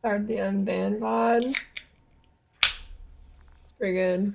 Start the unbanned VOD. It's pretty good.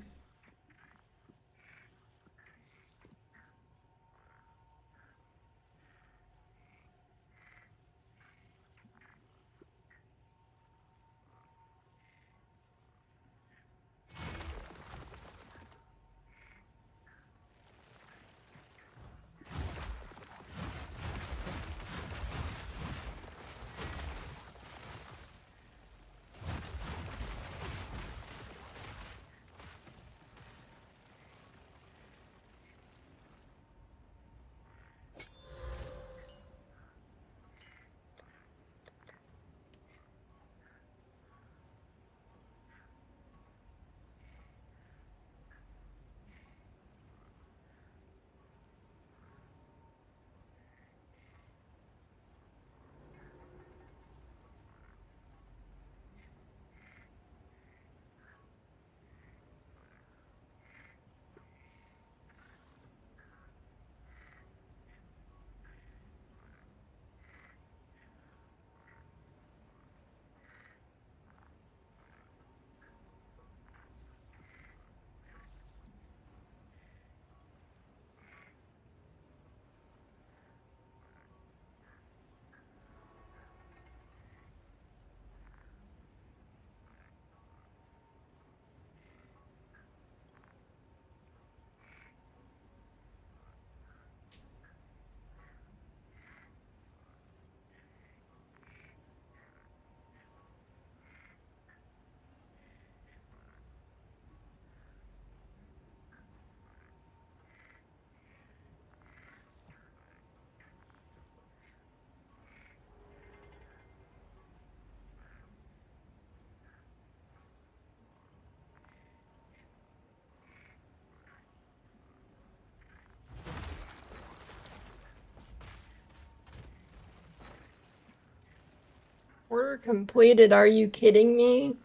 Order completed, are you kidding me?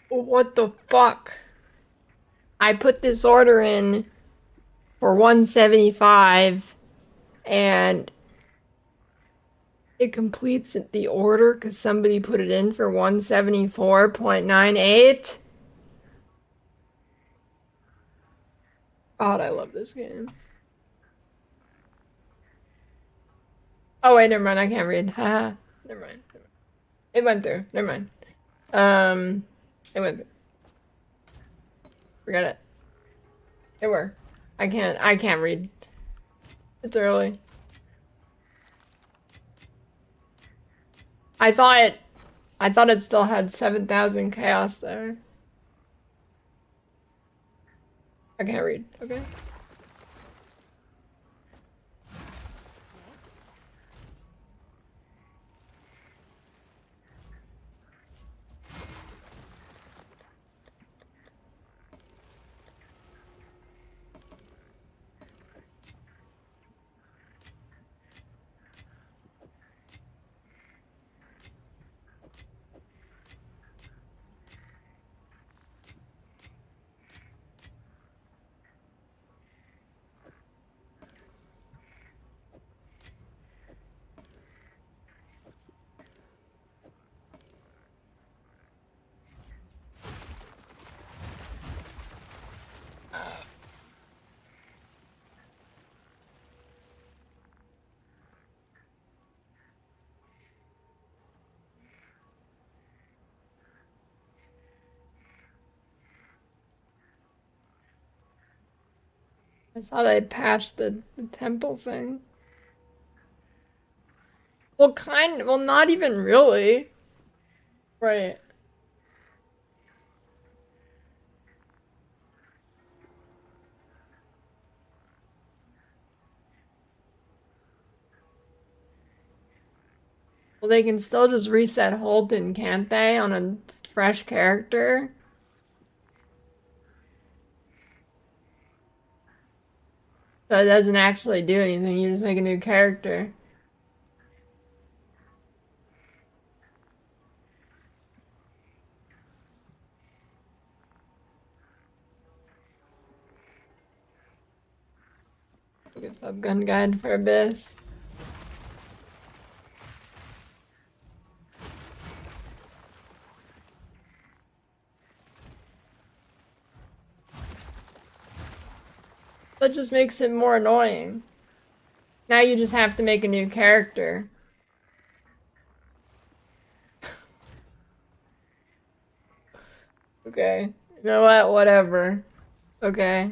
What the fuck? I put this order in for 175 and it completes the order because somebody put it in for 174.98. God, I love this game. Oh wait, never mind, I can't read. Haha. Never mind. It went through. Never mind. It went through. Forget it. It worked. I can't read. It's early. I thought it still had 7,000 chaos there. I can't read. Okay. I thought I patched the temple thing. Well, not even really. Right. Well, they can still just reset Holton, can't they, on a fresh character? So it doesn't actually do anything, you just make a new character. Look at subgun guide for Abyss. That just makes it more annoying. Now you just have to make a new character. Okay. You know what? Whatever. Okay.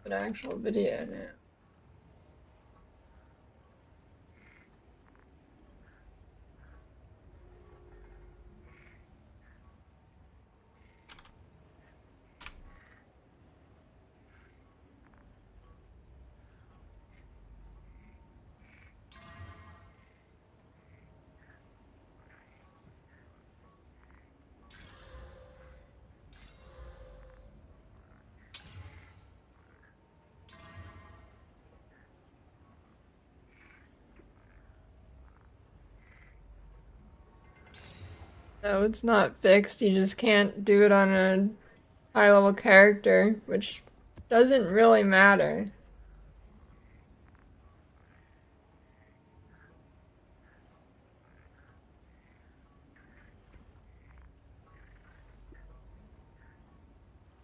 An actual video now. No, it's not fixed. You just can't do it on a high-level character, which doesn't really matter.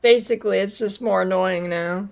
Basically, it's just more annoying now.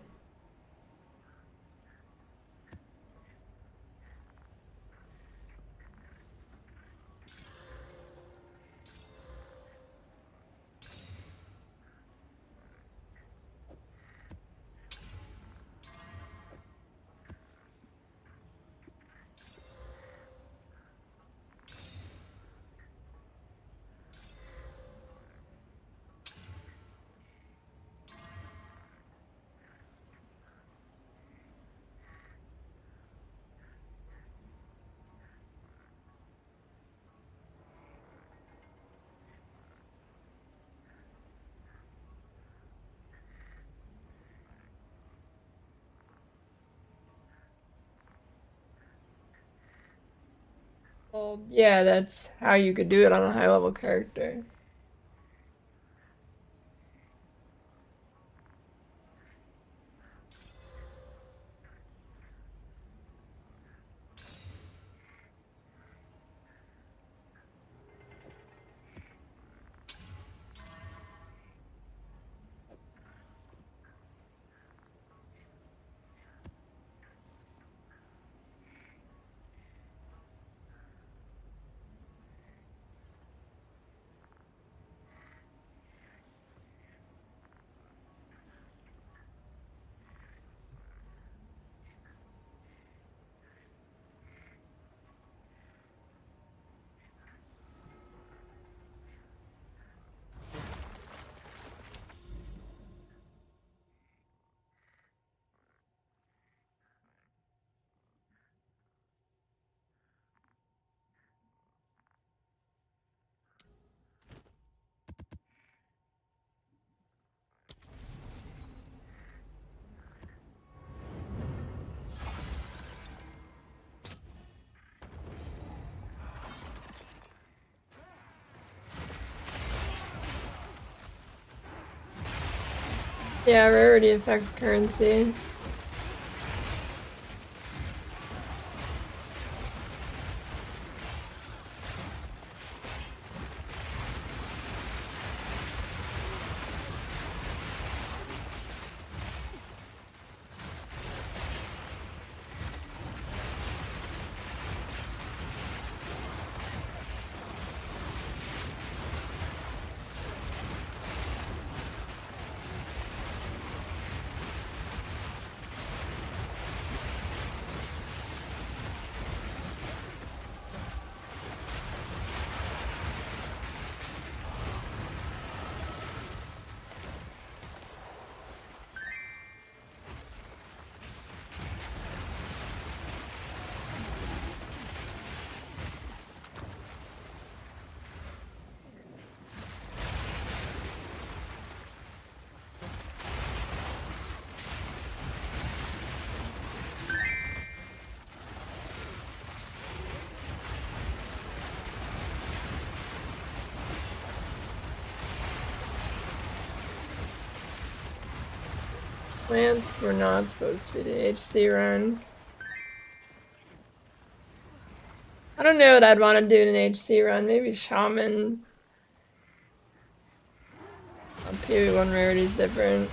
Well, yeah, that's how you could do it on a high-level character. Yeah, rarity affects currency. Plants were not supposed to be the HC run. I don't know what I'd want to do in an HC run. Maybe Shaman. PoE1 rarity is different.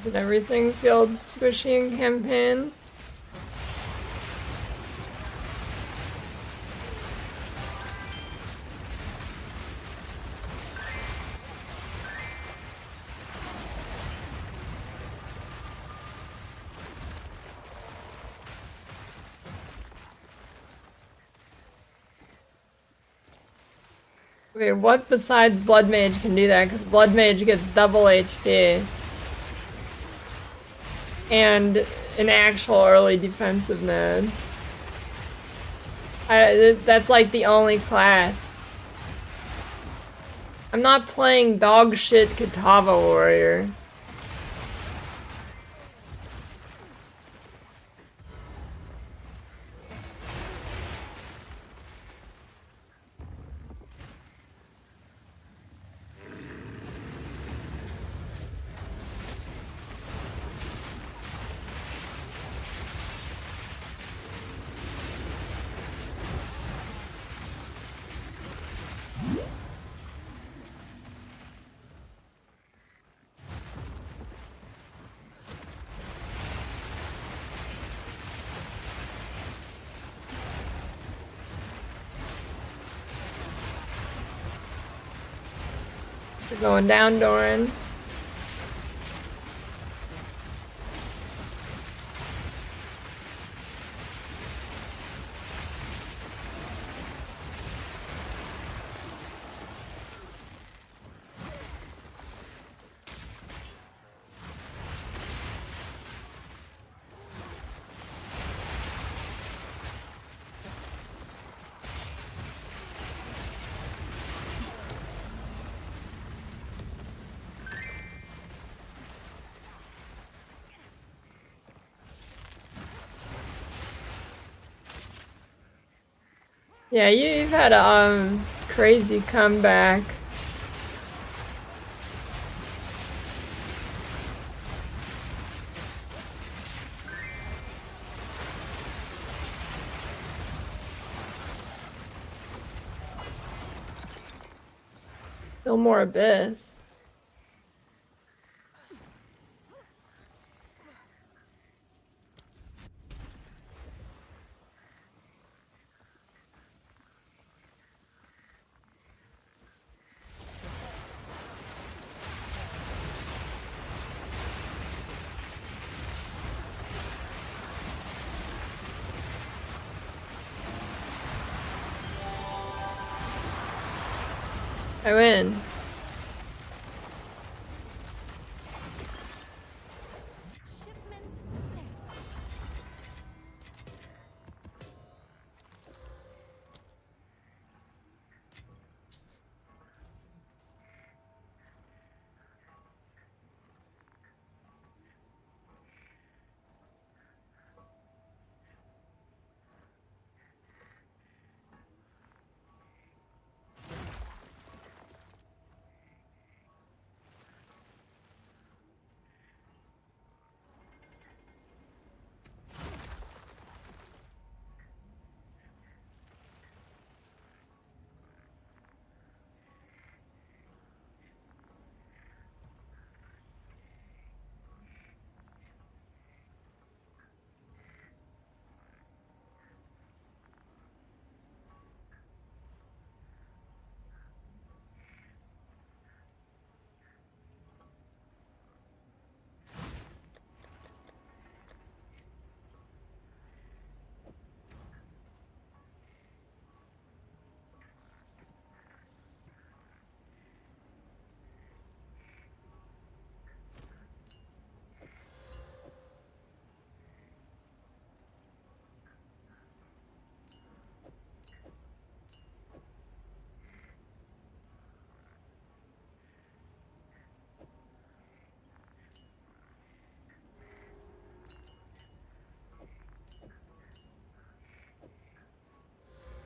Doesn't everything feel squishy in campaign? Okay, what besides Blood Mage can do that? Because Blood Mage gets double HP. And an actual early defensive node. That's like the only class. I'm not playing dog shit Katava Warrior. We're going down, Doran. Yeah, you've had a crazy comeback. Still more Abyss. I win.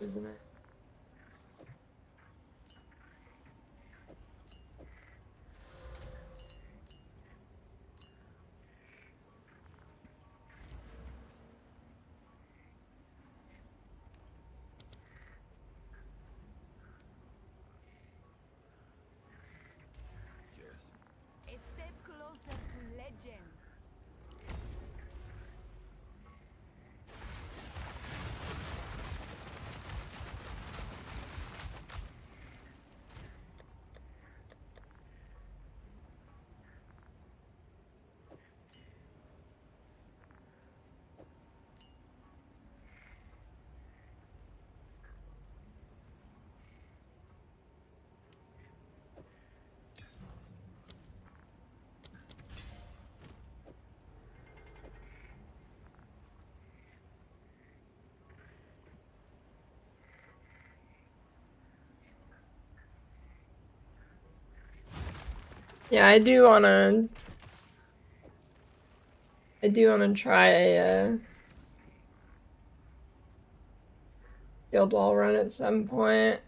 isn't it? A step closer to legend. Yeah, I do wanna try a field wall run at some point.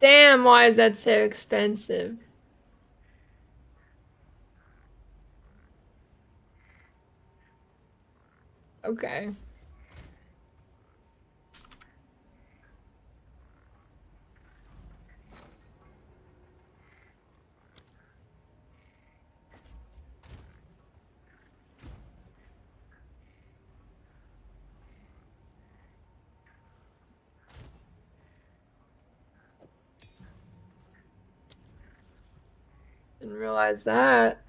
Damn, why is that so expensive? Okay. Didn't realize that.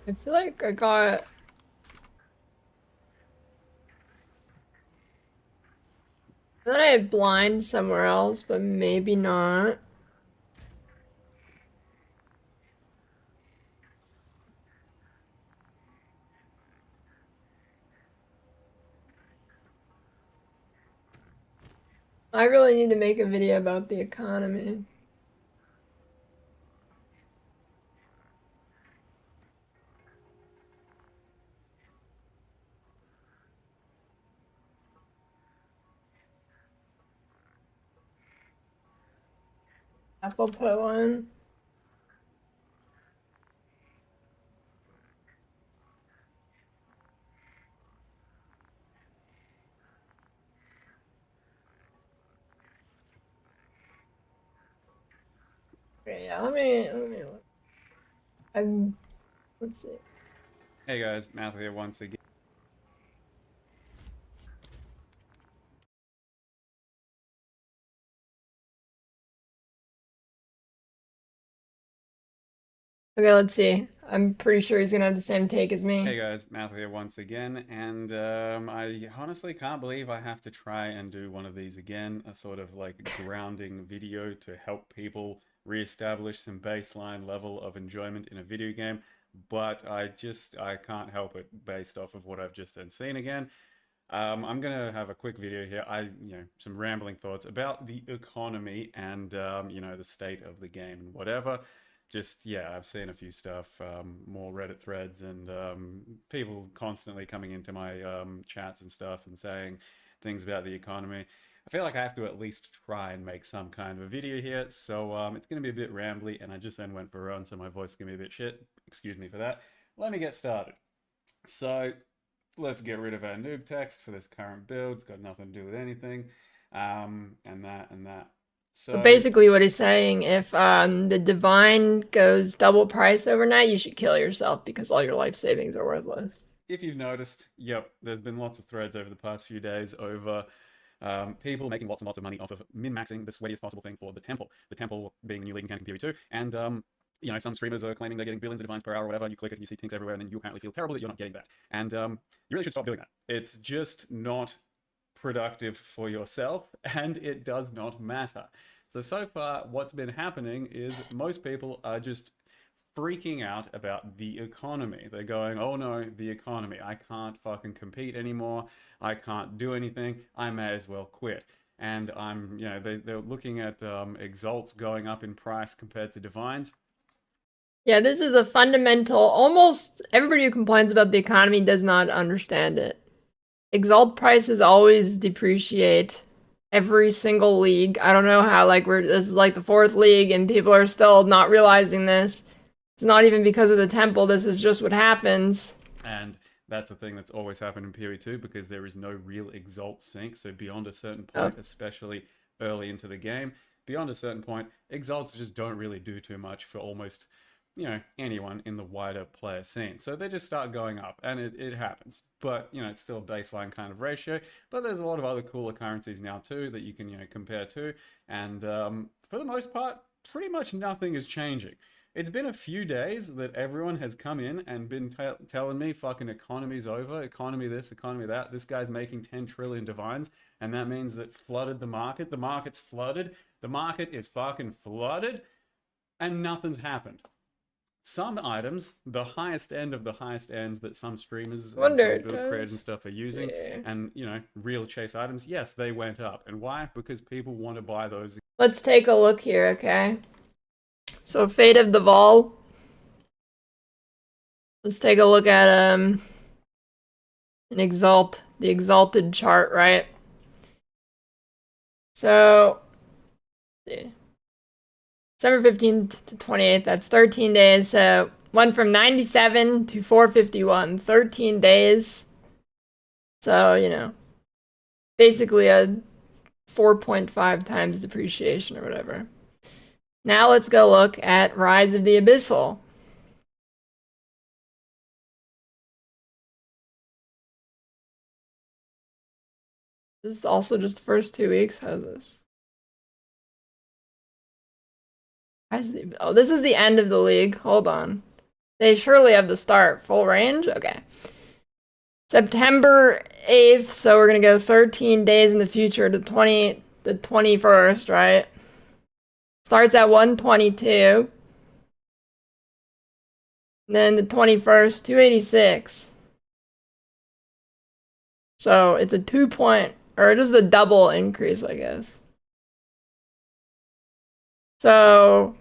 I feel like I got... I thought I had blind somewhere else, but maybe not. I really need to make a video about the economy. Apple put one. Okay, yeah, let me look. I'm... Let's see. Hey guys, Math here once again. Okay, let's see. I'm pretty sure he's gonna have the same take as me. Hey guys, Math here once again, and I honestly can't believe I have to try and do one of these again, a sort of like grounding video to help people reestablish some baseline level of enjoyment in a video game, but I can't help it based off of what I've just then seen again. I'm gonna have a quick video here. Some rambling thoughts about the economy and the state of the game and whatever. Just yeah, I've seen a few stuff, more Reddit threads and people constantly coming into my chats and stuff and saying things about the economy. I feel like I have to at least try and make some kind of a video here, so it's gonna be a bit rambly, and I just then went for a run, so my voice is gonna be a bit shit. Excuse me for that. Let me get started. So let's get rid of our noob text for this current build. It's got nothing to do with anything. And that and that. So So basically what he's saying, if the divine goes double price overnight, you should kill yourself because all your life savings are worthless. if you've noticed, yep, there's been lots of threads over the past few days over people making lots and lots of money off of min-maxing the sweatiest possible thing for the temple. The temple being the new league in Camping PoE 2. And some streamers are claiming they're getting billions of divines per hour or whatever. You click it, you see things everywhere, and then you apparently feel terrible that you're not getting that. And you really should stop doing that. It's just not productive for yourself, and it does not matter. So far, what's been happening is most people are just freaking out about the economy. They're going, oh no, the economy. I can't fucking compete anymore. I can't do anything. I may as well quit. And they're looking at exalts going up in price compared to divines. Yeah, this is a fundamental, almost everybody who complains about the economy does not understand it. Exalt prices always depreciate every single league. I don't know how, this is like the 4th league and people are still not realizing this. It's not even because of the temple, this is just what happens. And that's a thing that's always happened in PoE 2 because there is no real exalt sync. So beyond a certain point, especially early into the game, beyond a certain point, exalts just don't really do too much for almost anyone in the wider player scene. So they just start going up, and it happens. But, it's still a baseline kind of ratio. But there's a lot of other cooler currencies now, too, that you can, compare to. And for the most part, pretty much nothing is changing. It's been a few days that everyone has come in and been telling me fucking economy's over, economy this, economy that. This guy's making 10 trillion divines, and that means that flooded the market. The market's flooded. The market is fucking flooded, and nothing's happened. Some items, the highest end of the highest end that some streamers and some build creators and stuff are using, and real chase items, yes, they went up. And why? Because people want to buy those. Let's take a look here, okay? So Fate of the Vol. Let's take a look at the exalted chart, right? So let's see. December 15th to 28th, that's 13 days. So went from 97 to 451, 13 days. So, basically a 4.5 times depreciation or whatever. Now let's go look at Rise of the Abyssal. This is also just the first 2 weeks. How's this? Oh, this is the end of the league. Hold on. They surely have the start. Full range? Okay. September 8th, so we're going to go 13 days in the future to the 21st, right? Starts at 122. And then the 21st, 286. So it's a 2 or just a double increase, I guess. So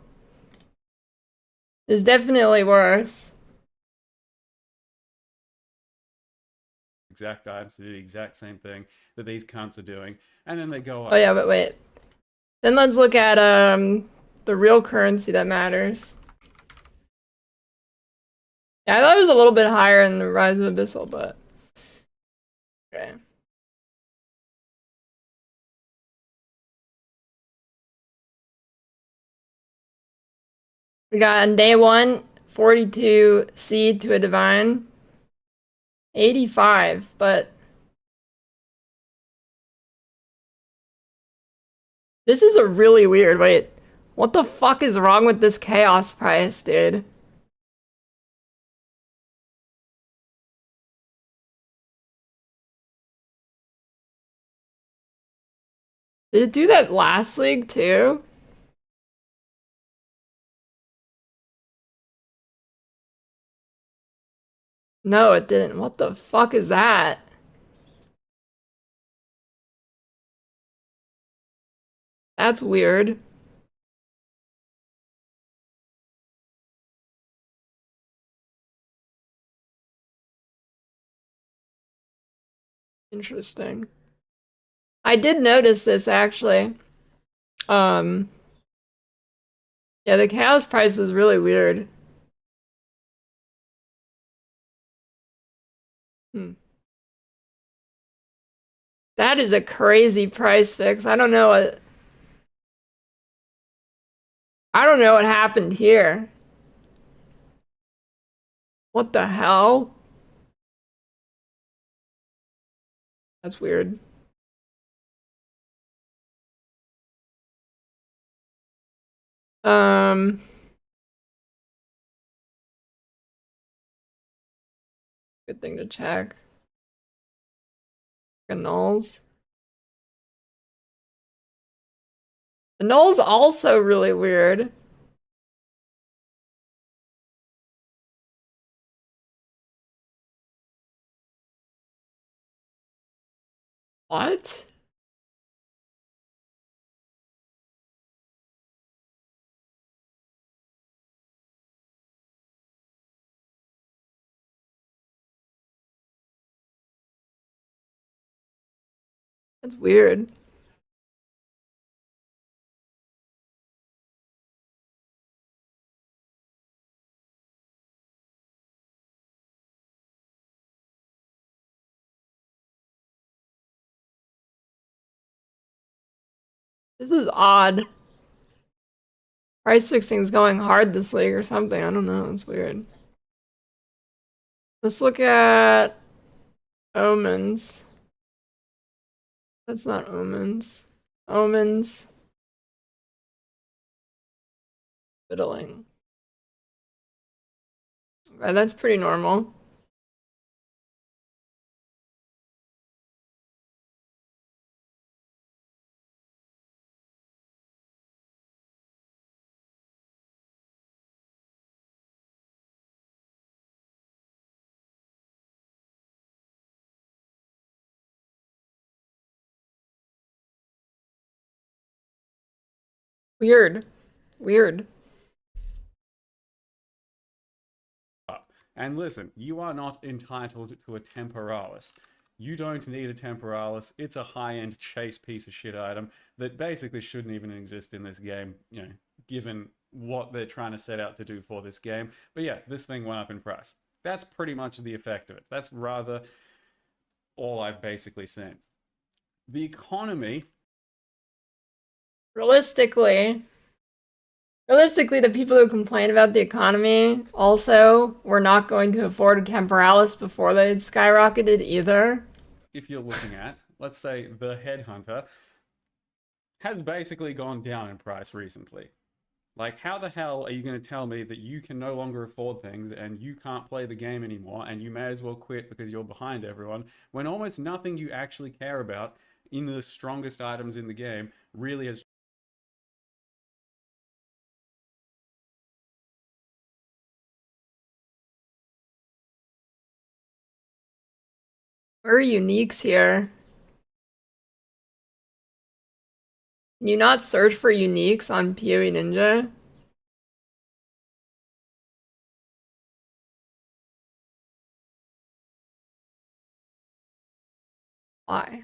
it's definitely worse. Exact items to do the exact same thing that these cunts are doing, and then they go up. Oh yeah, but wait. Then let's look at the real currency that matters. Yeah, I thought it was a little bit higher in the Rise of Abyssal, but okay. We got on day 1, 42 seed to a divine. 85, but this is a really weird, wait. What the fuck is wrong with this chaos price, dude? Did it do that last league too? No, it didn't. What the fuck is that? That's weird. Interesting. I did notice this actually. Yeah, the chaos price was really weird. That is a crazy price fix. I don't know what happened here. What the hell? That's weird. Good thing to check. Nulls. The null's also really weird. What? That's weird. This is odd. Price fixing's going hard this league or something. I don't know. It's weird. Let's look at omens. That's not omens. Omens. Fiddling. Okay, that's pretty normal. Weird. Weird. And listen, you are not entitled to a temporalis. You don't need a temporalis. It's a high-end chase piece of shit item that basically shouldn't even exist in this game, you know, given what they're trying to set out to do for this game. But yeah, this thing went up in price. That's pretty much the effect of it. That's rather all I've basically seen. The economy. Realistically, the people who complain about the economy also were not going to afford a temporalis before they skyrocketed either. If you're looking at, let's say, the Headhunter has basically gone down in price recently. Like, how the hell are you going to tell me that you can no longer afford things and you can't play the game anymore and you may as well quit because you're behind everyone when almost nothing you actually care about in the strongest items in the game really has. Where are uniques here? Can you not search for uniques on PoE Ninja? Why?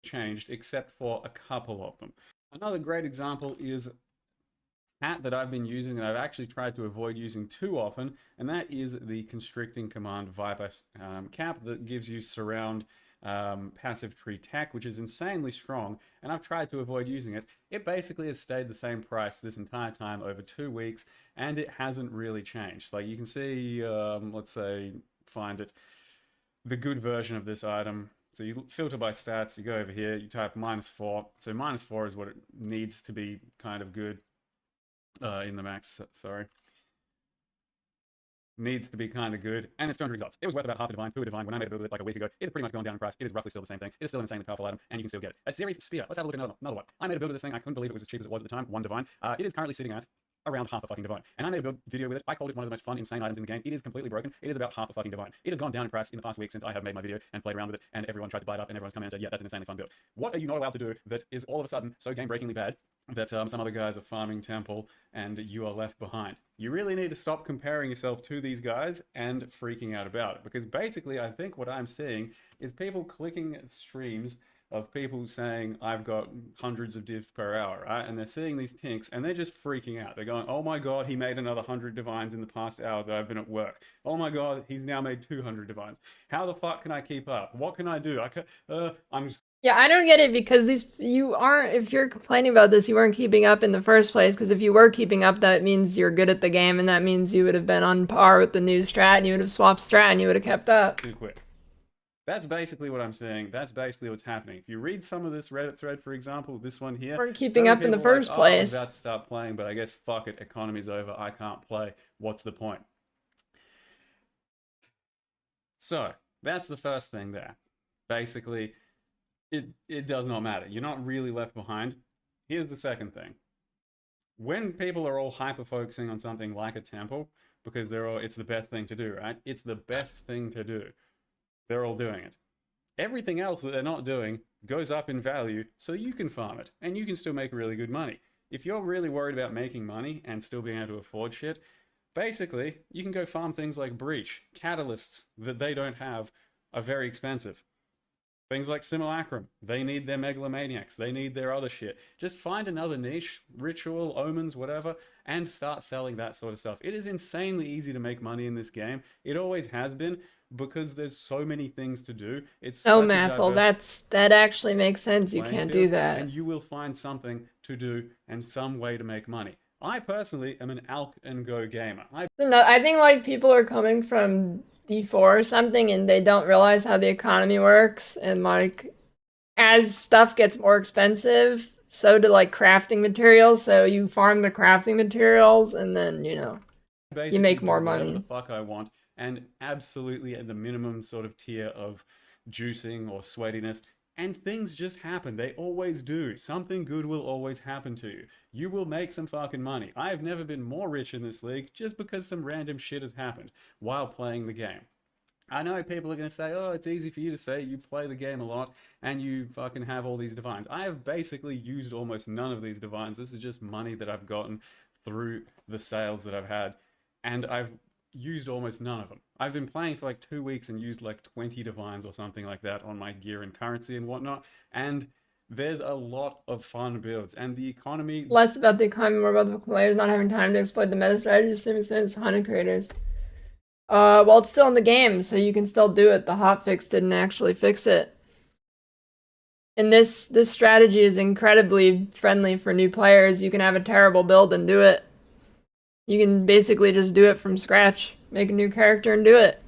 Changed except for a couple of them. Another great example is hat that I've been using and I've actually tried to avoid using too often, and that is the constricting command Viper cap that gives you surround passive tree tech, which is insanely strong, and I've tried to avoid using it. It basically has stayed the same price this entire time over 2 weeks, and it hasn't really changed. Like you can see, let's say, find it, the good version of this item. So you filter by stats, you go over here, you type -4. So -4 is what it needs to be kind of good in the max, sorry. Needs to be kind of good, and it's 200 results. It was worth about half a divine, 2 a divine. When I made a build of it like a week ago, it is pretty much gone down in price. It is roughly still the same thing. It is still an insanely powerful item, and you can still get it. A series spear. Let's have a look at another one. I made a build of this thing. I couldn't believe it was as cheap as it was at the time. 1 divine. It is currently sitting at around half a fucking divine. And I made a video with it. I called it one of the most fun, insane items in the game. It is completely broken. It is about half a fucking divine. It has gone down in price in the past week since I have made my video and played around with it, and everyone tried to buy it up, and everyone's come in and said, yeah, that's an insanely fun build. What are you not allowed to do that is all of a sudden so game-breakingly bad that some other guys are farming temple and you are left behind? You really need to stop comparing yourself to these guys and freaking out about it, because basically I think what I'm seeing is people clicking streams of people saying, I've got hundreds of div per hour, right? And they're seeing these tinks and they're just freaking out. They're going, oh my God, he made another 100 divines in the past hour that I've been at work. Oh my God, he's now made 200 divines. How the fuck can I keep up? What can I do? I'm just... Yeah, I don't get it, because if you're complaining about this, you weren't keeping up in the first place, because if you were keeping up, that means you're good at the game, and that means you would have been on par with the new strat, and you would have swapped strat, and you would have kept up. Too quick. That's basically what I'm saying. That's basically what's happening. If you read some of this Reddit thread, for example, this one here, weren't keeping up in the first place. I was about to start playing, but I guess fuck it, economy's over, I can't play. What's the point? So, that's the first thing there. Basically, it does not matter. You're not really left behind. Here's the second thing. When people are all hyper-focusing on something like a temple, because it's the best thing to do, right? It's the best thing to do. They're all doing it. Everything else that they're not doing goes up in value, so you can farm it, and you can still make really good money. If you're really worried about making money and still being able to afford shit, basically, you can go farm things like Breach. Catalysts that they don't have are very expensive. Things like Simulacrum, they need their Megalomaniacs, they need their other shit. Just find another niche, Ritual, Omens, whatever, and start selling that sort of stuff. It is insanely easy to make money in this game. It always has been, because there's so many things to do. It's oh, such Mathel, that actually makes sense. You can't do that. And you will find something to do and some way to make money. I personally am an alk and go gamer. I think like people are coming from D4 or something and they don't realize how the economy works, and like as stuff gets more expensive, so do like crafting materials. So you farm the crafting materials and then, you make more money. The fuck I want. And absolutely at the minimum sort of tier of juicing or sweatiness. And things just happen. They always do. Something good will always happen to you. You will make some fucking money. I have never been more rich in this league just because some random shit has happened while playing the game. I know people are going to say, oh, it's easy for you to say, you play the game a lot and you fucking have all these divines. I have basically used almost none of these divines. This is just money that I've gotten through the sales that I've had. And I've used almost none of them. I've been playing for like 2 weeks and used like 20 divines or something like that on my gear and currency and whatnot. And there's a lot of fun builds. And the economy... Less about the economy, more about the players not having time to exploit the meta strategy to some extent as content creators. Well, it's still in the game, so you can still do it. The hotfix didn't actually fix it. And this strategy is incredibly friendly for new players. You can have a terrible build and do it. You can basically just do it from scratch. Make a new character and do it.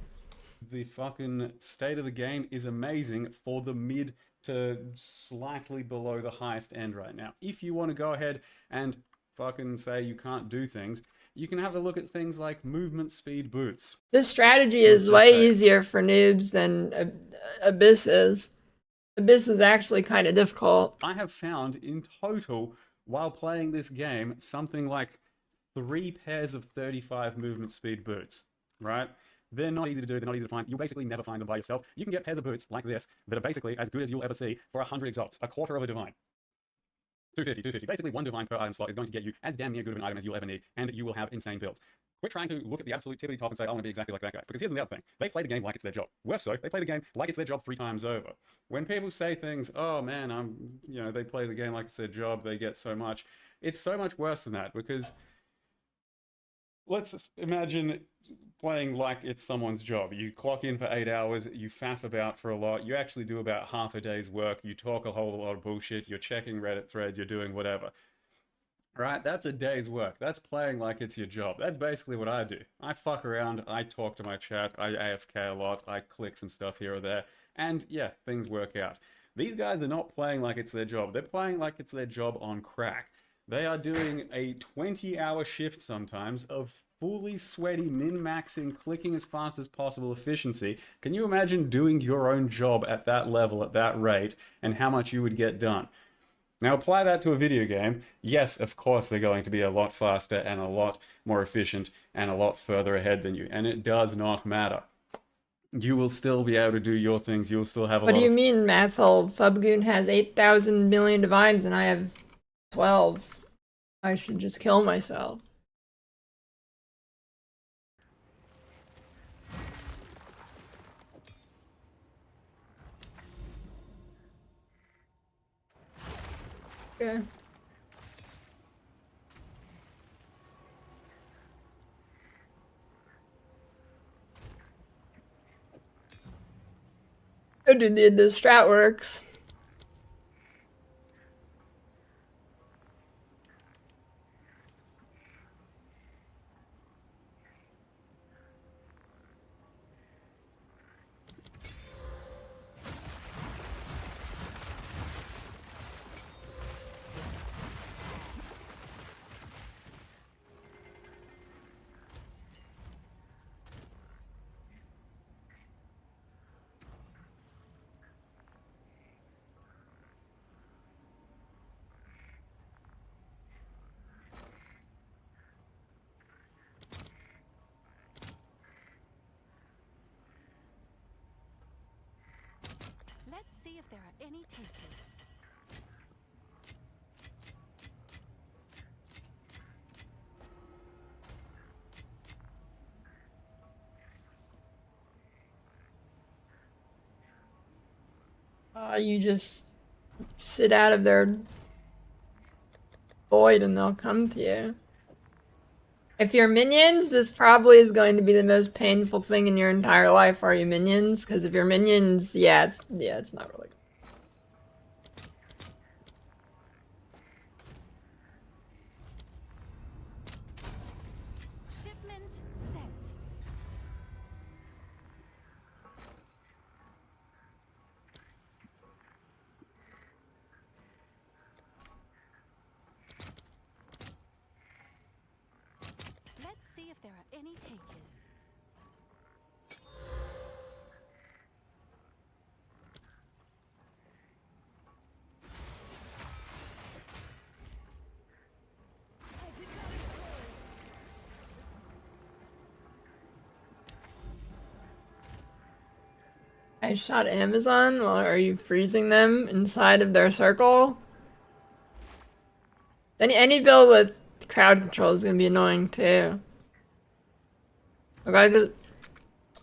The fucking state of the game is amazing for the mid to slightly below the highest end right now. If you want to go ahead and fucking say you can't do things, you can have a look at things like movement speed boots. This strategy is way easier for noobs than Abyss is. Abyss is actually kind of difficult. I have found in total, while playing this game, something like 3 pairs of 35 movement speed boots, right? They're not easy to do, they're not easy to find. You'll basically never find them by yourself. You can get pairs of boots like this that are basically as good as you'll ever see for 100 exalts, a quarter of a divine. 250. Basically, one divine per item slot is going to get you as damn near good of an item as you'll ever need, and you will have insane builds. Quit trying to look at the absolute tippity top and say, I want to be exactly like that guy. Because here's the other thing. They play the game like it's their job. Worse so, they play the game like it's their job 3 times over. When people say things, oh man, they play the game like it's their job, they get so much. It's so much worse than that, because let's imagine playing like it's someone's job. You clock in for 8 hours, you faff about for a lot, you actually do about half a day's work, you talk a whole lot of bullshit, you're checking Reddit threads, you're doing whatever. Right? That's a day's work. That's playing like it's your job. That's basically what I do. I fuck around, I talk to my chat, I AFK a lot, I click some stuff here or there, and yeah, things work out. These guys are not playing like it's their job. They're playing like it's their job on crack. They are doing a 20-hour shift sometimes of fully sweaty, min-maxing, clicking as fast as possible efficiency. Can you imagine doing your own job at that level, at that rate, and how much you would get done? Now apply that to a video game. Yes, of course they're going to be a lot faster and a lot more efficient and a lot further ahead than you. And it does not matter. You will still be able to do your things. You'll still have a What do lot you of... mean, Mathol? Fubgoon has 8,000 million divines and I have 12. I should just kill myself. Okay. Oh, dude, the strat works. Let's see if there are any takers. You just sit out of their void and they'll come to you. If you're minions, this probably is going to be the most painful thing in your entire life. Are you minions? Because if you're minions, yeah, it's not really. Shipment sent. Let's see if there are any takers. I shot Amazon. Well, are you freezing them inside of their circle? Any build with crowd control is gonna be annoying too. Like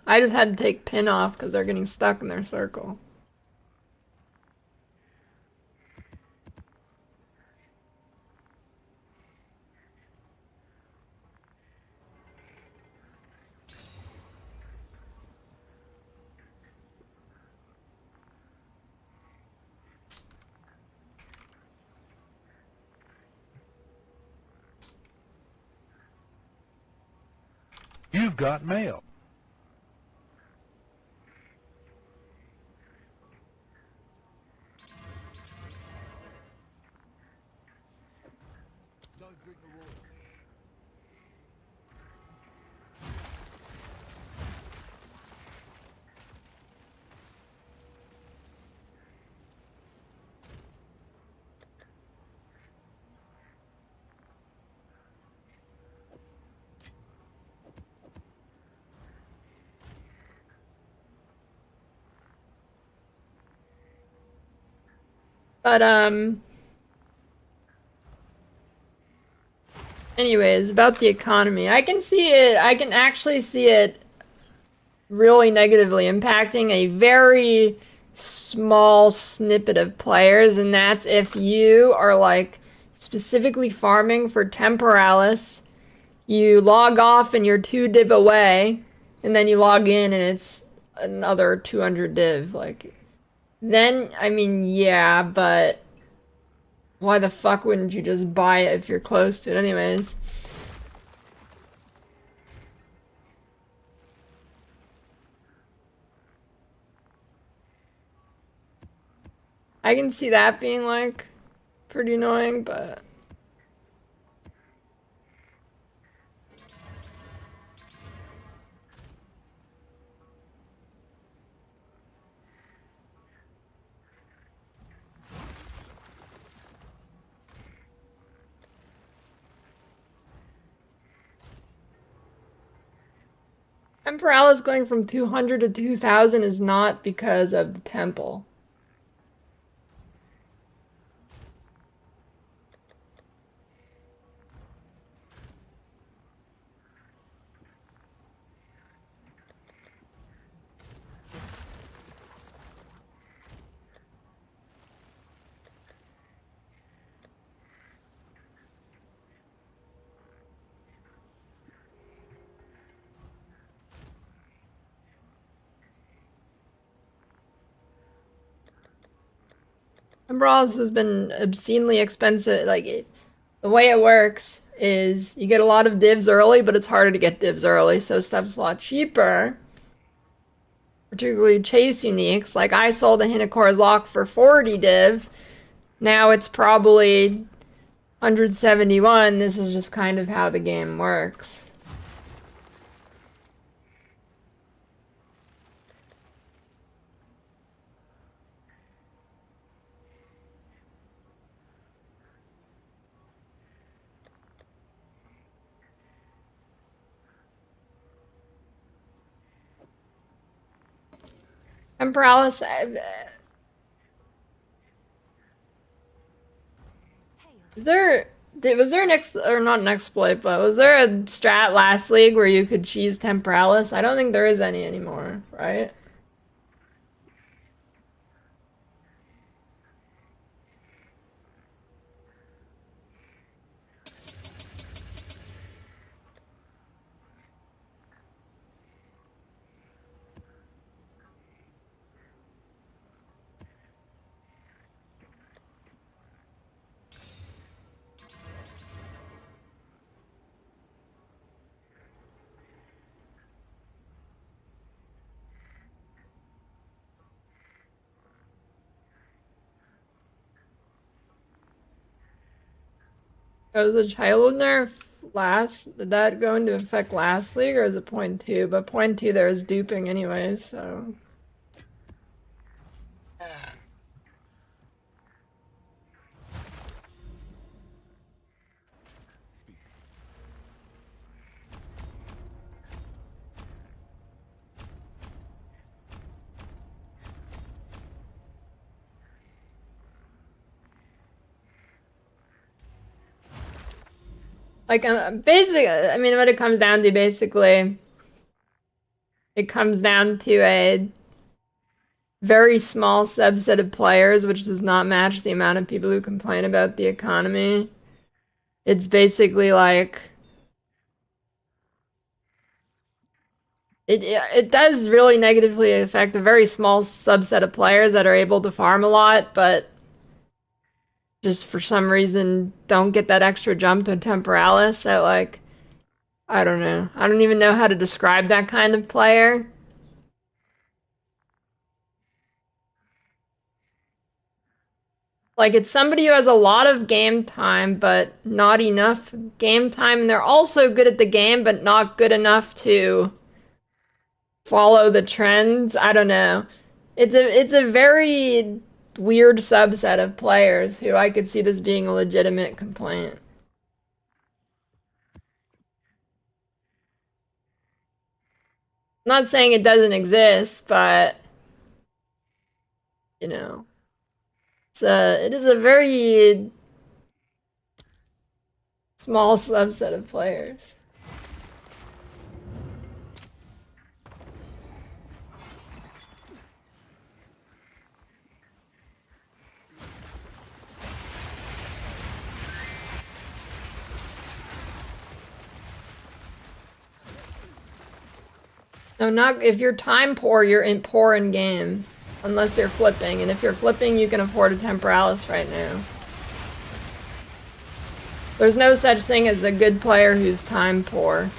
I just had to take pin off because they're getting stuck in their circle. You've got mail. Don't drink the water. But anyways, about the economy, I can see it. I can actually see it really negatively impacting a very small snippet of players, and that's if you are like specifically farming for temporalis, you log off and you're 2 div away, and then you log in and it's another 200 div. Like, then, I mean, yeah, but why the fuck wouldn't you just buy it if you're close to it anyways? I can see that being like pretty annoying, but Impale going from 200 to 2000 is not because of the temple. Impale has been obscenely expensive. Like, the way it works is you get a lot of divs early, but it's harder to get divs early, so stuff's a lot cheaper. Particularly chase uniques. Like, I sold a Hinocor's Lock for 40 div. Now it's probably 171. This is just kind of how the game works. Impale, was there an or not an exploit, but was there a strat last league where you could cheese Temporalis? I don't think there is any anymore, right? Was a child nerf last? Did that go into effect last league, or is it point 2? But point 2 there is duping anyways, so. Like, basically, I mean, what it comes down to, basically, it comes down to a very small subset of players, which does not match the amount of people who complain about the economy. It's basically like, it does really negatively affect a very small subset of players that are able to farm a lot, but just for some reason don't get that extra jump to Temporalis. So, like, I don't know. I don't even know how to describe that kind of player. Like, it's somebody who has a lot of game time, but not enough game time, and they're also good at the game, but not good enough to follow the trends. I don't know. It's a very weird subset of players who I could see this being a legitimate complaint. I'm not saying it doesn't exist, but you know, it is a very small subset of players. No, not if you're time poor, you're poor in game. Unless you're flipping, and if you're flipping, you can afford a Temporalis right now. There's no such thing as a good player who's time poor.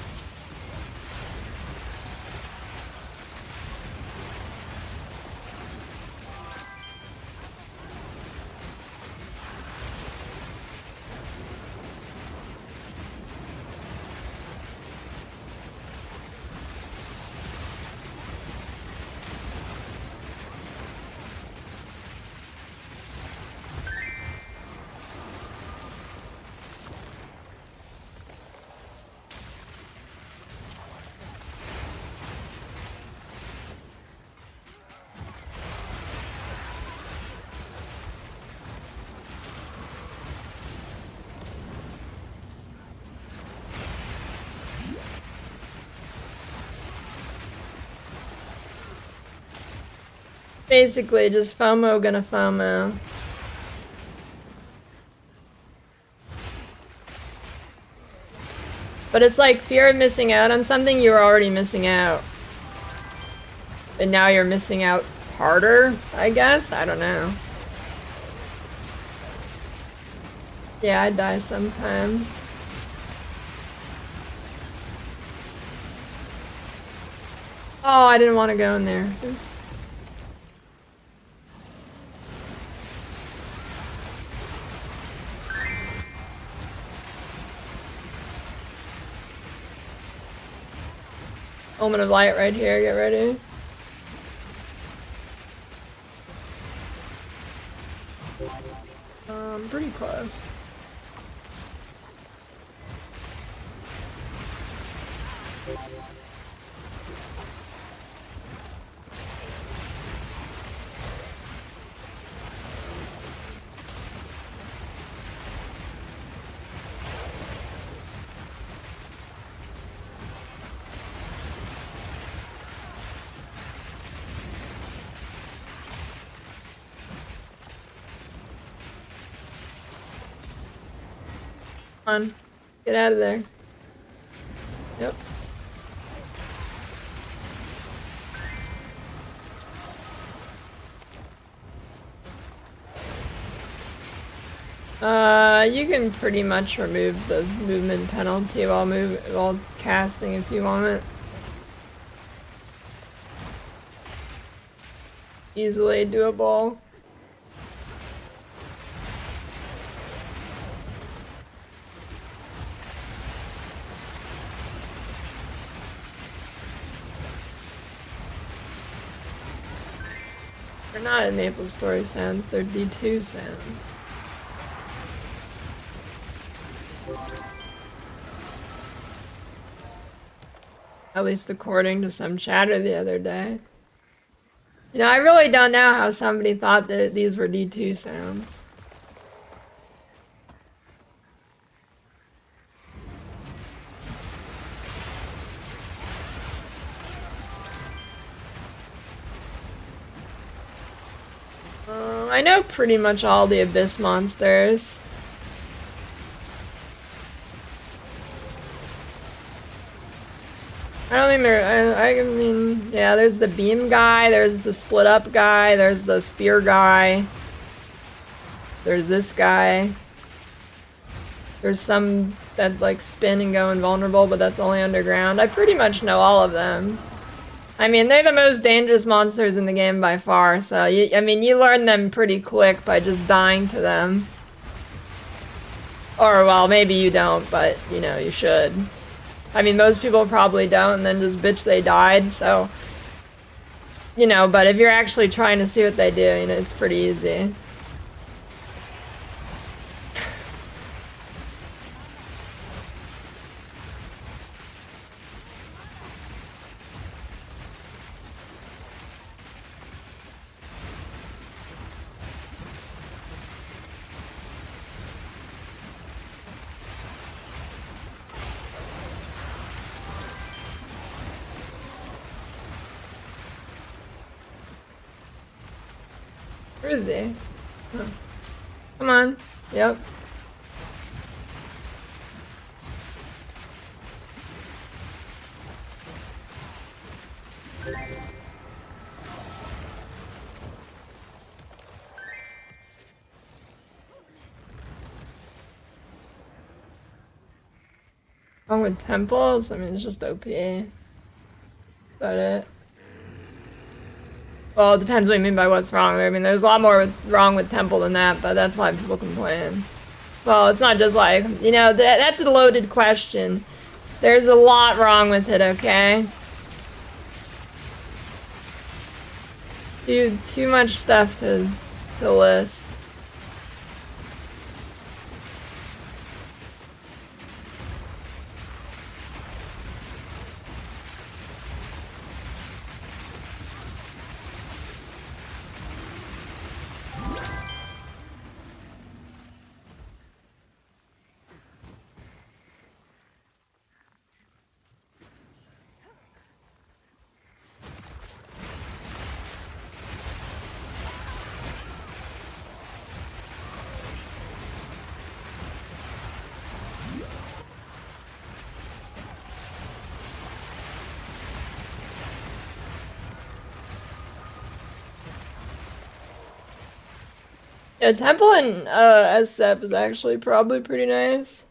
Basically, just FOMO gonna FOMO. But it's like fear of missing out on something you were already missing out. And now you're missing out harder, I guess? I don't know. Yeah, I die sometimes. Oh, I didn't want to go in there. Oops. Omen of light right here, get ready. Pretty close. Come on, get out of there. Yep. You can pretty much remove the movement penalty while casting if you want it. Easily doable. They're not Maple Story sounds, they're D2 sounds. At least according to some chatter the other day. You know, I really don't know how somebody thought that these were D2 sounds. I know pretty much all the Abyss monsters. I don't think I mean, yeah, there's the beam guy, there's the split up guy, there's the spear guy. There's this guy. There's some that like spin and go invulnerable, but that's only underground. I pretty much know all of them. I mean, they're the most dangerous monsters in the game by far, so I mean, you learn them pretty quick by just dying to them. Or, well, maybe you don't, but, you know, you should. I mean, most people probably don't, and then just bitch they died, so... You know, but if you're actually trying to see what they do, you know, it's pretty easy. Where is he? Oh. Come on. Yep. Wrong with temples? I mean, it's just OP. About it. Well, it depends what you mean by what's wrong. I mean, there's a lot more wrong with Temple than that, but that's why people complain. Well, it's not just why, you know, that's a loaded question. There's a lot wrong with it, okay? Too much stuff to list. Yeah, Temple and SCEP is actually probably pretty nice.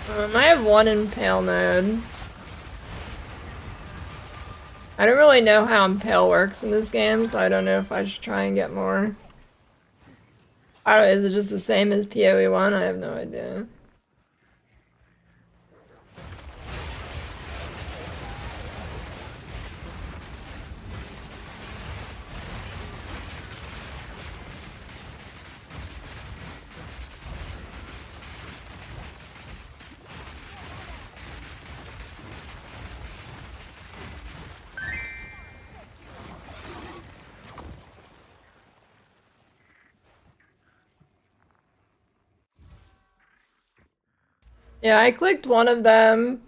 I have one Impale node. I don't really know how Impale works in this game, so I don't know if I should try and get more. I don't know, is it just the same as PoE 1? I have no idea. Yeah, I clicked one of them.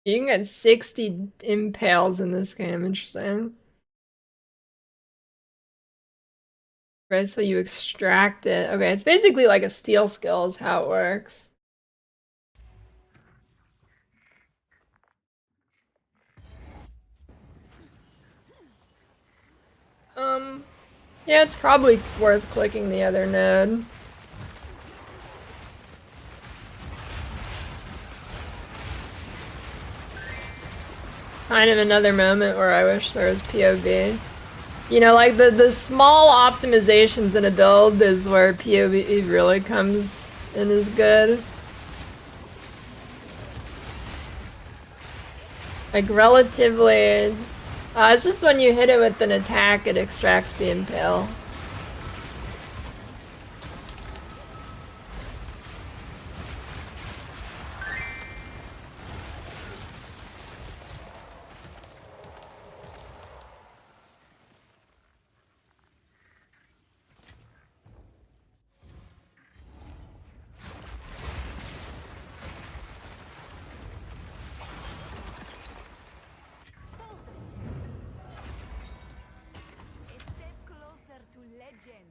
You can get 60 Impales in this game, interesting. Okay, so you extract it. Okay, it's basically like a steal skill is how it works. Yeah, it's probably worth clicking the other node. Kind of another moment where I wish there was POV. You know, like the small optimizations in a build is where POV really comes in as good. Like relatively, it's just when you hit it with an attack, it extracts the Impale. A step closer to legend.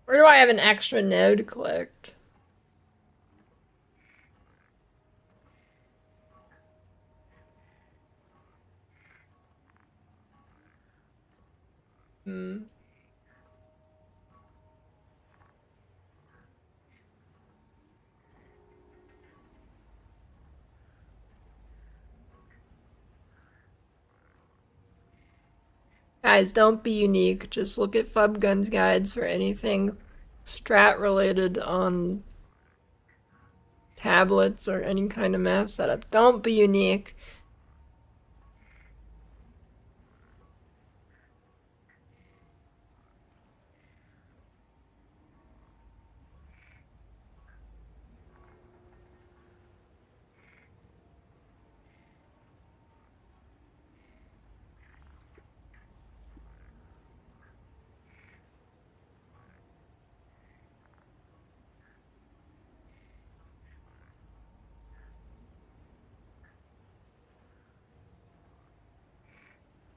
Where do I have an extra node clicked? Hmm. Guys, don't be unique. Just look at Fubgun's guides for anything strat related on tablets or any kind of map setup. Don't be unique.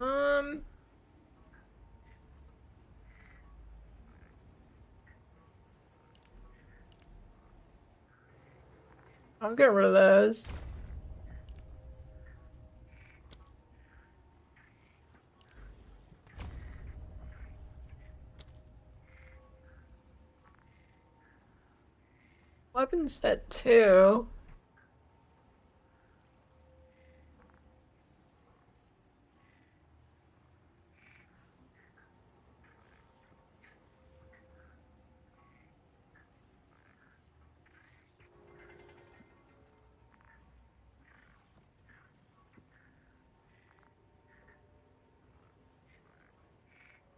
Um, I'll get rid of those. Weapon set 2.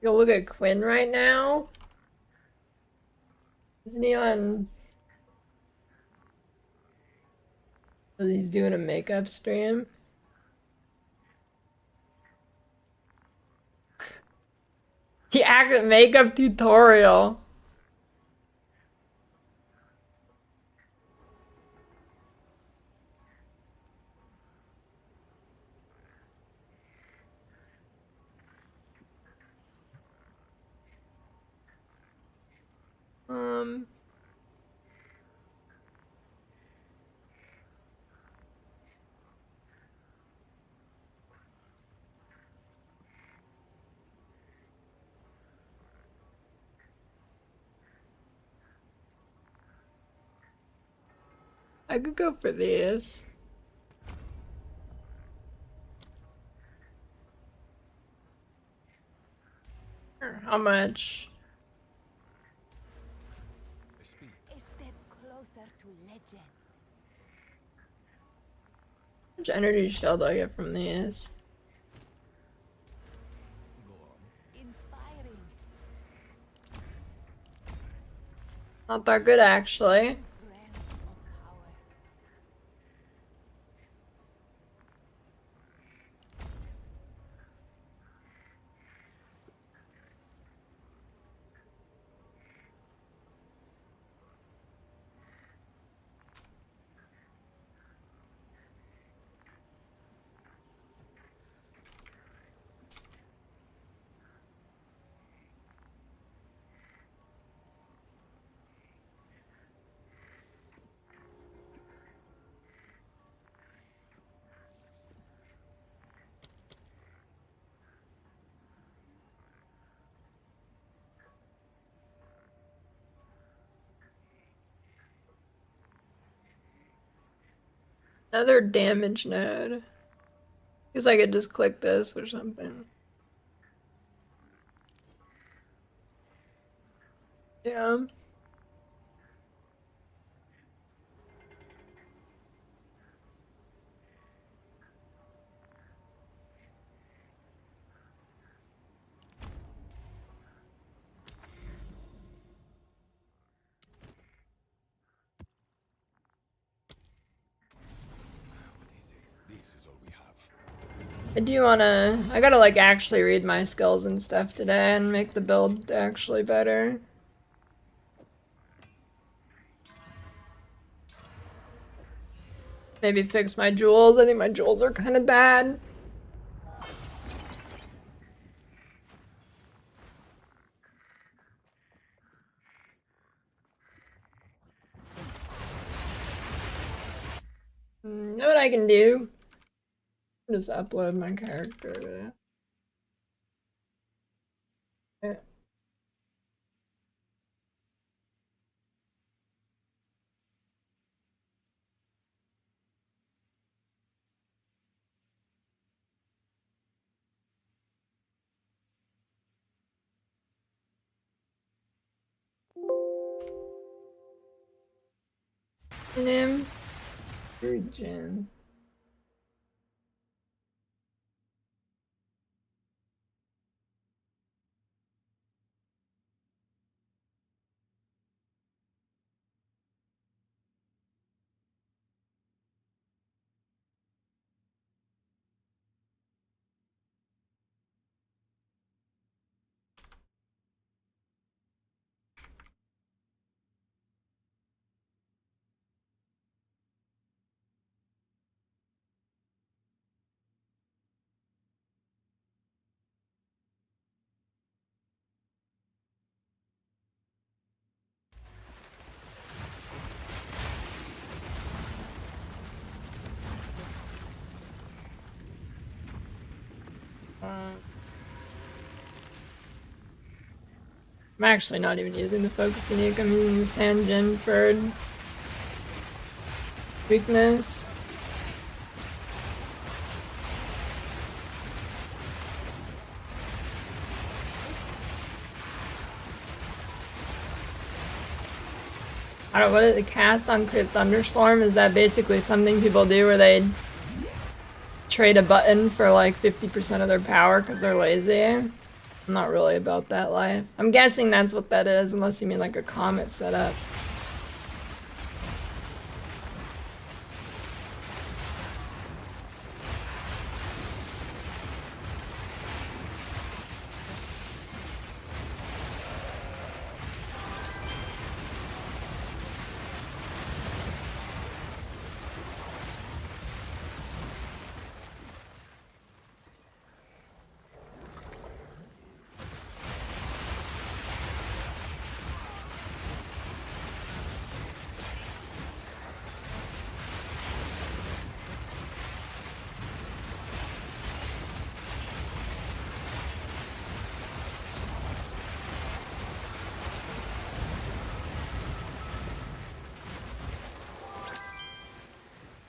Go look at Quinn right now. Isn't he on? He's doing a makeup stream. The active makeup tutorial. I could go for these. How much? A step closer to legend. How much energy shell do I get from these? Inspiring. Not that good, actually. Realm of power. Another damage node. Guess I could just click this or something. Yeah. I do wanna... I gotta, like, actually read my skills and stuff today and make the build actually better. Maybe fix my jewels. I think my jewels are kind of bad. Know what I can do? Just upload my character to... Yeah. Name region. I'm actually not even using the focus unique. I'm using the sand gem for weakness. I don't know, what is the cast on Crit Thunderstorm? Is that basically something people do where they trade a button for like 50% of their power because they're lazy? I'm not really about that life. I'm guessing that's what that is, unless you mean like a comet setup.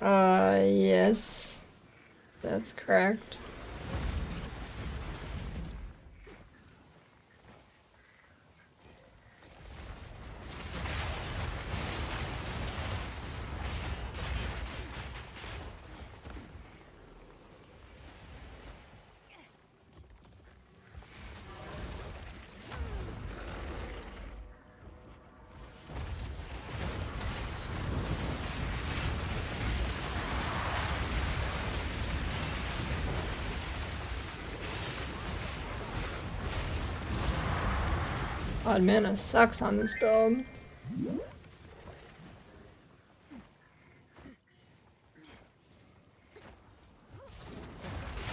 Yes. That's correct. Odd mana sucks on this build.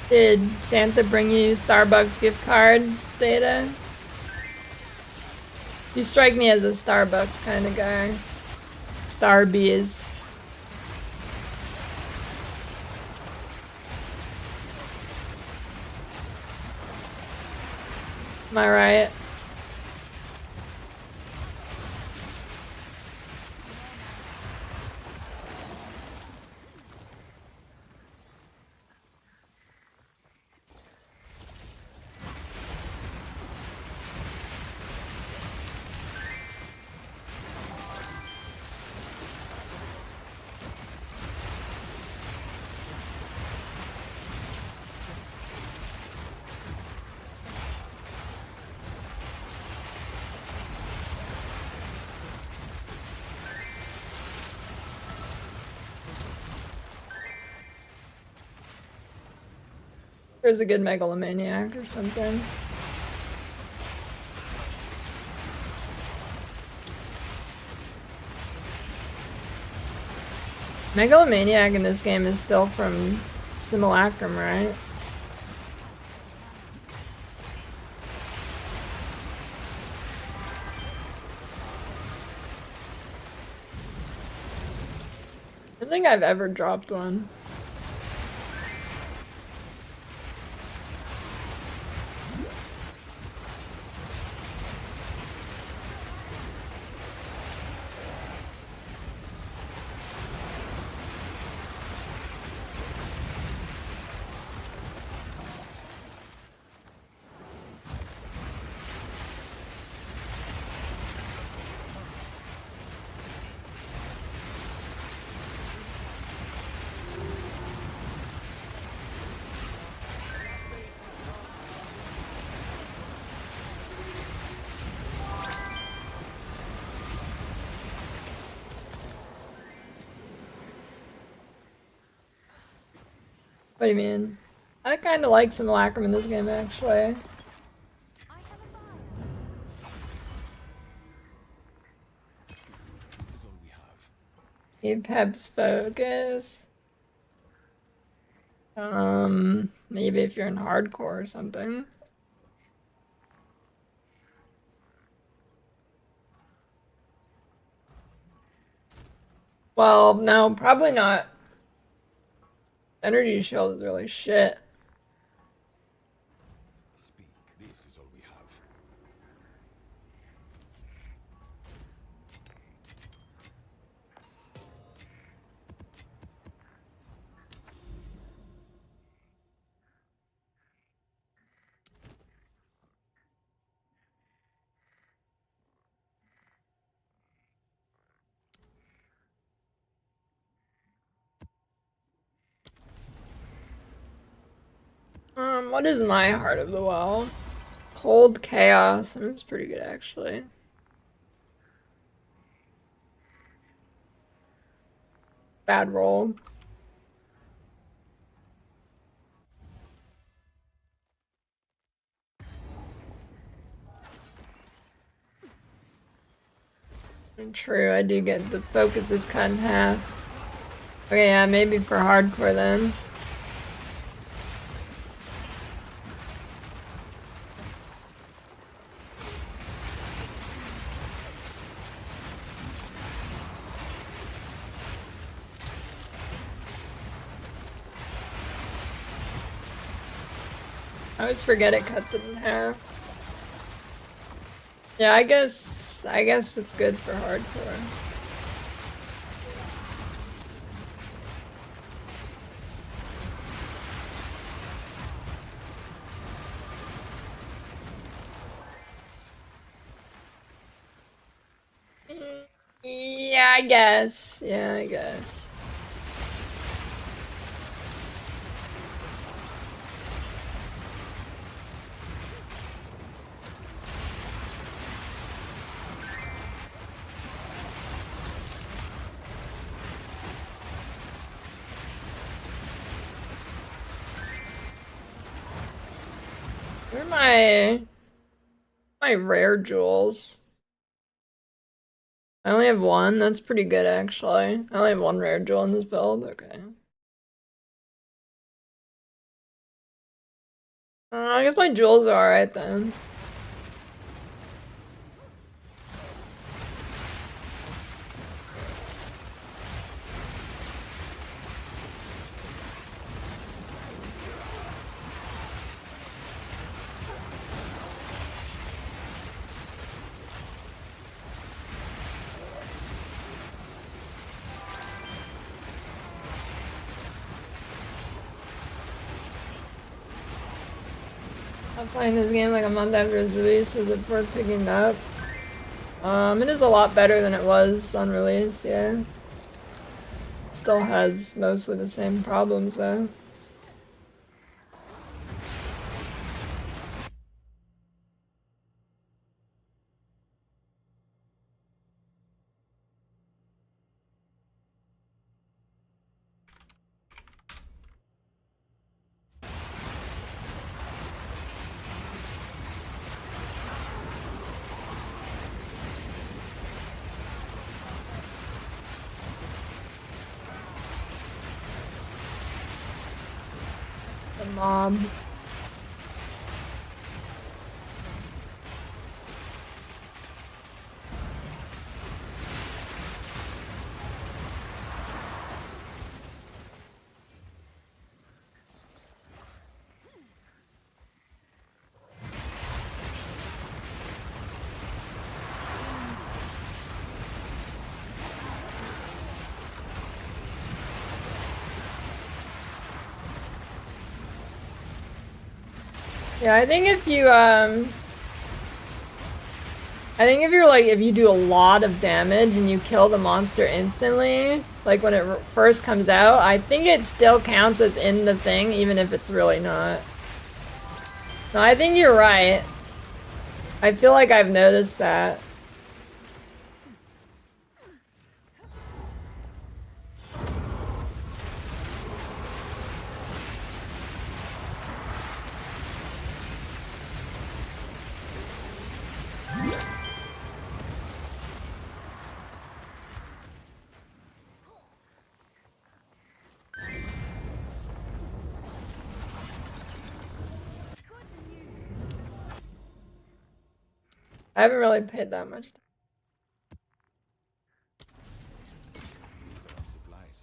Did Santa bring you Starbucks gift cards, Data? You strike me as a Starbucks kind of guy. Starbies. Am I right? There's a good megalomaniac or something. Megalomaniac in this game is still from Simulacrum, right? I don't think I've ever dropped one. What do you mean? I kind of like Simulacrum in this game, actually. I have a buyer. This is all we have. Apep's focus. Maybe if you're in hardcore or something. Well, no, probably not. Energy shield is really shit. Speak. This is all we have. What is my Heart of the Well? Cold Chaos. I mean, it's pretty good, actually. Bad roll. And true, I do get the focus is cut in half. Okay, yeah, maybe for hardcore then. I always forget it cuts it in half. Yeah, I guess it's good for hardcore. I guess. Yeah, I guess. Where are my rare jewels? I only have one. That's pretty good, actually. I only have one rare jewel in this build. Okay. I guess my jewels are alright then. I'm playing this game like a month after its release. Is it worth picking up? It is a lot better than it was on release, yeah. Still has mostly the same problems though. The mob. Yeah, I think if you, if you do a lot of damage and you kill the monster instantly, like when it first comes out, I think it still counts as in the thing, even if it's really not. No, I think you're right. I feel like I've noticed that. I haven't really paid that much. These are supplies.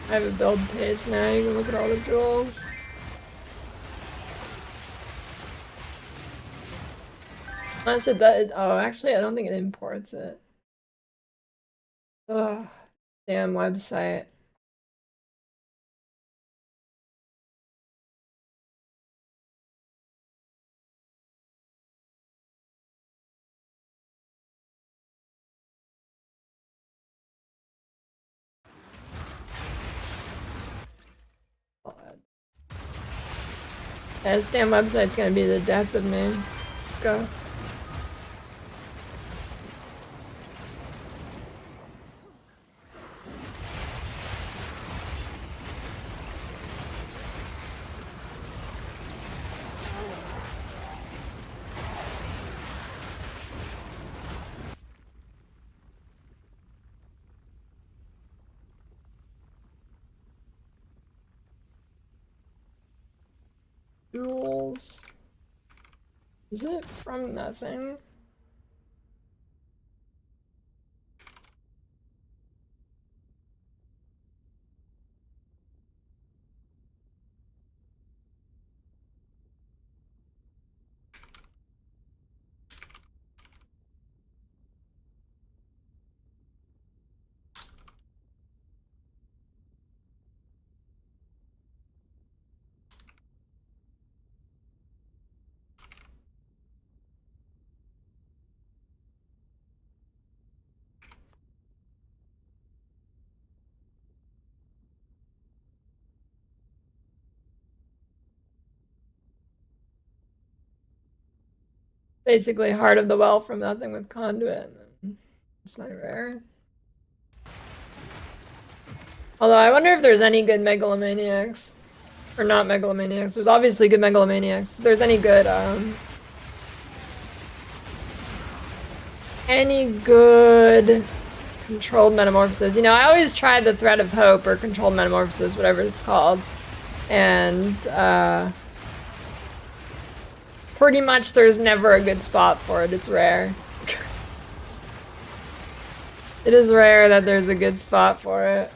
I have a build page now, you can look at all the jewels. Unless it does, oh, actually I don't think it imports it. Ugh, damn website. Yeah, this damn website's gonna be the death of me. Let's go. Jewels. Is it from nothing? Basically, Heart of the Well from nothing with Conduit. It's my rare. Although I wonder if there's any good Megalomaniacs. Or not Megalomaniacs. There's obviously good Megalomaniacs. If there's any good, any good controlled metamorphosis. You know, I always try the Thread of Hope or controlled metamorphosis, whatever it's called. And, pretty much there's never a good spot for it. It's rare. It is rare that there's a good spot for it.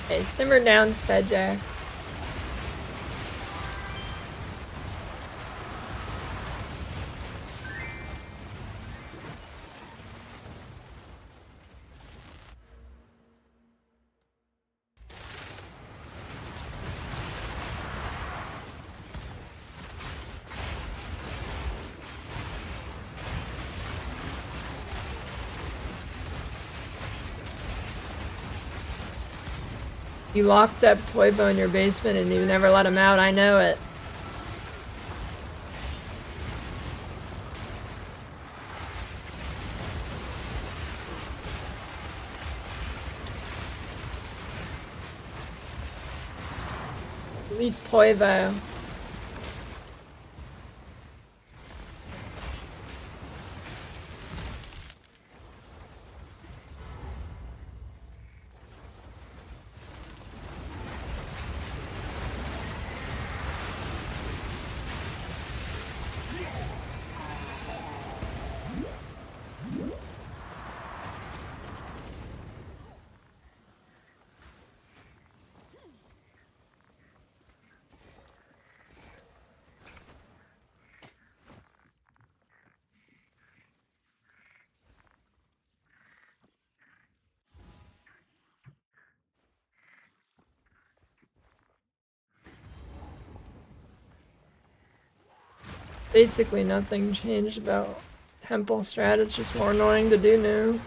Okay, simmer down, Spedjack. You locked up Toivo in your basement and you never let him out, I know it. At least Toivo. Basically nothing changed about Temple strat, it's just more annoying to do now.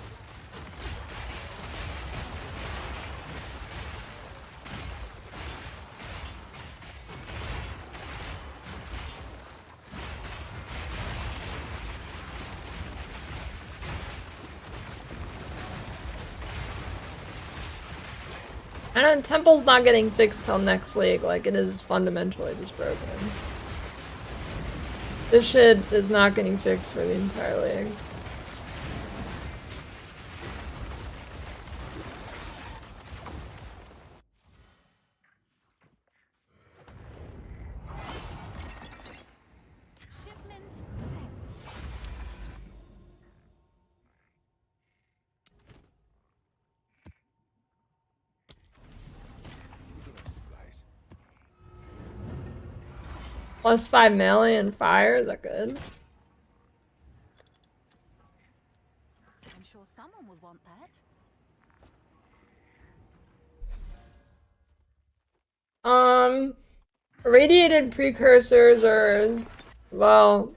And Temple's not getting fixed till next league, like it is fundamentally just broken. This shit is not getting fixed for the entire league. Shipment Supplies. Plus 5 melee and fire, is that good? I'm sure someone would want that. Irradiated precursors are, well...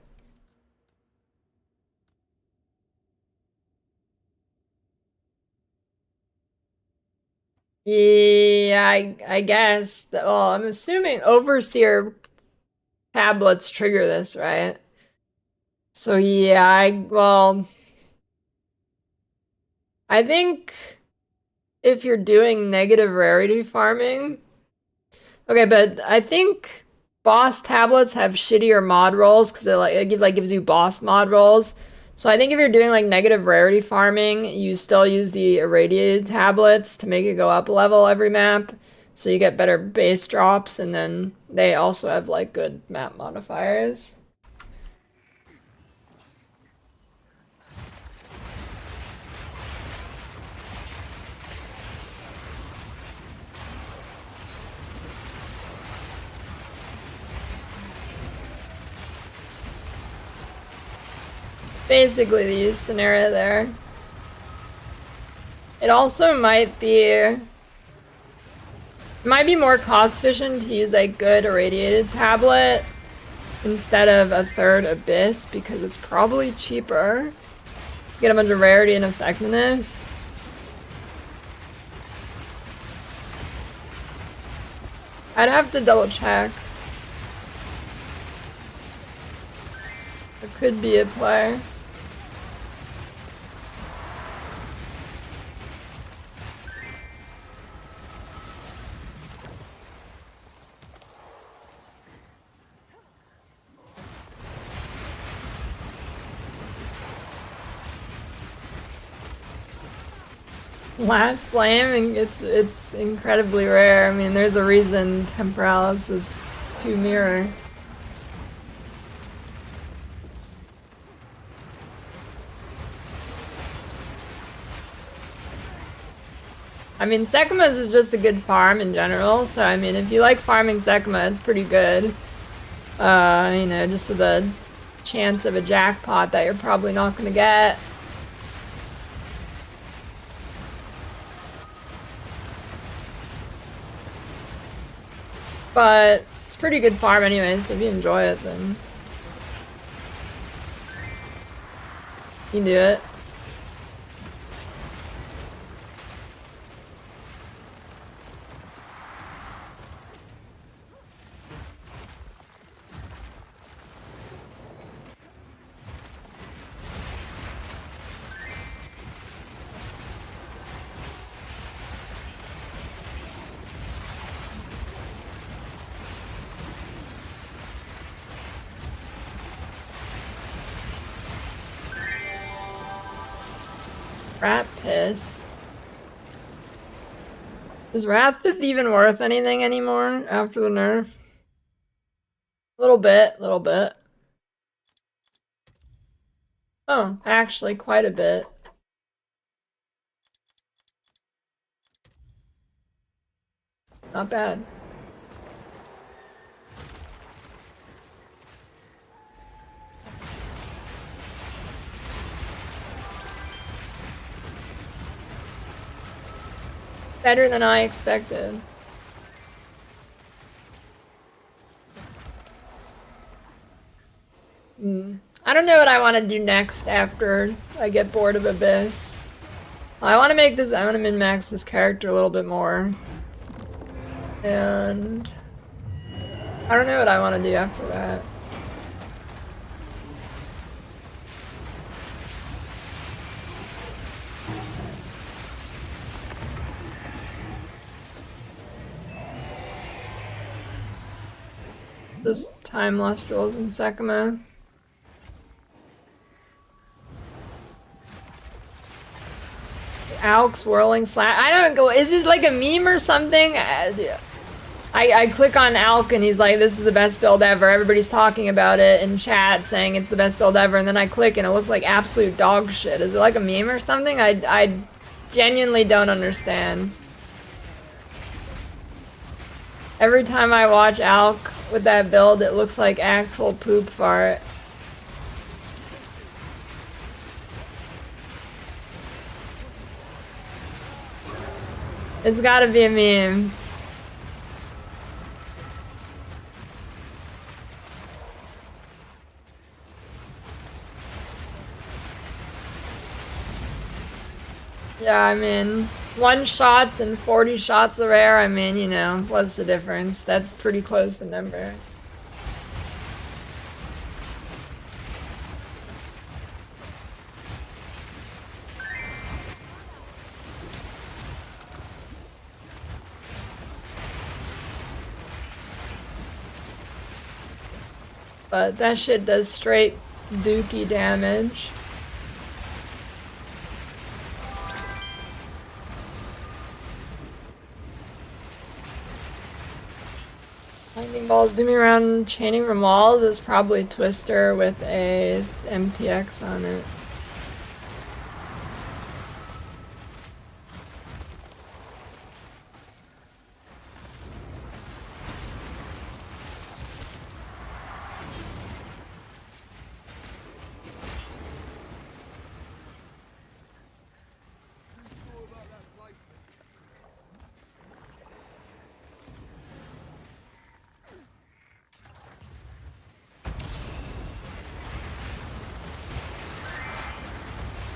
Yeah, I guess. Well, I'm assuming Overseer tablets trigger this, right? So yeah, well... I think if you're doing negative rarity farming, okay, but I think boss tablets have shittier mod rolls because it gives you boss mod rolls. So I think if you're doing like negative rarity farming, you still use the irradiated tablets to make it go up a level every map. So you get better base drops, and then they also have like good map modifiers. Basically the use scenario there. It also might be more cost efficient to use a good irradiated tablet instead of a third abyss because it's probably cheaper. Get a bunch of rarity and effectiveness. I'd have to double check. It could be a play. Last flame, it's incredibly rare. I mean, there's a reason Temporalis is 2 mirror. I mean, Sekhmet is just a good farm in general, so I mean, if you like farming Sekhmet, it's pretty good. You know, just to the chance of a jackpot that you're probably not gonna get. But it's a pretty good farm anyway, so if you enjoy it, then you can do it. Rat piss. Is Wrathpith even worth anything anymore after the nerf? Little bit. Oh, actually quite a bit. Not bad. Better than I expected. I don't know what I want to do next after I get bored of Abyss. I want to min-max this character a little bit more. And I don't know what I want to do after that. Just time lost rolls in Sekima. Alk's whirling slash. I don't go. Is it like a meme or something? I click on Alk and he's like, "This is the best build ever." Everybody's talking about it in chat, saying it's the best build ever. And then I click and it looks like absolute dog shit. Is it like a meme or something? I genuinely don't understand. Every time I watch Alk with that build, it looks like actual poop fart. It's gotta be a meme. Yeah, I mean, 1 shots and 40 shots are rare. I mean, you know, what's the difference? That's pretty close to numbers. But that shit does straight dookie damage. Lightning ball zooming around, chaining from walls is probably Twister with a MTX on it.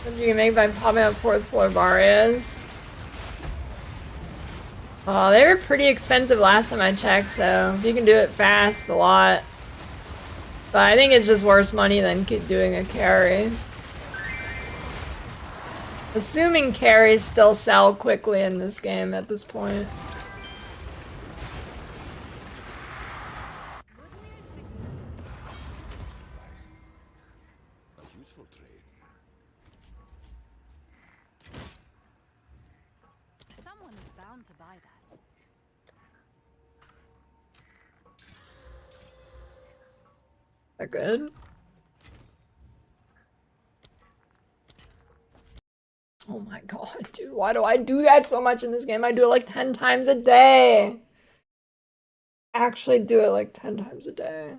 What you can make by popping up 4th floor barriers. Oh, they were pretty expensive last time I checked, so if you can do it fast, a lot. But I think it's just worse money than doing a carry. Assuming carries still sell quickly in this game at this point. A useful trade. Someone is bound to buy that. They're good. Oh my god, dude, why do I do that so much in this game? I do it like 10 times a day. Actually do it like 10 times a day.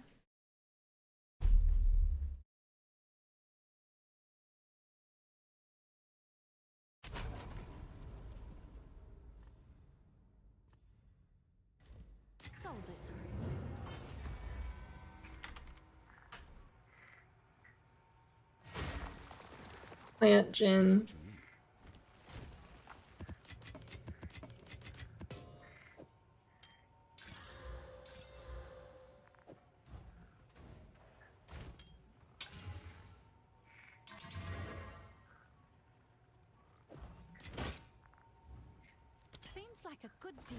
Sold it. Plant gin. Seems like a good deal.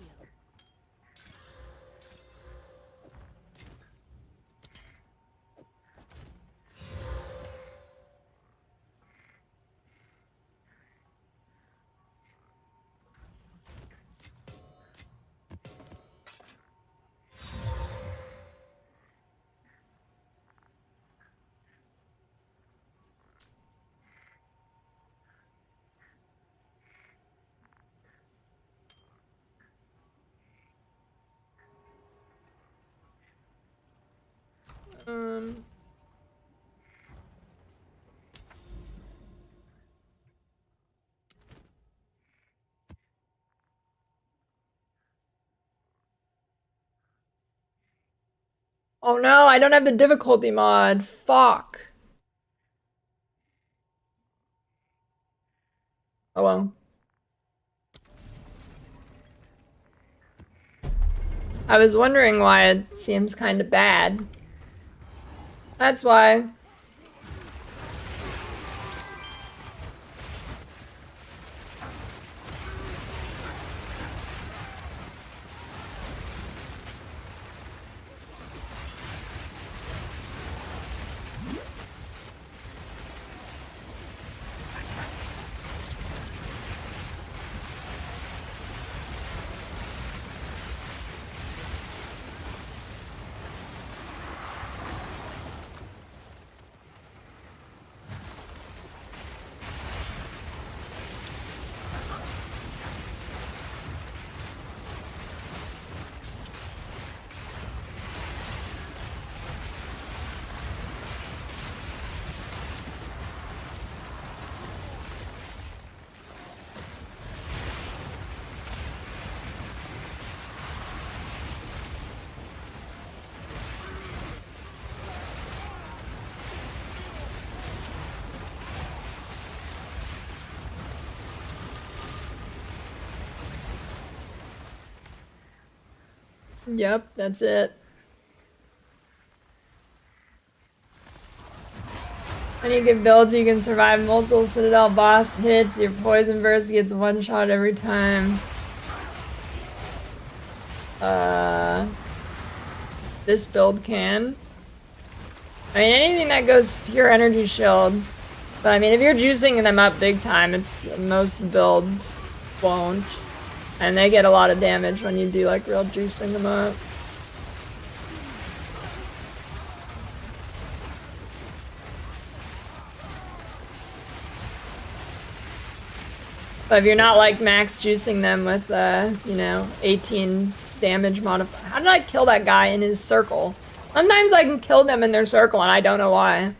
Oh no, I don't have the difficulty mod. Fuck. Oh well. I was wondering why it seems kind of bad. That's why. Yep, that's it. When you get builds, you can survive multiple Citadel boss hits. Your poison burst gets one shot every time. This build can. I mean, anything that goes pure energy shield. But I mean, if you're juicing them up big time, it's most builds won't. And they get a lot of damage when you do like real juicing them up. But if you're not like max juicing them with, you know, 18 damage modifier. How did I kill that guy in his circle? Sometimes I can kill them in their circle and I don't know why.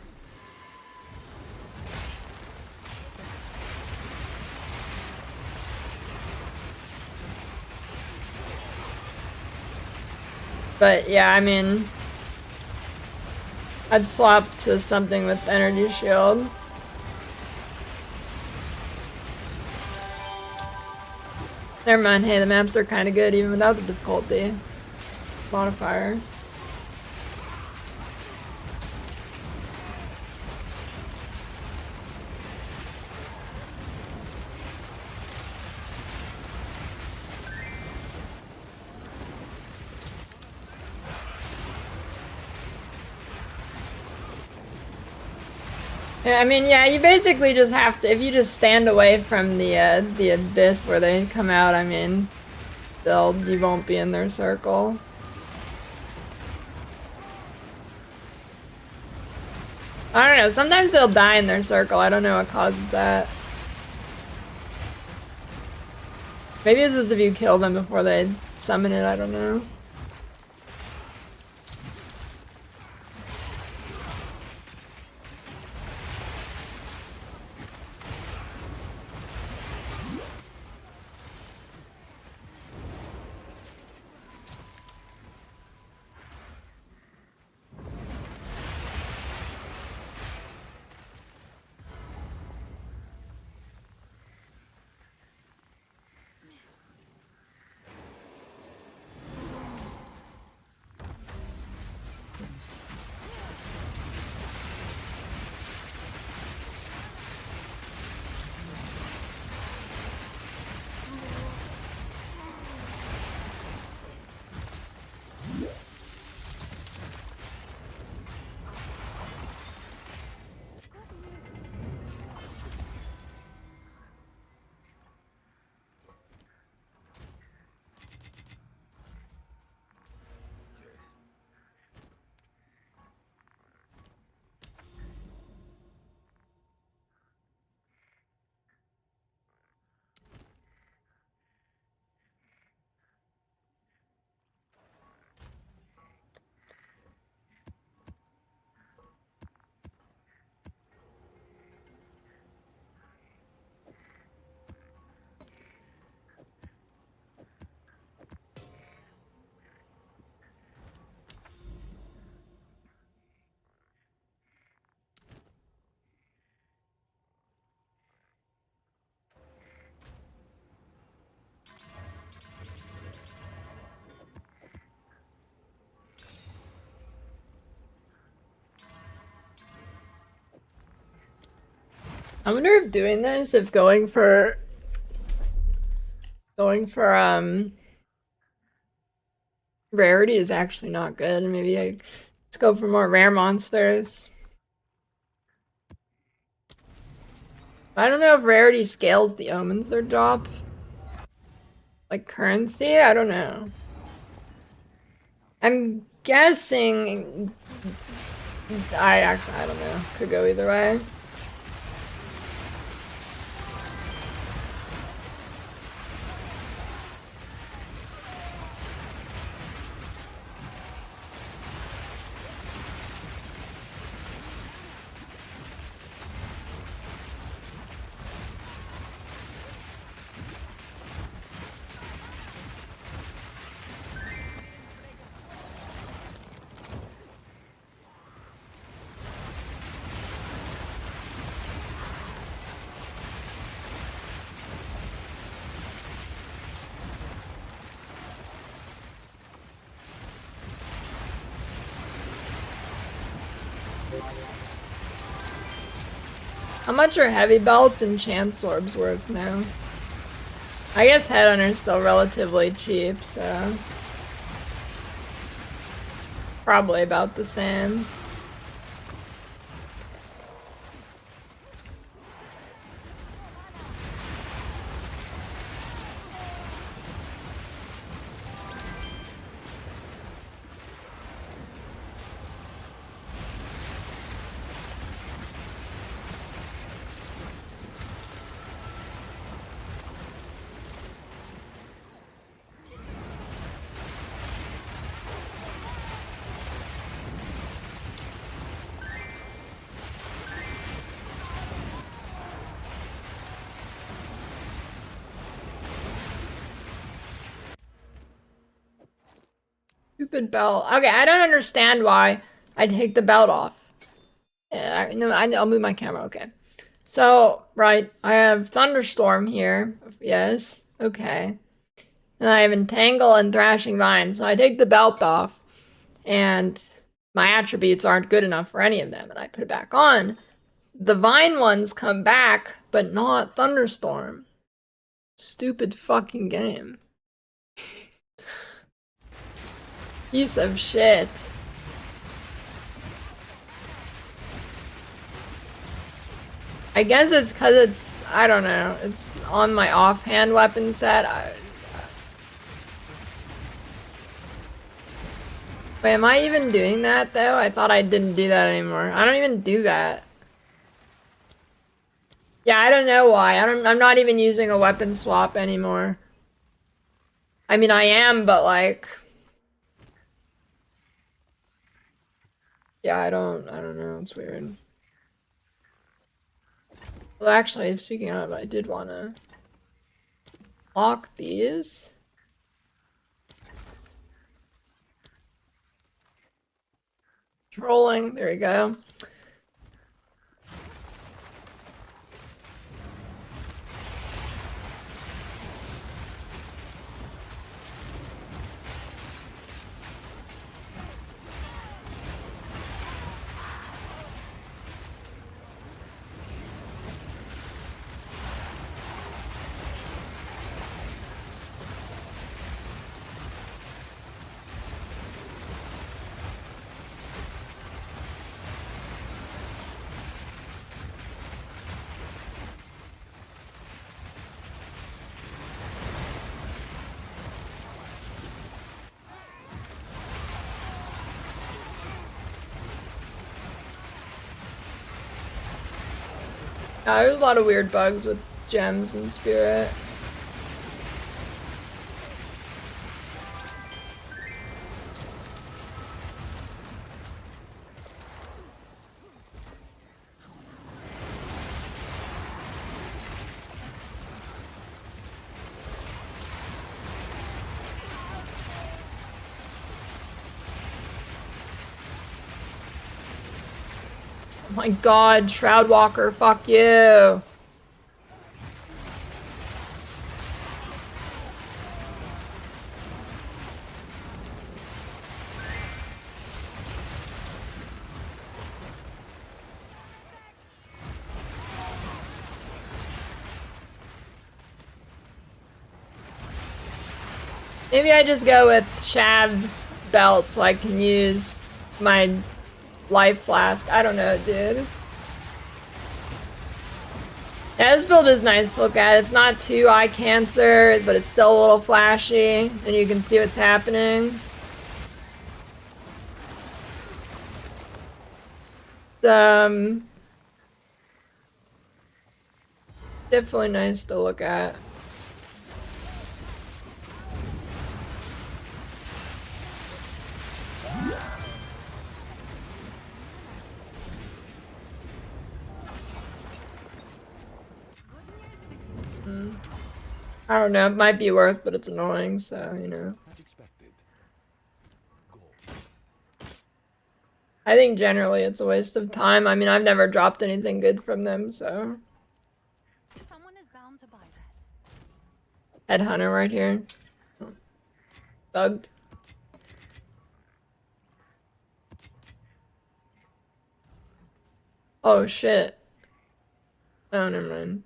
But yeah, I mean, I'd swap to something with energy shield. Never mind, hey, the maps are kind of good even without the difficulty modifier. Yeah, I mean, yeah, you basically just have to, if you just stand away from the abyss where they come out, I mean, you won't be in their circle. I don't know, sometimes they'll die in their circle, I don't know what causes that. Maybe it's just if you kill them before they summon it, I don't know. I wonder if doing this, if going for rarity is actually not good. Maybe I just go for more rare monsters. I don't know if rarity scales the omens they drop. Like currency? I don't know. I'm guessing I don't know. Could go either way. How much are heavy belts and chance orbs worth now? I guess headhunter's still relatively cheap, so probably about the same. Stupid belt. Okay, I don't understand why I take the belt off. Yeah, no, I'll move my camera. Okay. So, right, I have Thunderstorm here. Yes. Okay. And I have Entangle and Thrashing Vine. So I take the belt off, and my attributes aren't good enough for any of them, and I put it back on. The Vine ones come back, but not Thunderstorm. Stupid fucking game. Piece of shit. I guess it's because it's, I don't know, it's on my offhand weapon set. Wait, am I even doing that though? I thought I didn't do that anymore. I don't even do that. Yeah, I don't know why. I'm not even using a weapon swap anymore. I mean, I am, but like... Yeah, I don't know. It's weird. Well, actually, speaking of, I did want to lock these. Trolling. There we go. There's a lot of weird bugs with gems and spirit. Oh my god, Shroudwalker, fuck you! Maybe I just go with Shav's belt so I can use my life flask. I don't know, dude. Yeah, this build is nice to look at. It's not too eye cancer, but it's still a little flashy, and you can see what's happening. Definitely nice to look at. I don't know, it might be worth, but it's annoying, so, you know. As expected. Go. I think generally it's a waste of time. I mean, I've never dropped anything good from them, so. Someone is bound to buy that. Headhunter right here. Oh. Bugged. Oh shit. Oh, never mind.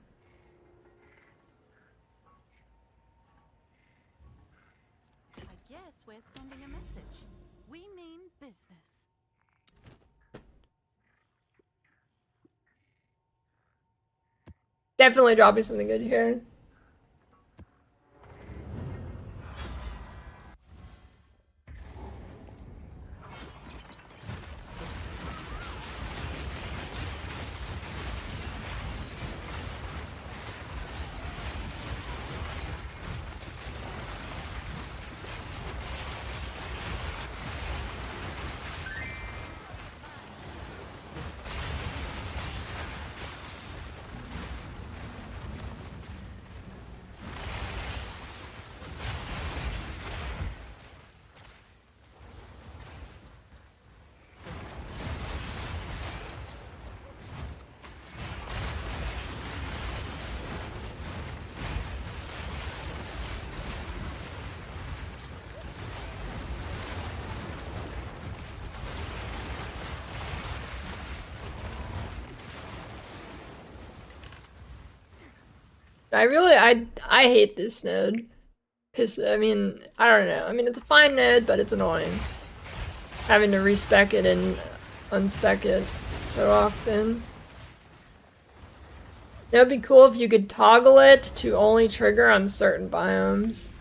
I guess we're sending a message. We mean business. Definitely dropping something good here. I hate this node. I mean, I don't know. I mean, it's a fine node, but it's annoying. Having to respec it and unspec it so often. It would be cool if you could toggle it to only trigger on certain biomes.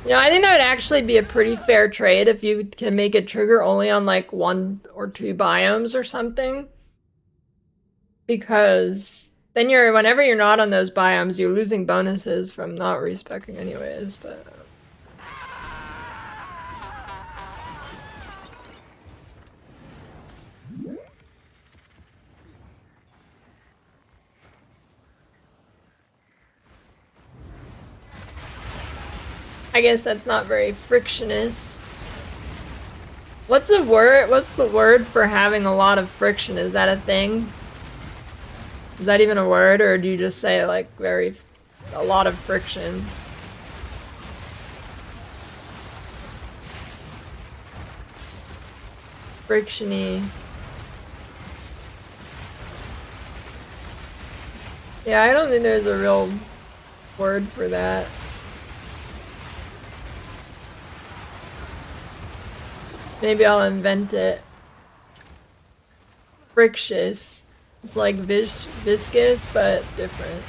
You know, I think that would actually be a pretty fair trade if you can make it trigger only on like 1 or 2 biomes or something. Because then whenever you're not on those biomes, you're losing bonuses from not respecing anyways, but I guess that's not very frictionless. What's the word for having a lot of friction? Is that a thing? Is that even a word, or do you just say like a lot of friction? Frictiony. Yeah, I don't think there's a real word for that. Maybe I'll invent it. Frictious. It's like viscous, but different.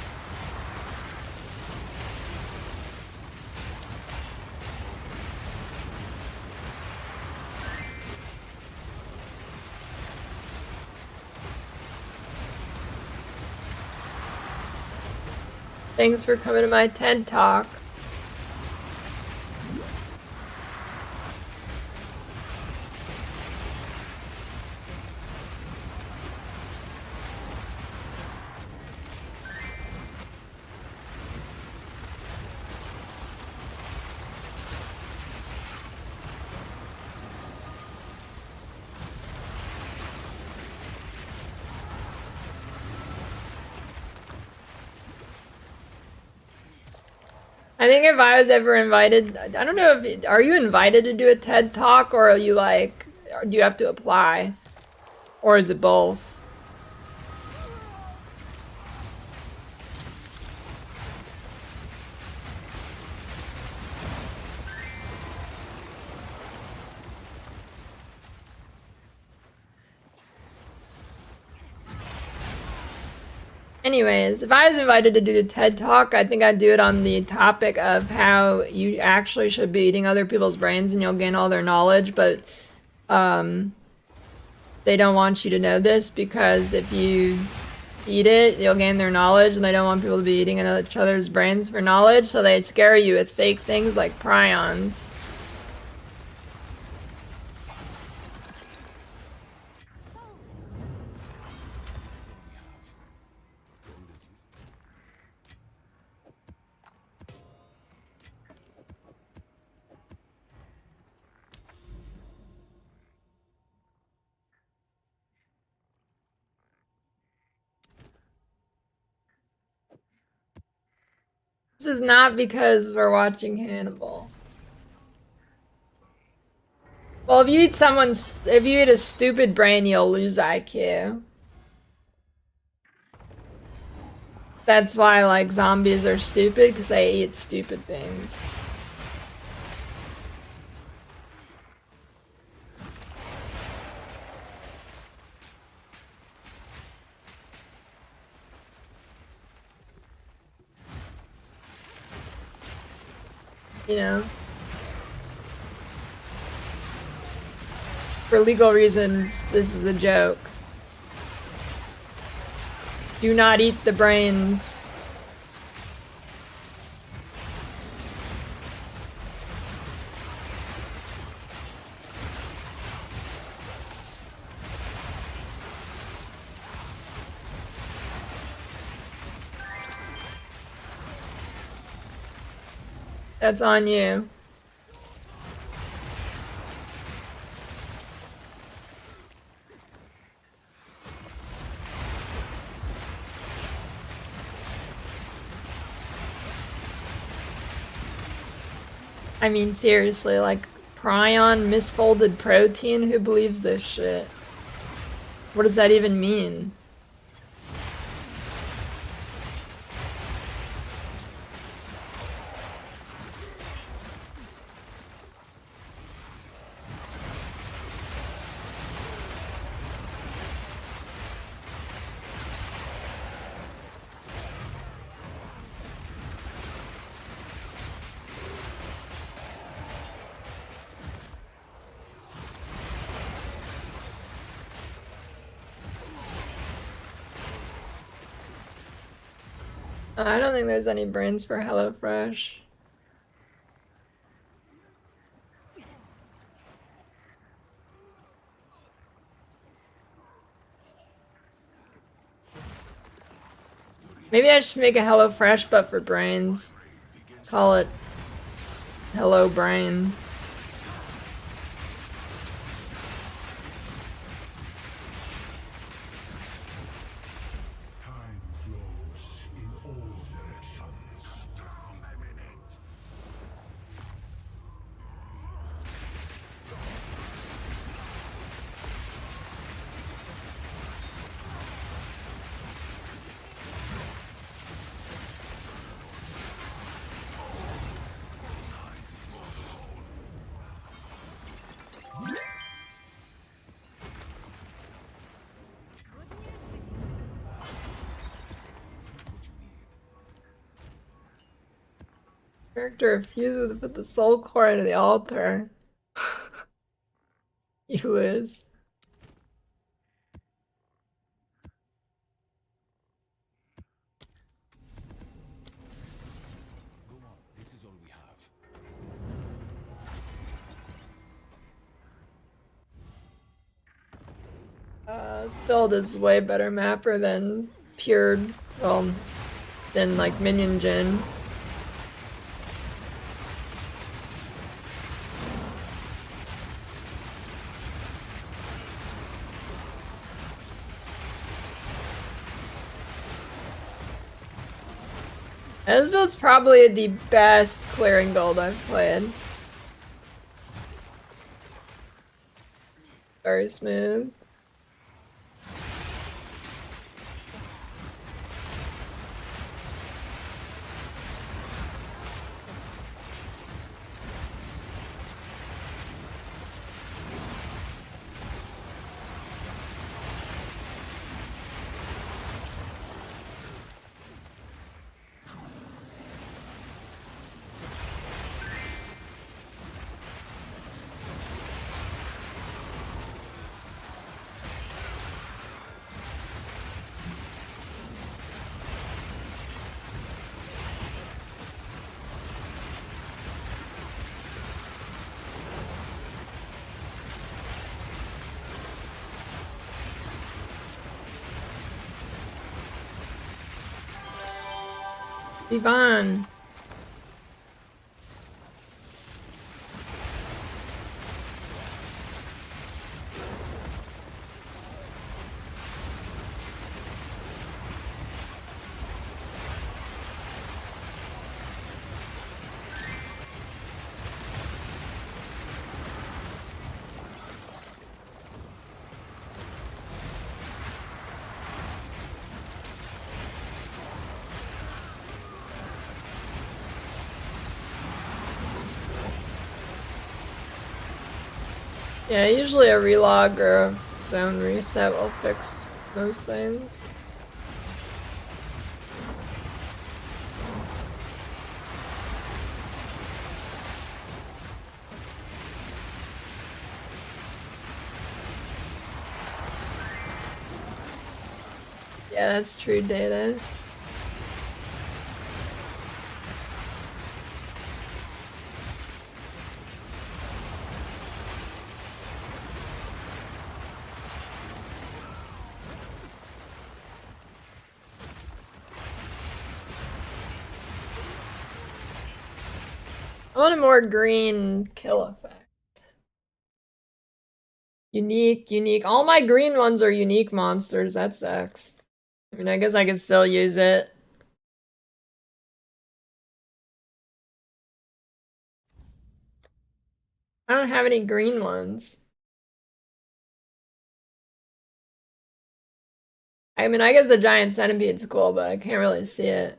Thanks for coming to my TED Talk. I think if I was ever invited, I don't know if, are you invited to do a TED Talk, or are you like, do you have to apply? Or is it both? Anyways, if I was invited to do a TED Talk, I think I'd do it on the topic of how you actually should be eating other people's brains and you'll gain all their knowledge, but they don't want you to know this because if you eat it, you'll gain their knowledge, and they don't want people to be eating each other's brains for knowledge, so they scare you with fake things like prions. This is not because we're watching Hannibal. Well, if you eat a stupid brain, you'll lose IQ. That's why, like, zombies are stupid, because they eat stupid things. You know? For legal reasons, this is a joke. Do not eat the brains. That's on you. I mean, seriously, like, prion misfolded protein? Who believes this shit? What does that even mean? I don't think there's any brains for HelloFresh. Maybe I should make a HelloFresh but for brains. Call it Hello Brain. Time flows in all directions. Character refuses to put the soul core into the altar. You lose. Go on, this is all we have. This build is way better mapper than pure, than like Minion Gen. This build's probably the best clearing build I've played. Very smooth. Yvonne. Yeah, usually a relog or a zone reset will fix most things. Yeah, that's true data. I want a more green kill effect. Unique, unique. All my green ones are unique monsters. That sucks. I mean, I guess I could still use it. I don't have any green ones. I mean, I guess the giant centipede's cool, but I can't really see it.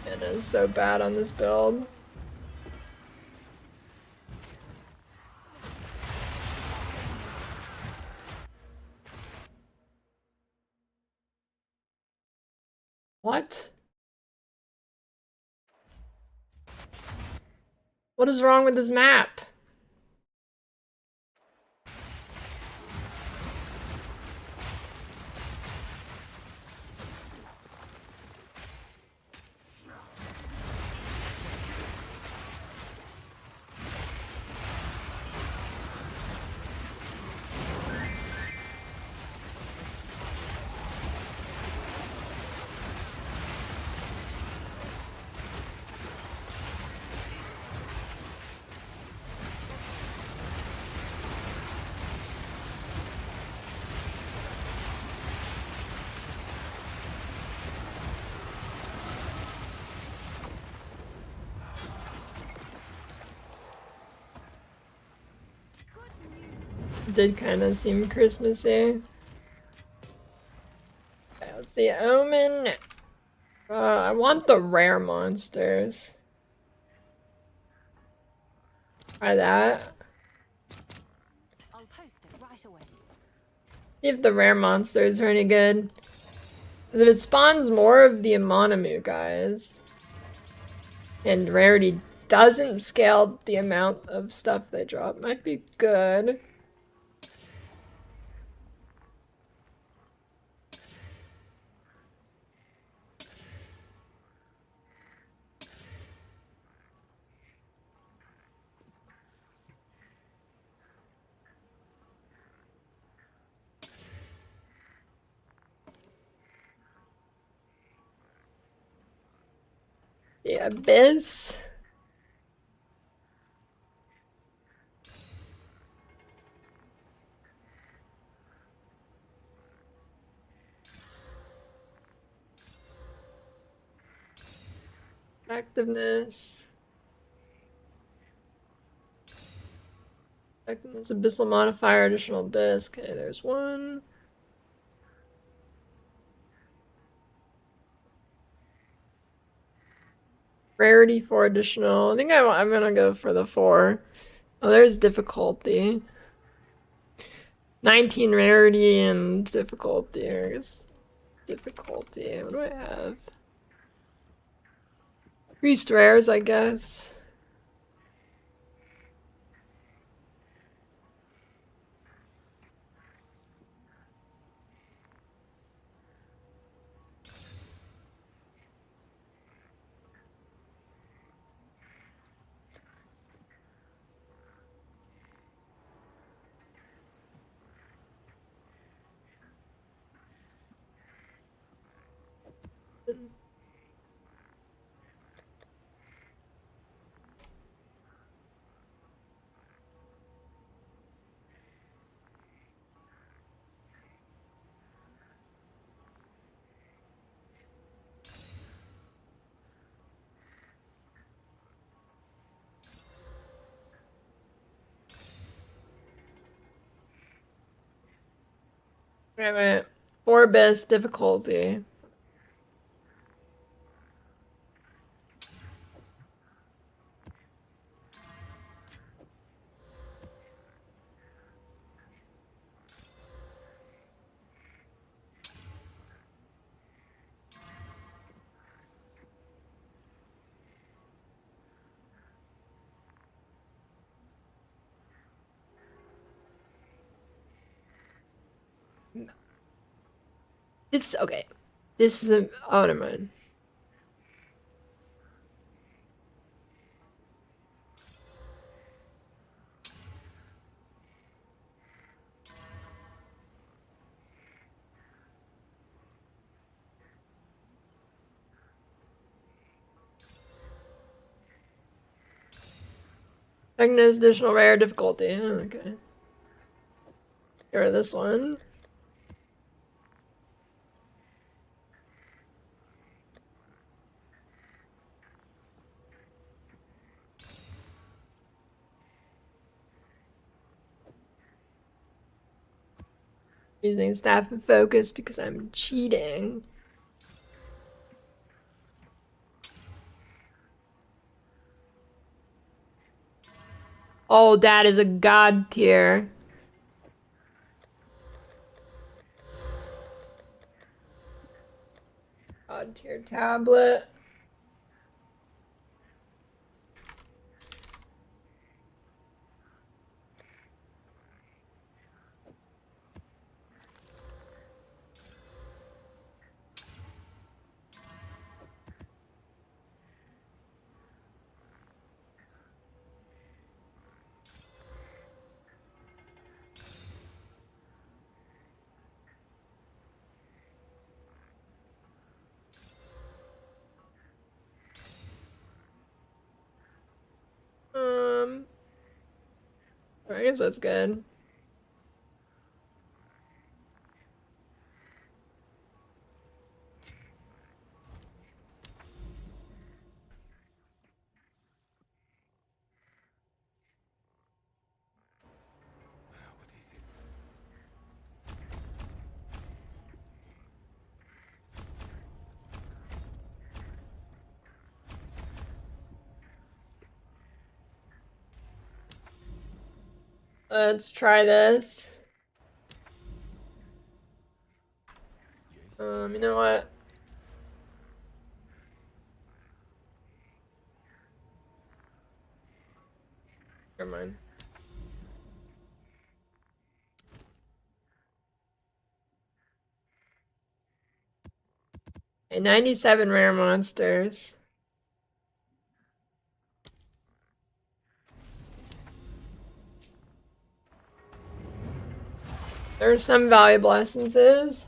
It is so bad on this build. What? What is wrong with this map? Did kind of seem Christmassy. Okay, let's see. Omen. I want the rare monsters. Try that. I'll post it right away. See if the rare monsters are any good. 'Cause if it spawns more of the Amonamu guys, and rarity doesn't scale the amount of stuff they drop, might be good. The Abyss. Activeness. Activeness, Abyssal modifier, additional Abyss. Okay, there's one. Rarity 4 additional. I think I'm gonna go for the 4. Oh, there's difficulty. 19 rarity and difficulty. There's difficulty. What do I have? Increased rares, I guess. Wait. 4 Abyss, difficulty. This okay. This is a oh never mind. Magnus additional rare difficulty. Okay. Get rid of this one. Using staff and focus because I'm cheating. Oh, that is a god tier. God tier tablet. I guess that's good. Let's try this. You know what? Never mind. Okay, 97 rare monsters. There are some valuable essences.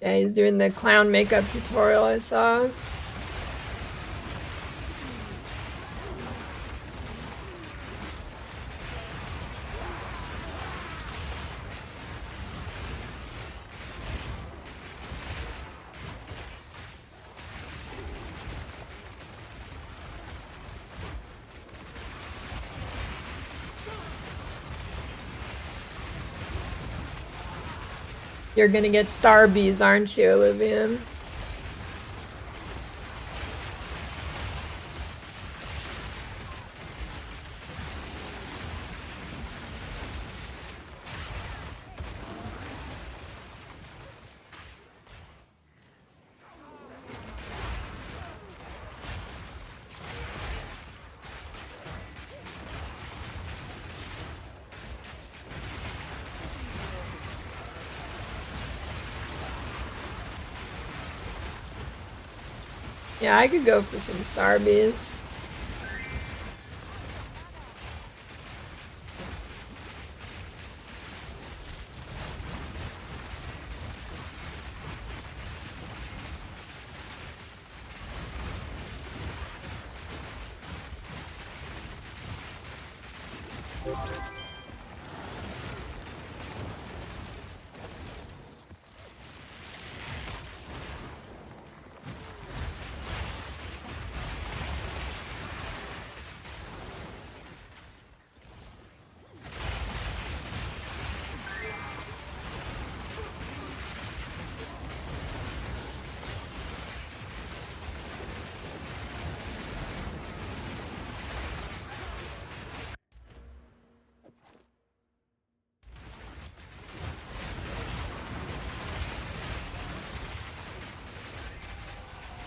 Yeah, he's doing the clown makeup tutorial I saw. You're gonna get star bees, aren't you, Olivia? Yeah, I could go for some star bees.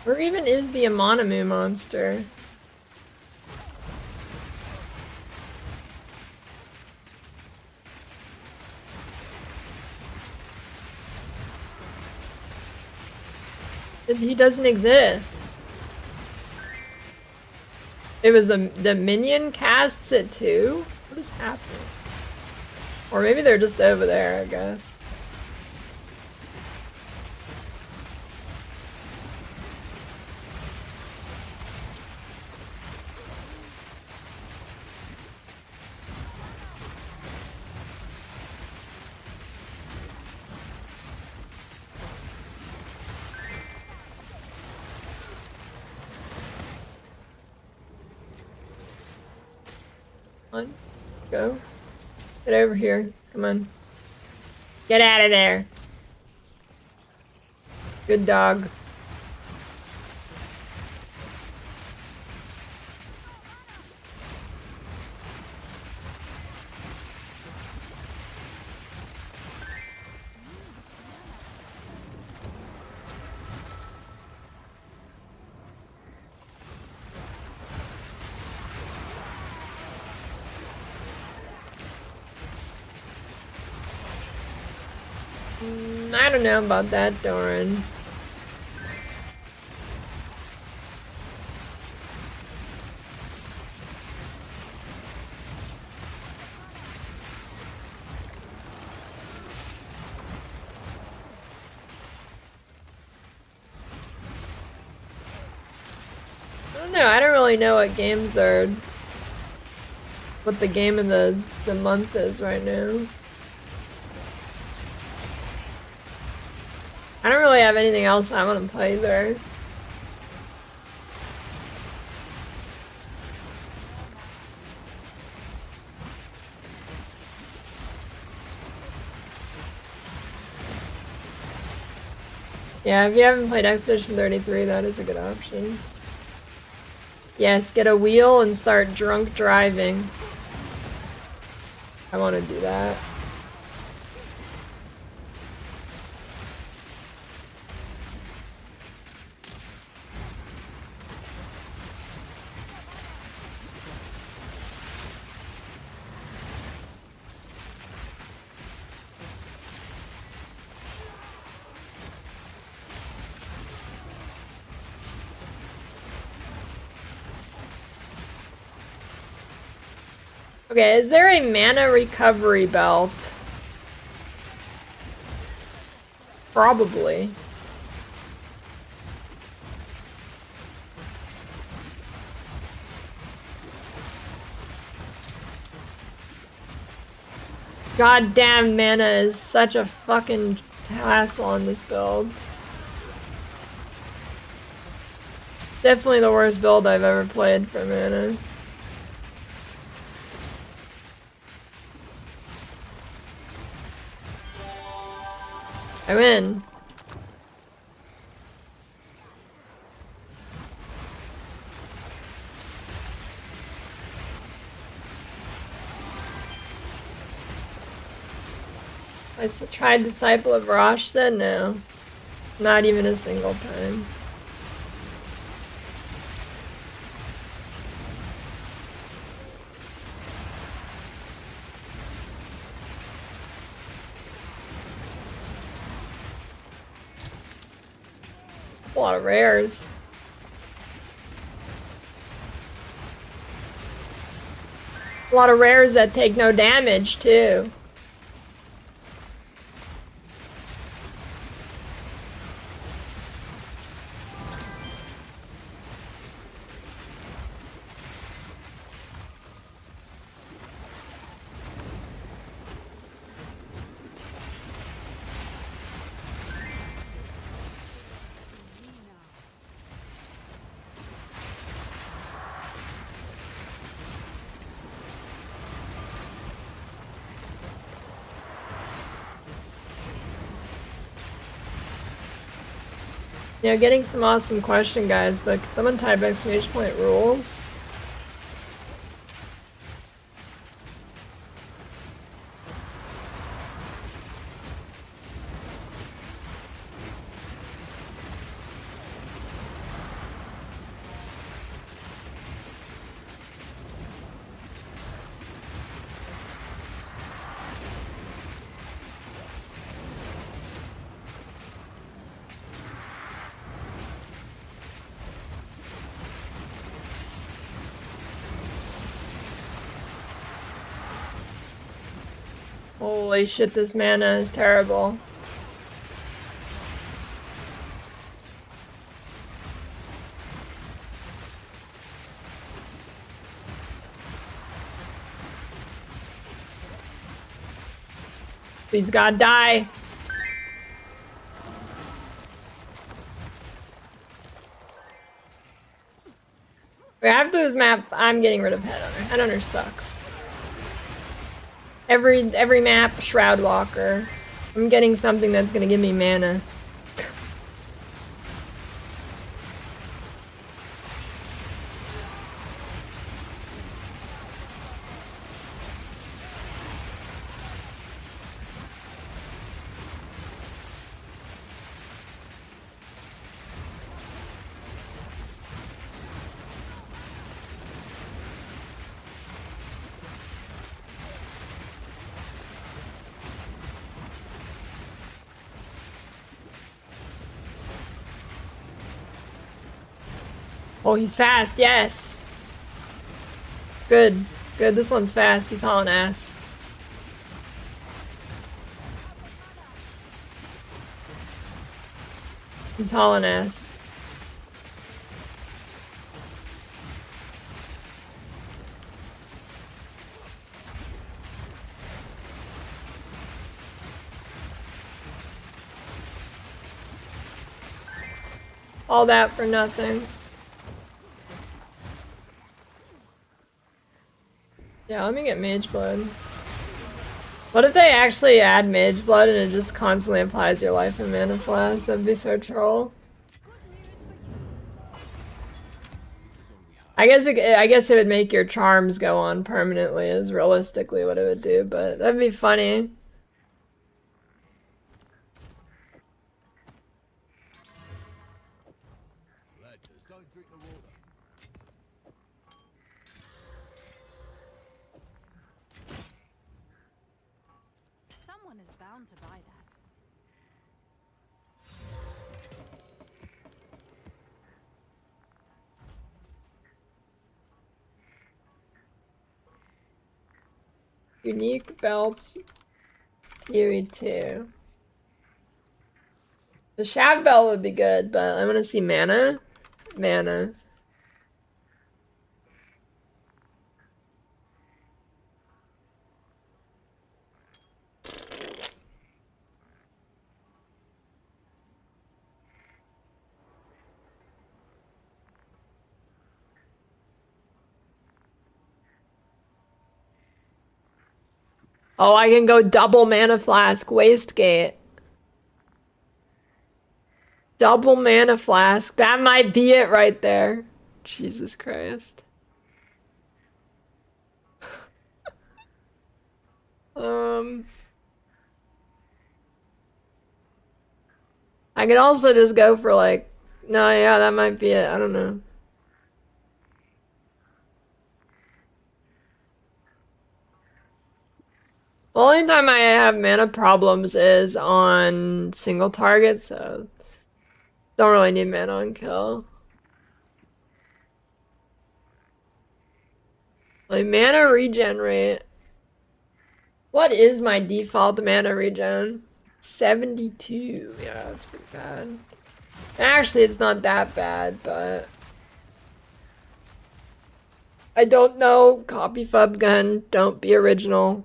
Where even is the Amanamu monster? He doesn't exist. It was the minion casts it too? What is happening? Or maybe they're just over there, I guess. Come on, go. Get over here. Come on. Get out of there. Good dog. I don't know about that, Doran. I don't know, I don't really know what games are... what the game of the month is right now. I don't really have anything else I want to play there. Yeah, if you haven't played Expedition 33, that is a good option. Yes, get a wheel and start drunk driving. I want to do that. Okay, is there a mana recovery belt? Probably. Goddamn, mana is such a fucking hassle on this build. Definitely the worst build I've ever played for mana. I win. I tried Disciple of Rashta? No. Not even a single time. A lot of rares. A lot of rares that take no damage, too. You know, getting some awesome question, guys, but could someone type exclamation point rules? Holy shit, this mana is terrible. Please God, die! Wait, after this map, I'm getting rid of Headhunter. Headhunter sucks. Every map, Shroud Walker. I'm getting something that's gonna give me mana. Oh, he's fast, yes! Good. Good, this one's fast. He's hauling ass. He's hauling ass. All that for nothing. Yeah, let me get Mage Blood. What if they actually add Mage Blood and it just constantly applies your life and mana flask? That'd be so troll. I guess it would make your charms go on permanently is realistically what it would do, but that'd be funny. Someone is bound to buy that. Unique belts. Fury 2. The Shav belt would be good, but I want to see mana. Mana. Oh, I can go double mana flask, wastegate. Double mana flask. That might be it right there. Jesus Christ. I could also just go for like, no, yeah, that might be it. I don't know. The only time I have mana problems is on single target, so don't really need mana on kill. Like mana regen rate. What is my default mana regen? 72. Yeah, that's pretty bad. Actually, it's not that bad, but I don't know. Copy fub gun. Don't be original.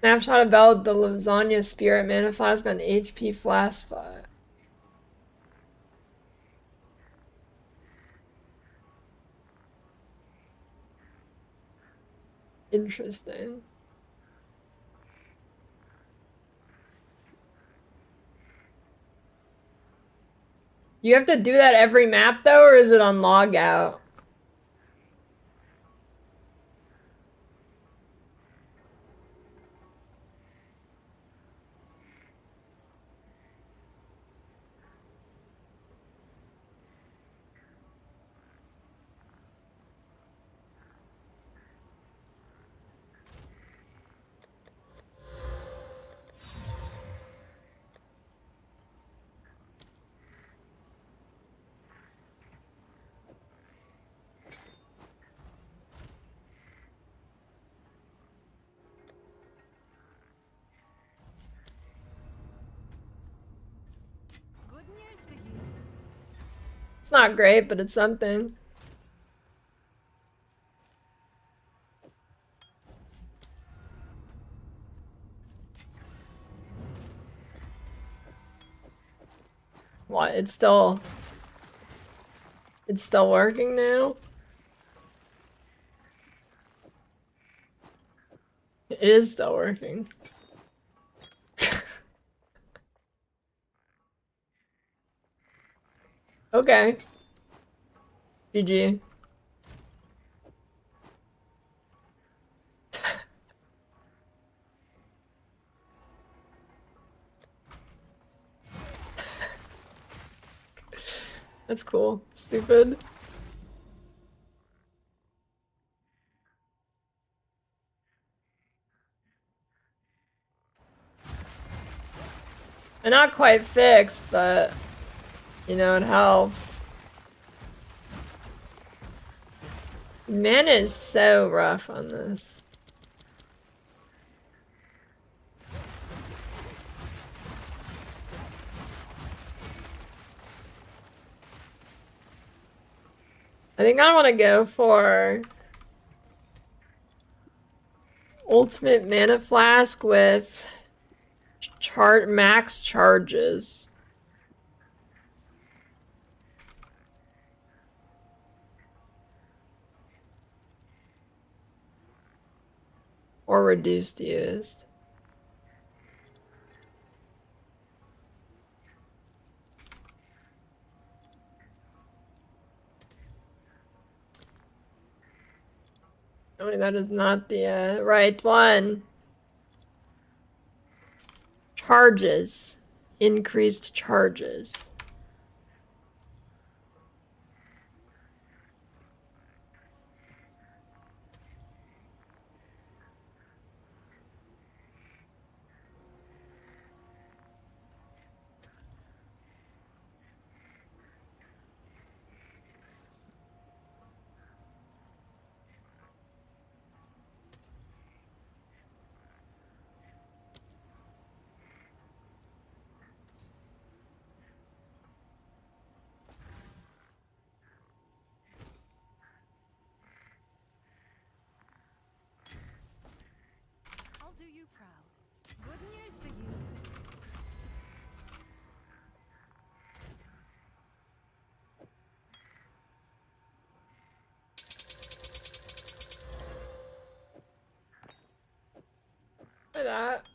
Snapshot about the lasagna spirit mana flask on HP flask spot. Interesting. Do you have to do that every map though, or is it on logout? It's not great, but it's something. What? It's still working now? It is still working. Okay. GG. That's cool. Stupid. They're not quite fixed, but you know, it helps. Mana is so rough on this. I think I want to go for ultimate mana flask with max charges. Or reduced used. Oh, that is not the right one. Charges. Increased charges. I'll do you proud. Good news for you. Try that.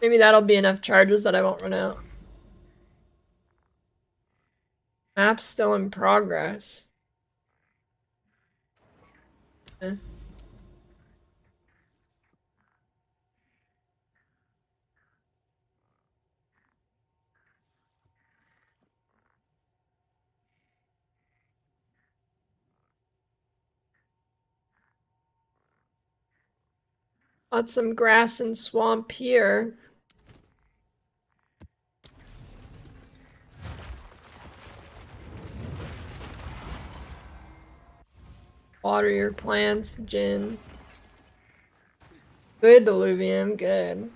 Maybe that'll be enough charges that I won't run out. Map's still in progress. Okay. Got some grass and swamp here. Water your plants, Jin. Good, Diluvium, good.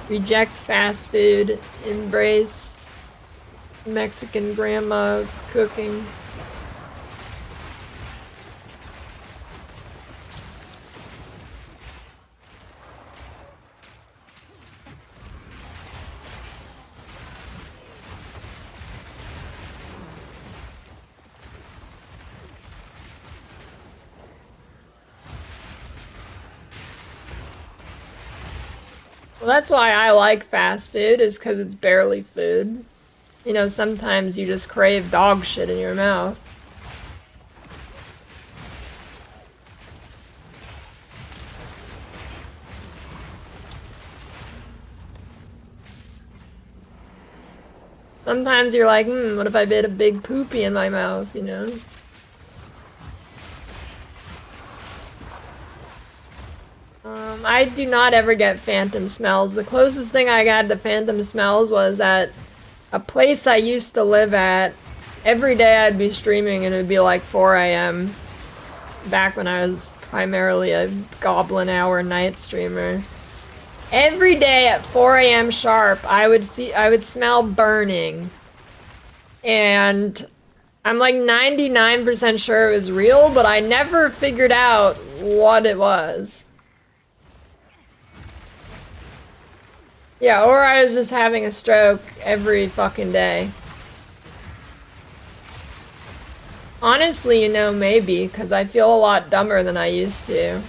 Reject fast food. Embrace Mexican grandma cooking. Well, that's why I like fast food, is because it's barely food. You know, sometimes you just crave dog shit in your mouth. Sometimes you're like, what if I bit a big poopy in my mouth, you know? I do not ever get phantom smells. The closest thing I got to phantom smells was at a place I used to live at. Every day I'd be streaming and it'd be like 4 a.m. back when I was primarily a Goblin Hour night streamer. Every day at 4 a.m. sharp, I would smell burning. And I'm like 99% sure it was real, but I never figured out what it was. Yeah, or I was just having a stroke every fucking day. Honestly, you know, maybe, because I feel a lot dumber than I used to.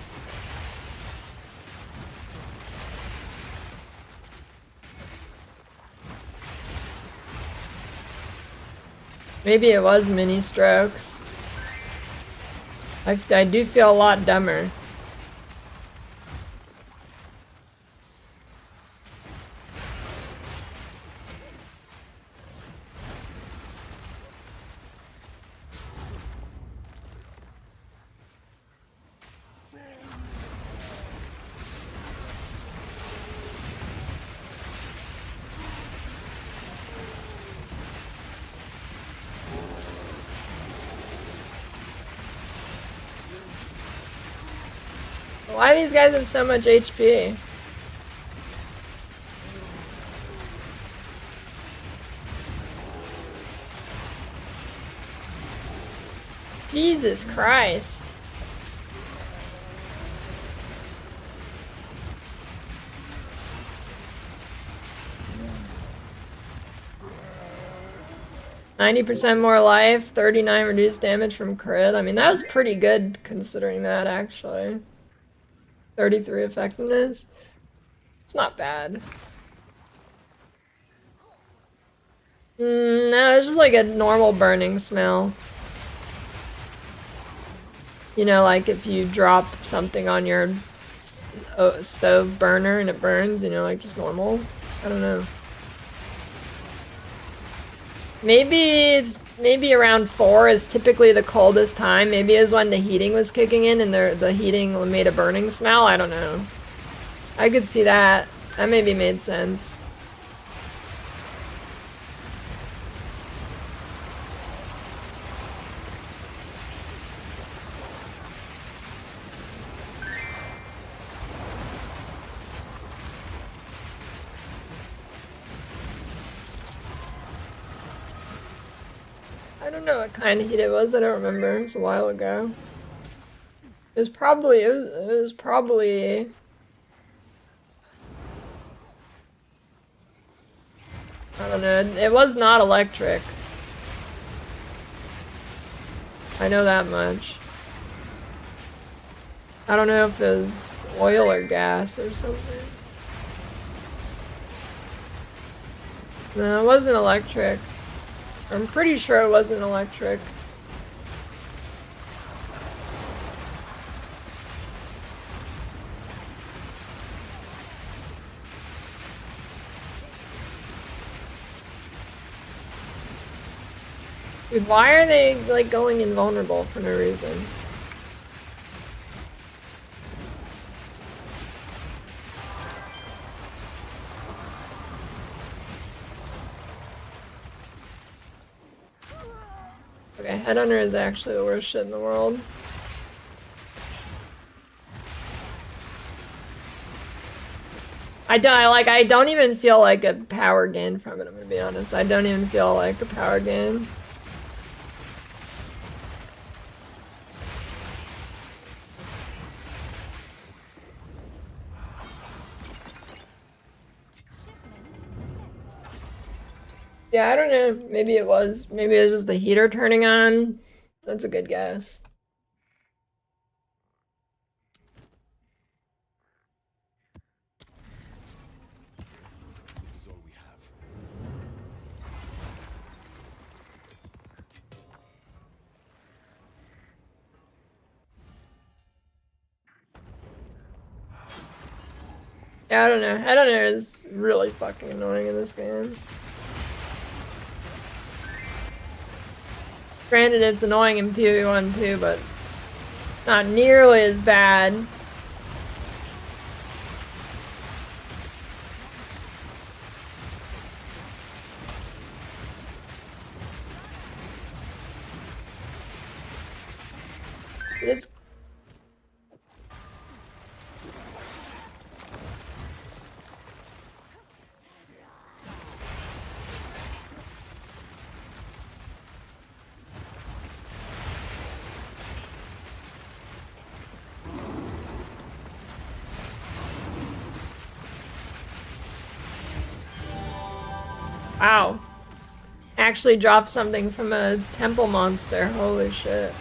Maybe it was mini strokes. I do feel a lot dumber. Why do these guys have so much HP? Jesus Christ. %90 more life, 39 reduced damage from crit. I mean, that was pretty good considering that, actually. 33 effectiveness. It's not bad. No, it's just like a normal burning smell. You know, like if you drop something on your stove burner and it burns, you know, like just normal. I don't know. Maybe around 4 is typically the coldest time. Maybe it was when the heating was kicking in and the heating made a burning smell. I don't know. I could see that. That maybe made sense. I don't know what kind of heat it was. I don't remember. It was a while ago. It was probably I don't know. It was not electric. I know that much. I don't know if it was oil or gas or something. No, it wasn't electric. I'm pretty sure it wasn't electric. Dude, why are they like going invulnerable for no reason? Okay, Headhunter is actually the worst shit in the world. I don't even feel like a power gain from it, I'm gonna be honest. I don't even feel like a power gain. Yeah, I don't know. Maybe it was. Maybe it was just the heater turning on. That's a good guess. This is all we have. Yeah, I don't know. Headhunter is really fucking annoying in this game. Granted, it's annoying in PoE1 too, but not nearly as bad. Wow. Actually dropped something from a temple monster. Holy shit.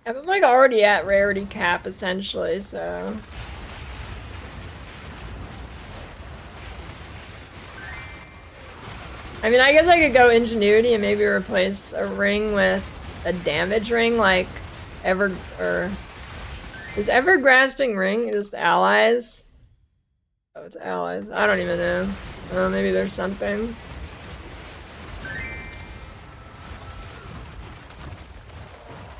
I'm like already at rarity cap essentially, so. I mean, I guess I could go ingenuity and maybe replace a ring with a damage ring, like is ever grasping ring just allies? Oh, it's allies. I don't even know. Maybe there's something.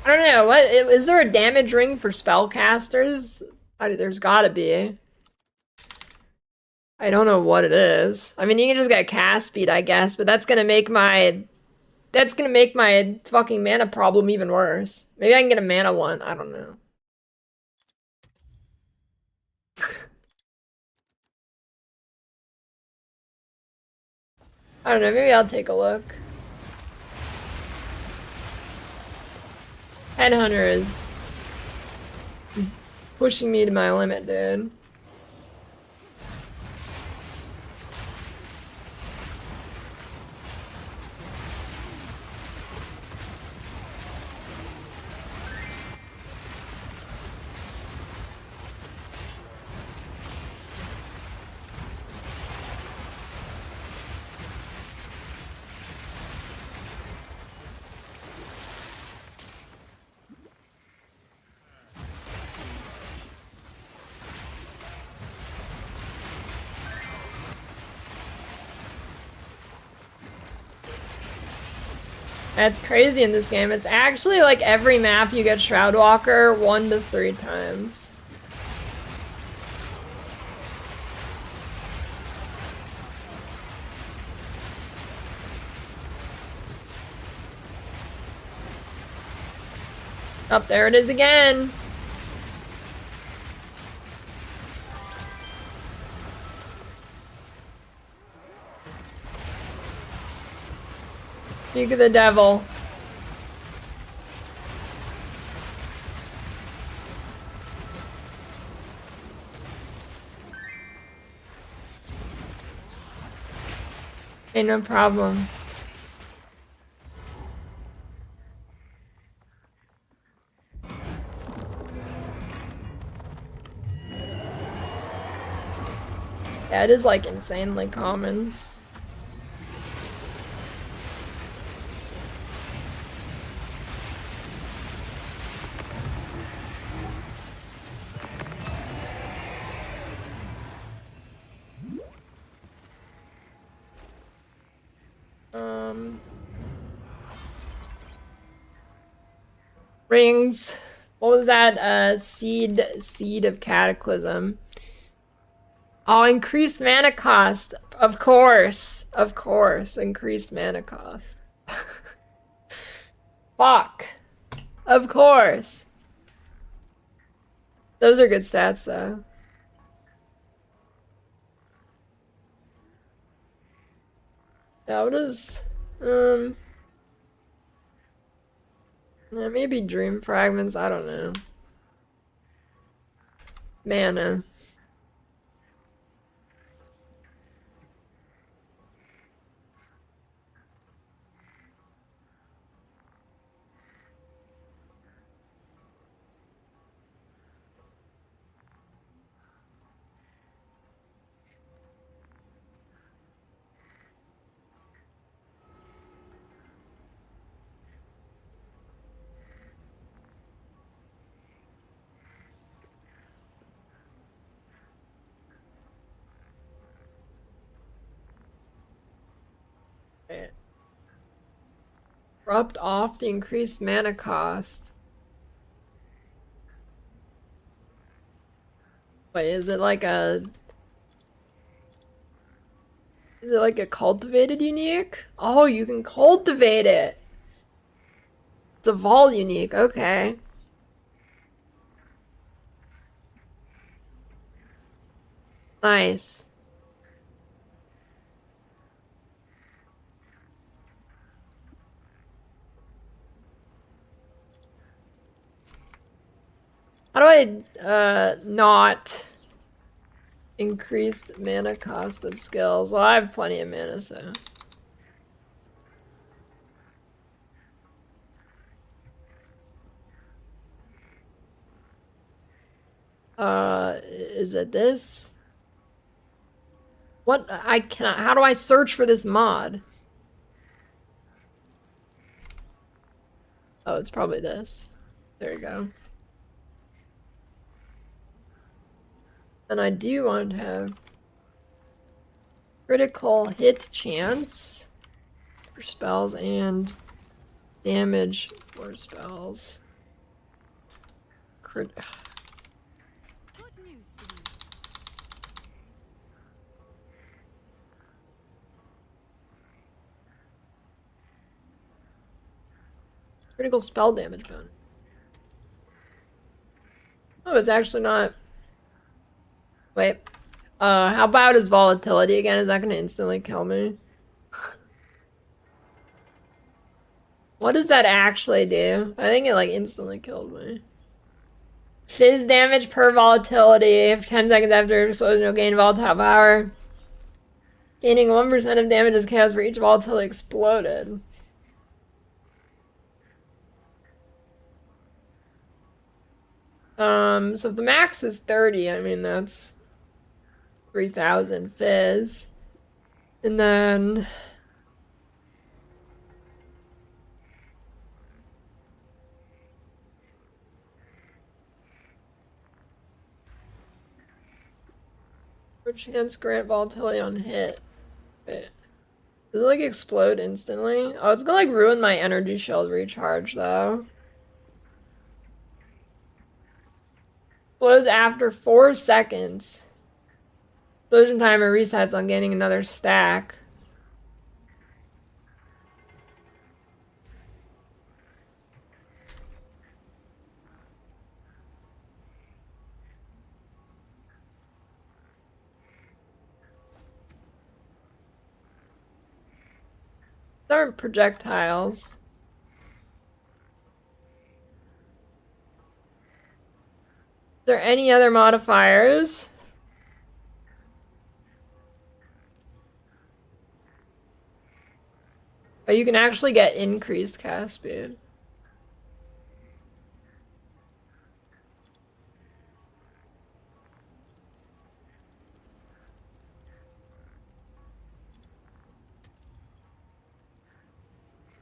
I don't know. What is there a damage ring for spellcasters? There's gotta be. I don't know what it is. I mean, you can just get cast speed, I guess, but that's gonna make my fucking mana problem even worse. Maybe I can get a mana one. I don't know. I don't know. Maybe I'll take a look. Headhunter is pushing me to my limit, dude. That's crazy in this game. It's actually like every map you get Shroudwalker 1 to 3 times. Up there it is again. Speak of the devil. Ain't no problem. Yeah, it is like insanely common. Rings. What was that? Seed of Cataclysm. Oh, increased mana cost. Of course. Of course. Increased mana cost. Fuck. Of course. Those are good stats, though. Yeah, what is... Yeah, maybe Dream Fragments, I don't know. Mana. Dropped off the increased mana cost. Wait, is it like a... Is it like a cultivated unique? Oh, you can cultivate it! It's a vol unique, okay. Nice. How do I, not increased mana cost of skills? Well, I have plenty of mana, so... Is it this? What? I cannot... How do I search for this mod? Oh, it's probably this. There you go. And I do want to have critical hit chance for spells and damage for spells. Good news for you. Critical spell damage bonus. Oh, it's actually not. Wait. How about his volatility again? Is that gonna instantly kill me? What does that actually do? I think it like instantly killed me. Fizz damage per volatility. For 10 seconds after explosion, you'll gain volatile power. Gaining 1% of damage as chaos for each volatility exploded. So if the max is 30, I mean that's 3,000 fizz. And then for chance grant volatility on hit. Wait. Does it like explode instantly? Oh, it's gonna like ruin my energy shield recharge though. Explodes after 4 seconds. Explosion timer resets on gaining another stack. These aren't projectiles. Is there any other modifiers? Oh, you can actually get increased cast speed.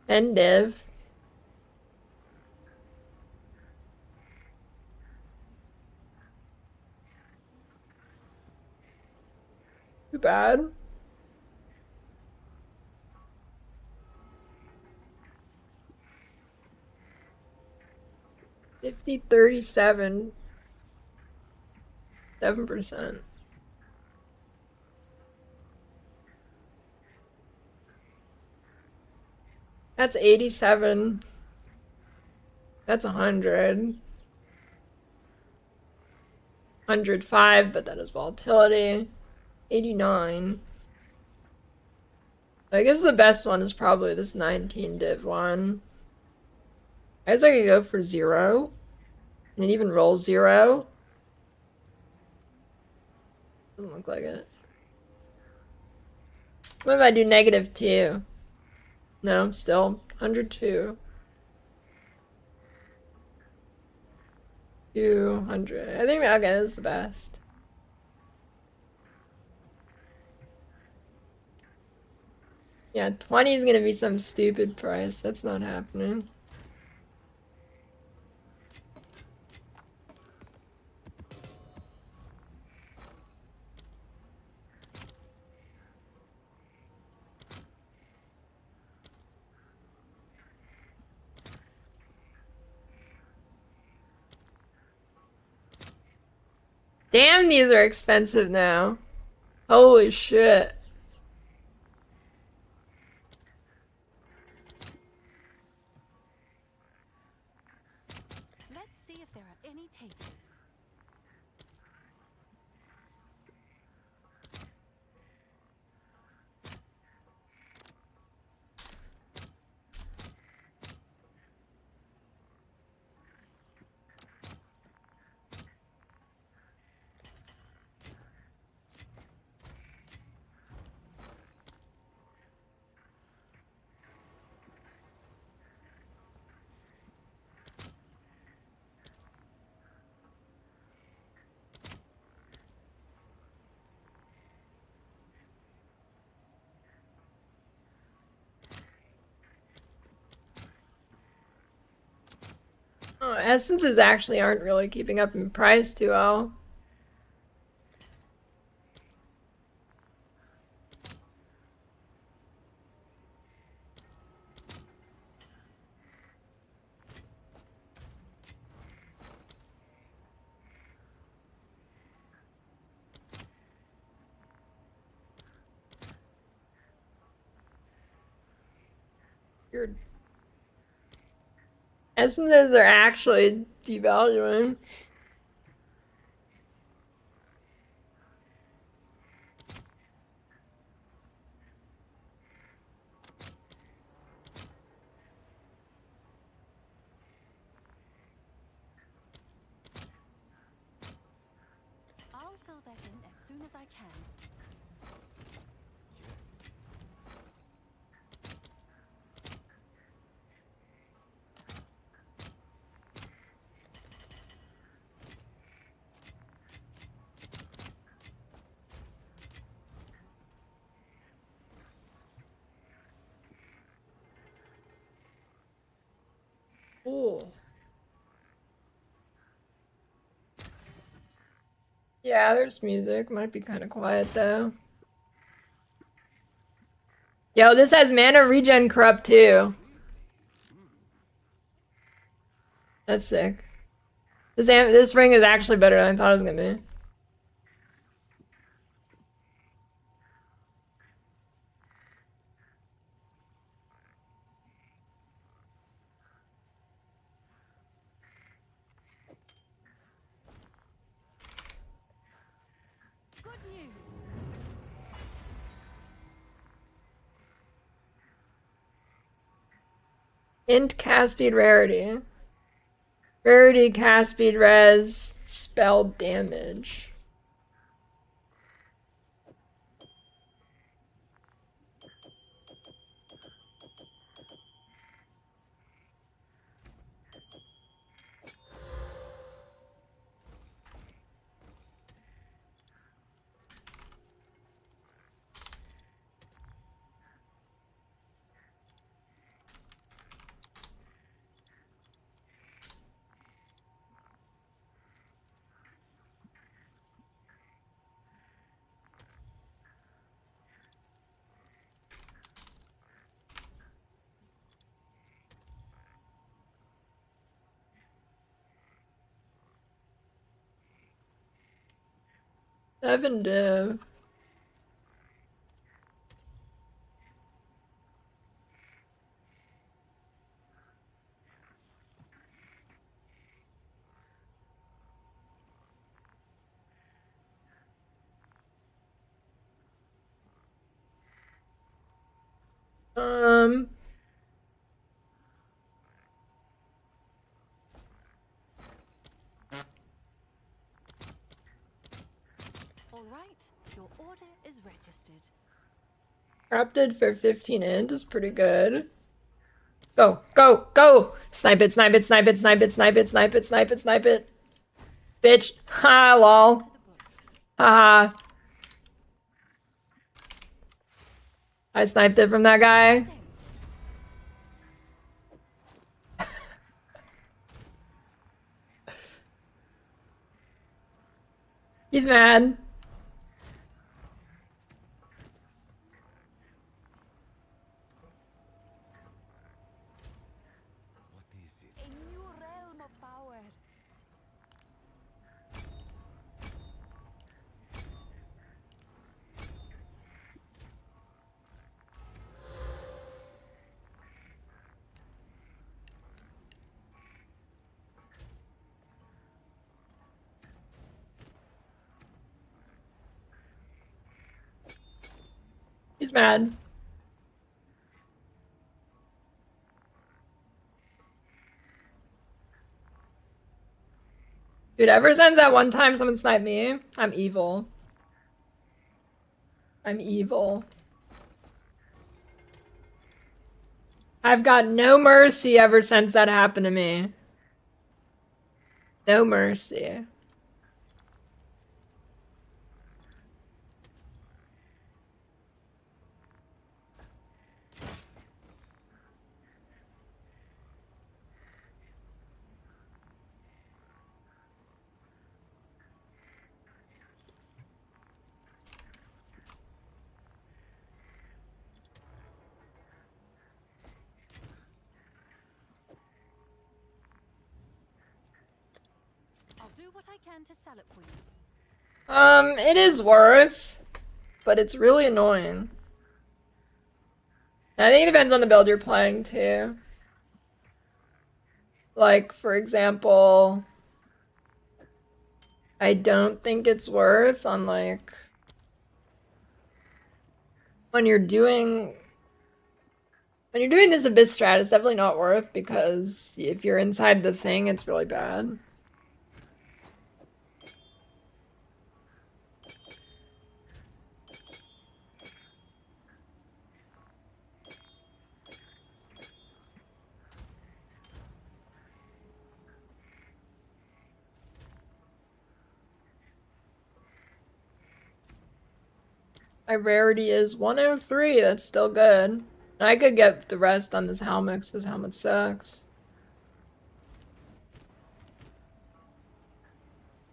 And div. Too bad. $50.37. 7%. That's 87. That's 100. 105, but that is volatility. 89. I guess the best one is probably this 19 div one. I guess I could go for 0. And it even rolls 0. Doesn't look like it. What if I do -2? No, still 102. 200. I think okay, this is the best. Yeah, 20 is gonna be some stupid price. That's not happening. Damn, these are expensive now. Holy shit. Let's see if there are any takers. Oh, essences actually aren't really keeping up in price too well. Weird. Essences are actually devaluing. I'll fill that in as soon as I can. Ooh. Yeah, there's music. Might be kind of quiet though. Yo, this has mana regen corrupt too. That's sick. This ring is actually better than I thought it was gonna be. Good news. Int cast speed rarity. Rarity, cast speed, res, spell damage. Seven div. Um, All right, your order is registered. Corrupted for 15 int is pretty good. Go, go, go! Snipe it, snipe it, snipe it, snipe it, snipe it, snipe it, snipe it, snipe it. Bitch. Ha, lol. To the books. Haha. I sniped it from that guy. Sent. He's mad. A new realm of power. He's mad. Dude, ever since that one time someone sniped me, I'm evil. I'm evil. I've got no mercy ever since that happened to me. No mercy. I'll do what I can to sell it for you. It is worth, but it's really annoying. I think it depends on the build you're playing too. Like, for example, I don't think it's worth on like when you're doing this Abyss strat, it's definitely not worth because if you're inside the thing, it's really bad. My rarity is 103, that's still good. I could get the rest on this helmet because this helmet sucks.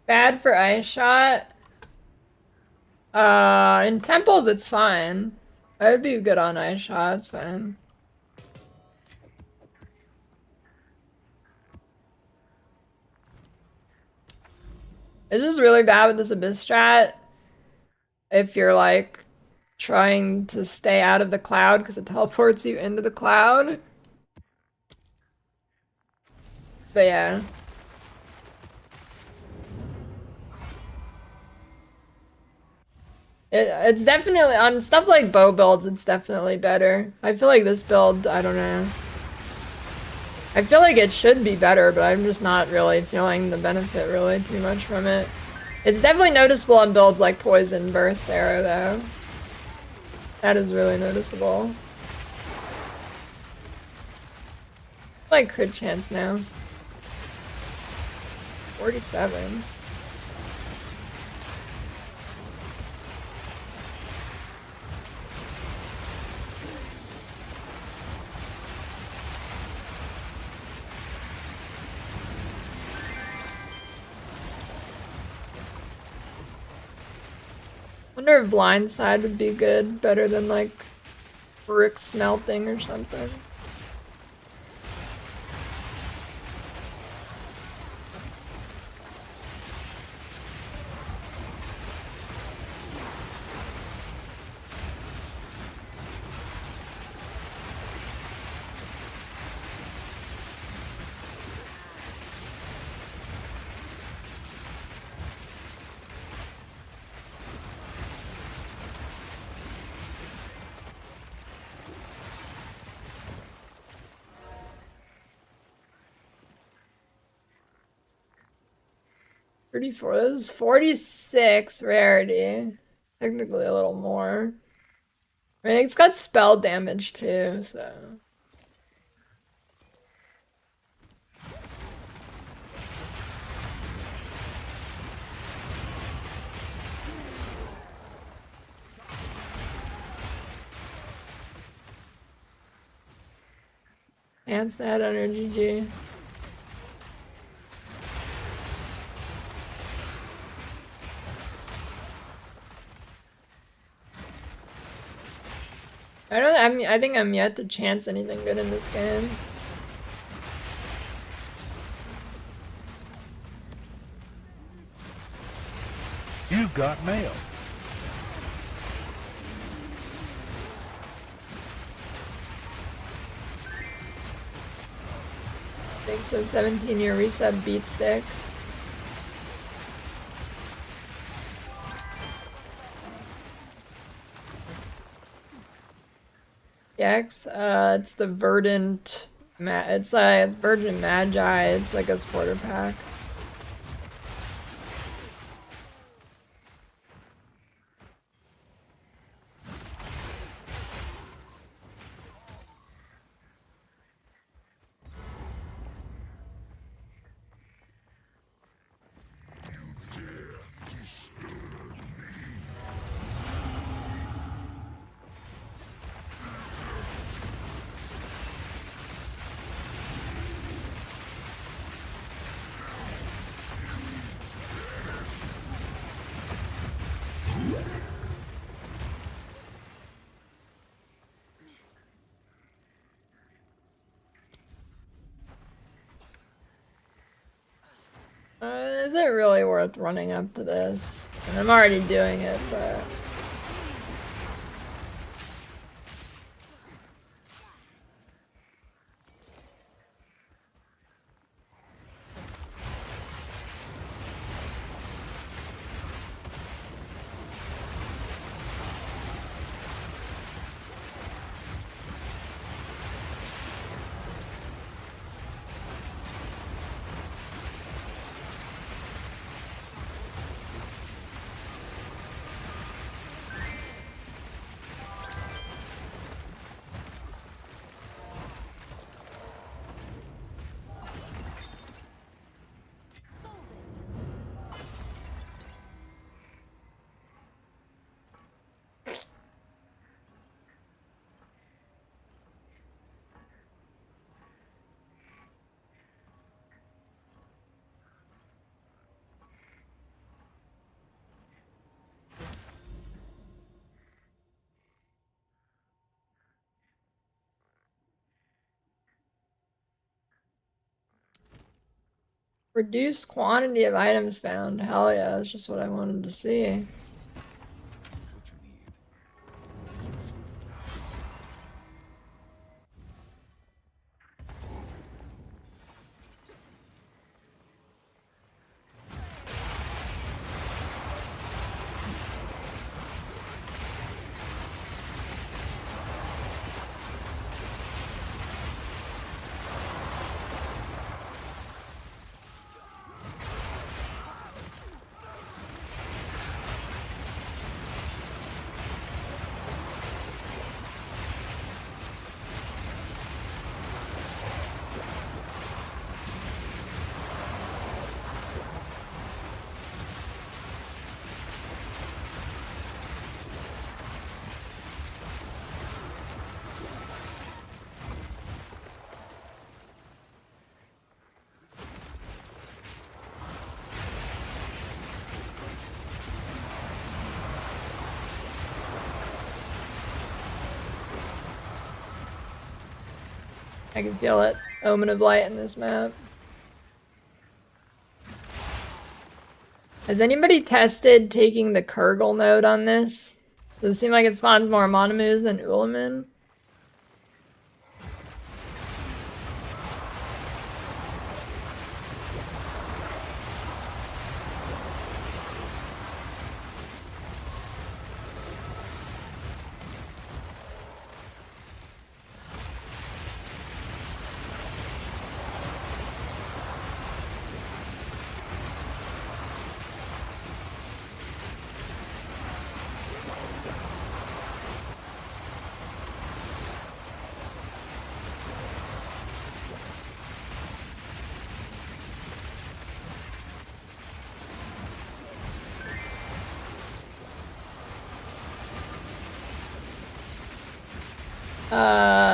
Bad for ice shot. In temples it's fine. I would be good on ice shot, it's fine. It's just really bad with this Abyss strat. If you're like trying to stay out of the cloud because it teleports you into the cloud. But yeah. It's definitely, on stuff like bow builds, it's definitely better. I feel like this build, I don't know. I feel like it should be better, but I'm just not really feeling the benefit really too much from it. It's definitely noticeable on builds like Poison Burst Arrow, though. That is really noticeable. Like crit chance now. 47. Wonder if blindside would be good, better than like brick smelting or something. This is 46 rarity. Technically a little more. I mean, it's got spell damage too, so. Enhance that under GG. I think I'm yet to chance anything good in this game. You've got mail. Thanks for the 17-year resub, Beat Stick. EX? It's the Verdant. It's Verdant Magi. It's like a supporter pack. Is it really worth running up to this? And I'm already doing it, but... Reduced quantity of items found. Hell yeah, that's just what I wanted to see. I can feel it. Omen of Light in this map. Has anybody tested taking the Kurgle node on this? Does it seem like it spawns more Monomoos than Ulamin?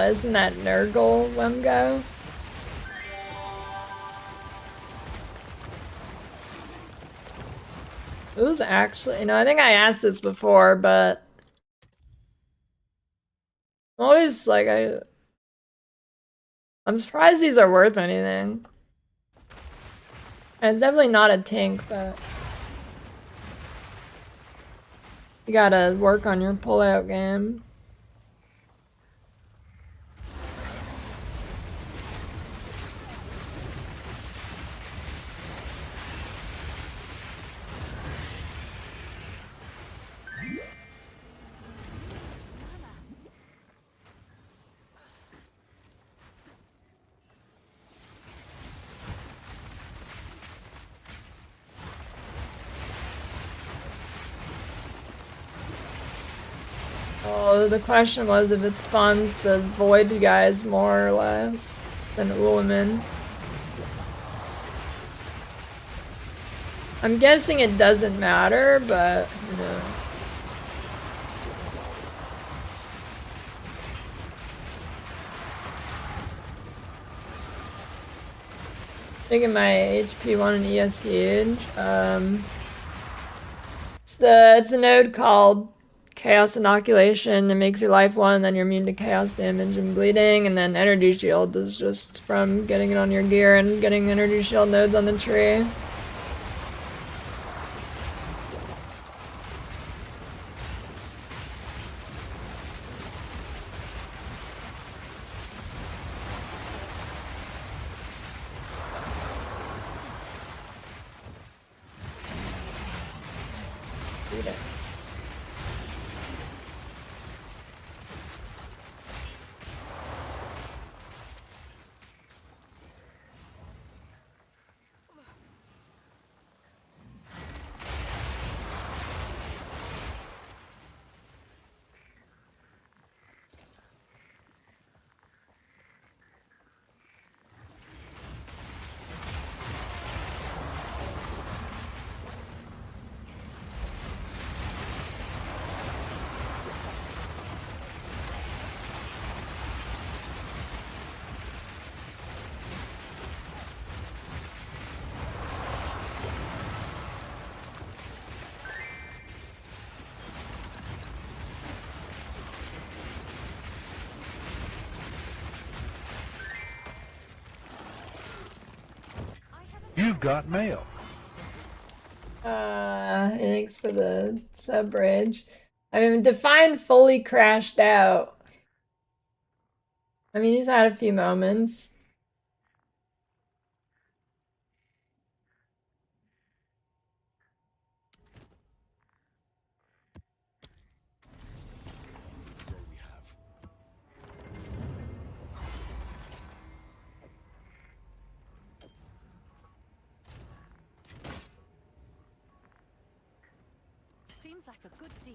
Isn't that Nurgle Wemgo? It was actually, I think I asked this before, but I'm always like, I'm surprised these are worth anything. And it's definitely not a tank, but you gotta work on your pull-out game. So the question was if it spawns the void guys more or less than Ulumin. I'm guessing it doesn't matter, but who knows. Taking my HP 1 and ES huge. It's a node called Chaos Inoculation. It makes your life 1, then you're immune to chaos damage and bleeding, and then Energy Shield is just from getting it on your gear and getting Energy Shield nodes on the tree. You've got mail. Thanks for the sub bridge. I mean, Define fully crashed out. I mean, he's had a few moments. Seems like a good deal.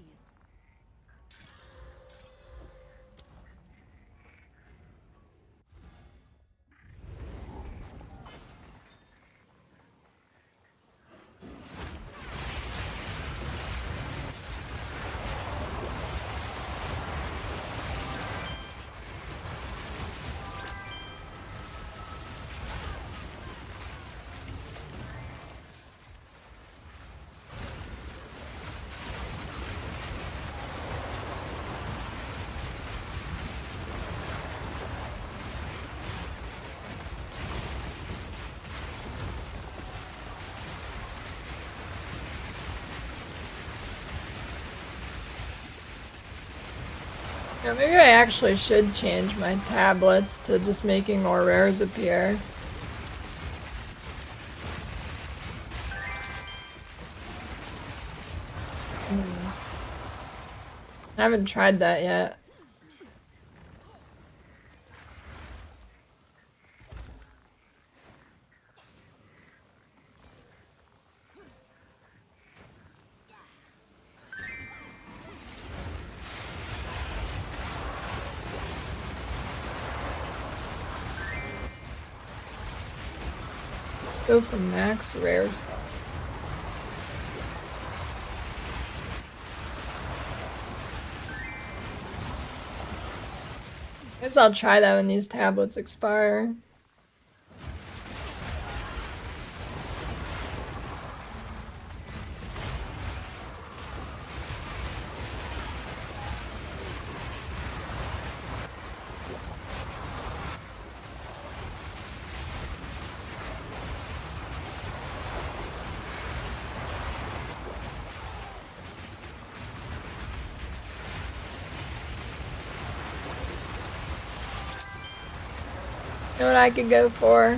Yeah, maybe I actually should change my tablets to just making more rares appear. I haven't tried that yet. Go for max rares. Guess I'll try that when these tablets expire. You know what I could go for?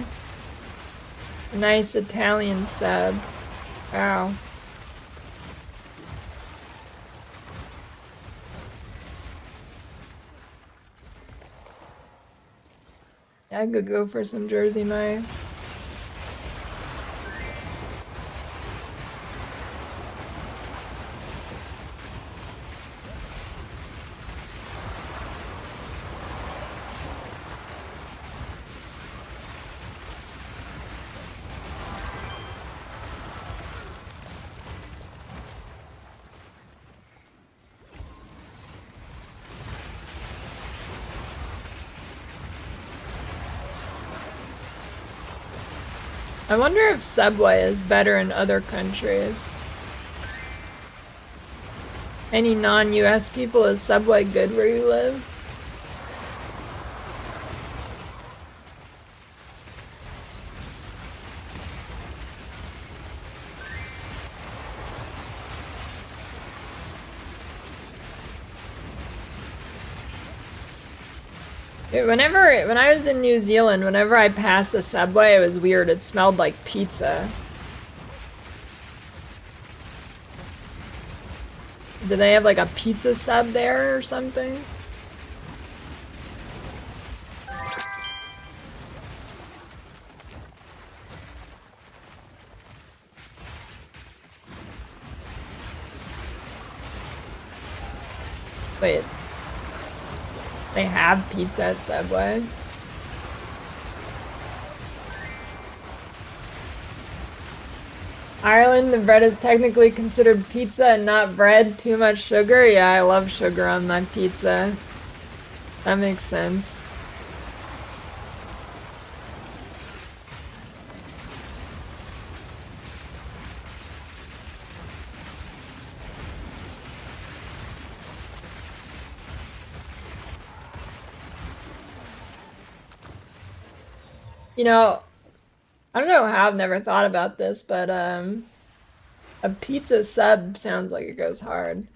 A nice Italian sub. Wow. Yeah, I could go for some Jersey Mike. I wonder if Subway is better in other countries. Any non-US people, is Subway good where you live? When I was in New Zealand, whenever I passed the Subway, it was weird. It smelled like pizza. Do they have like a pizza sub there or something? Wait. They have pizza at Subway? Ireland, the bread is technically considered pizza and not bread. Too much sugar? Yeah, I love sugar on my pizza. That makes sense. You know, I don't know how I've never thought about this, but a pizza sub sounds like it goes hard.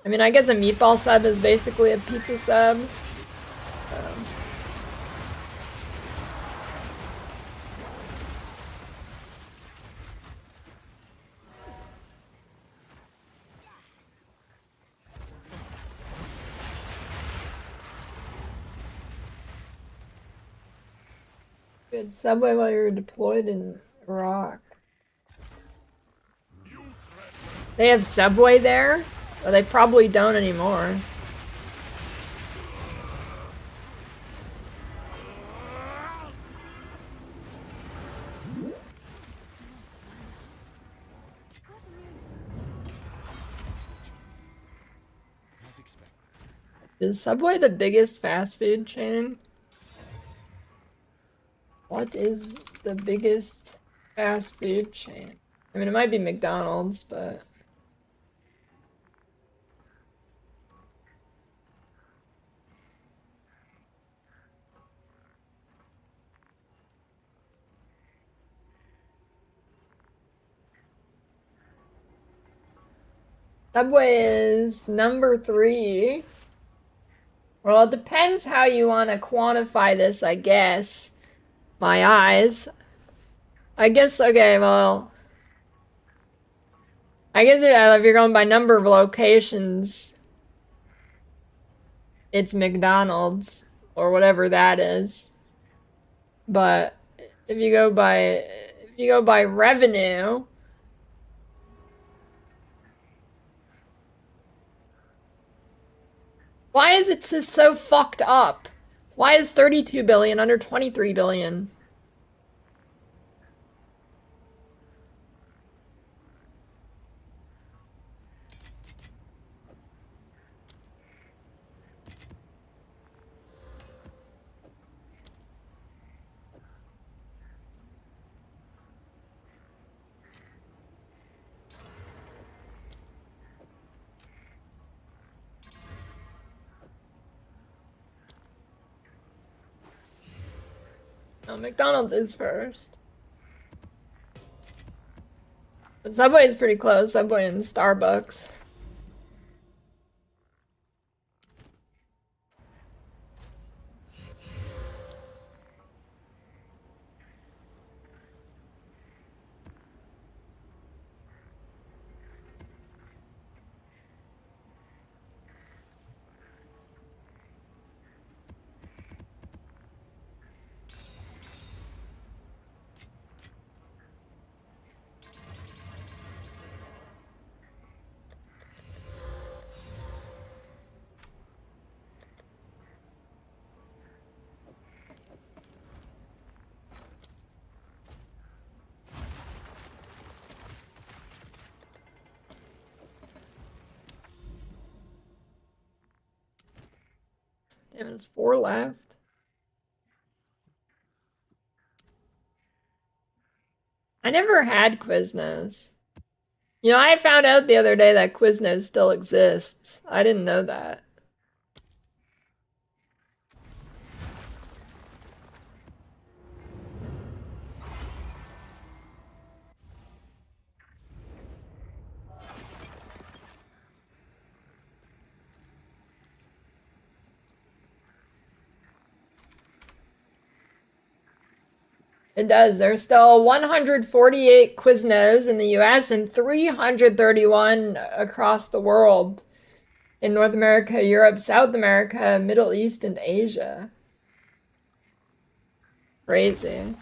I mean, I guess a meatball sub is basically a pizza sub. Good Subway while you were deployed in Iraq. They have Subway there? Well, they probably don't anymore. Is Subway the biggest fast food chain? What is the biggest fast food chain? I mean, it might be McDonald's, but... Subway is number 3. Well, it depends how you want to quantify this, I guess. My eyes. I guess, okay, well... I guess if you're going by number of locations, it's McDonald's, or whatever that is. But if you go by revenue... Why is it just so fucked up? Why is 32 billion under 23 billion? No, McDonald's is first. But Subway is pretty close. Subway and Starbucks. Damn, there's 4 left. I never had Quiznos. You know, I found out the other day that Quiznos still exists. I didn't know that. It does. There's still 148 Quiznos in the US and 331 across the world in North America, Europe, South America, Middle East, and Asia. Crazy.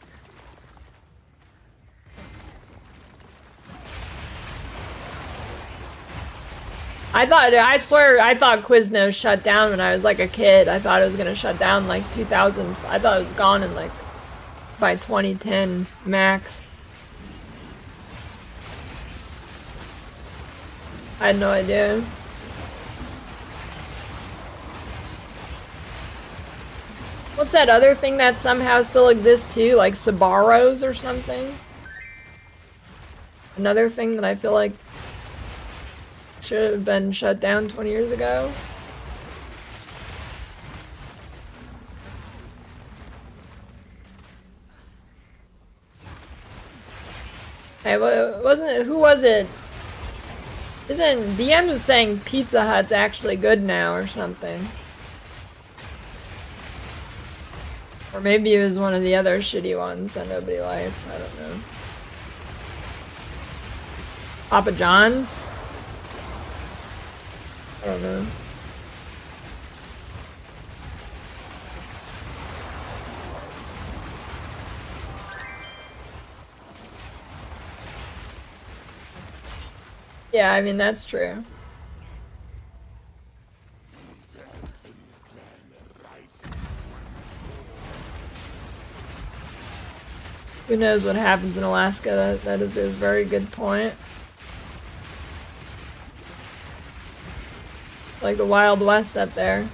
I swear, I thought Quiznos shut down when I was like a kid. I thought it was gonna shut down like 2000. I thought it was gone in like by 2010 max. I had no idea. What's that other thing that somehow still exists too? Like Sabaros or something? Another thing that I feel like should have been shut down 20 years ago. Hey, wasn't it? Who was it? Isn't DM was saying Pizza Hut's actually good now or something? Or maybe it was one of the other shitty ones that nobody likes. I don't know. Papa John's? I don't know. Yeah, I mean, that's true. Who knows what happens in Alaska? That is a very good point. Like the Wild West up there.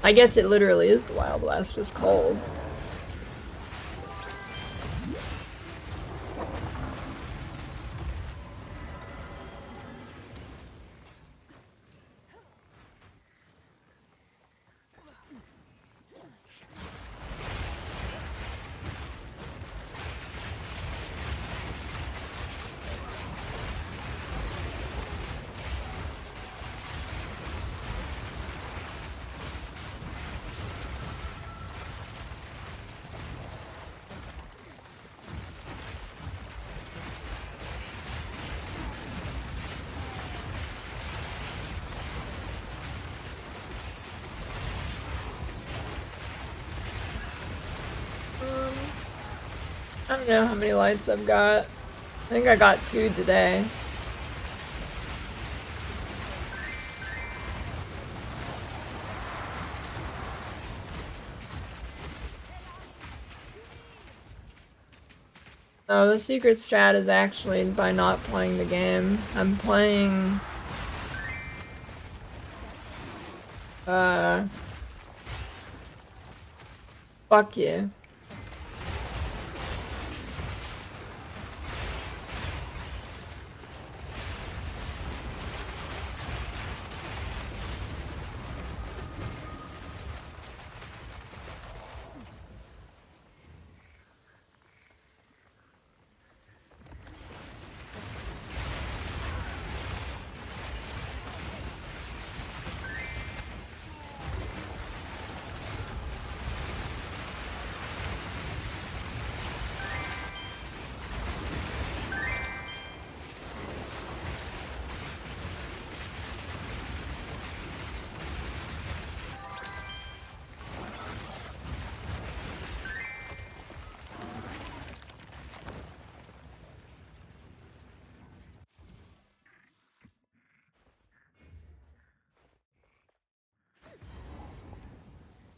I guess it literally is the Wild West, just cold. I don't know how many lights I've got. I think I got 2 today. No, the secret strat is actually by not playing the game. I'm playing... Fuck you.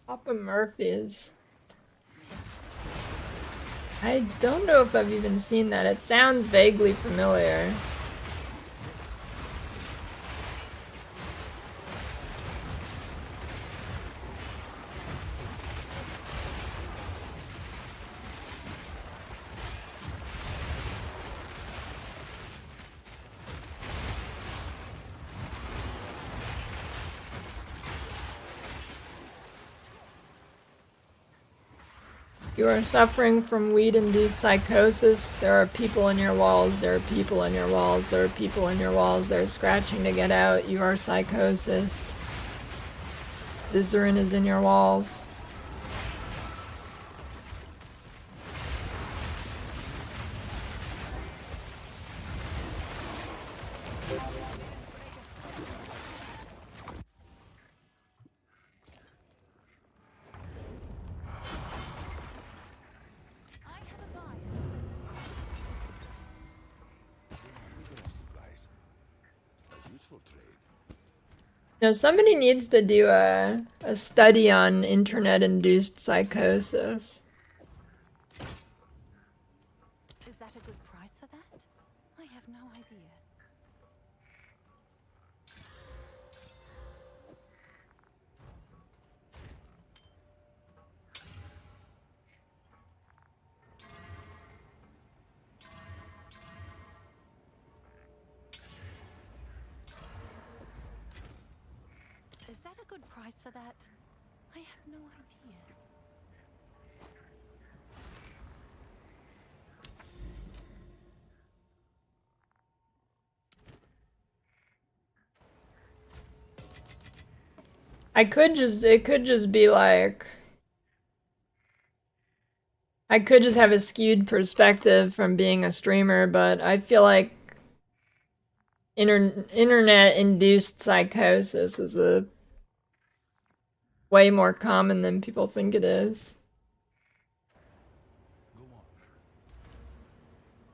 Papa Murphy's. I don't know if I've even seen that. It sounds vaguely familiar. You are suffering from weed-induced psychosis. There are people in your walls. There are people in your walls. There are people in your walls. They're scratching to get out. You are psychosis. Zizarin is in your walls. I have a buyer. Supplies. A useful trade. You know, somebody needs to do a study on internet-induced psychosis. Is that a good price for that? I have no idea. Is that a good price for that? I have no idea. It could just be like, I could just have a skewed perspective from being a streamer, but I feel like internet-induced psychosis is a way more common than people think it is.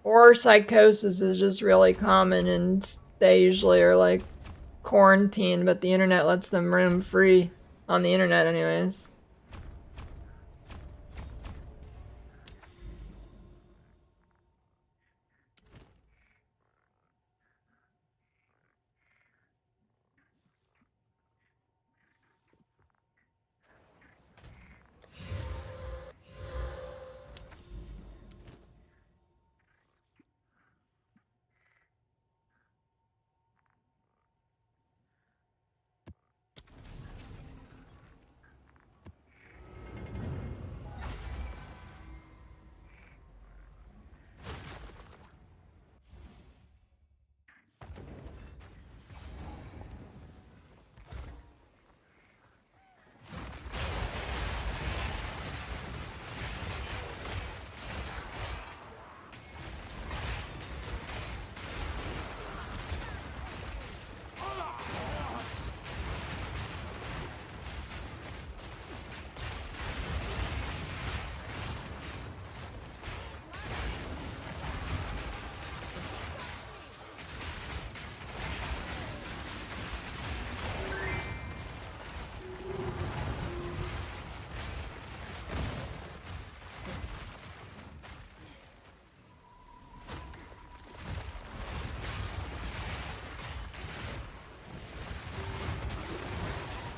Or psychosis is just really common and they usually are like quarantined, but the internet lets them roam free on the internet anyways.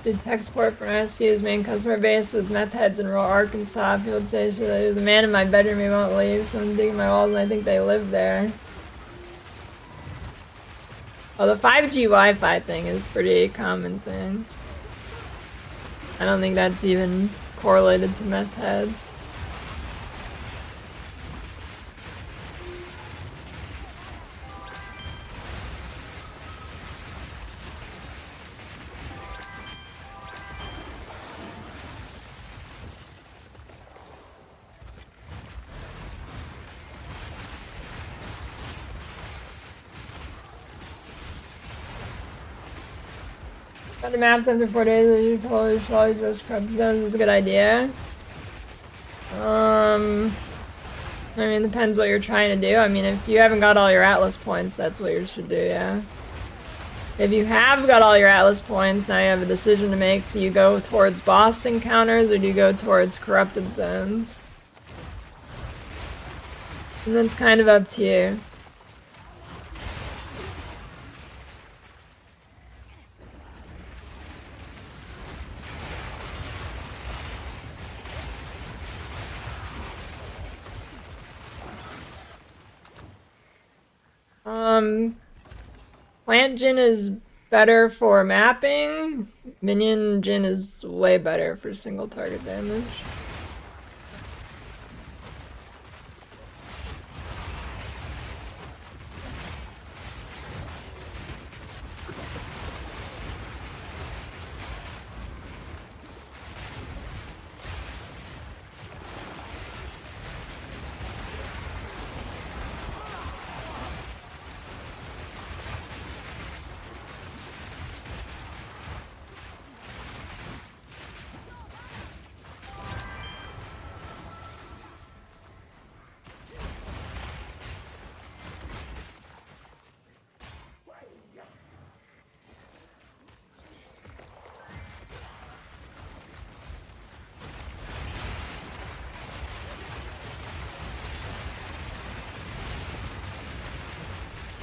Did tech support from SPU's main customer base was meth heads in rural Arkansas. People would say, there's a man in my bedroom, he won't leave. Someone's digging my walls and I think they live there. Oh, the 5G Wi-Fi thing is a pretty common thing. I don't think that's even correlated to meth heads. Got the maps after 4 days, as you told, you should always roast crab zones. Is a good idea. I mean, it depends what you're trying to do. I mean, if you haven't got all your Atlas points, that's what you should do, yeah. If you have got all your Atlas points, now you have a decision to make. Do you go towards boss encounters, or do you go towards corrupted zones? And that's kind of up to you. Plant Jin is better for mapping. Minion Jin is way better for single target damage.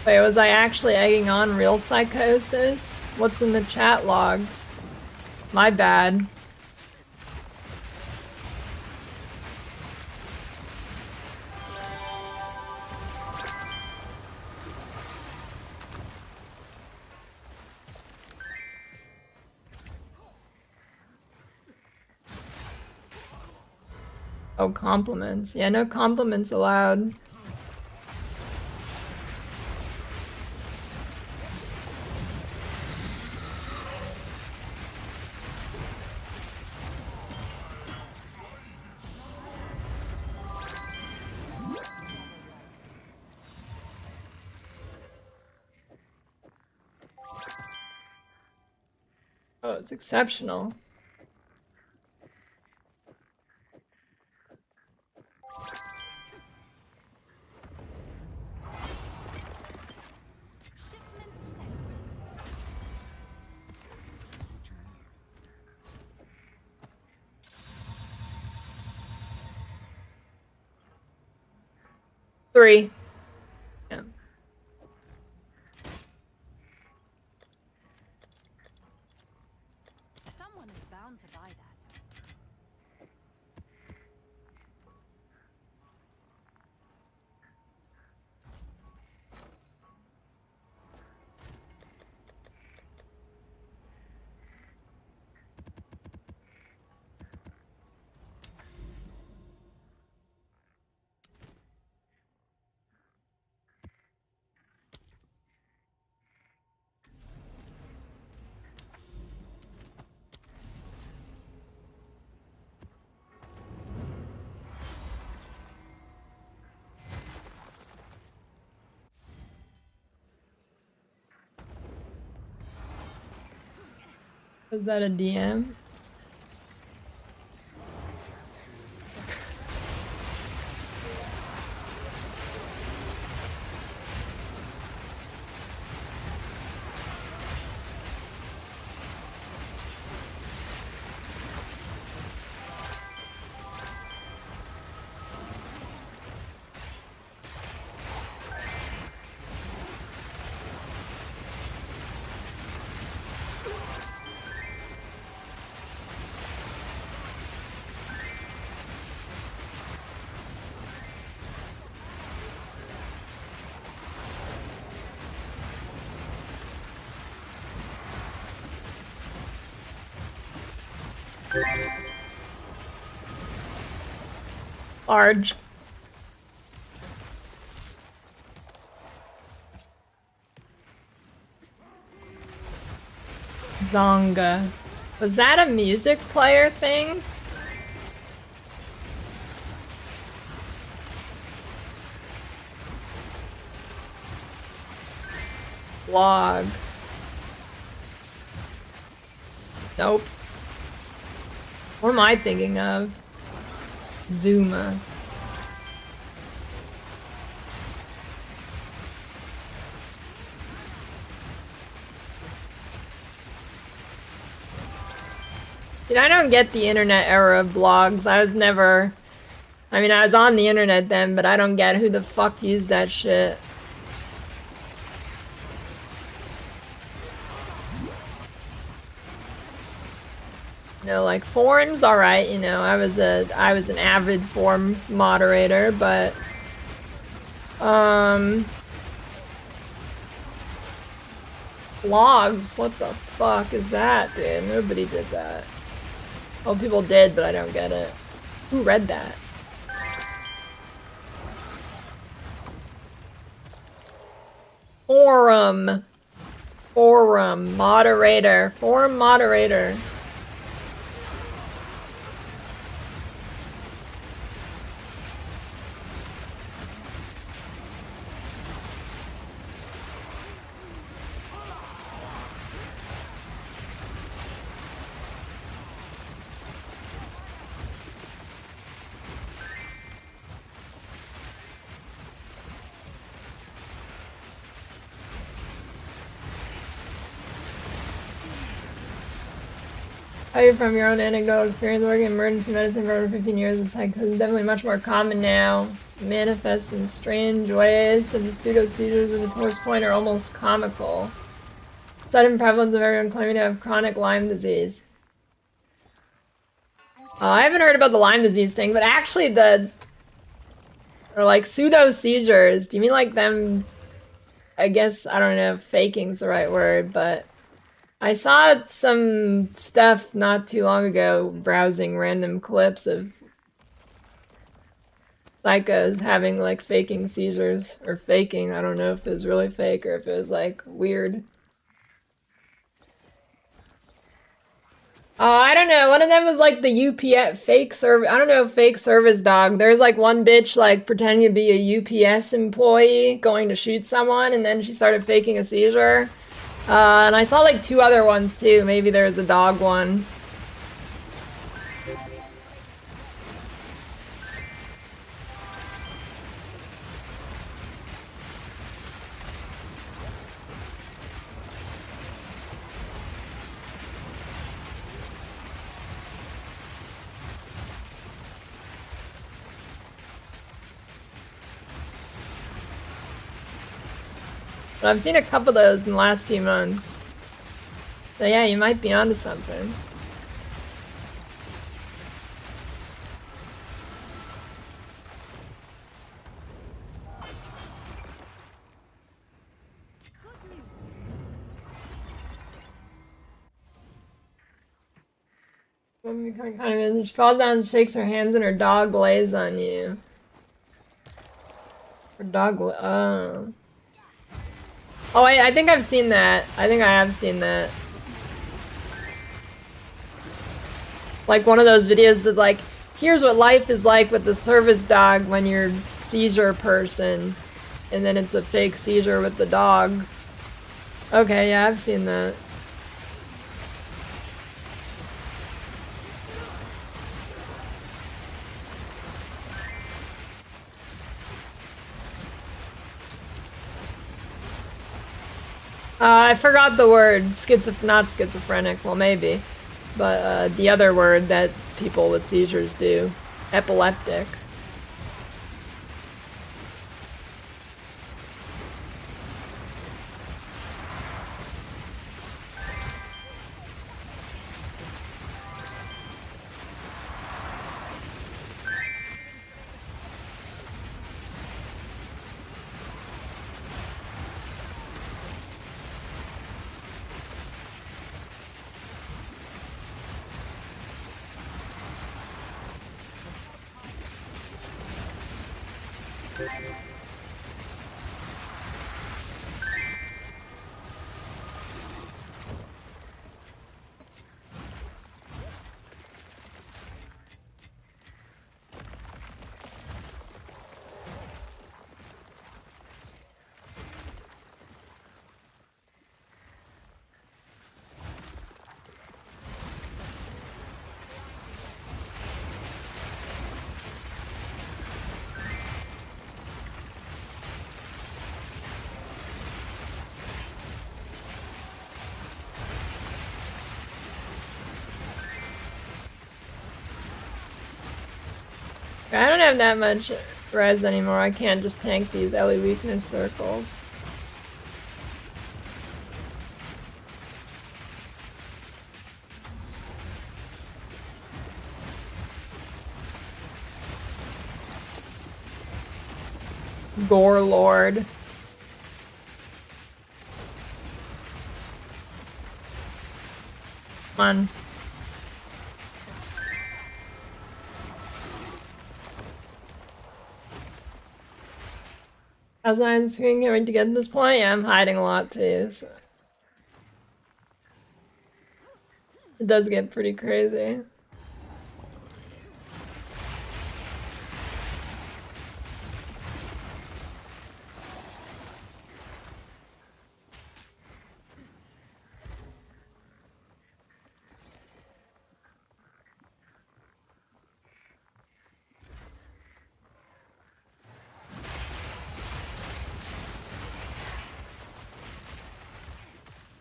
Wait, was I actually egging on real psychosis? What's in the chat logs? My bad. Oh, compliments. Yeah, no compliments allowed. Oh, it's exceptional. Shipment sent. Three. Yeah. Someone is bound to buy that. Was that a DM? Large. Zonga. Was that a music player thing? Log. Nope. What am I thinking of? Zuma. Dude, I don't get the internet era of blogs. I was never... I mean, I was on the internet then, but I don't get who the fuck used that shit. You know, like, forums, alright, you know, I was an avid forum moderator, but... Blogs? What the fuck is that, dude? Nobody did that. Oh, people did, but I don't get it. Who read that? Forum. Forum. Moderator. Forum moderator. Tell you from your own anecdotal experience working in emergency medicine for over 15 years, it's like it's definitely much more common now. Manifests in strange ways, such as pseudo seizures with a force point are almost comical. Sudden prevalence of everyone claiming to have chronic Lyme disease. I haven't heard about the Lyme disease thing, but actually or like pseudo seizures. Do you mean like them? I guess I don't know if faking's the right word, but I saw some stuff not too long ago browsing random clips of psychos having like faking seizures or faking. I don't know if it was really fake or if it was like weird. Oh, I don't know. One of them was like the UPS fake service. I don't know, fake service dog. There's like one bitch like pretending to be a UPS employee going to shoot someone, and then she started faking a seizure. And I saw like 2 other ones too. Maybe there's a dog one. But I've seen a couple of those in the last few months. So yeah, you might be onto something. She falls down and shakes her hands and her dog lays on you. Her dog oh. Oh, I think I've seen that. I think I have seen that. Like one of those videos is like, here's what life is like with the service dog when you're seizure person. And then it's a fake seizure with the dog. Okay, yeah, I've seen that. I forgot the word. Not schizophrenic. Well, maybe. But the other word that people with seizures do. Epileptic. I don't have that much res anymore. I can't just tank these Ellie weakness circles. Gore Lord. Come on. As I'm screen getting to get to this point, yeah, I'm hiding a lot too, so it does get pretty crazy.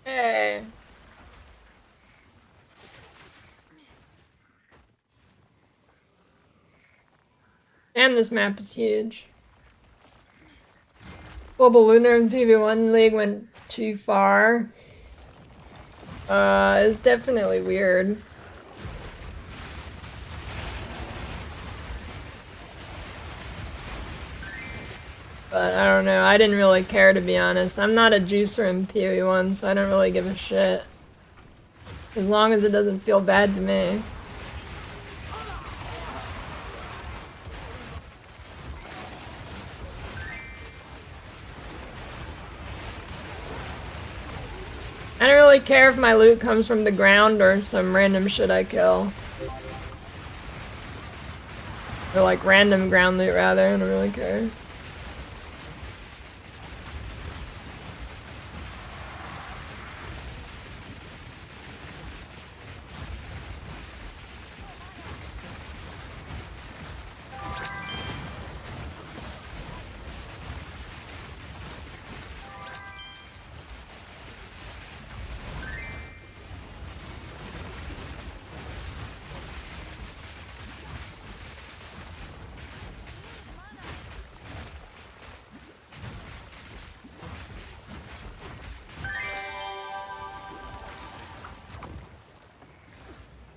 Hey. Damn, this map is huge. Global Lunar in PV1 League went too far. It's definitely weird. But I don't know, I didn't really care, to be honest. I'm not a juicer in PoE1, so I don't really give a shit. As long as it doesn't feel bad to me. I don't really care if my loot comes from the ground or some random shit I kill. Or like random ground loot rather, I don't really care.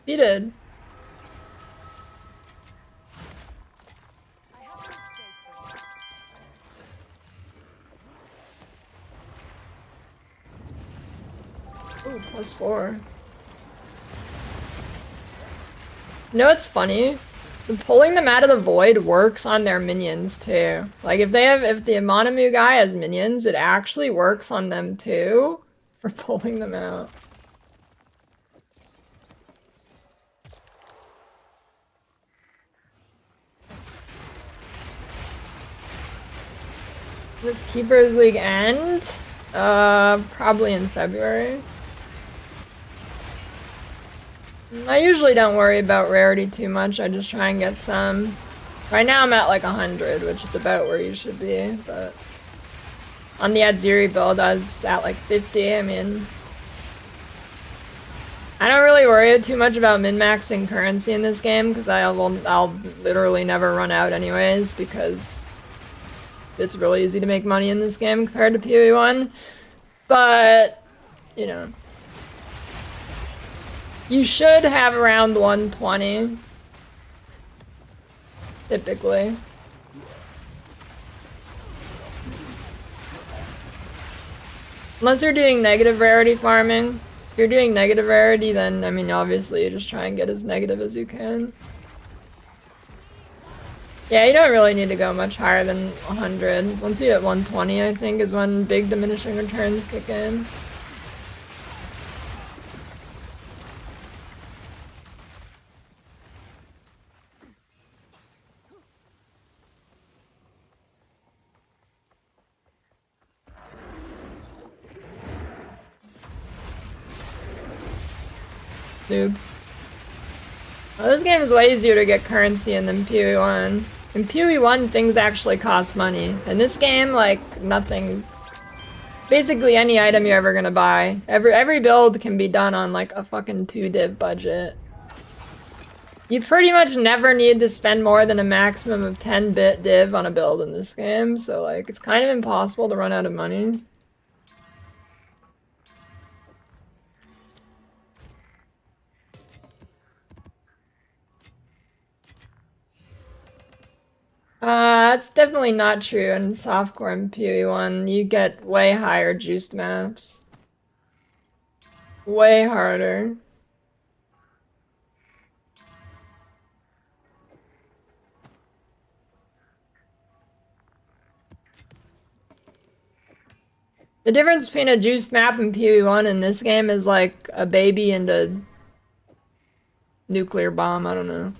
He did. Ooh, +4. You know what's funny? Pulling them out of the void works on their minions too. Like if the Amonamu guy has minions, it actually works on them too for pulling them out. Does Keepers League end? Probably in February. I usually don't worry about rarity too much, I just try and get some. Right now I'm at like 100, which is about where you should be, but on the Adziri build I was at like 50, I mean. I don't really worry too much about min-maxing currency in this game, because I'll literally never run out anyways, because it's really easy to make money in this game compared to PoE1. But, you know. You should have around 120. Typically. Unless you're doing negative rarity farming. If you're doing negative rarity, then, I mean, obviously you just try and get as negative as you can. Yeah, you don't really need to go much higher than 100. Once you hit 120, I think, is when big diminishing returns kick in. Noob. Oh, this game is way easier to get currency in than PoE1. In PoE1, things actually cost money. In this game, like, nothing. Basically any item you're ever gonna buy. Every build can be done on like a fucking 2 div budget. You pretty much never need to spend more than a maximum of 10-bit div on a build in this game, so like, it's kind of impossible to run out of money. That's definitely not true in softcore and PoE1. You get way higher juiced maps. Way harder. The difference between a juiced map and PoE1 in this game is like a baby and a nuclear bomb, I don't know.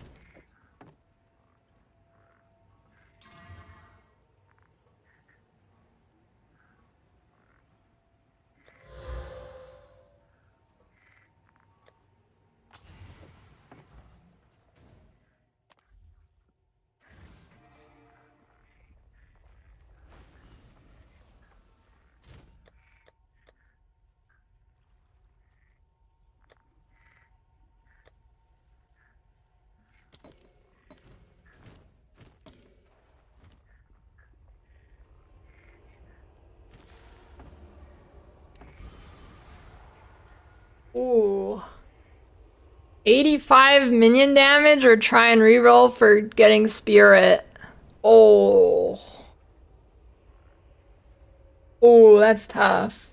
Ooh. 85 minion damage or try and reroll for getting spirit. Oh. Oh, that's tough.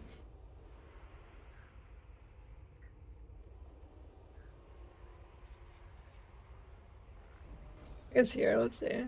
I guess here, let's see.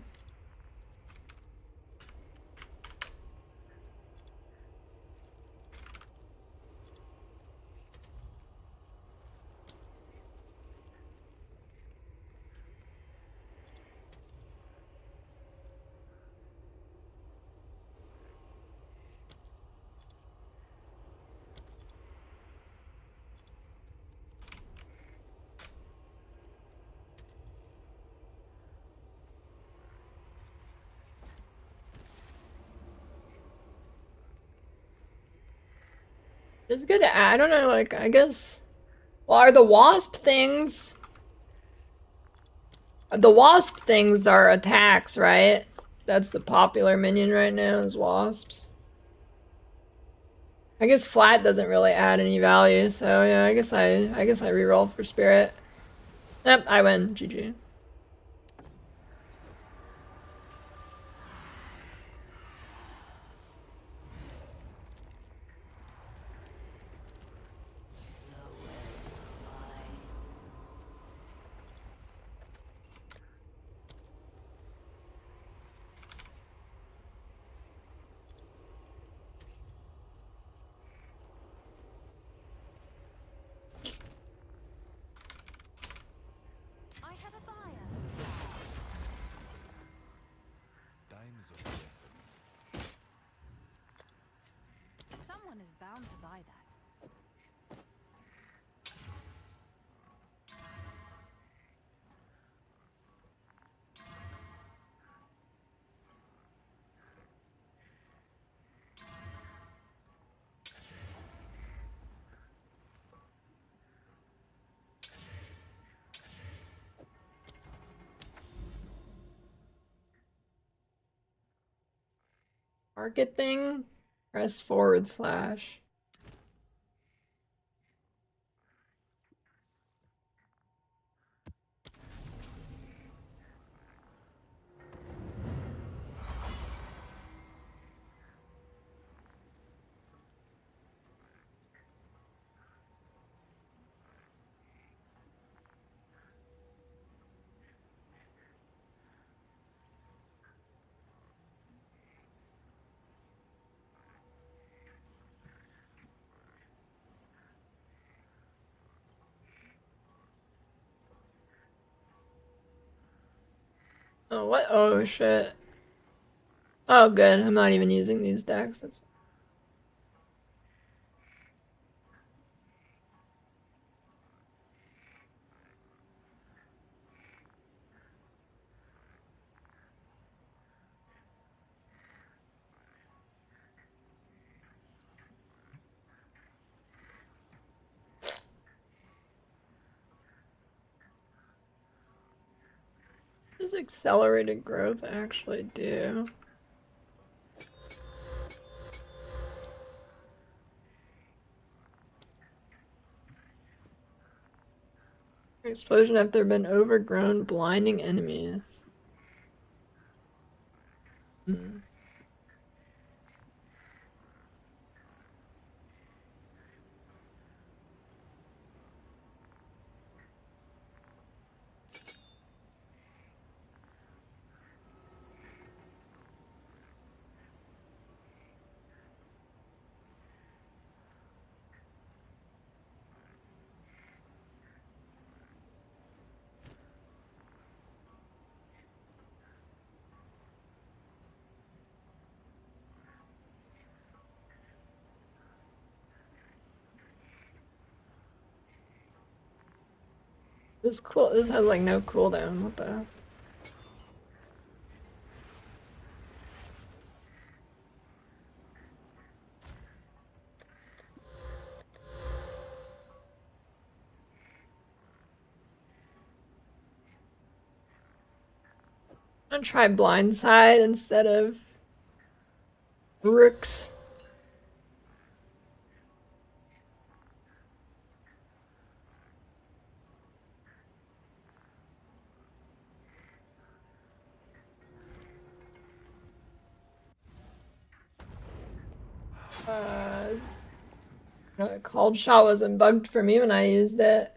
It's good to add. I don't know, like, I guess. Well, are the wasp things. The wasp things are attacks, right? That's the popular minion right now, is wasps. I guess flat doesn't really add any value, so yeah, I guess I reroll for spirit. Yep, I win. GG. I have a buyer. Time is of the essence. Someone is bound to buy that. Market thing? Press /. Oh, what? Oh, shit. Oh, good. I'm not even using these decks. That's what does accelerated growth actually do? Explosion after been overgrown, blinding enemies. Hmm. This cool. This has like no cooldown. What the? I'm gonna try blindside instead of rooks. Cold shot wasn't bugged for me when I used it.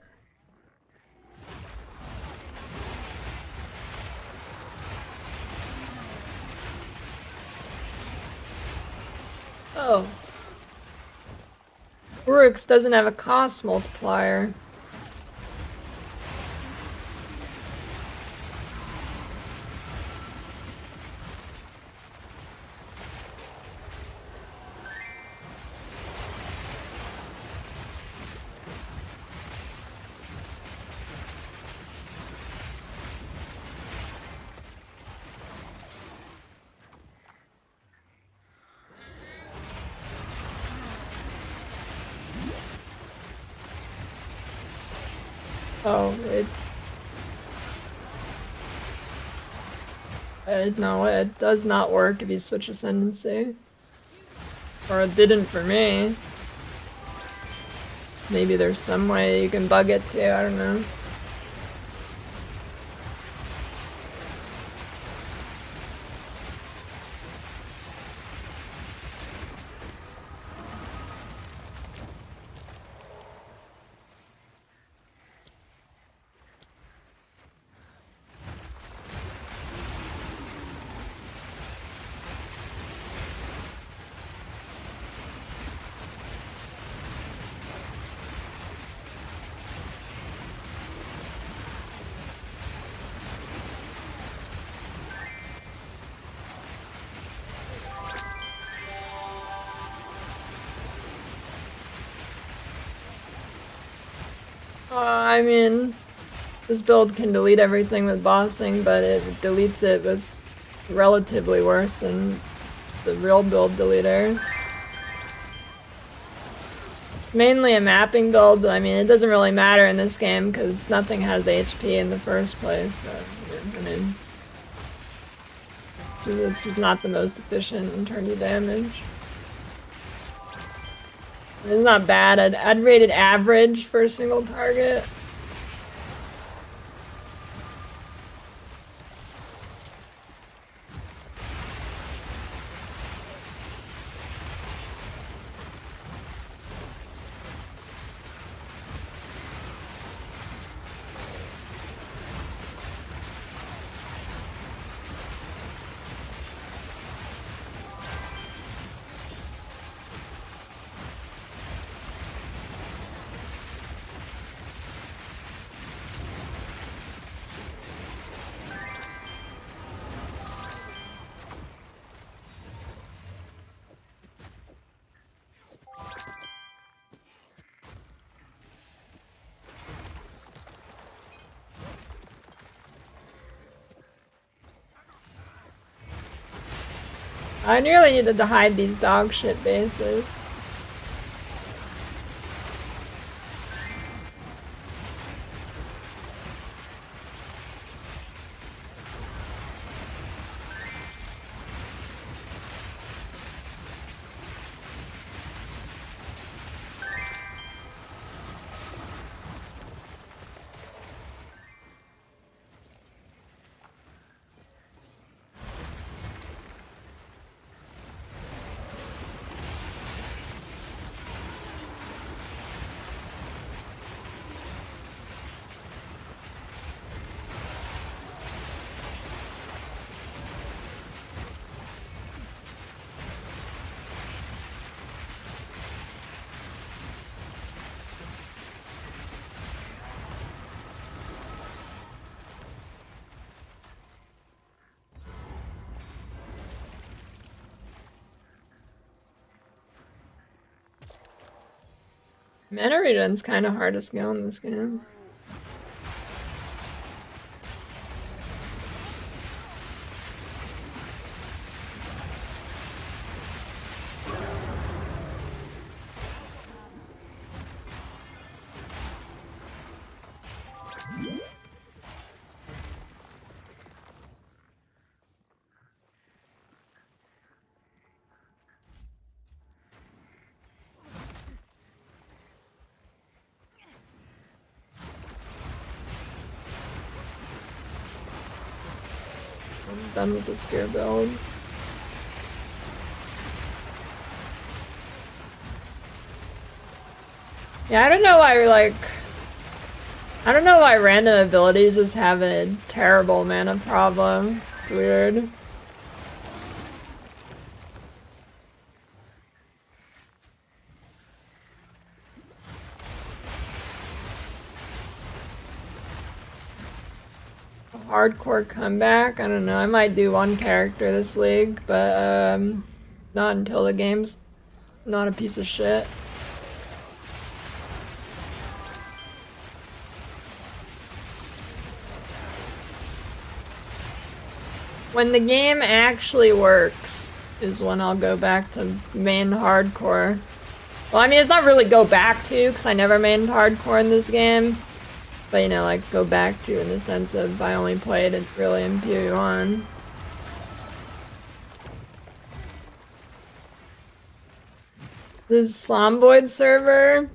Oh. Brooks doesn't have a cost multiplier. Oh, no, it does not work if you switch ascendancy. Or it didn't for me. Maybe there's some way you can bug it too, I don't know. I mean, this build can delete everything with bossing, but it deletes it with relatively worse than the real build deleters. Mainly a mapping build, but I mean, it doesn't really matter in this game because nothing has HP in the first place. So, I mean, it's just not the most efficient in terms of damage. It's not bad. I'd rate it average for a single target. I nearly needed to hide these dog shit bases. Mana regen's kind of hard to scale in this game. I'm done with the spear build. Yeah, I don't know why random abilities just have a terrible mana problem. It's weird. Hardcore comeback? I don't know. I might do one character this league, but not until the game's not a piece of shit. When the game actually works is when I'll go back to main hardcore. Well, I mean, it's not really go back to, because I never mained hardcore in this game. But, you know, like, go back to in the sense of I only played it really in PoE1. This Slomboid server?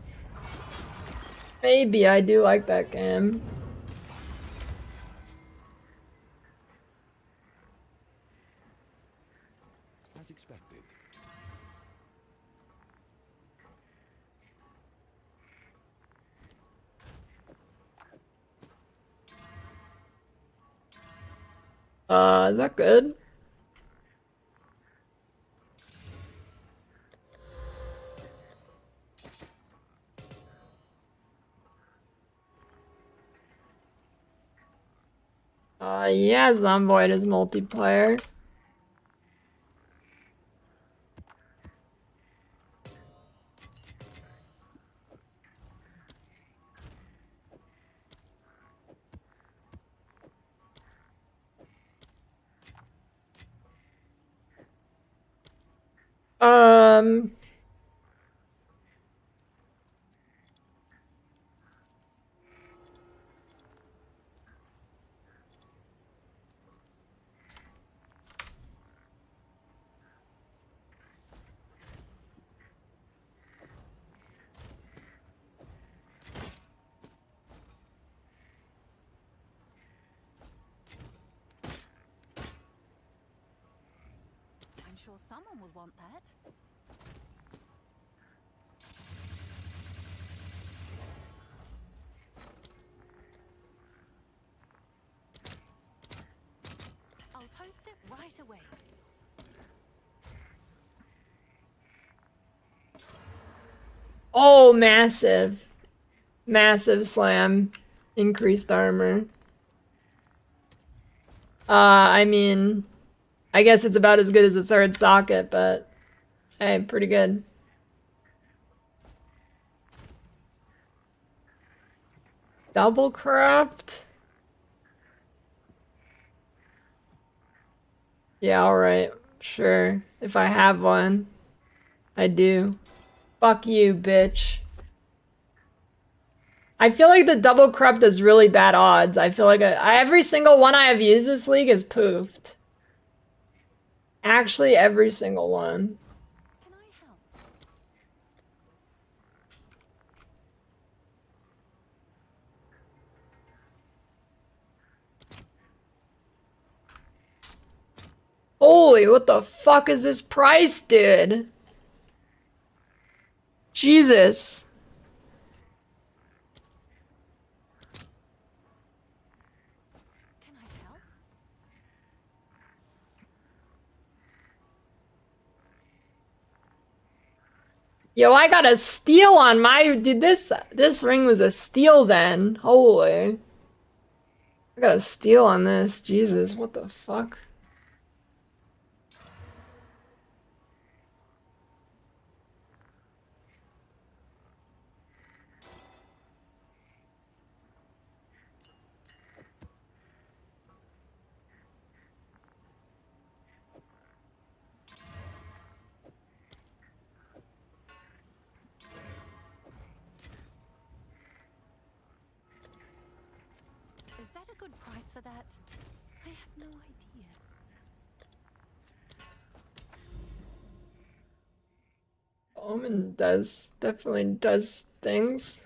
Maybe, I do like that game. As expected. Is that good? Yeah, Zomboid is multiplayer. Um... I'm sure someone will want that. I'll post it right away. Oh, massive. Massive slam. Increased armor. I mean, I guess it's about as good as a third socket, but hey, pretty good. Double corrupt? Yeah, alright. Sure. If I have one. I do. Fuck you, bitch. I feel like the double corrupt is really bad odds. I feel like every single one I have used this league is poofed. Actually, every single one. Can I help? Holy, what the fuck is this price, dude? Jesus. Can I help? Yo, I got a steal on my... Dude, this ring was a steal then. Holy. I got a steal on this. Jesus, what the fuck? Is that a good price for that? I have no idea. Omen definitely does things.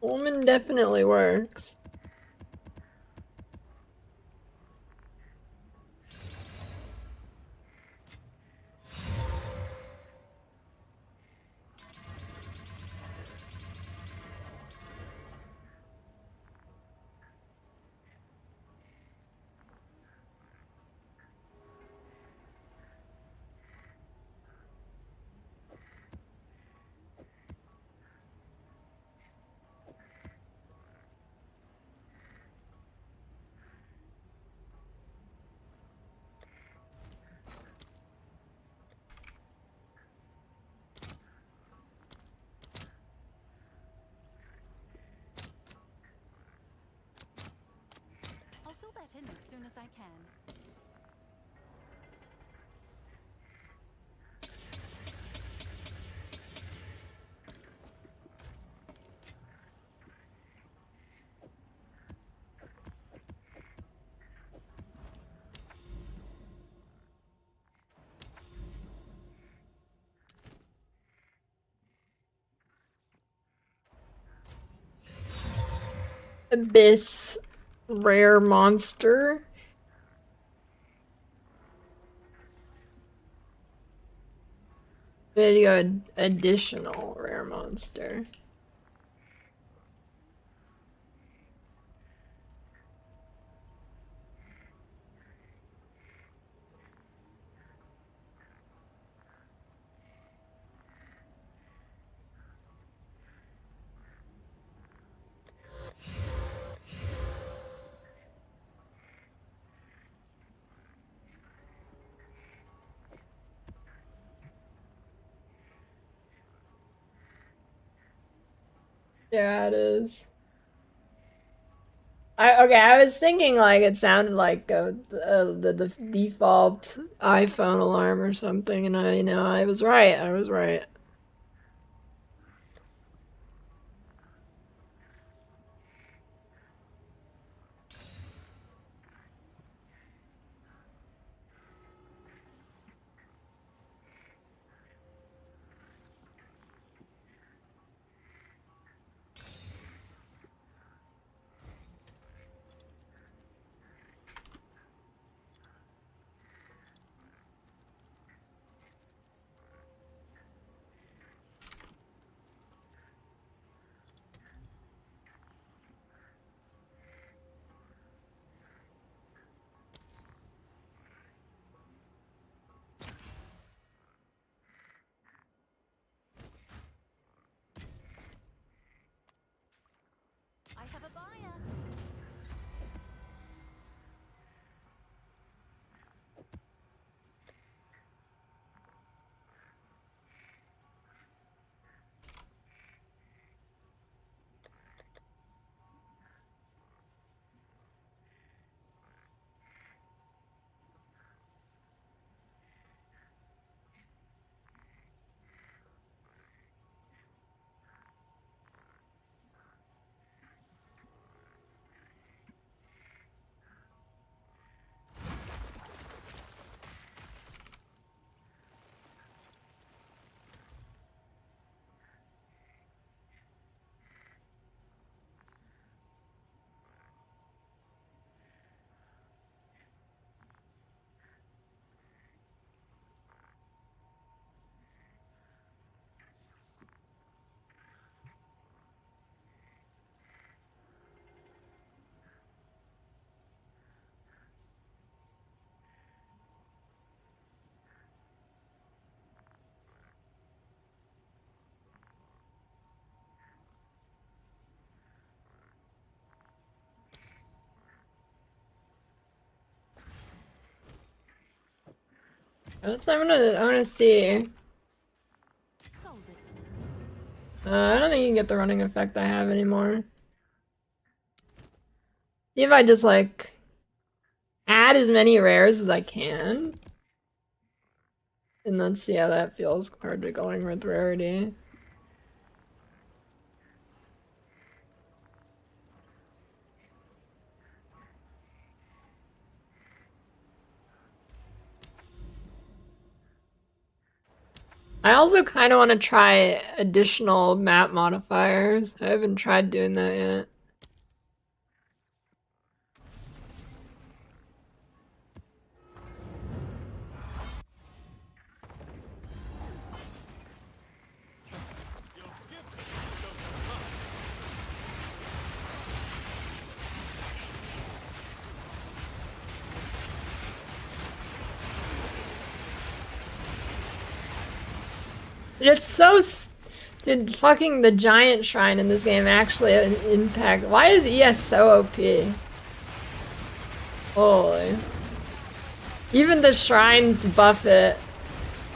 Woman definitely works. I'll fill that in as soon as I can. Abyss rare monster. Video additional rare monster. Yeah, it is. I was thinking like it sounded like the default iPhone alarm or something, and I was right. I was right. I have a buyer. I'm gonna see. Sold it. I don't think you can get the running effect I have anymore. See if I just like add as many rares as I can. And let's see how that feels compared to going with rarity. I also kind of want to try additional map modifiers. I haven't tried doing that yet. It's so... Dude, fucking the giant shrine in this game actually an impact. Why is ES so OP? Holy. Even the shrines buff it.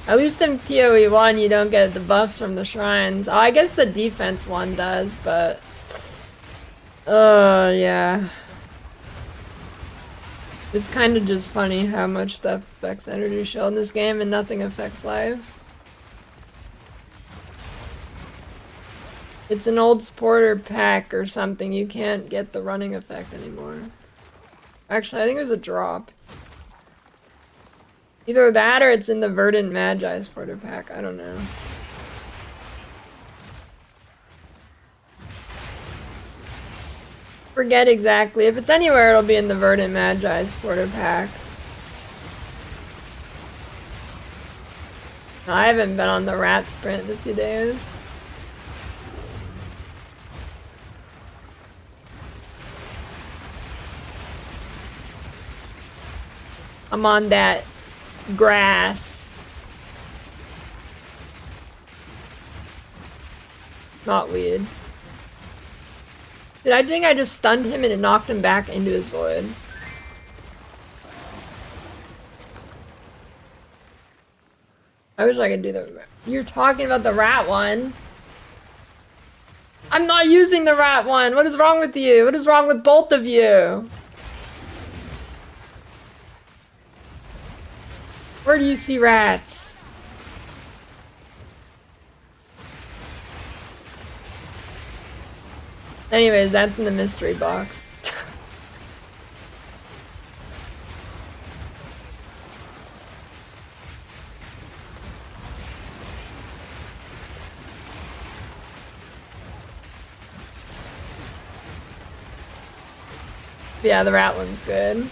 At least in PoE 1 you don't get the buffs from the shrines. Oh, I guess the defense one does, but... yeah. It's kind of just funny how much stuff affects energy shield in this game and nothing affects life. It's an old supporter pack or something. You can't get the running effect anymore. Actually, I think it was a drop. Either that or it's in the Verdant Magi supporter pack. I don't know. Forget exactly. If it's anywhere, it'll be in the Verdant Magi supporter pack. I haven't been on the rat sprint in a few days. I'm on that grass. Not weird. Dude, I think I just stunned him and it knocked him back into his void. I wish I could do the... You're talking about the rat one. I'm not using the rat one. What is wrong with you? What is wrong with both of you? Where do you see rats? Anyways, that's in the mystery box. Yeah, the rat one's good.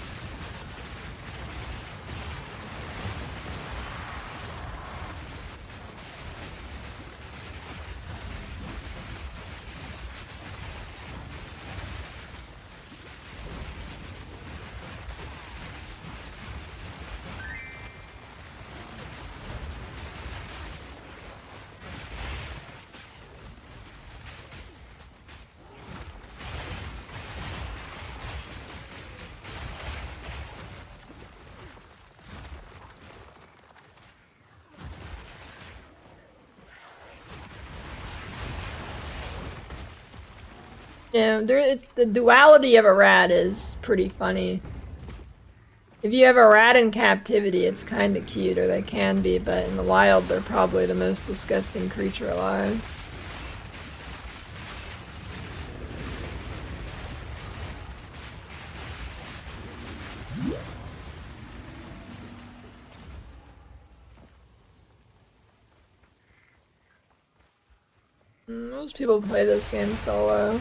Yeah, the duality of a rat is pretty funny. If you have a rat in captivity, it's kind of cute, or they can be, but in the wild, they're probably the most disgusting creature alive. Most people play this game solo.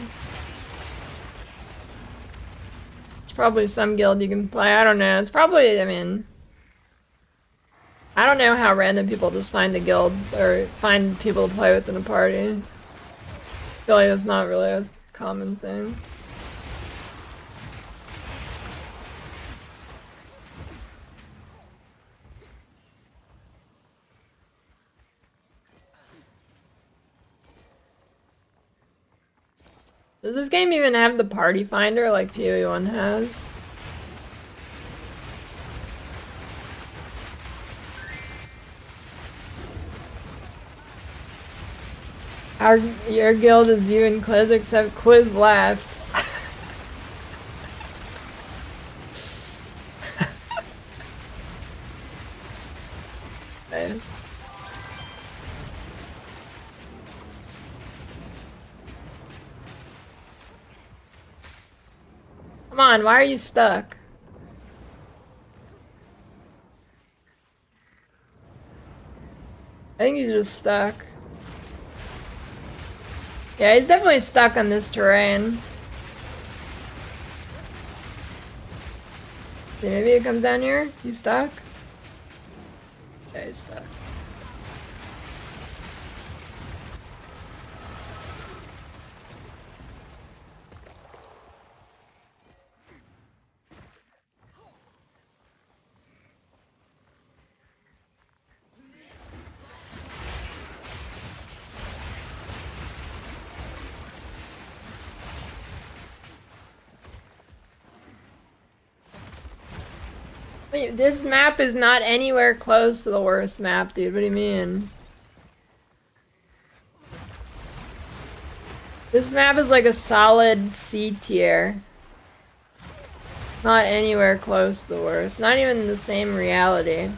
There's probably some guild you can play, I don't know. It's probably, I mean... I don't know how random people just find a guild, or find people to play with in a party. I feel like that's not really a common thing. Does this game even have the party finder like PoE 1 has? Your guild is you and Quiz, except Quiz left. Nice. Come on, why are you stuck? I think he's just stuck. Yeah, he's definitely stuck on this terrain. See, maybe it comes down here? He's stuck? Yeah, he's stuck. Wait, this map is not anywhere close to the worst map, dude. What do you mean? This map is like a solid C tier. Not anywhere close to the worst. Not even the same reality.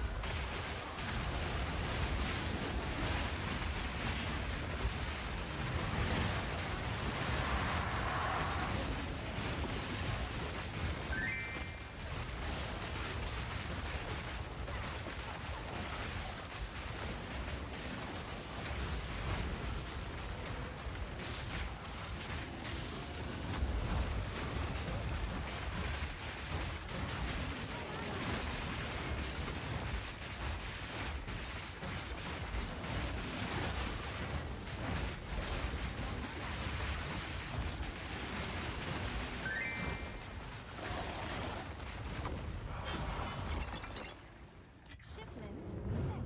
Shipment sent.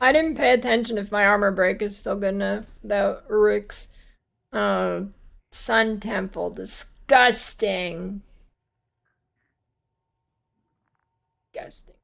I didn't pay attention if my armor break is still good enough without Urik's Sun Temple. Disgusting. Disgusting.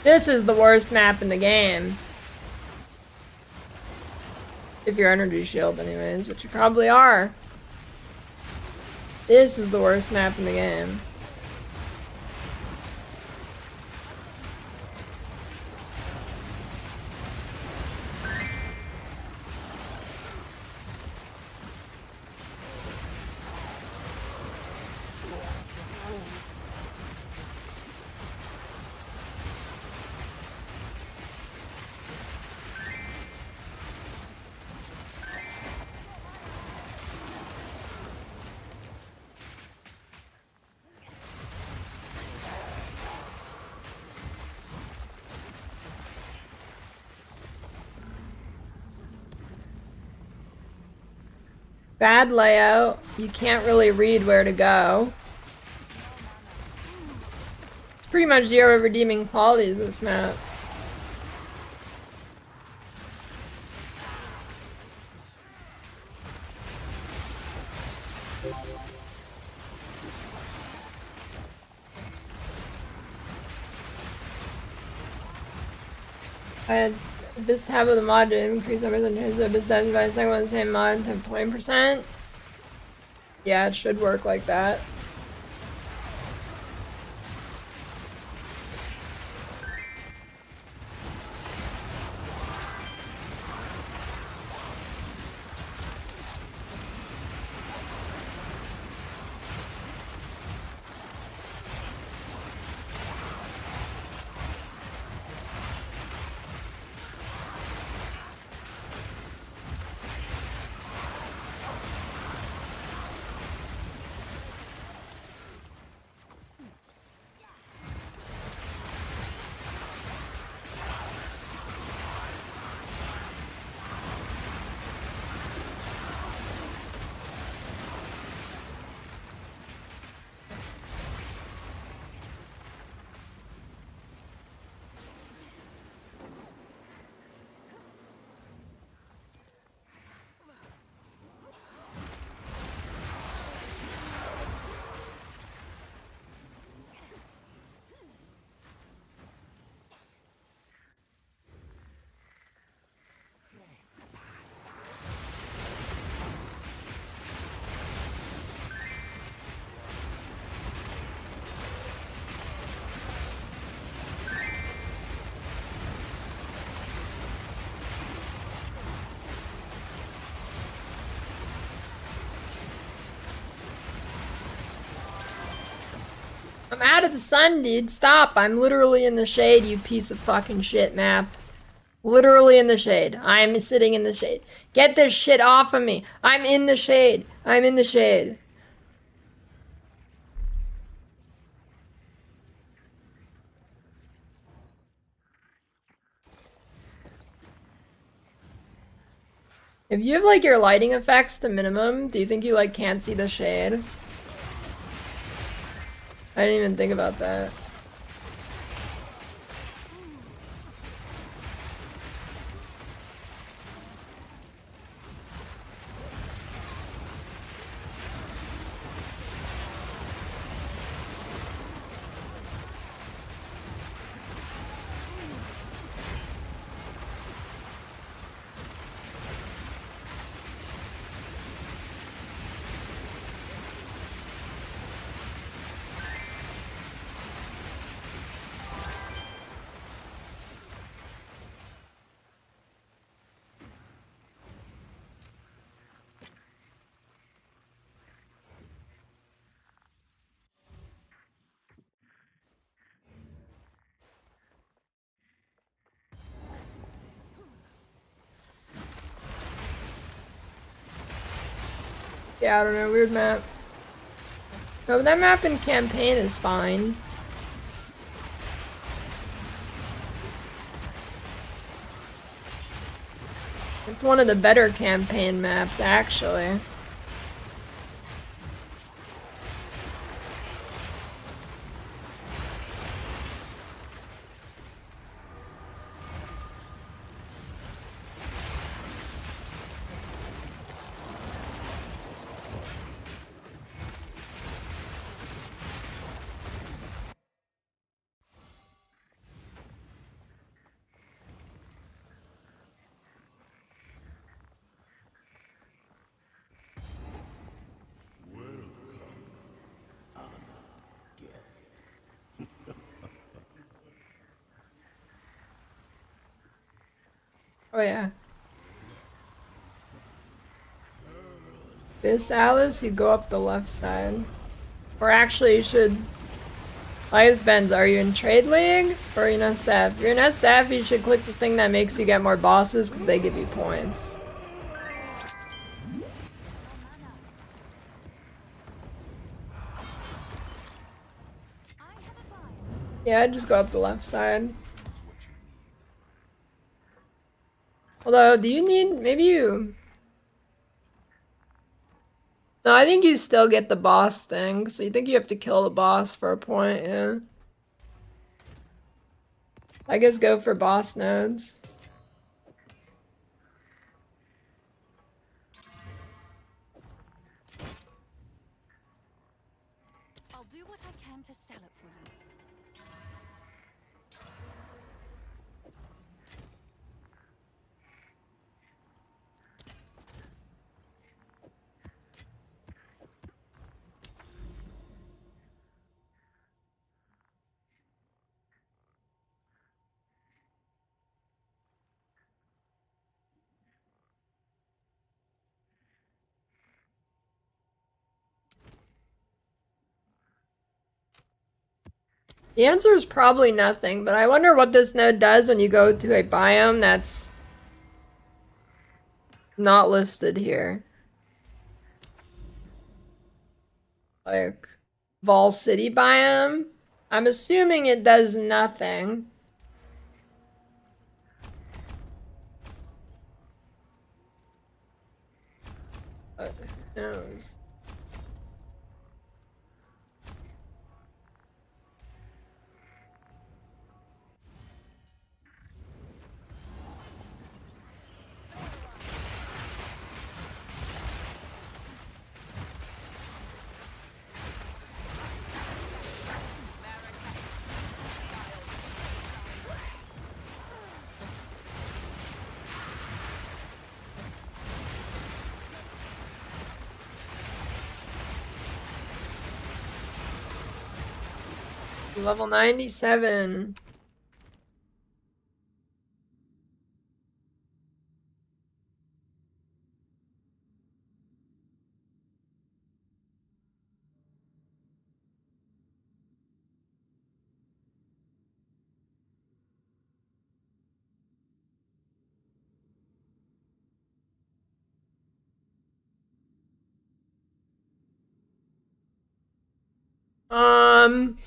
This is the worst map in the game. If you're energy shield anyways, which you probably are. This is the worst map in the game. Bad layout. You can't really read where to go. It's pretty much zero redeeming qualities in this map. I had this tab of the mod to increase numbers and change the abyss stats by the second one, the same mod to 20%. Yeah, it should work like that. I'm out of the sun, dude. Stop. I'm literally in the shade, you piece of fucking shit map. Literally in the shade. I'm sitting in the shade. Get this shit off of me. I'm in the shade. I'm in the shade. If you have like your lighting effects to minimum, do you think you like can't see the shade? I didn't even think about that. Yeah, I don't know, weird map. No, but that map in campaign is fine. It's one of the better campaign maps, actually. Oh yeah. This Alice, you go up the left side. Or actually, you should... Lives Benz, are you in Trade League? Or are you in SF? If you're in SF, you should click the thing that makes you get more bosses, because they give you points. Yeah, just go up the left side. Although, do you need... Maybe you... No, I think you still get the boss thing. So you think you have to kill the boss for a point, yeah. I guess go for boss nodes. I'll do what I can to sell it for you. The answer is probably nothing, but I wonder what this node does when you go to a biome that's not listed here. Like, Vol City biome? I'm assuming it does nothing. But who knows? Level 97. Um.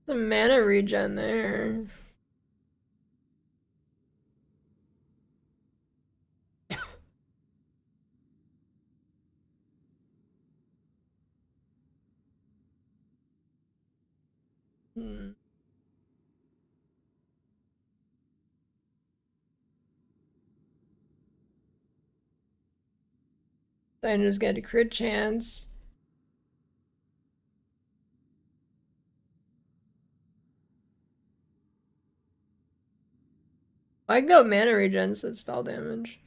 The mana regen there. Hmm. I just get a crit chance. I can go mana regen instead of spell damage.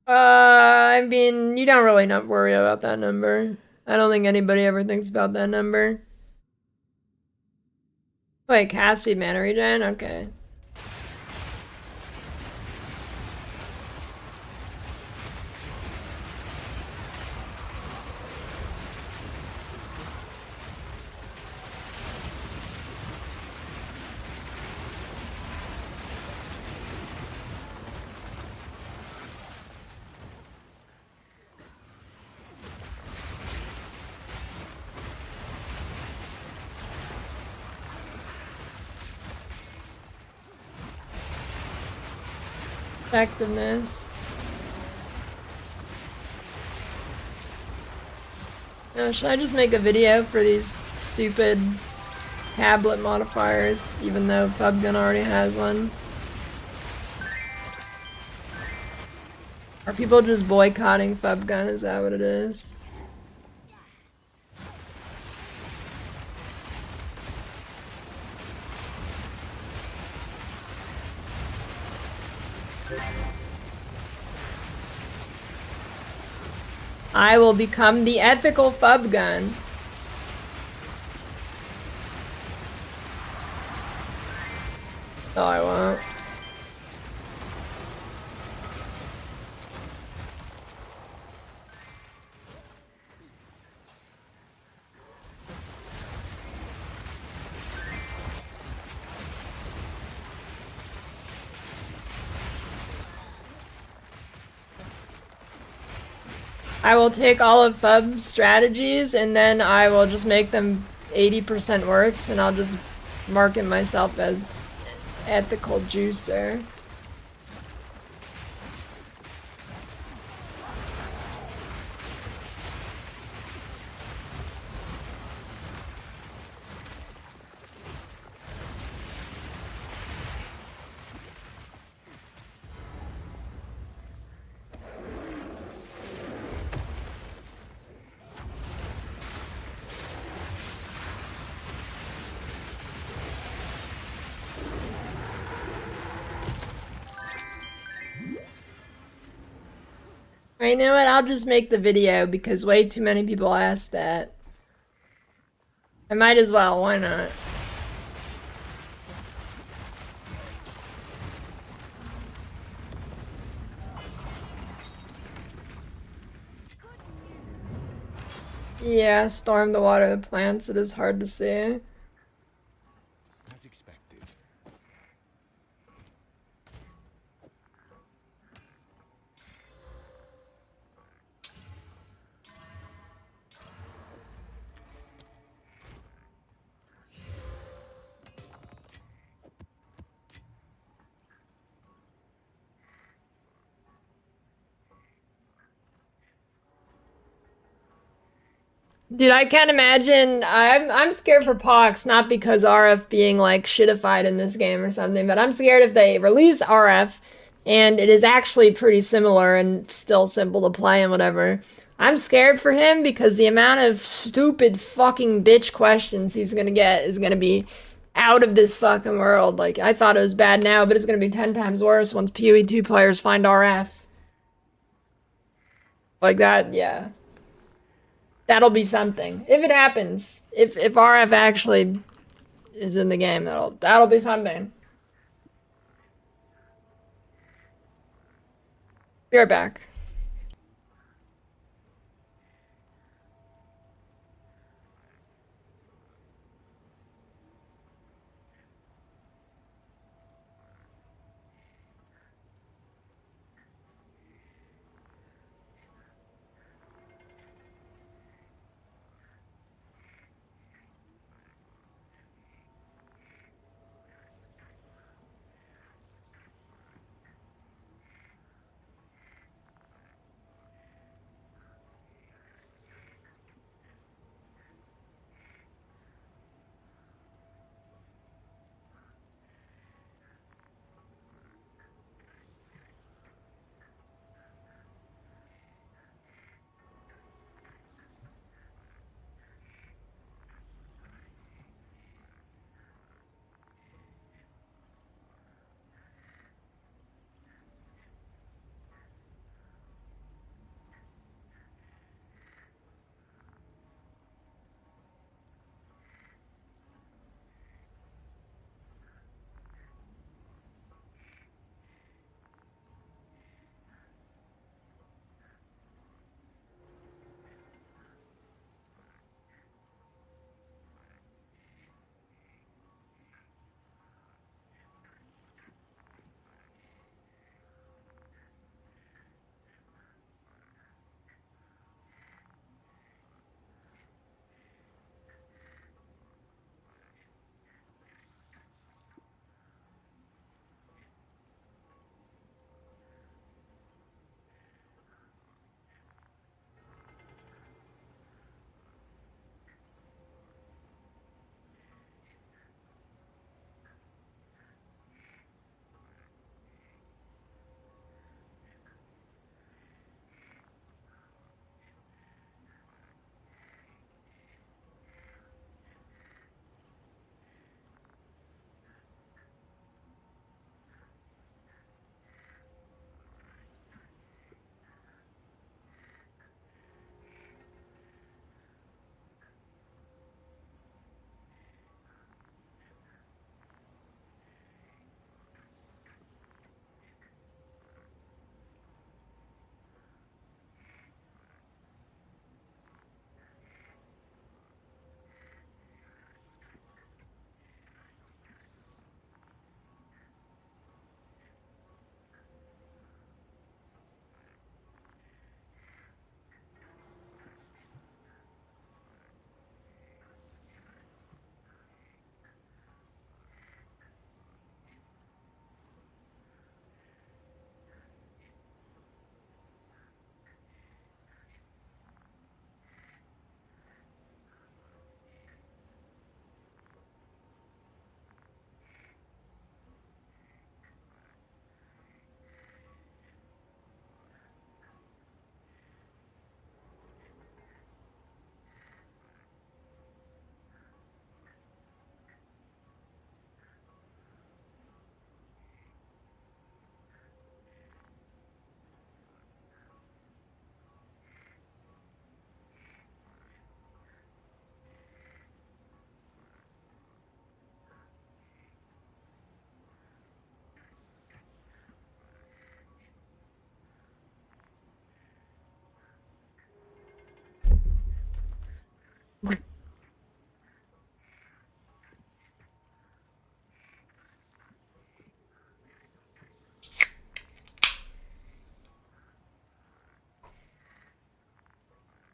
I mean, you don't really not worry about that number. I don't think anybody ever thinks about that number. Wait, cast speed mana regen? Okay. Effectiveness. Now, should I just make a video for these stupid tablet modifiers, even though Fubgun already has one? Are people just boycotting Fubgun? Is that what it is? I will become the ethical Fubgun. No, I won't. I will take all of Fub's strategies and then I will just make them 80% worths and I'll just market myself as ethical juicer. Alright, you know what? I'll just make the video because way too many people asked that. I might as well, why not? Yeah, storm to water the plants, it is hard to see. As expected. Dude, I can't imagine. I'm scared for Pox, not because RF being like shitified in this game or something, but I'm scared if they release RF and it is actually pretty similar and still simple to play and whatever. I'm scared for him because the amount of stupid fucking bitch questions he's gonna get is gonna be out of this fucking world. Like, I thought it was bad now, but it's gonna be 10 times worse once PoE 2 players find RF. Like that, yeah. That'll be something. If it happens. If RF actually is in the game, that'll be something. Be right back.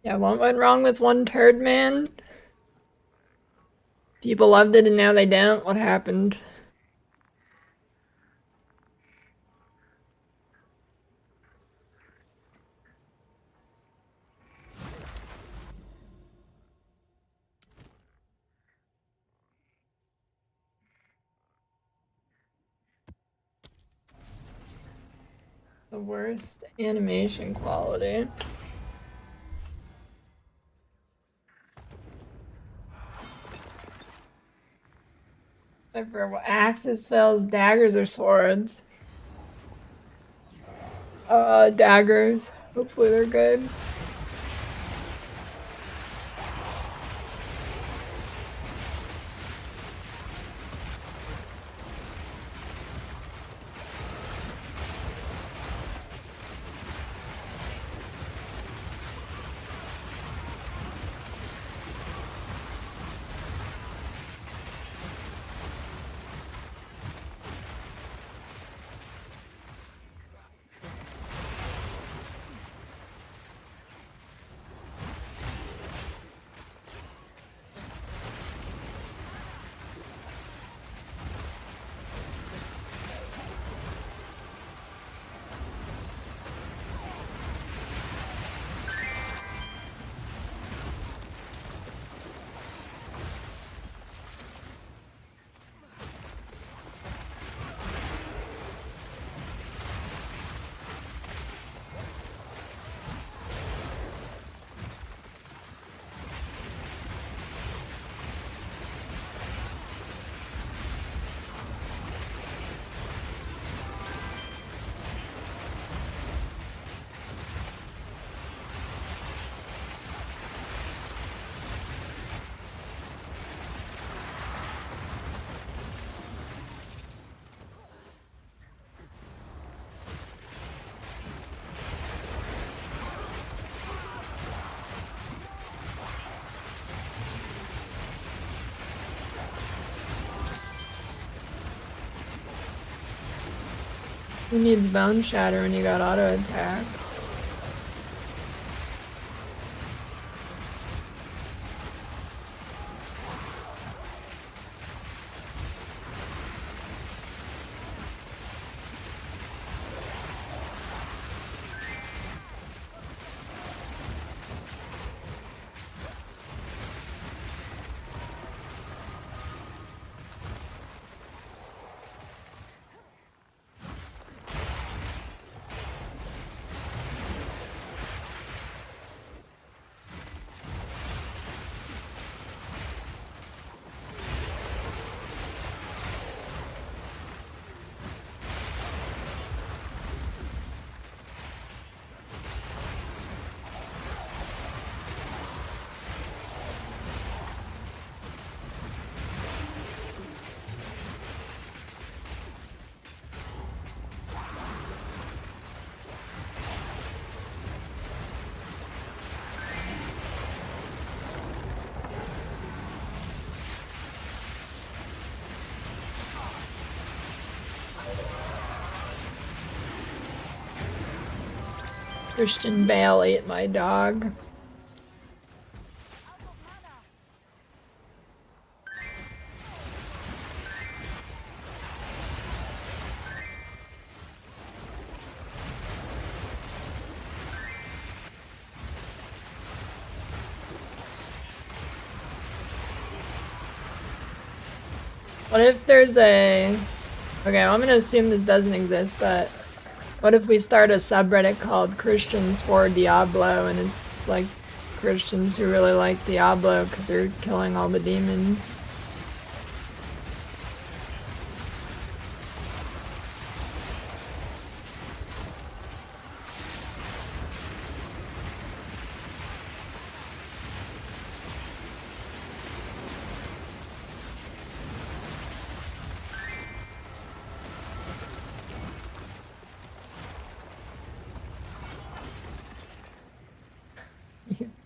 Yeah, what went wrong with One Turd Man? People loved it and now they don't. What happened? The worst animation quality. Except for axes, spells, daggers, or swords. Daggers. Hopefully they're good. Who needs Bone Shatter when you got auto attack? Christian Bale ate my dog. What if there's a... Okay, well, I'm gonna assume this doesn't exist, but what if we start a subreddit called Christians for Diablo, and it's like Christians who really like Diablo because they're killing all the demons?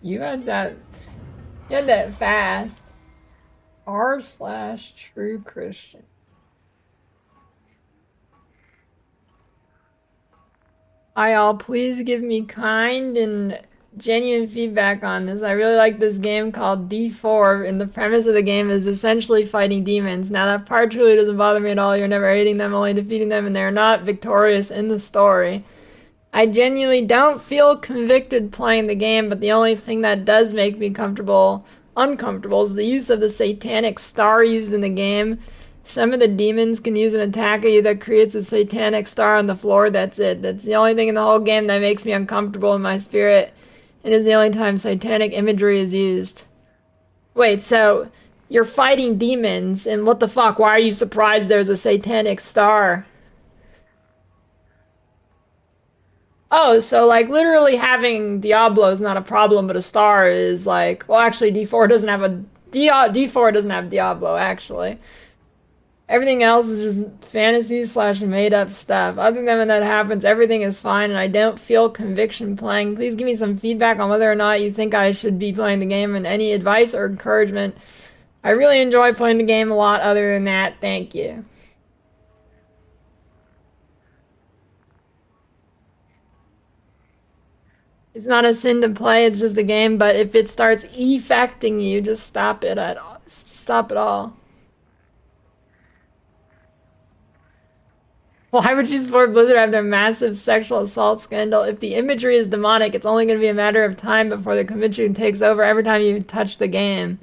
You had that fast. r/true Christian. Hi all, please give me kind and genuine feedback on this. I really like this game called D4, and the premise of the game is essentially fighting demons. Now that part truly doesn't bother me at all. You're never hating them, only defeating them, and they're not victorious in the story. I genuinely don't feel convicted playing the game, but the only thing that does make me uncomfortable is the use of the satanic star used in the game. Some of the demons can use an attack at you that creates a satanic star on the floor. That's it. That's the only thing in the whole game that makes me uncomfortable in my spirit. It is the only time satanic imagery is used. Wait, so you're fighting demons, and what the fuck? Why are you surprised there's a satanic star? Oh, so like literally having Diablo is not a problem, but a star is like, well, actually D4 doesn't have a D4 doesn't have Diablo actually. Everything else is just fantasy slash made up stuff. Other than when that happens, everything is fine, and I don't feel conviction playing. Please give me some feedback on whether or not you think I should be playing the game, and any advice or encouragement. I really enjoy playing the game a lot. Other than that, thank you. It's not a sin to play, it's just a game, but if it starts affecting you, just stop it at all. Stop it all. Why would you support Blizzard after a massive sexual assault scandal? If the imagery is demonic, it's only going to be a matter of time before the conviction takes over every time you touch the game.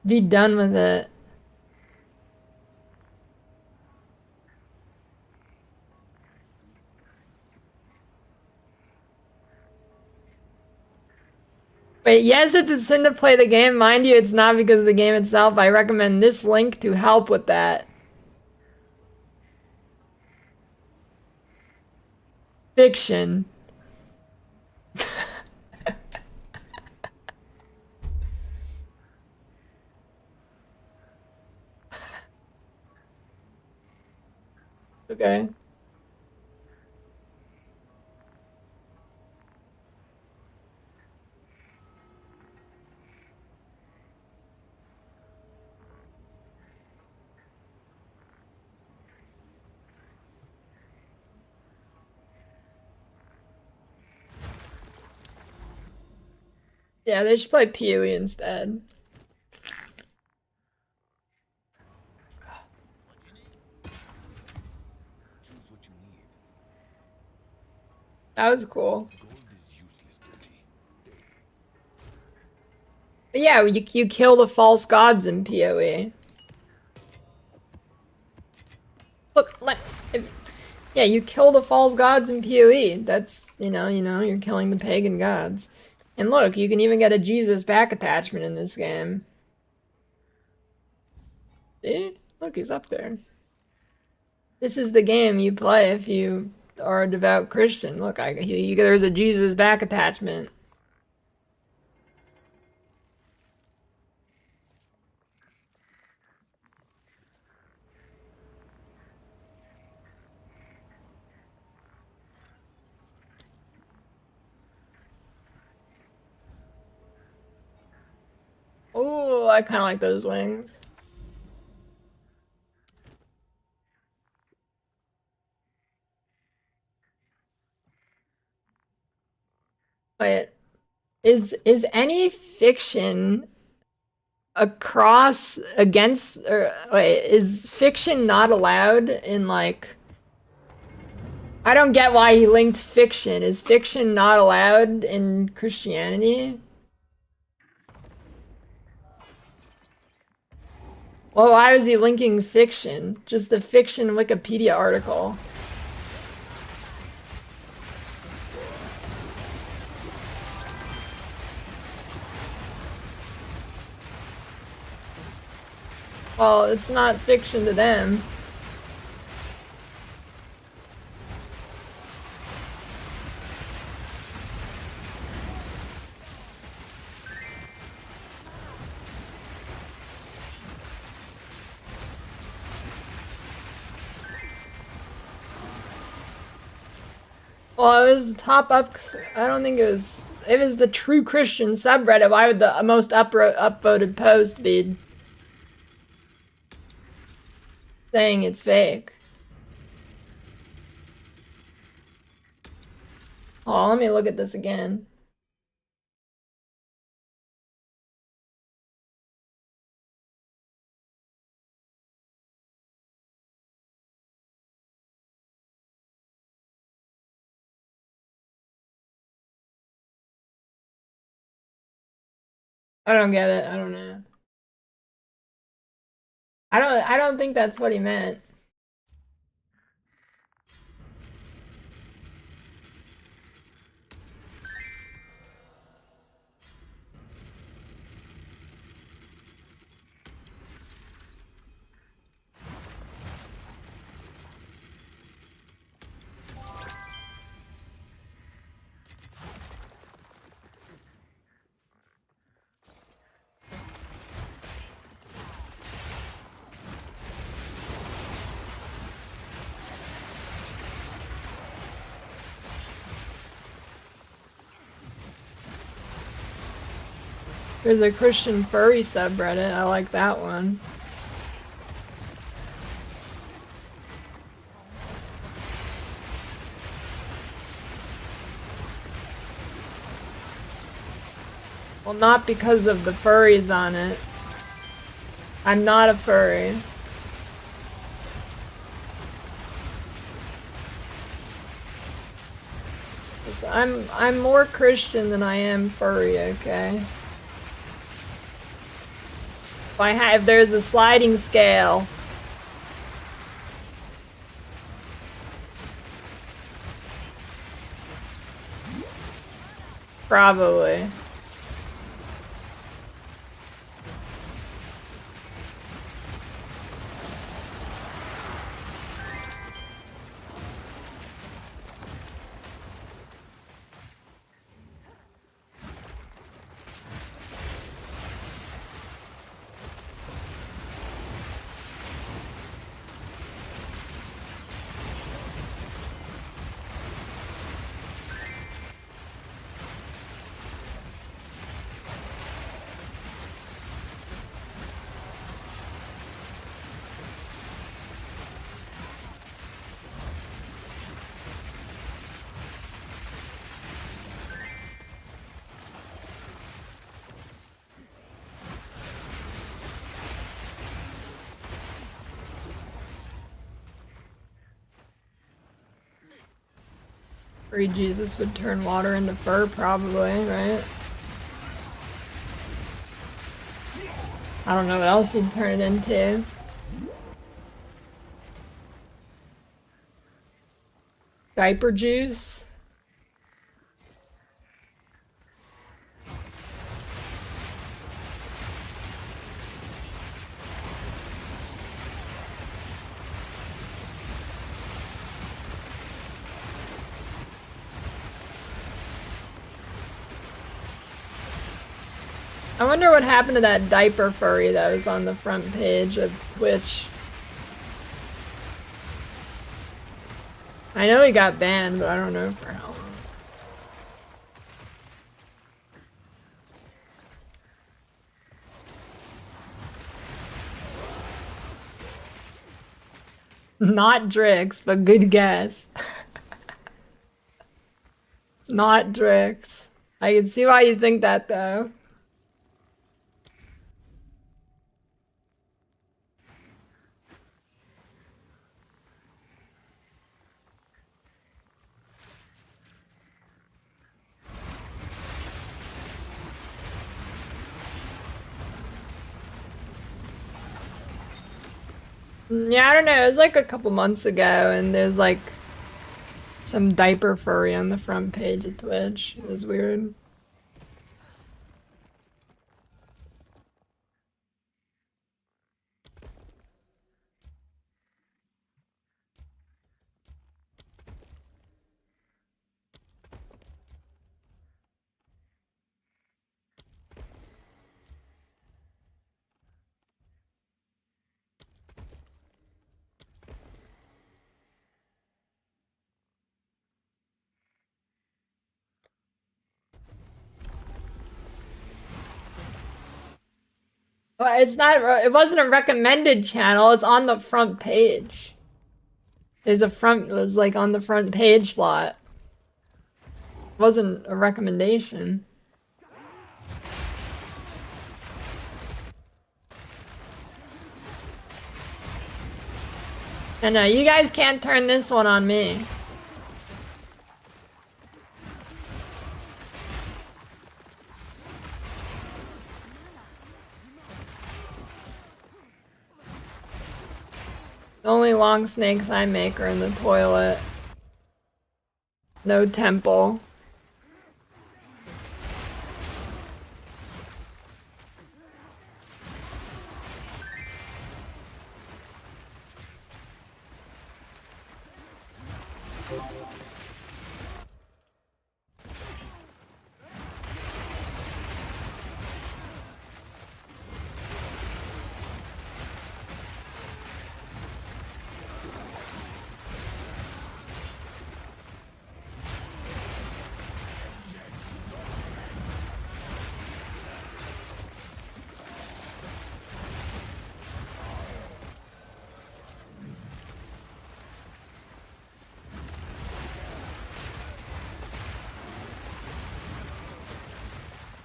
Be done with it. Wait, yes, it's a sin to play the game. Mind you, it's not because of the game itself. I recommend this link to help with that. Fiction. Okay. Yeah, they should play PoE instead. Choose what you need. That was cool. Gold is useless to me. But yeah, you kill the false gods in PoE. Look, yeah, you kill the false gods in PoE. That's, you're killing the pagan gods. And look, you can even get a Jesus back attachment in this game. See? Look, he's up there. This is the game you play if you are a devout Christian. Look, there's a Jesus back attachment. Oh, I kind of like those wings. Wait, is any fiction against, or wait, is fiction not allowed in like? I don't get why he linked fiction. Is fiction not allowed in Christianity? Well, why was he linking fiction? Just a fiction Wikipedia article. Well, it's not fiction to them. Well, it was top up. I don't think it was. It was the True Christian subreddit. Why would the most upvoted post be saying it's fake? Oh, let me look at this again. I don't get it. I don't know. I don't think that's what he meant. There's a Christian furry subreddit. I like that one. Well, not because of the furries on it. I'm not a furry. I'm more Christian than I am furry, okay? If there's a sliding scale. Probably. Free Jesus would turn water into fur, probably, right? I don't know what else he'd turn it into. Diaper juice? I wonder what happened to that diaper furry that was on the front page of Twitch. I know he got banned, but I don't know for how long. Not Drix, but good guess. Not Drix. I can see why you think that though. Yeah, I don't know. It was like a couple months ago, and there's like some diaper furry on the front page of Twitch. It was weird. Well, it's not. It wasn't a recommended channel. It's on the front page. There's a front. It was like on the front page slot. It wasn't a recommendation. And you guys can't turn this one on me. The only long snakes I make are in the toilet. No temple.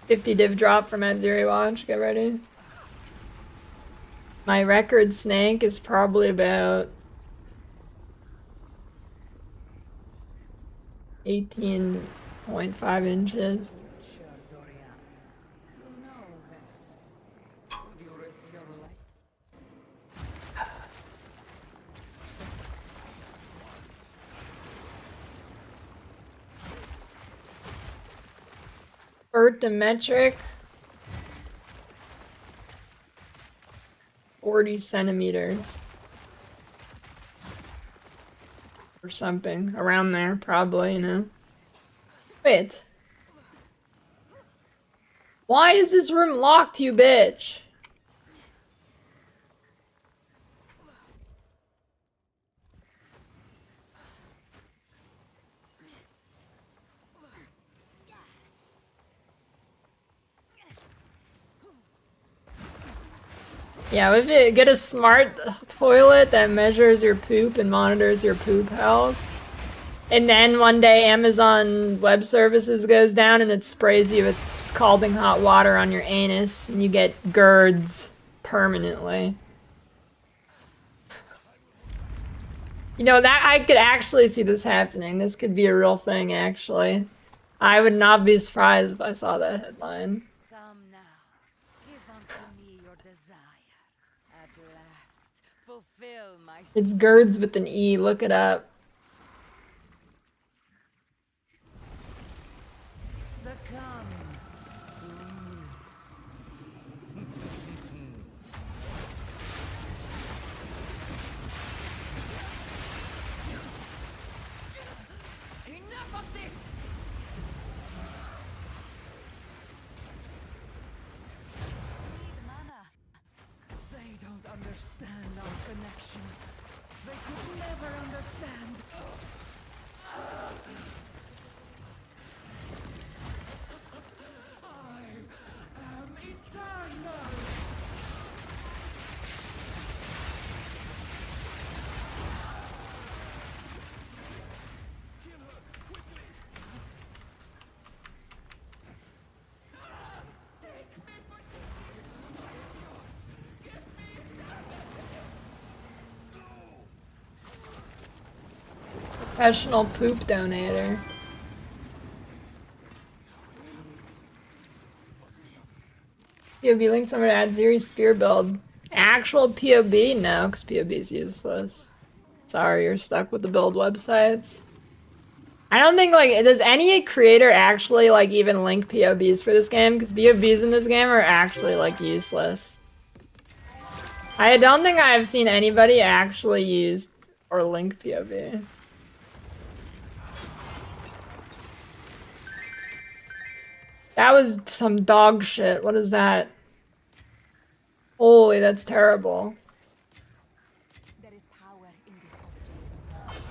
50 div drop from Adziri Watch. Get ready. My record snake is probably about 18.5 inches. Metric 40 centimeters or something around there, probably, you know. Wait, why is this room locked, you bitch? Yeah, if you get a smart toilet that measures your poop and monitors your poop health, and then one day Amazon Web Services goes down and it sprays you with scalding hot water on your anus, and you get GERDs permanently. You know, that I could actually see this happening. This could be a real thing, actually. I would not be surprised if I saw that headline. Come now. Give unto me your desire. At last, fulfill my It's GERDs with an E, look it up. succumb to me. Enough of this! Need mana. They don't understand our connection. They could never understand. I am eternal. Professional poop donator. POB links over to Adziri spear build. Actual POB? No, because POB is useless. Sorry, you're stuck with the build websites. I don't think, like, does any creator actually, like, even link POBs for this game? Because POBs in this game are actually, like, useless. I don't think I've seen anybody actually use or link POB. That was some dog shit. What is that? Holy, that's terrible. There is power in this object.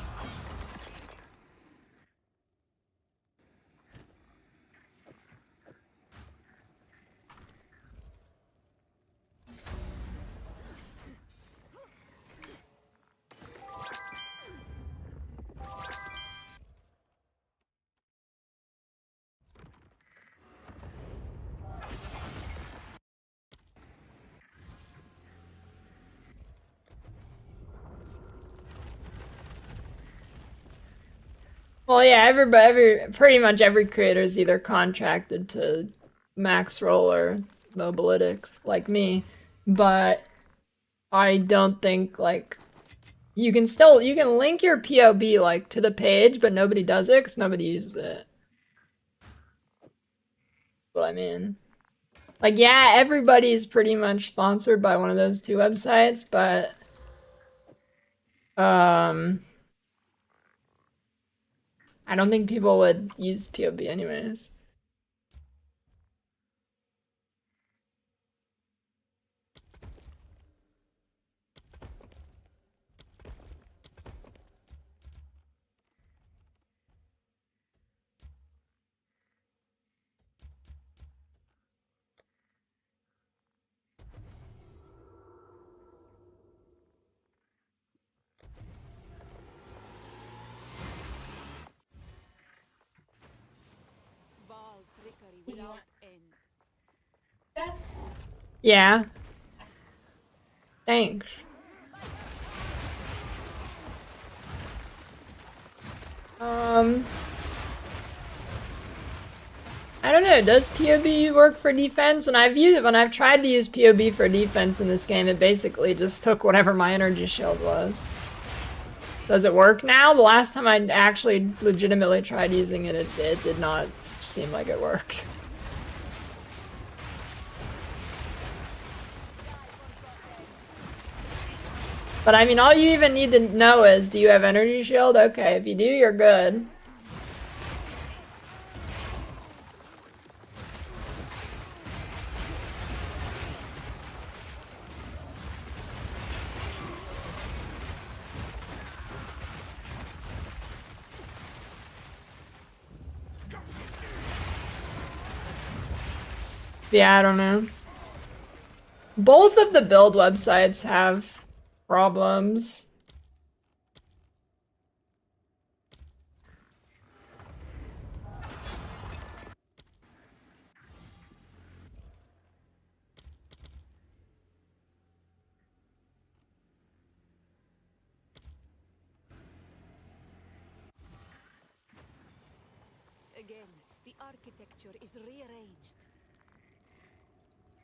Well, yeah, pretty much every creator is either contracted to max roll or mobalytics, like me. But I don't think, like, you can link your POB, like, to the page, but nobody does it because nobody uses it. What I mean. Like, yeah, everybody's pretty much sponsored by one of those two websites, but I don't think people would use POB anyways. Ball trickery without end. Yeah. Thanks. I don't know, does POB work for defense? When I've tried to use POB for defense in this game, it basically just took whatever my energy shield was. Does it work now? The last time I actually legitimately tried using it, it did not seem like it worked. But I mean, all you even need to know is, do you have energy shield? Okay, if you do, you're good. Yeah, I don't know. Both of the build websites have problems. Again, the architecture is rearranged.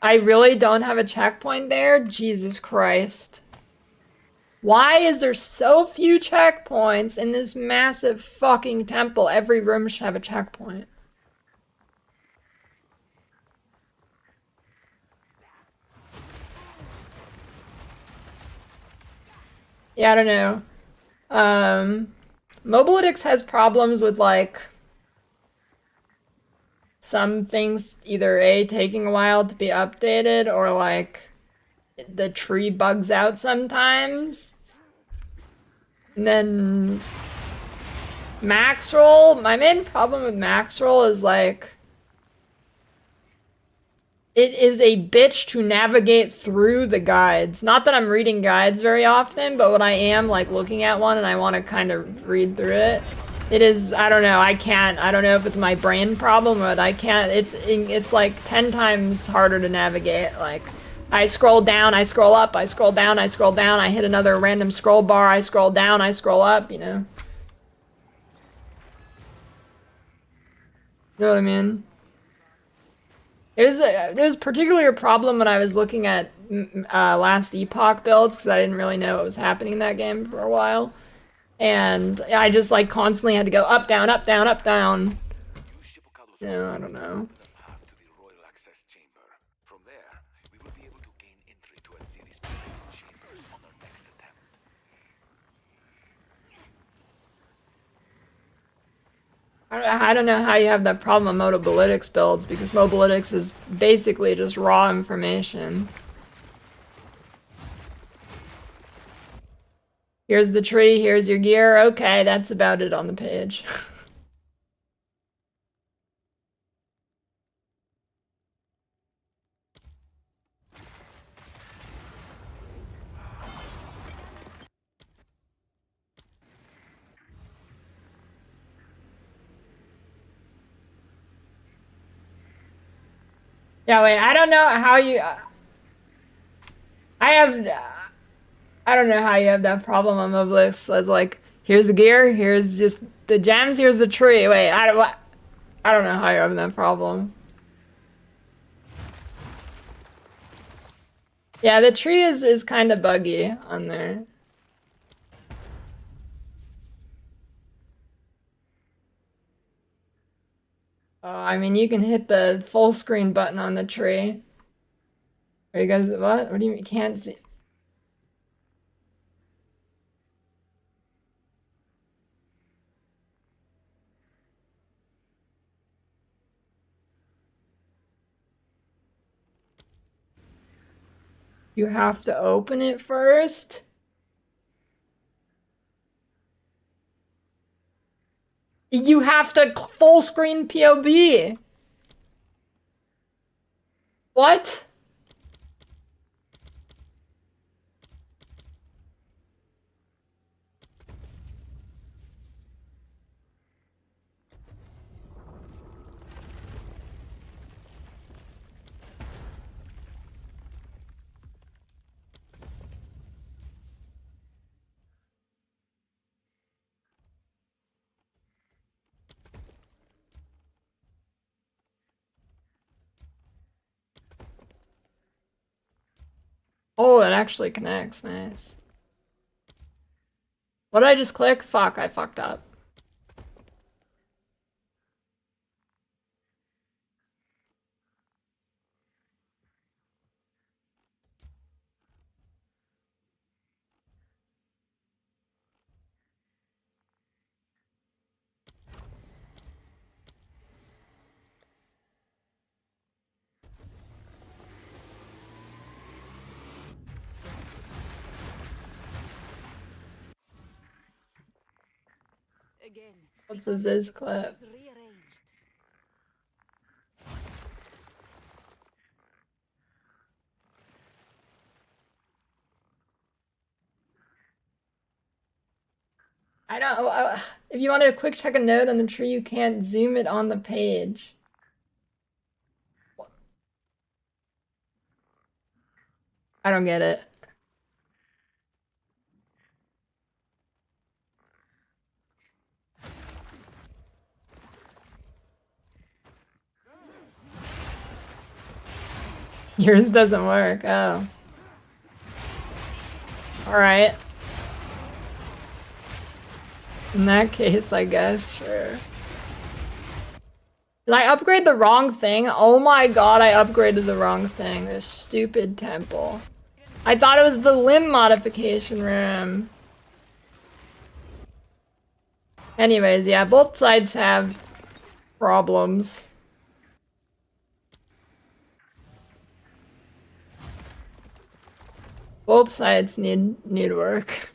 I really don't have a checkpoint there? Jesus Christ. Why is there so few checkpoints in this massive fucking temple? Every room should have a checkpoint. Yeah, I don't know. Mobalytics has problems with, like, some things either A, taking a while to be updated, or, like, the tree bugs out sometimes. And then max roll, my main problem with max roll is, like, it is a bitch to navigate through the guides. Not that I'm reading guides very often, but when I am, like, looking at one and I want to kind of read through it, it is, I don't know, I don't know if it's my brain problem, but I can't, it's like 10 times harder to navigate. Like, I scroll down, I scroll up, I scroll down, I scroll down, I hit another random scroll bar, I scroll down, I scroll up, you know? You know what I mean? There was particularly a problem when I was looking at last Epoch builds, because I didn't really know what was happening in that game for a while. And I just, like, constantly had to go up, down, up, down, up, down. You know, I don't know. I don't know how you have that problem on Mobalytics builds, because Mobalytics is basically just raw information. Here's the tree, here's your gear. Okay, that's about it on the page. Yeah, wait, I don't know how you... I don't know how you have that problem on Mobalytics. It's like, here's the gear, here's just the gems, here's the tree. Wait, I don't know how you're having that problem. Yeah, the tree is kind of buggy on there. Oh, I mean, you can hit the full screen button on the tree. Are you guys, what? What do you mean, can't see? You have to open it first? You have to full screen POB. What? Oh, it actually connects. Nice. What did I just click? Fuck, I fucked up. Again, What's the the Ziz order clip? is rearranged. I don't. If you want to quick check a node on the tree, you can't zoom it on the page. I don't get it. Yours doesn't work. Oh. Alright. In that case, I guess, sure. Did I upgrade the wrong thing? Oh my god, I upgraded the wrong thing. This stupid temple. I thought it was the limb modification room. Anyways, yeah, both sides have problems. Both sides need work.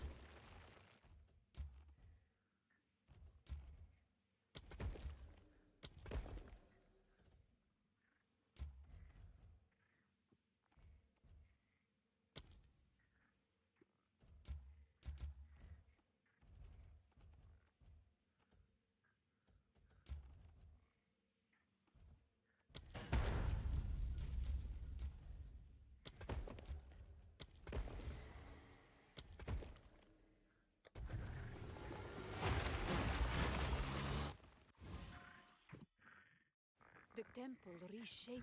The temple reshapes.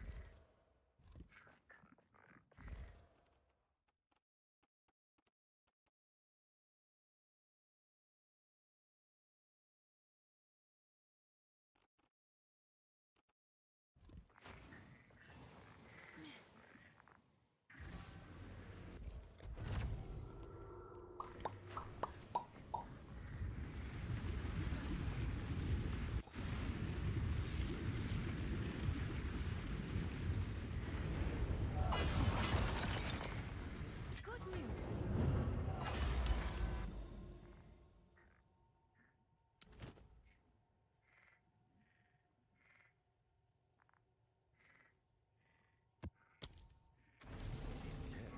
Good news for you.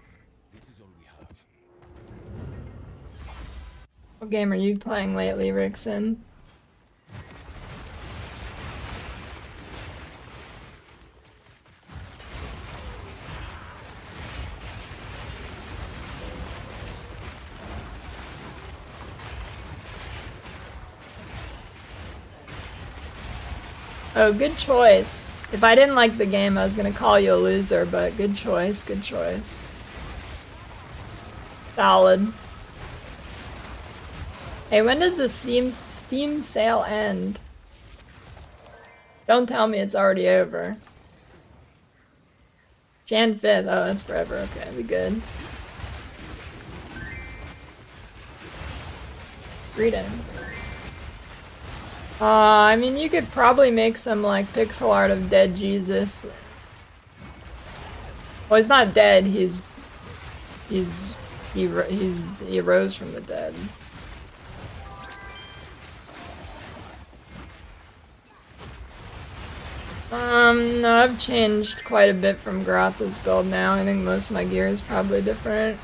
This is all we have. What game are you playing lately, Rickson? Oh, good choice. If I didn't like the game, I was gonna call you a loser, but good choice, good choice. Solid. Hey, when does the Steam sale end? Don't tell me it's already over. Jan 5th. Oh, that's forever. Okay, we good. Greetings. I mean, you could probably make some, like, pixel art of dead Jesus. Well, he's not dead. He arose from the dead. No, I've changed quite a bit from Grotha's build now. I think most of my gear is probably different.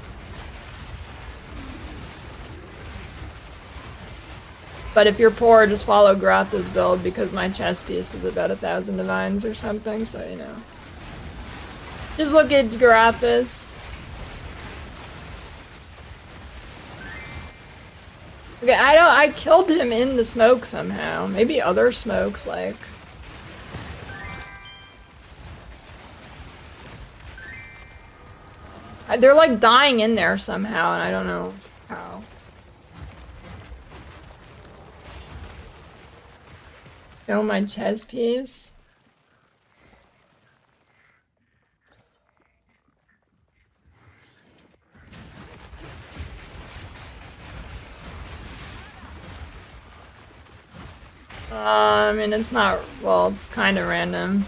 But if you're poor, just follow Grotha's build because my chest piece is about 1,000 divines or something, so you know. Just look at Grotha's. Okay, I killed him in the smoke somehow. Maybe other smokes, like. They're like dying in there somehow, and I don't know how. Show my chess piece. I mean, it's not, well, it's kind of random.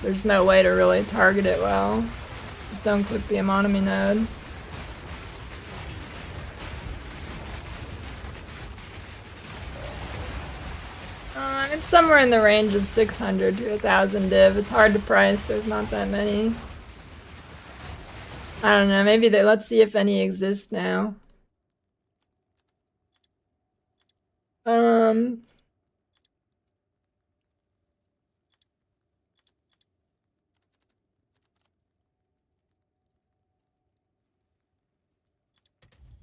There's no way to really target it well. Just don't click the anomalies node. It's somewhere in the range of 600 to 1,000 div. It's hard to price, there's not that many. I don't know, maybe let's see if any exist now.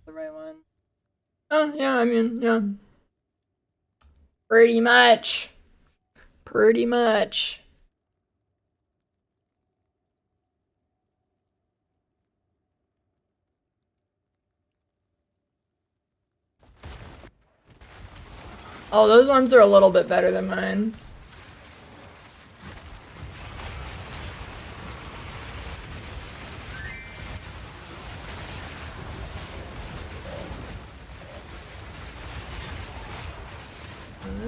The right one. Oh, yeah, I mean, yeah. Pretty much. Pretty much. Oh, those ones are a little bit better than mine.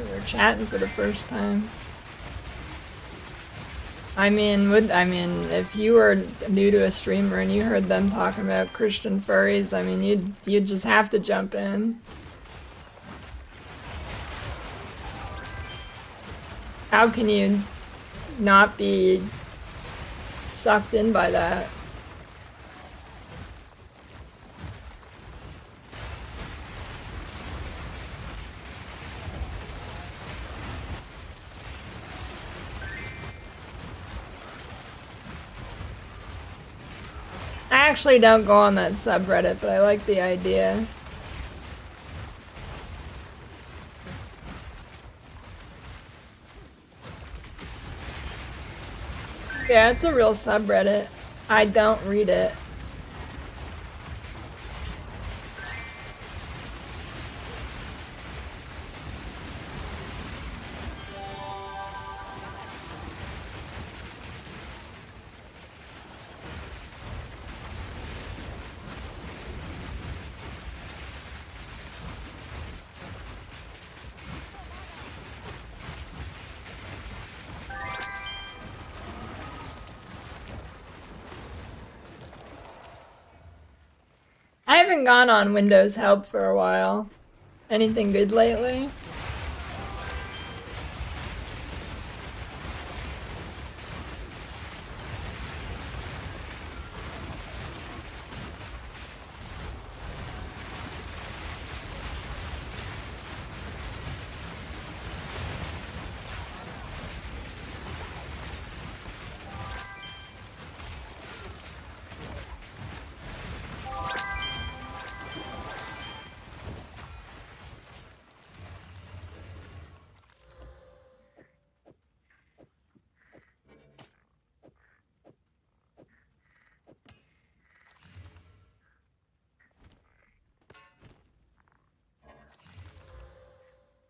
They're chatting for the first time. I mean, if you were new to a streamer and you heard them talking about Christian furries, I mean, you'd just have to jump in. How can you not be sucked in by that? I actually don't go on that subreddit, but I like the idea. Yeah, it's a real subreddit. I don't read it. I haven't gone on Windows Help for a while. Anything good lately?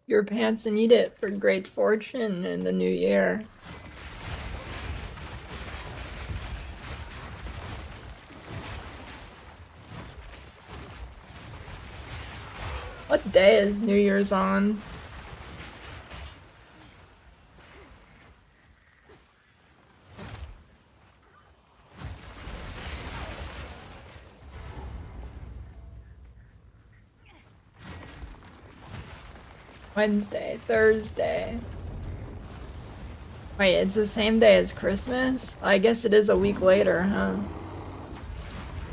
Your pants and eat it for great fortune in the new year. What day is New Year's on? Wednesday, Thursday. Wait, it's the same day as Christmas? I guess it is a week later, huh?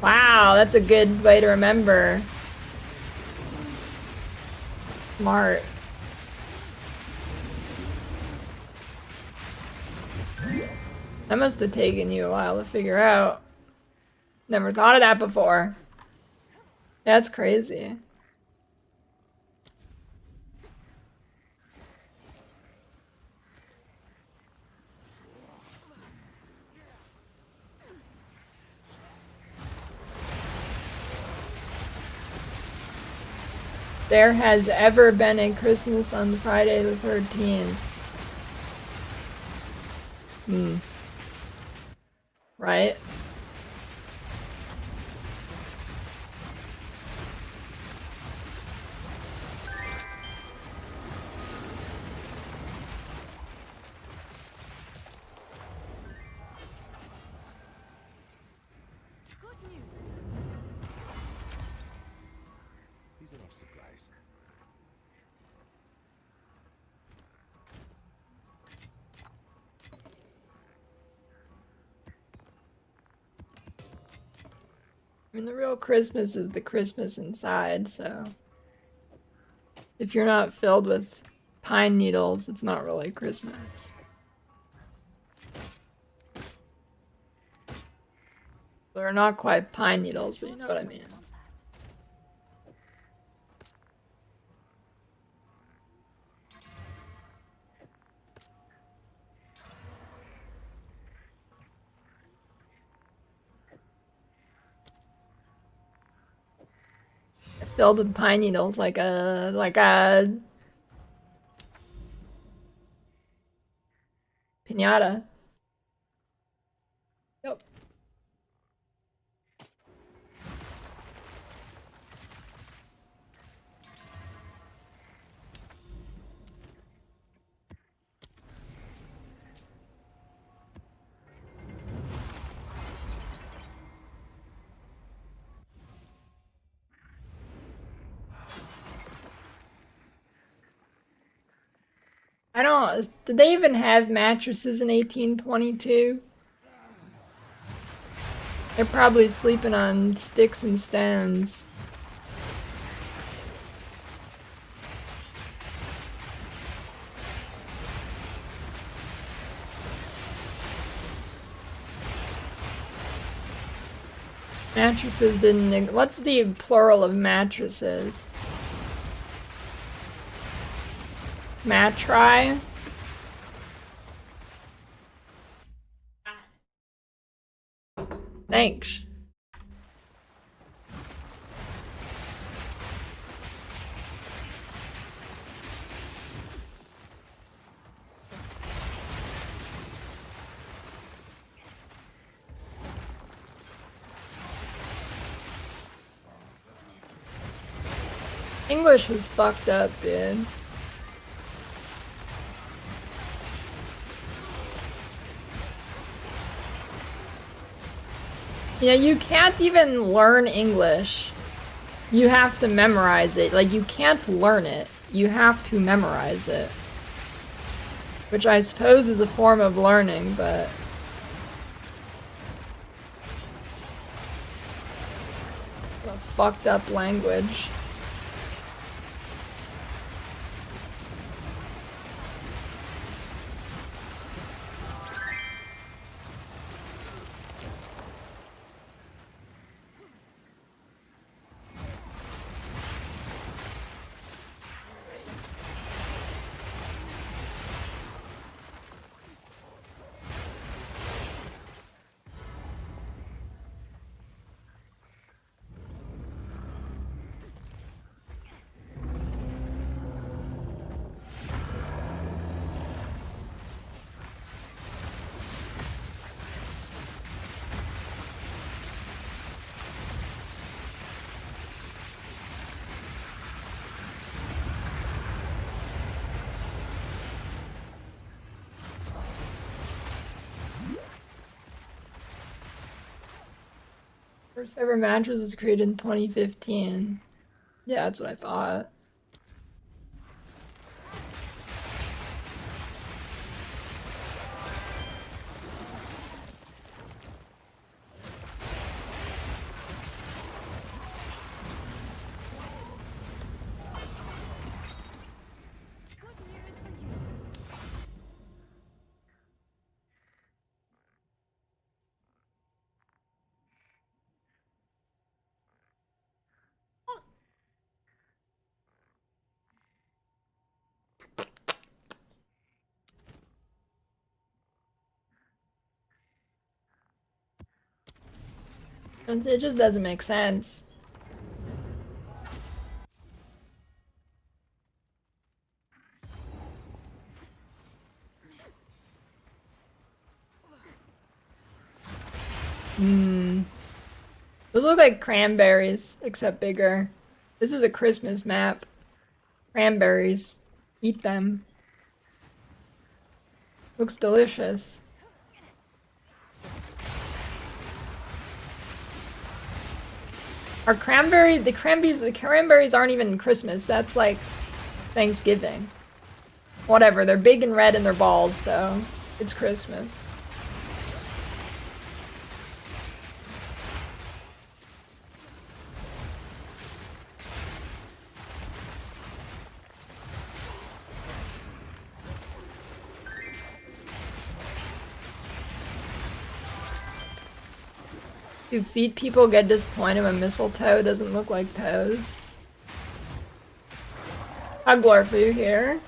Wow, that's a good way to remember. Smart. That must have taken you a while to figure out. Never thought of that before. That's crazy. There has ever been a Christmas on Friday the 13th. Right? These are our supplies. I mean, the real Christmas is the Christmas inside, so if you're not filled with pine needles, it's not really Christmas. They're not quite pine needles, but you know what I mean. Filled with pine needles like a piñata. Yep. I don't. Did they even have mattresses in 1822? They're probably sleeping on sticks and stones. Mattresses didn't. What's the plural of mattresses? Matri? Thanks. English was fucked up, dude. You know, you can't even learn English. You have to memorize it. Like, you can't learn it. You have to memorize it. Which I suppose is a form of learning, but... a fucked up language. First ever mattress was created in 2015. Yeah, that's what I thought. It just doesn't make sense. Those look like cranberries, except bigger. This is a Christmas map. Cranberries. Eat them. Looks delicious. The cranberries aren't even Christmas. That's like Thanksgiving. Whatever, they're big and red and they're balls, so it's Christmas. Do feet people get disappointed when mistletoe doesn't look like toes? Hugglorf, are you here?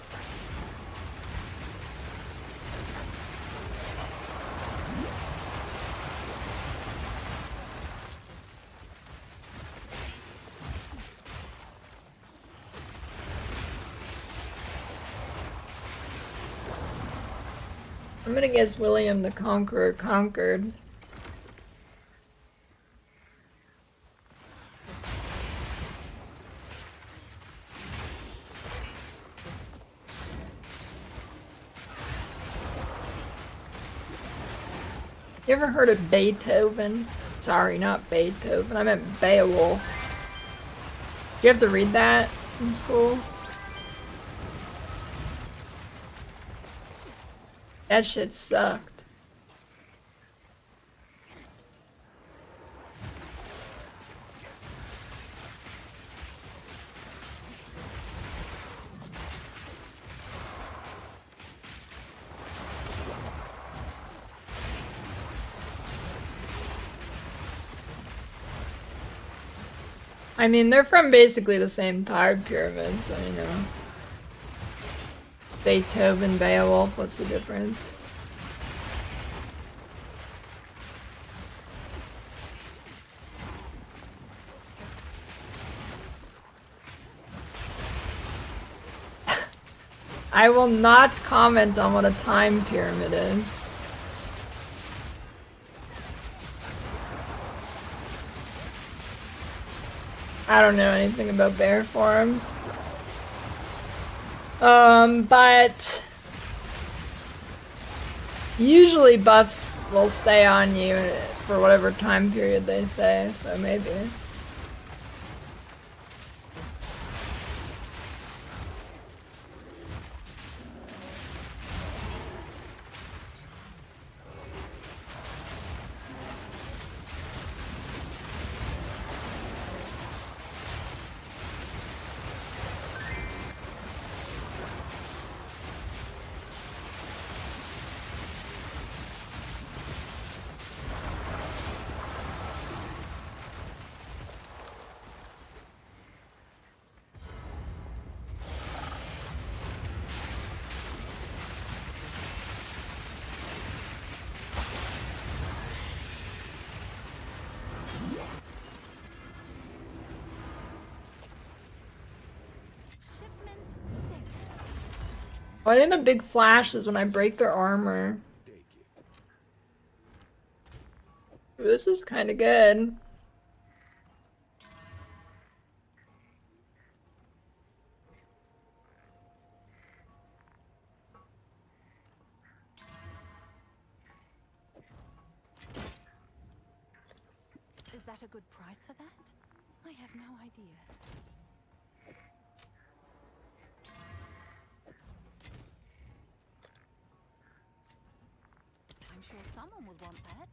I'm gonna guess William the Conqueror conquered. You ever heard of Beethoven? Sorry, not Beethoven. I meant Beowulf. Do you have to read that in school? That shit sucked. I mean, they're from basically the same time pyramid, so you know. Beethoven, Beowulf, what's the difference? I will not comment on what a time pyramid is. I don't know anything about bear form. But usually buffs will stay on you for whatever time period they say, so maybe. Oh, I think the big flash is when I break their armor. Ooh, this is kind of good. Is that a good price for that? I have no idea. I'm sure someone would want that.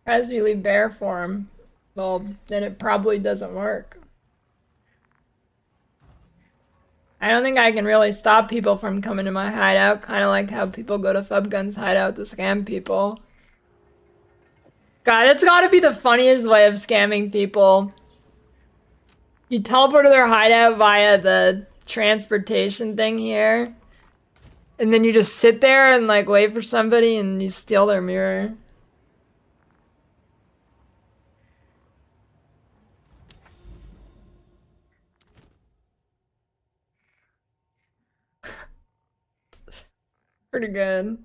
As we leave bear form, well, then it probably doesn't work. I don't think I can really stop people from coming to my hideout, kind of like how people go to Fubgun's hideout to scam people. God, it's gotta be the funniest way of scamming people. You teleport to their hideout via the transportation thing here, and then you just sit there and like wait for somebody and you steal their mirror. pretty good.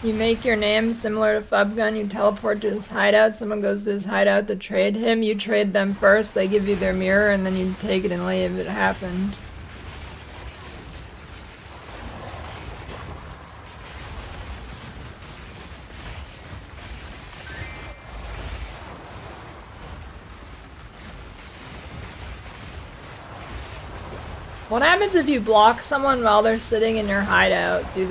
You make your name similar to Fubgun, you teleport to his hideout, someone goes to his hideout to trade him, you trade them first, they give you their mirror, and then you take it and leave. It happened. What happens if you block someone while they're sitting in your hideout? Do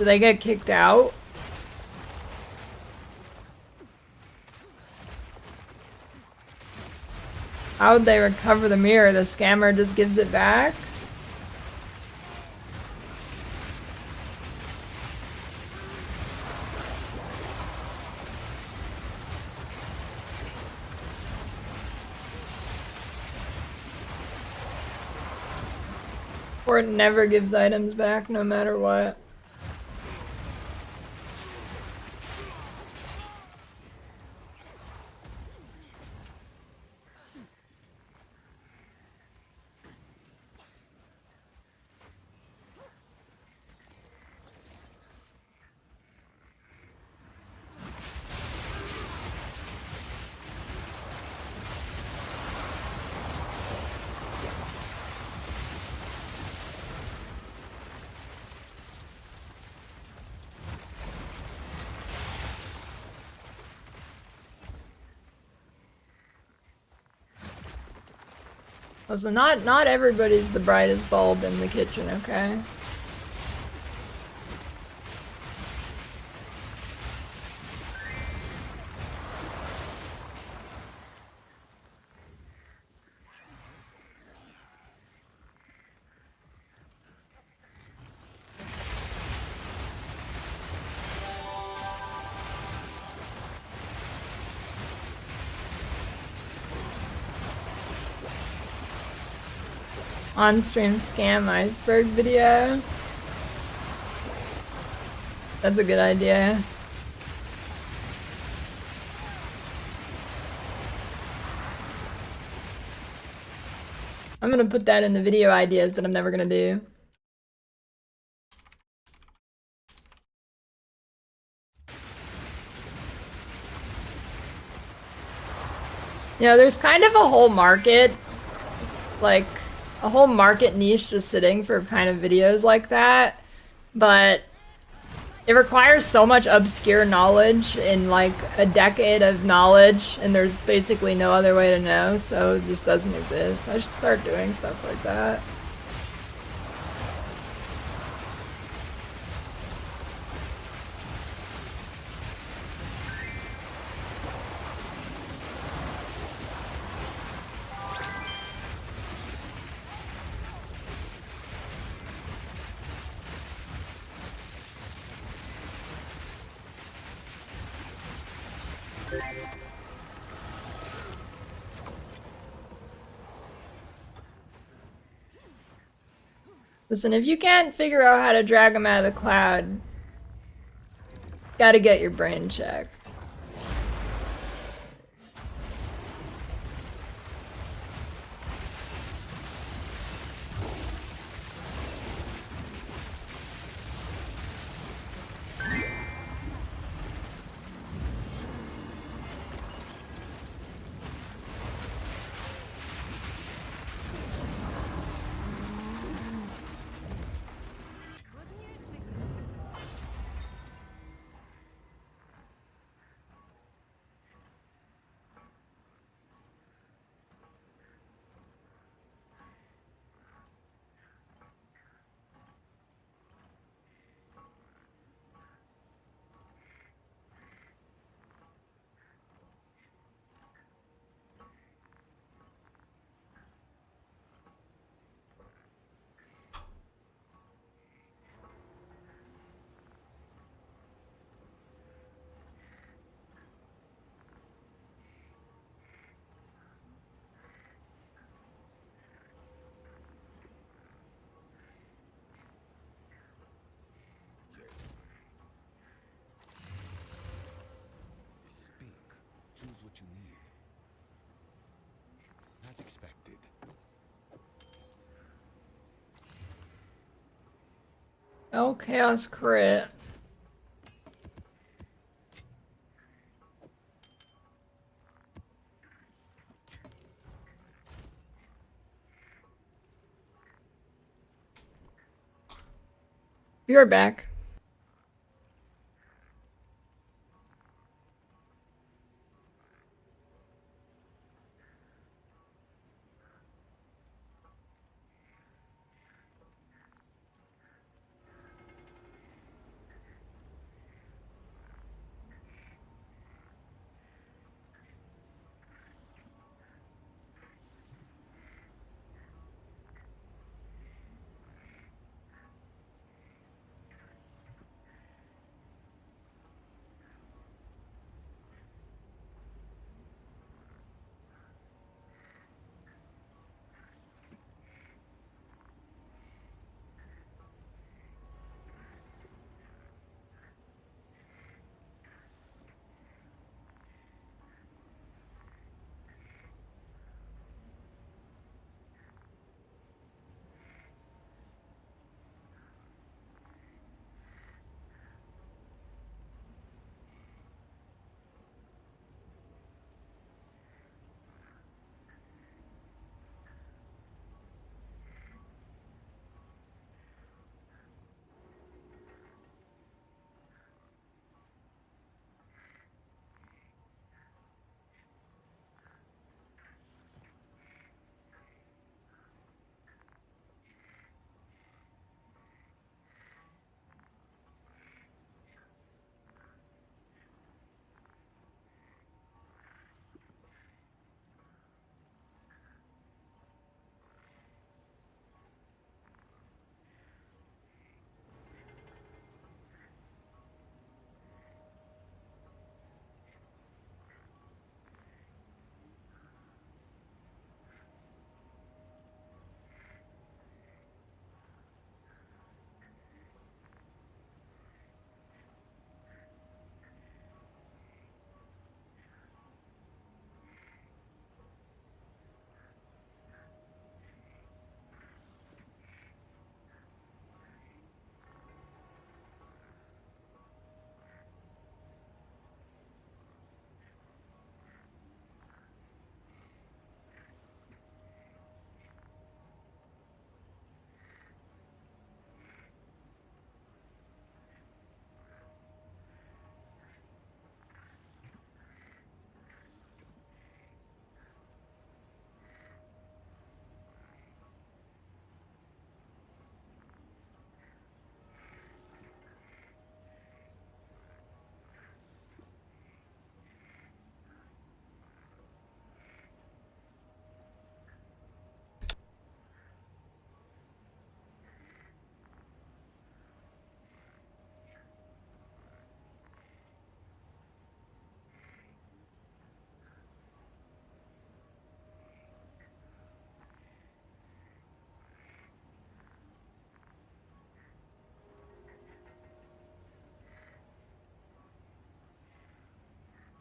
they get kicked out? How would they recover the mirror? The scammer just gives it back? Or it never gives items back no matter what. Listen, not everybody's the brightest bulb in the kitchen, okay? On-stream scam iceberg video. That's a good idea. I'm gonna put that in the video ideas that I'm never gonna do. You know, there's kind of a whole market, like, a whole market niche just sitting for kind of videos like that, but it requires so much obscure knowledge in like a decade of knowledge, and there's basically no other way to know, so it just doesn't exist. I should start doing stuff like that. Listen, if you can't figure out how to drag them out of the cloud, gotta get your brain checked. as expected. Oh, chaos crit. You're back.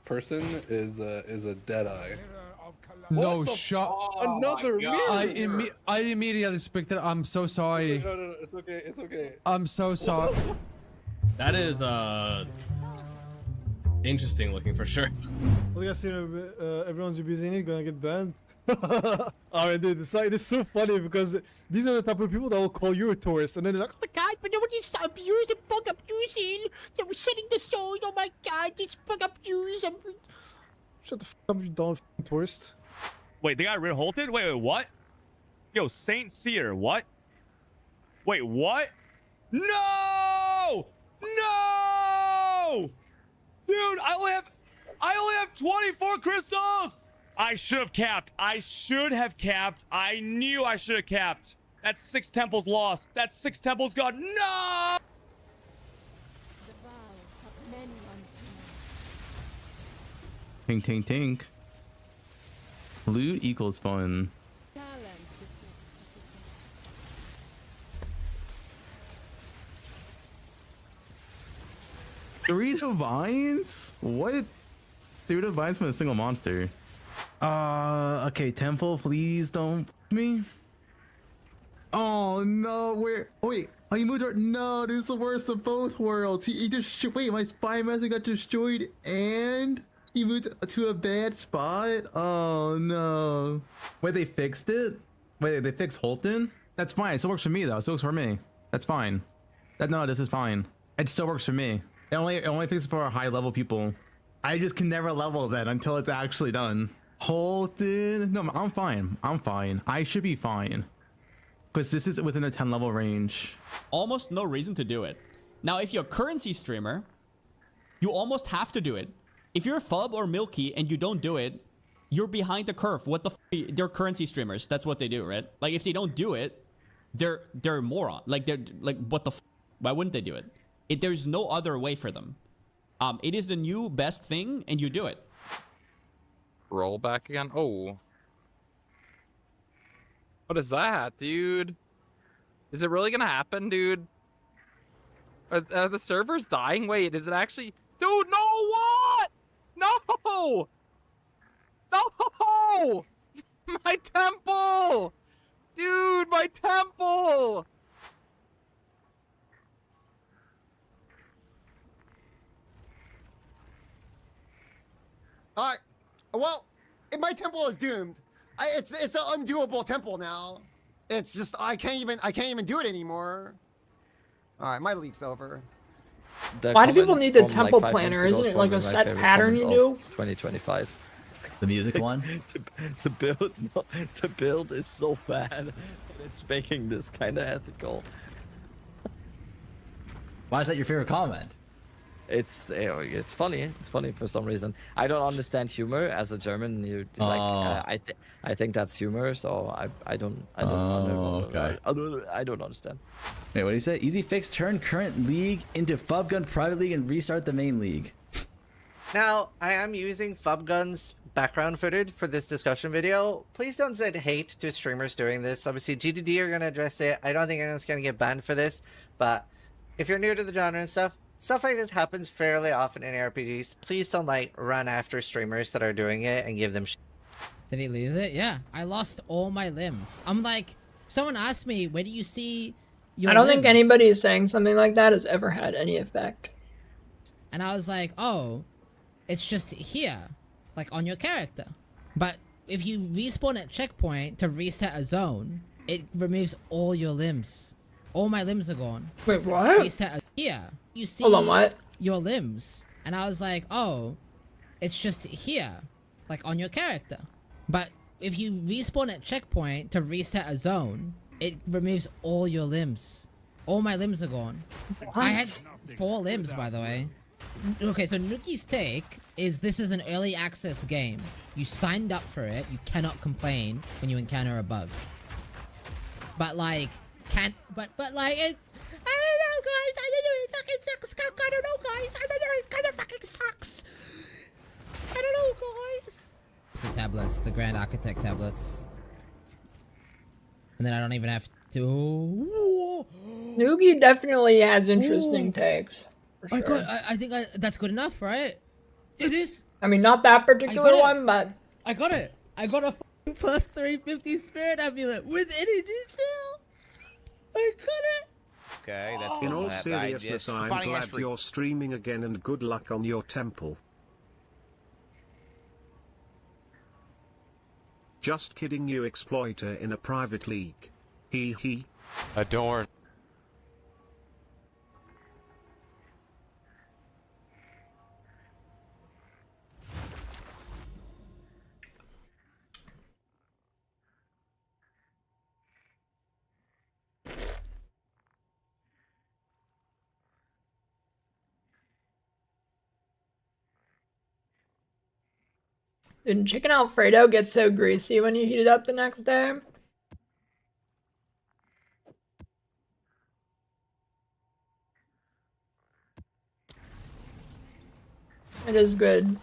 Person is a dead eye. No, What the shut. Another I mirror. I immediately spectated. I'm so sorry. No, it's okay. It's okay. I'm so sorry. That is interesting looking for sure. Well, you guys see everyone's abusing it, gonna get banned. Alright, dude, it's so funny because these are the type of people that will call you a tourist, and then they're like, "Oh my god, but nobody stop abusing, bug abusing. They were setting the stone. Oh my god, this bug abuse." Shut the f up, you dumb tourist. Wait, they got rid of Holted? Wait, what? Yo, Saint Seer, what? Wait, what? No! No! Dude, I only have 24 crystals! I should have capped. I should have capped. I knew I should have capped. That's 6 temples lost. That's 6 temples gone. No! The vow of many Tink, unseen tink, tink. Loot equals fun. talent. Three divines? What? Three divines from a single monster. Okay, Temple, please don't me. Oh no, where? Wait, oh, you moved. No, this is the worst of both worlds. He just wait. My spy master got destroyed, and he moved to a bad spot. Oh no. Wait, they fixed it. Wait, they fixed Holton. That's fine. It still works for me though. It still works for me. That's fine. No, this is fine. It still works for me. It only fixes for high level people. I just can never level that until it's actually done. Holton. No, I'm fine. I'm fine. I should be fine. Because this is within a 10 level range. Almost no reason to do it. Now, if you're a currency streamer, you almost have to do it. If you're Fub or Milky and you don't do it, you're behind the curve. What the f? They're currency streamers. That's what they do, right? Like, if they don't do it, they're moron. Like, they're like, what the f? Why wouldn't they do it? There's no other way for them. It is the new best thing, and you do it. Roll back again. Oh. What is that, dude? Is it really gonna happen, dude? Are the servers dying? Wait, is it actually? Dude, no! What? No! No! My temple! Dude, my temple! Alright. Well, my temple is doomed. It's an undoable temple now. It's just I can't even do it anymore. Alright, my league's over. Why do people need the temple planner? Isn't it like a set pattern you do? 2025. The music one? the build is so bad. It's making this kind of ethical. Why is that your favorite comment? It's funny. It's funny for some reason. I don't understand humor as a German. I think that's humor. So I don't okay. I don't understand. Wait, what do you say? Easy fix. Turn current league into FubGun private league and restart the main league. Now I am using FubGun's background footage for this discussion video. Please don't send hate to streamers doing this. Obviously, GDD are gonna address it. I don't think anyone's gonna get banned for this. But if you're new to the genre and stuff like this happens fairly often in RPGs. Please don't like run after streamers that are doing it and give them shit. Did he lose it? Yeah, I lost all my limbs. I'm like, someone asked me, where do you see your I don't think limbs? anybody saying something like that has ever had any effect. And I was like, oh, it's just here, like on your character. But if you respawn at checkpoint to reset a zone, it removes all your limbs. All my limbs are gone. Wait, what? Reset here. You see Hold on, what? your limbs. And I was like, oh, it's just here, like on your character. But if you respawn at checkpoint to reset a zone, it removes all your limbs. All my limbs are gone. What? I had 4 limbs, by the way. Okay, so Nuki's take is this is an early access game. You signed up for it. You cannot complain when you encounter a bug. But like, but like it. I don't know, guys. I don't know. It fucking sucks. I don't know, guys. I don't know. It kind of fucking sucks. I don't know, guys. The tablets, the Grand Architect tablets. And then I don't even have to. Noogie definitely has interesting takes. For sure. I think that's good enough, right? It is. I mean, not that particular one, but I got it. I got a plus 350 spirit amulet with energy shield. I got it. Okay, that's in all seriousness, I'm glad you're streaming again and good luck on your temple. Just kidding, you exploiter in a private league. Hee hee. Adorn. didn't chicken Alfredo get so greasy when you heat it up the next day? It is good.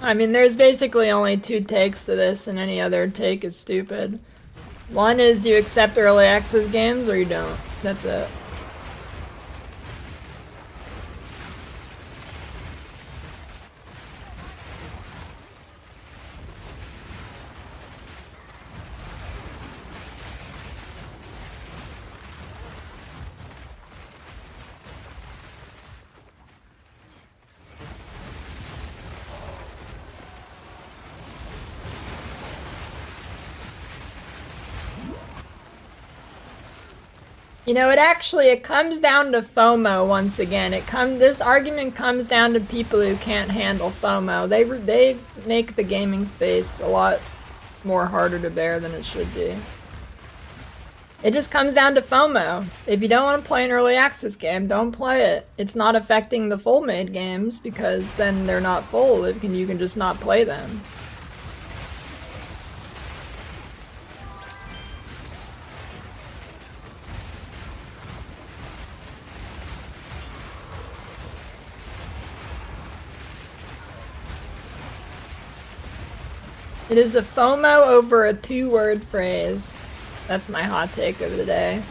I mean, there's basically only two takes to this, and any other take is stupid. One is you accept early access games, or you don't. That's it. You know, it comes down to FOMO once again. This argument comes down to people who can't handle FOMO. They make the gaming space a lot more harder to bear than it should be. It just comes down to FOMO. If you don't want to play an early access game, don't play it. It's not affecting the full made games because then they're not full. You can just not play them. It is a FOMO over a two-word phrase. That's my hot take of the day.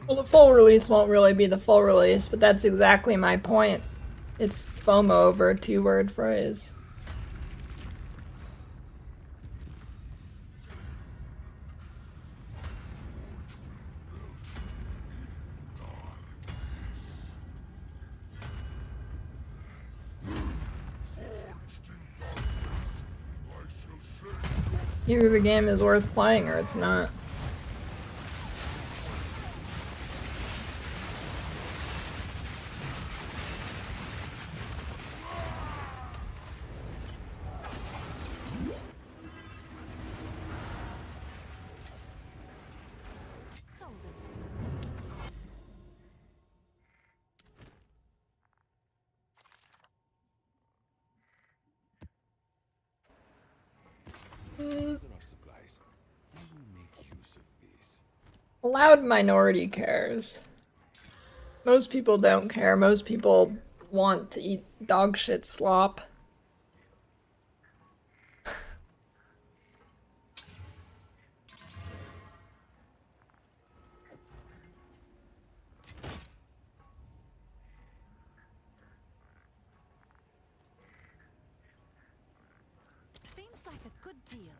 Well, the full release won't really be the full release, but that's exactly my point. It's FOMO over a two-word phrase. Either the game is worth playing or it's not. A loud minority cares. Most people don't care. Most people want to eat dog shit slop. Seems like a good deal.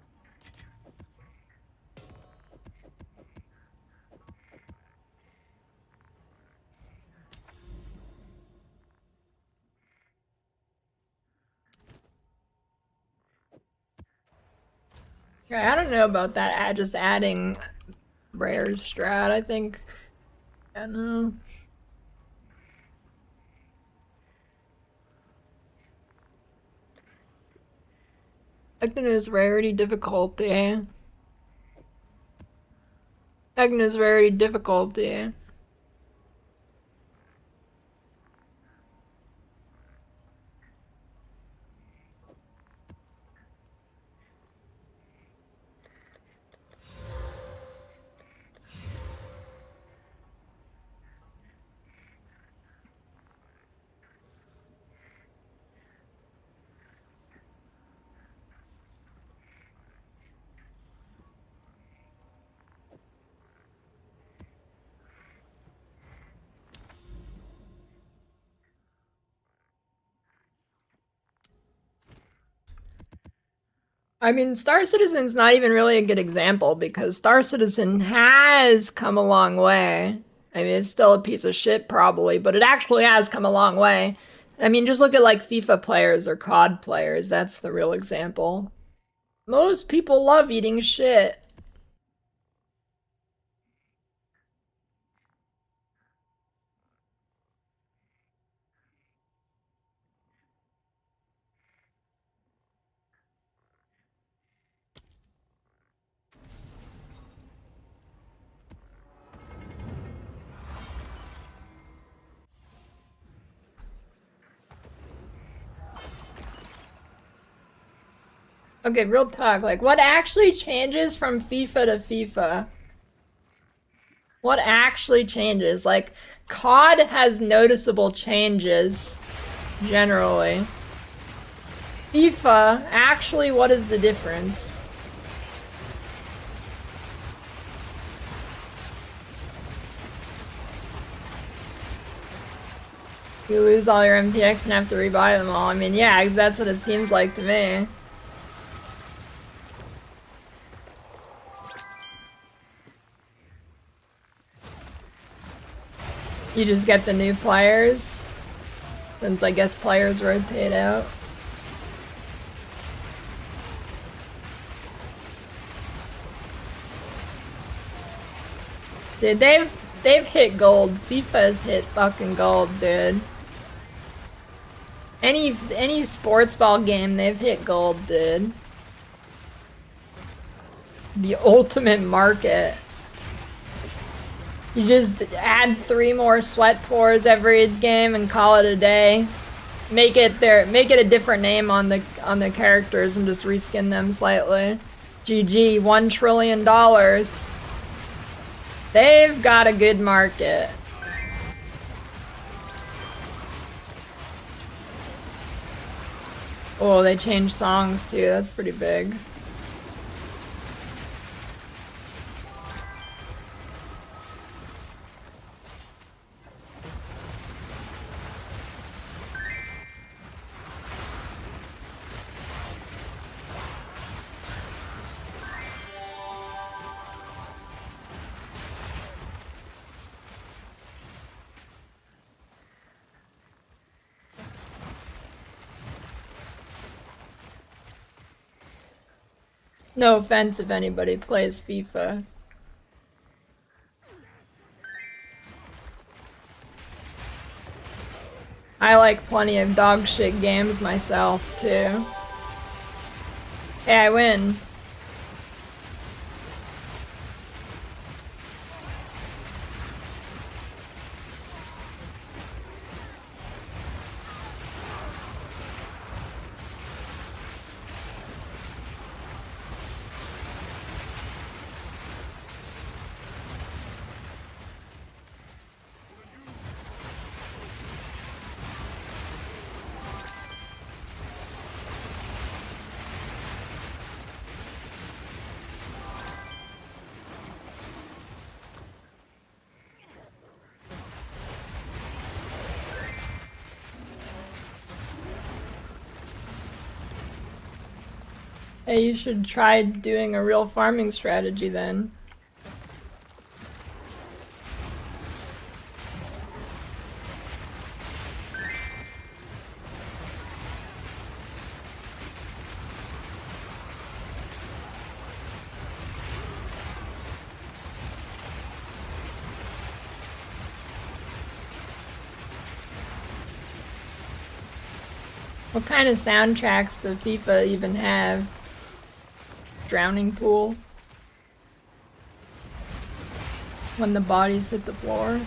I don't know about that, just adding rares strat, I think. I don't know. Agnes rarity difficulty. Agnes rarity difficulty. I mean, Star Citizen's not even really a good example because Star Citizen has come a long way. I mean, it's still a piece of shit probably, but it actually has come a long way. I mean, just look at like FIFA players or COD players. That's the real example. Most people love eating shit. Okay, real talk. Like, what actually changes from FIFA to FIFA? What actually changes? Like, COD has noticeable changes, generally. FIFA, actually, what is the difference? You lose all your MTX and have to rebuy them all. I mean, yeah, 'cause that's what it seems like to me. You just get the new players, since I guess players rotate out. Dude, they've hit gold. FIFA's hit fucking gold, dude. Any sports ball game, they've hit gold, dude. The ultimate market. You just add 3 more sweat pours every game and call it a day. Make it a different name on the characters and just reskin them slightly. GG, $1 trillion. They've got a good market. Oh, they changed songs too. That's pretty big. No offense if anybody plays FIFA. I like plenty of dog shit games myself, too. Hey, I win. Hey, you should try doing a real farming strategy then. What kind of soundtracks does FIFA even have? Drowning pool? When the bodies hit the floor?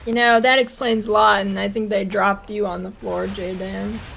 You know, that explains a lot, and I think they dropped you on the floor, J-Dance.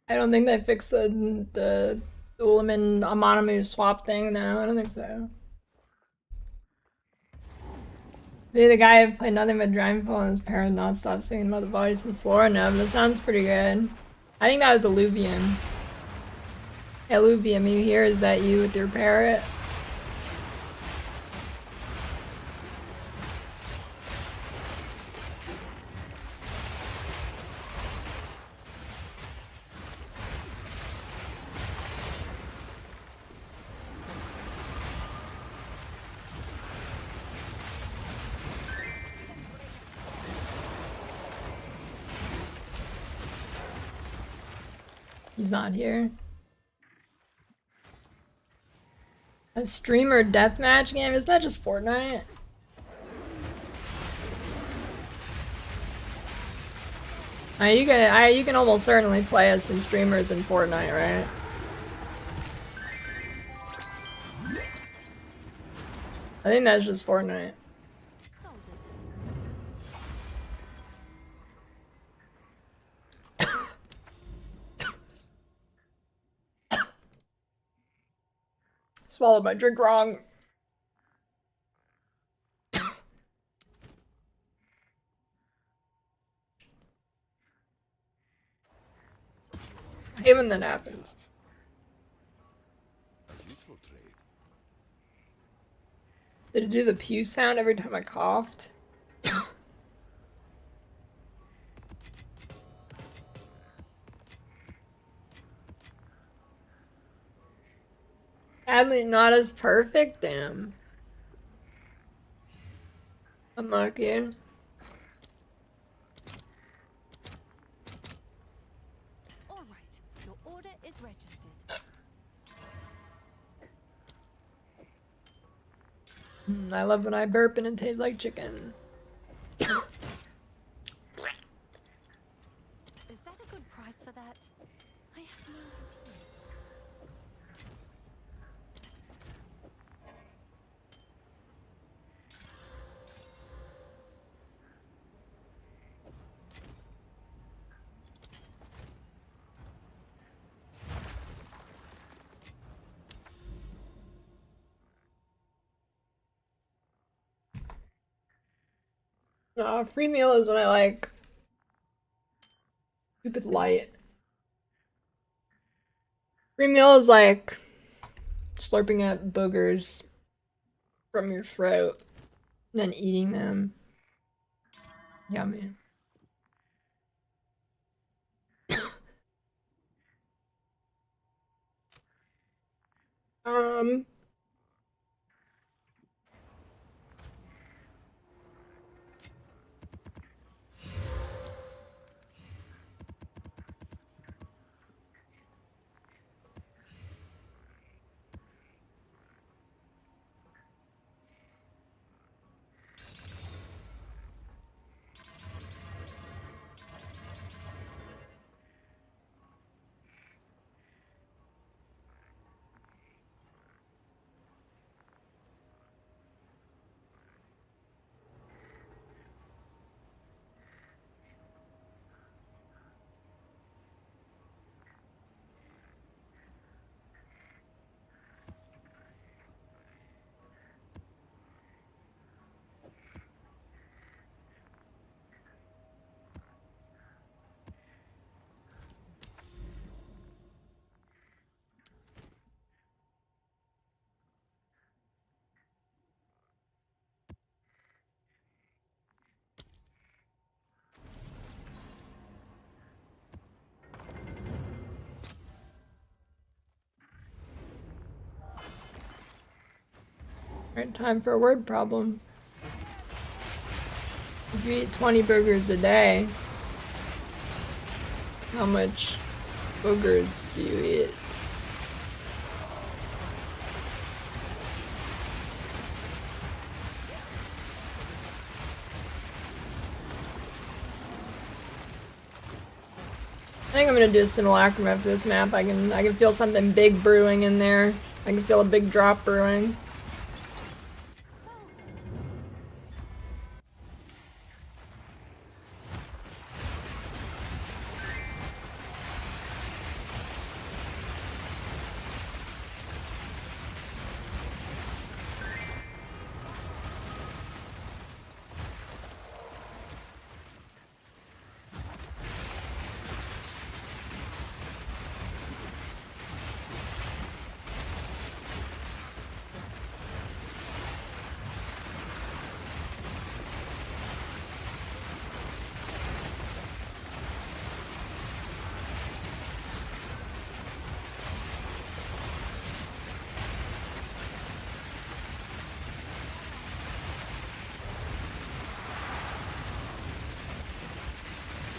I don't think they fixed the Uliman Amanamu swap thing. No, I don't think so. Maybe the guy who played nothing but Dreamfall and his parents not stop singing about the bodies on the floor. No, but it sounds pretty good. I think that was Alluvium. Hey, Alluvium, you here? Is that you with your parrot? He's not here. A streamer deathmatch game? Isn't that just Fortnite? You can almost certainly play as some streamers in Fortnite, right? I think that's just Fortnite. Swallowed my drink wrong. I hate when that happens. Did it do the pew sound every time I coughed? Sadly, not as perfect. Damn. I'm lucky. All right, your order is registered. I love when I burp and it tastes like chicken. Is that a good price for that? I have no idea. Free meal is when I like stupid light. Free meal is like slurping at boogers from your throat and then eating them. Yummy. Alright, time for a word problem. If you eat 20 burgers a day, how much boogers do you eat? I think I'm gonna do a simulacrum after this map. I can feel something big brewing in there. I can feel a big drop brewing.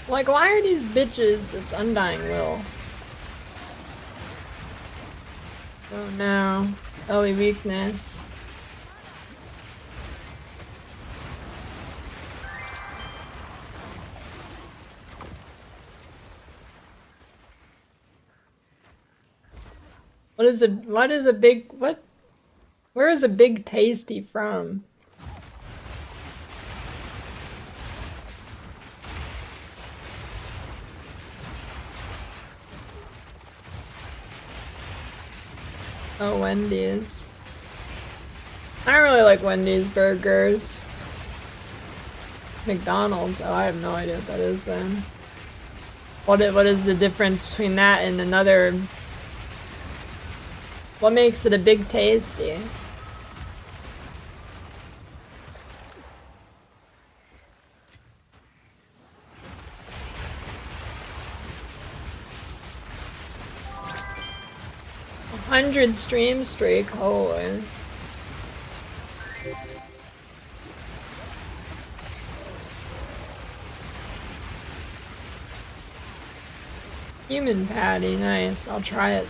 Like, why are these bitches? It's Undying Will. Oh no. Early weakness. What is a big, where is a big tasty from? Oh, Wendy's. I don't really like Wendy's burgers. McDonald's? Oh, I have no idea what that is then. What is the difference between that and another? What makes it a big tasty? $100 stream streak, holy. Human patty, nice. I'll try it.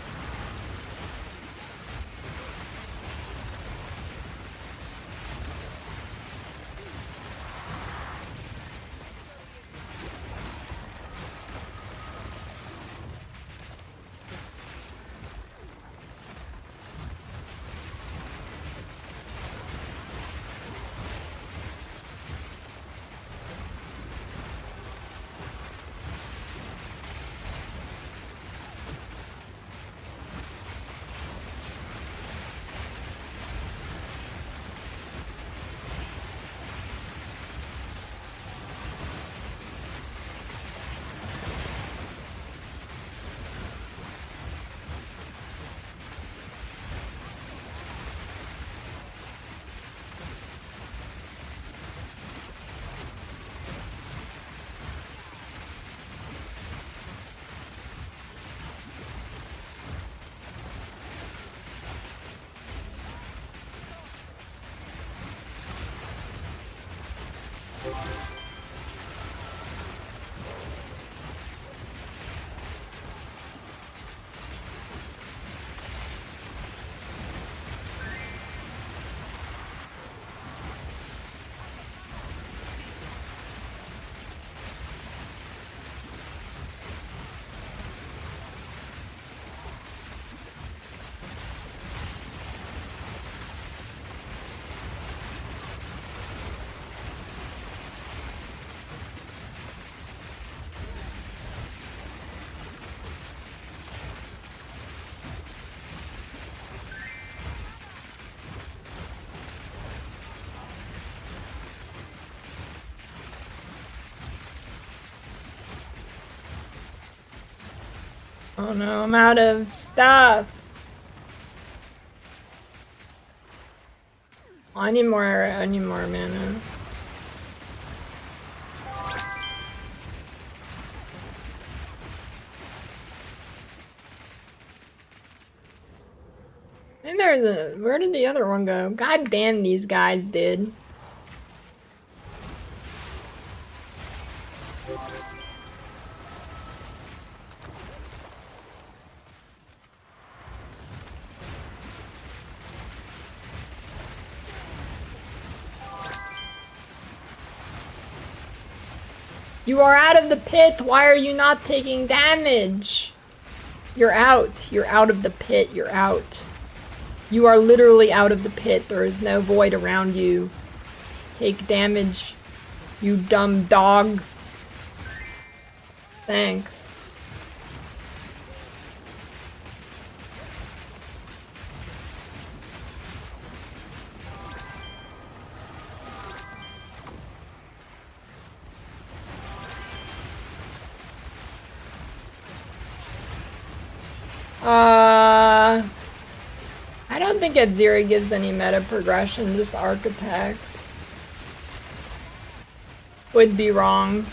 Oh no, I'm out of stuff. Oh, I need more mana. And where did the other one go? God damn, these guys did. You are out of the pit. Why are you not taking damage? You're out. You're out of the pit. You're out. You are literally out of the pit. There is no void around you. Take damage, you dumb dog. Thanks. I don't think Edziri gives any meta progression, just Architect. Would be wrong.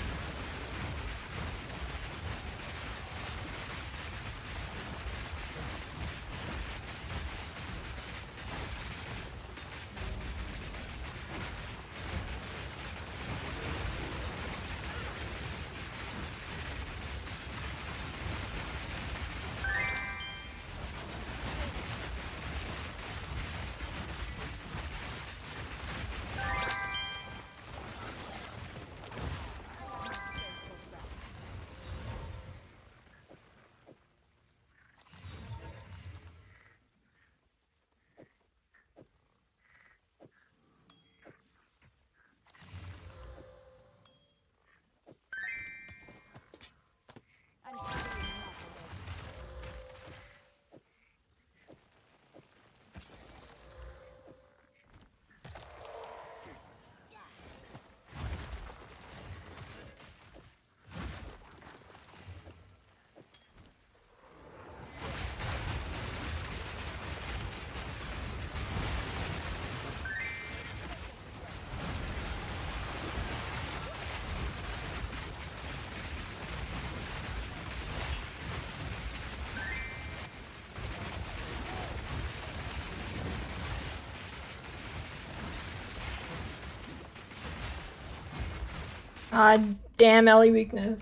God damn Ellie weakness.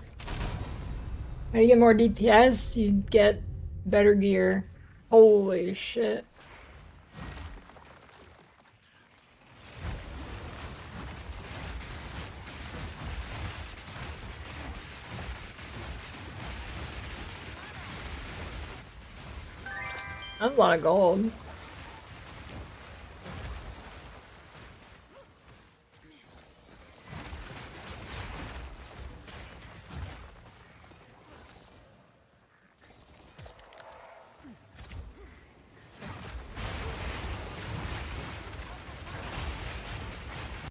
How do you get more DPS? You get better gear. Holy shit. That's a lot of gold.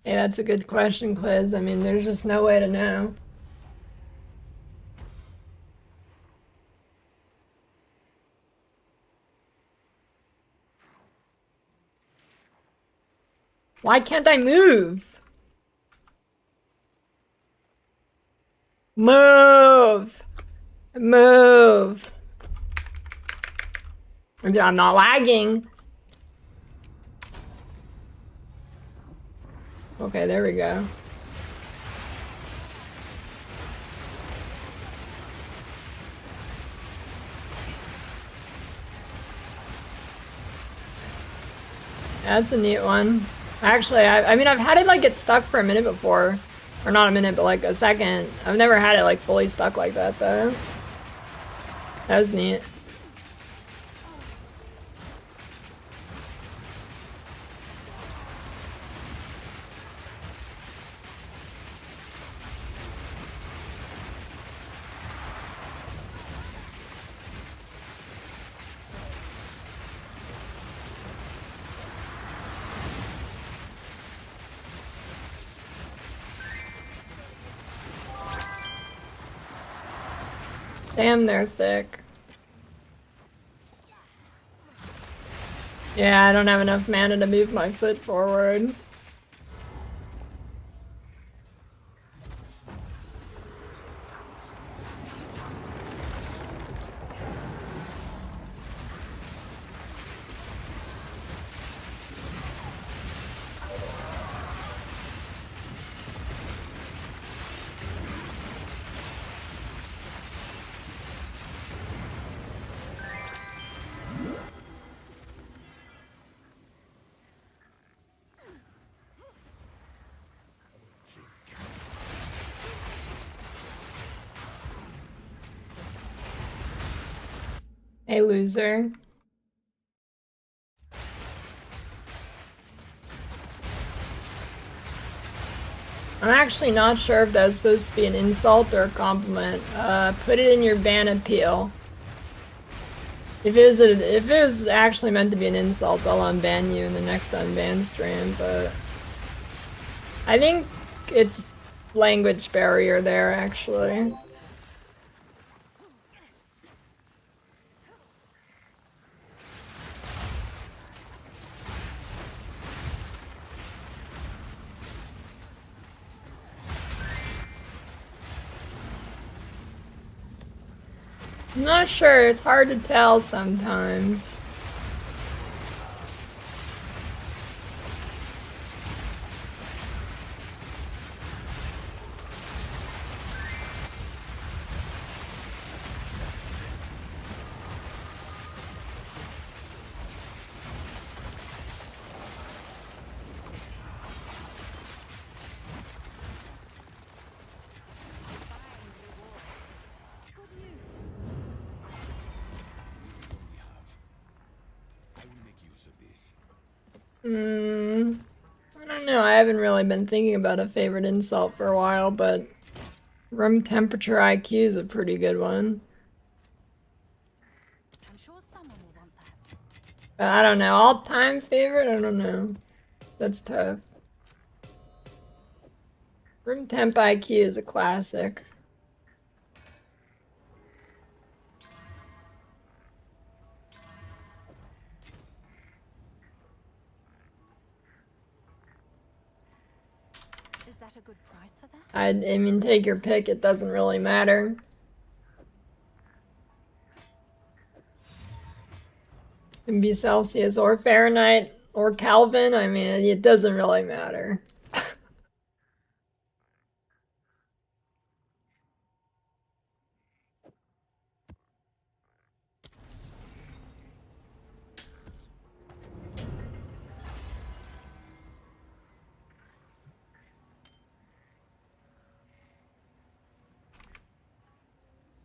Hey, that's a good question, Cliz. I mean, there's just no way to know. Why can't I move? Move! Move! I'm not lagging. Okay, there we go. That's a neat one. Actually, I mean, I've had it like get stuck for a minute before. Or not a minute, but like a second. I've never had it like fully stuck like that though. That was neat. Damn, they're thick. Yeah, I don't have enough mana to move my foot forward. Hey, loser. I'm actually not sure if that's supposed to be an insult or a compliment. Put it in your ban appeal. If it was actually meant to be an insult, I'll unban you in the next unban stream, but I think it's language barrier there, actually. I'm not sure, it's hard to tell sometimes. I don't know, I haven't really been thinking about a favorite insult for a while, but room temperature IQ is a pretty good one. I don't know, all-time favorite? I don't know. That's tough. Room temp IQ is a classic. Is that a good price for that? I mean, take your pick, it doesn't really matter. It can be Celsius or Fahrenheit or Kelvin, I mean, it doesn't really matter.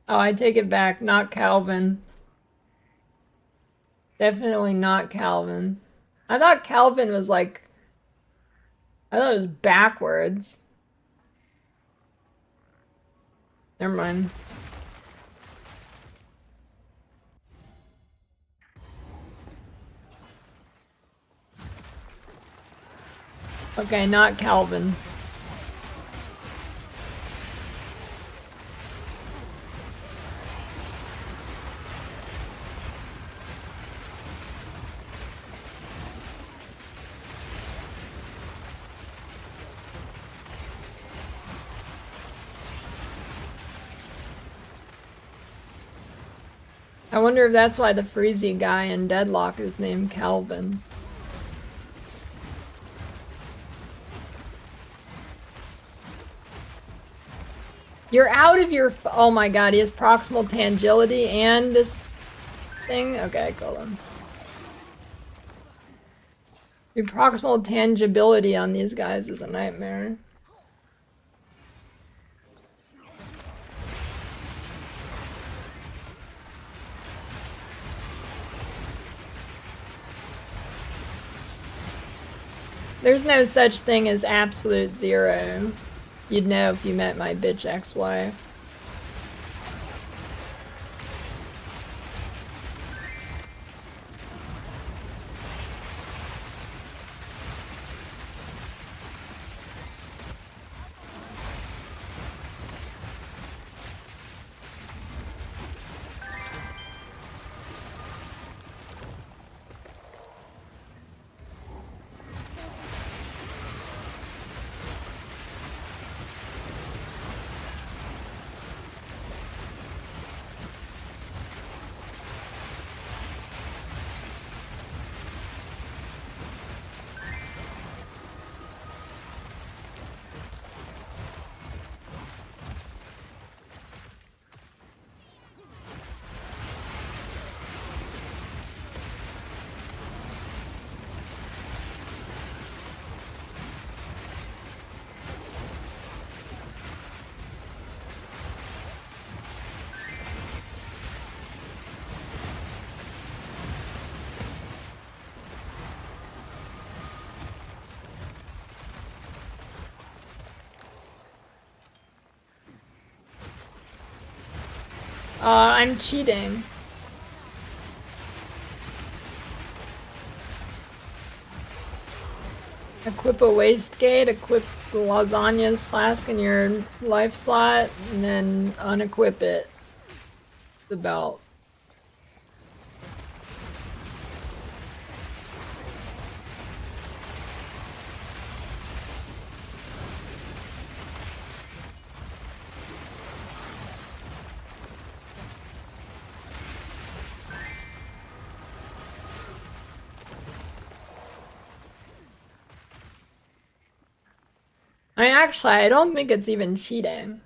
Oh, I take it back. Not Calvin. Definitely not Calvin. I thought Calvin was like... I thought it was backwards. Never mind. Okay, not Calvin. I wonder if that's why the Freezy guy in Deadlock is named Calvin. You're out of your... Oh my god, he has proximal tangility and this thing? Okay, kill him. Your proximal tangibility on these guys is a nightmare. There's no such thing as absolute zero. You'd know if you met my bitch ex-wife. I'm cheating. Equip a waste gate, equip the lasagna's flask in your life slot, and then unequip it. The belt. I mean, actually, I don't think it's even cheating.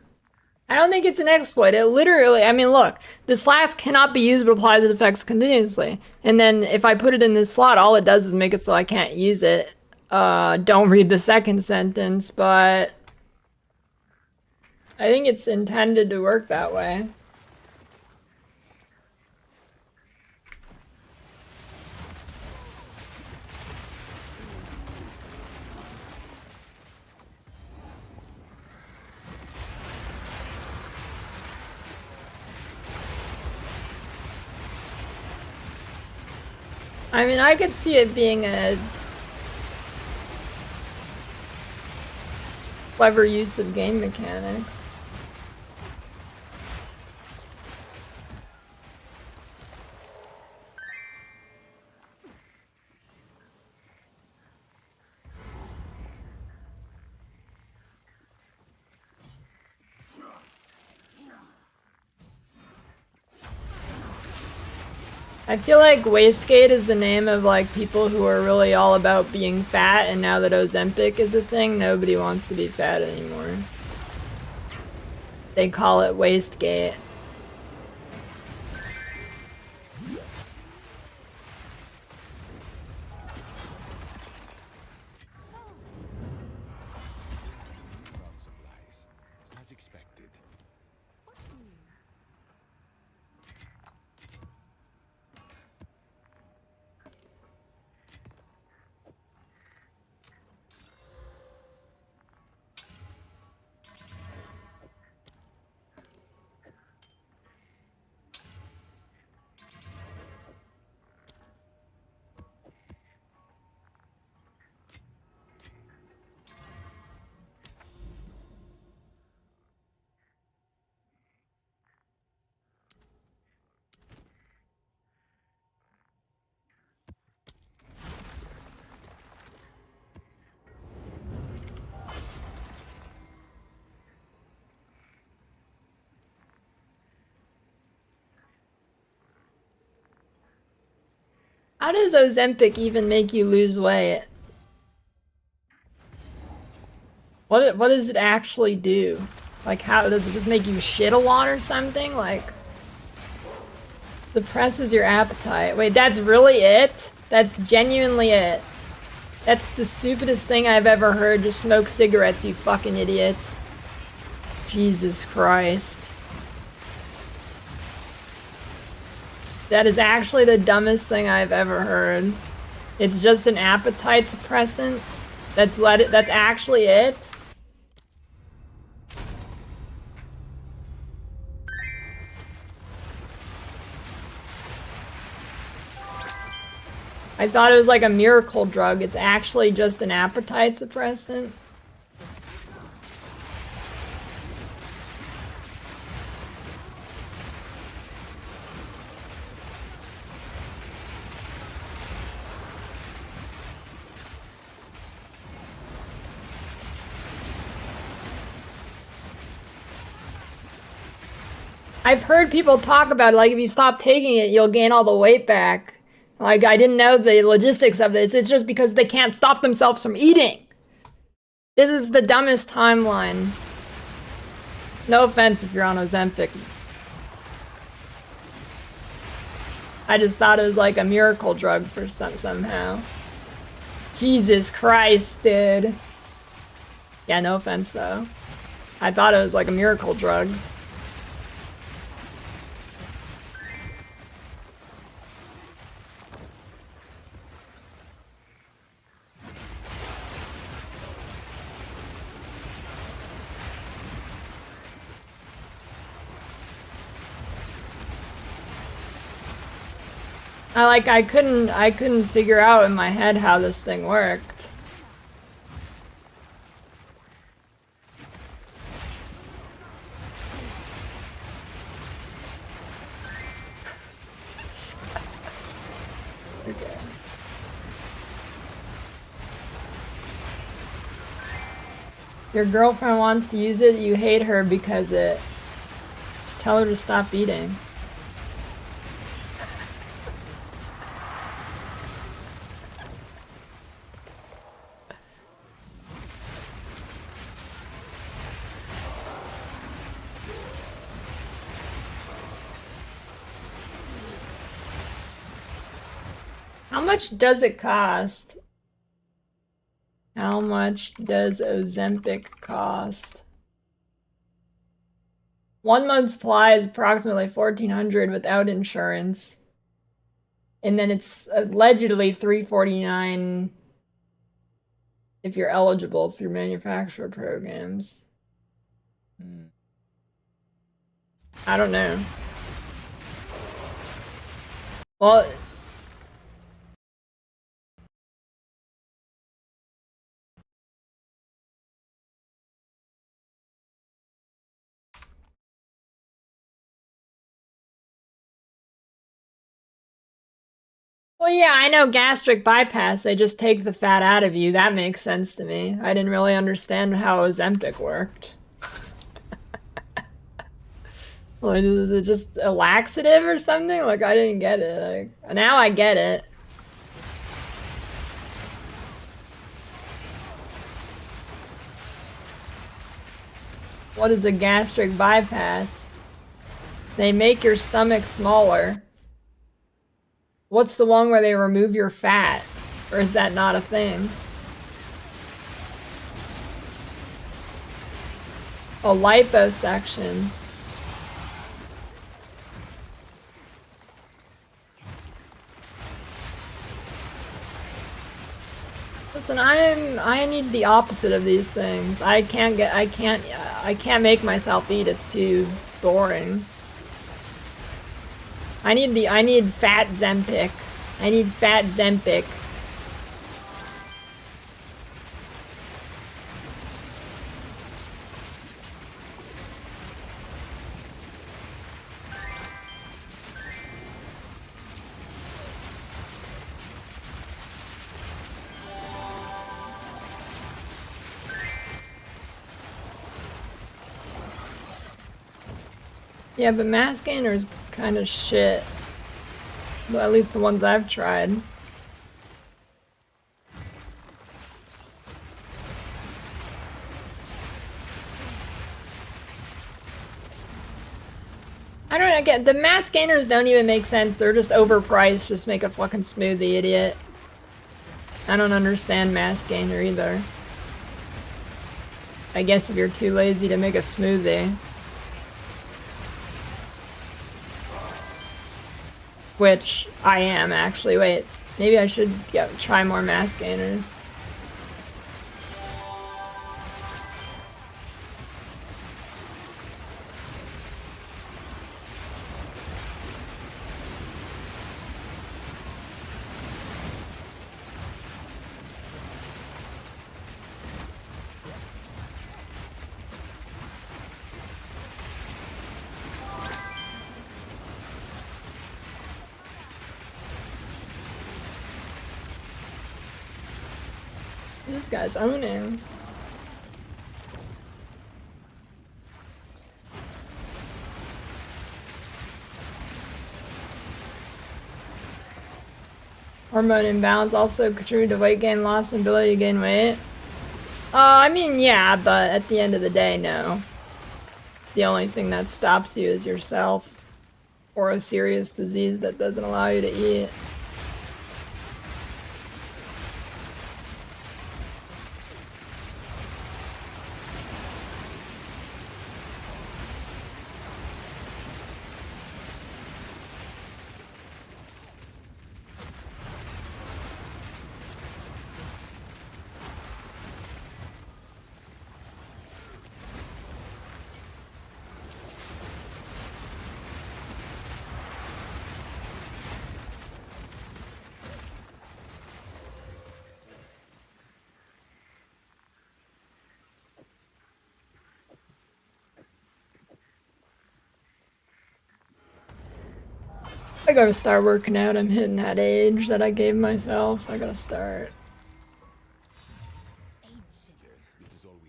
I don't think it's an exploit. It literally, I mean, look, this flask cannot be used but applies its effects continuously. And then if I put it in this slot, all it does is make it so I can't use it. Don't read the second sentence, but I think it's intended to work that way. I mean, I could see it being a clever use of game mechanics. I feel like Wastegate is the name of like people who are really all about being fat, and now that Ozempic is a thing, nobody wants to be fat anymore. They call it Wastegate. How does Ozempic even make you lose weight? What does it actually do? Like, how does it just make you shit a lot or something? Like, suppresses your appetite. Wait, that's really it? That's genuinely it. That's the stupidest thing I've ever heard. Just smoke cigarettes, you fucking idiots. Jesus Christ. That is actually the dumbest thing I've ever heard. It's just an appetite suppressant. That's actually it. I thought it was like a miracle drug. It's actually just an appetite suppressant. I've heard people talk about it, like if you stop taking it, you'll gain all the weight back. Like, I didn't know the logistics of this. It's just because they can't stop themselves from eating. This is the dumbest timeline. No offense if you're on Ozempic. I just thought it was like a miracle drug for somehow. Jesus Christ, dude. Yeah, no offense though. I thought it was like a miracle drug. I couldn't figure out in my head how this thing worked. Okay. Your girlfriend wants to use it, you hate her because it... Just tell her to stop eating. How much does it cost? How much does Ozempic cost? 1 month's supply is approximately $1,400 without insurance. And then it's allegedly $349 if you're eligible through manufacturer programs. I don't know. Well... Well, yeah, I know gastric bypass, they just take the fat out of you. That makes sense to me. I didn't really understand how Ozempic worked. Like, is it just a laxative or something? Like, I didn't get it. Like, now I get it. What is a gastric bypass? They make your stomach smaller. What's the one where they remove your fat? Or is that not a thing? A liposuction. Listen, I need the opposite of these things. I can't make myself eat. It's too boring. I need fat Zempic. I need fat Zempic. Yeah, but mass gainer is kind of shit. Well, at least the ones I've tried. I don't get the mass gainers don't even make sense. They're just overpriced. Just make a fucking smoothie, idiot. I don't understand mass gainer either. I guess if you're too lazy to make a smoothie. Which I am actually. Wait, maybe I should try more mass gainers. This guy's owning. Hormone imbalance also contribute to weight gain, loss, and ability to gain weight. I mean, yeah, but at the end of the day, no. The only thing that stops you is yourself, or a serious disease that doesn't allow you to eat. I gotta start working out. I'm hitting that age that I gave myself. I gotta start.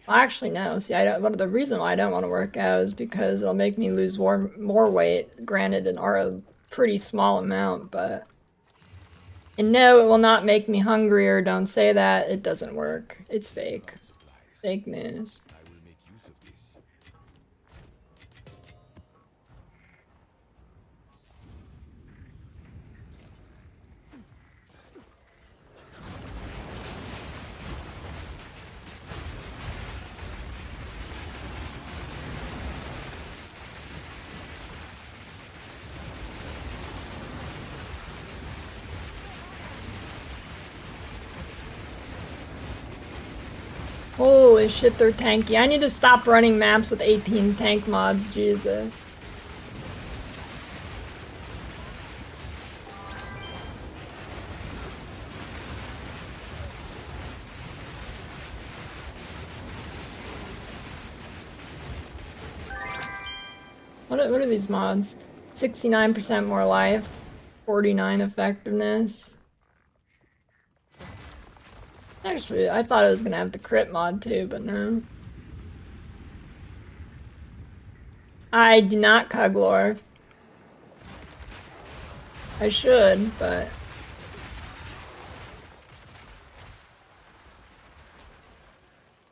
Well, actually, no. See, I don't. The reason why I don't want to work out is because it'll make me lose more weight. Granted, a pretty small amount, but. And no, it will not make me hungrier. Don't say that. It doesn't work. It's fake. Fake news. Holy shit, they're tanky. I need to stop running maps with 18 tank mods, Jesus. What are these mods? 69% more life, 49 effectiveness. Actually, I thought it was gonna have the crit mod too, but no. I do not Cuglorf. I should, but...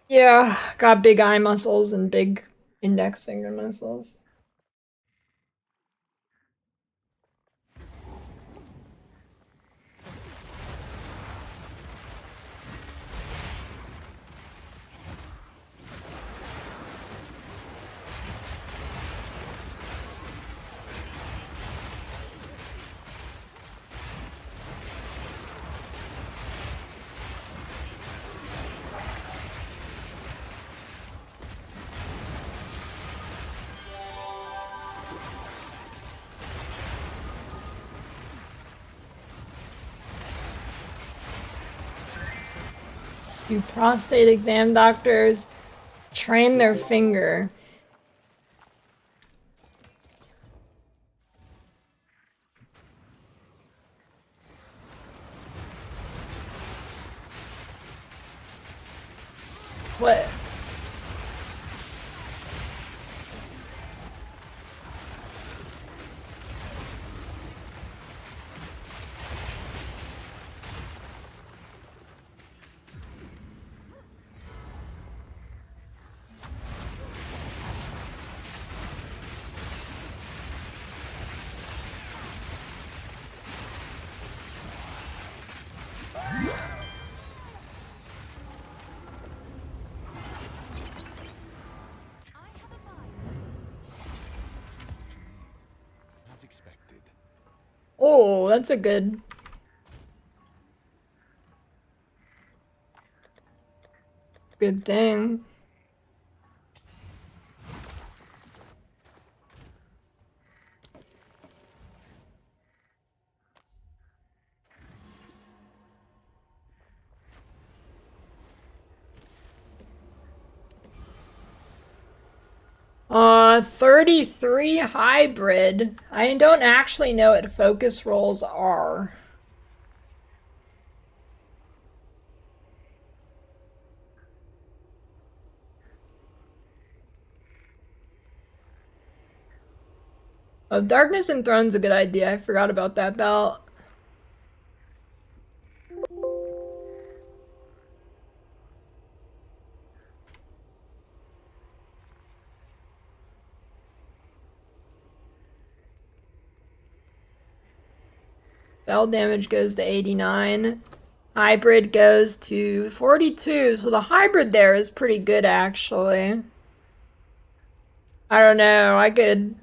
Yeah, got big eye muscles and big index finger muscles. Do prostate exam doctors train their finger? What? Oh, that's a good... Good thing. Uh, 33 hybrid. I don't actually know what focus roles are. Oh, Darkness and Throne's a good idea. I forgot about that belt. Spell damage goes to 89. Hybrid goes to 42. So the hybrid there is pretty good, actually. I don't know. I could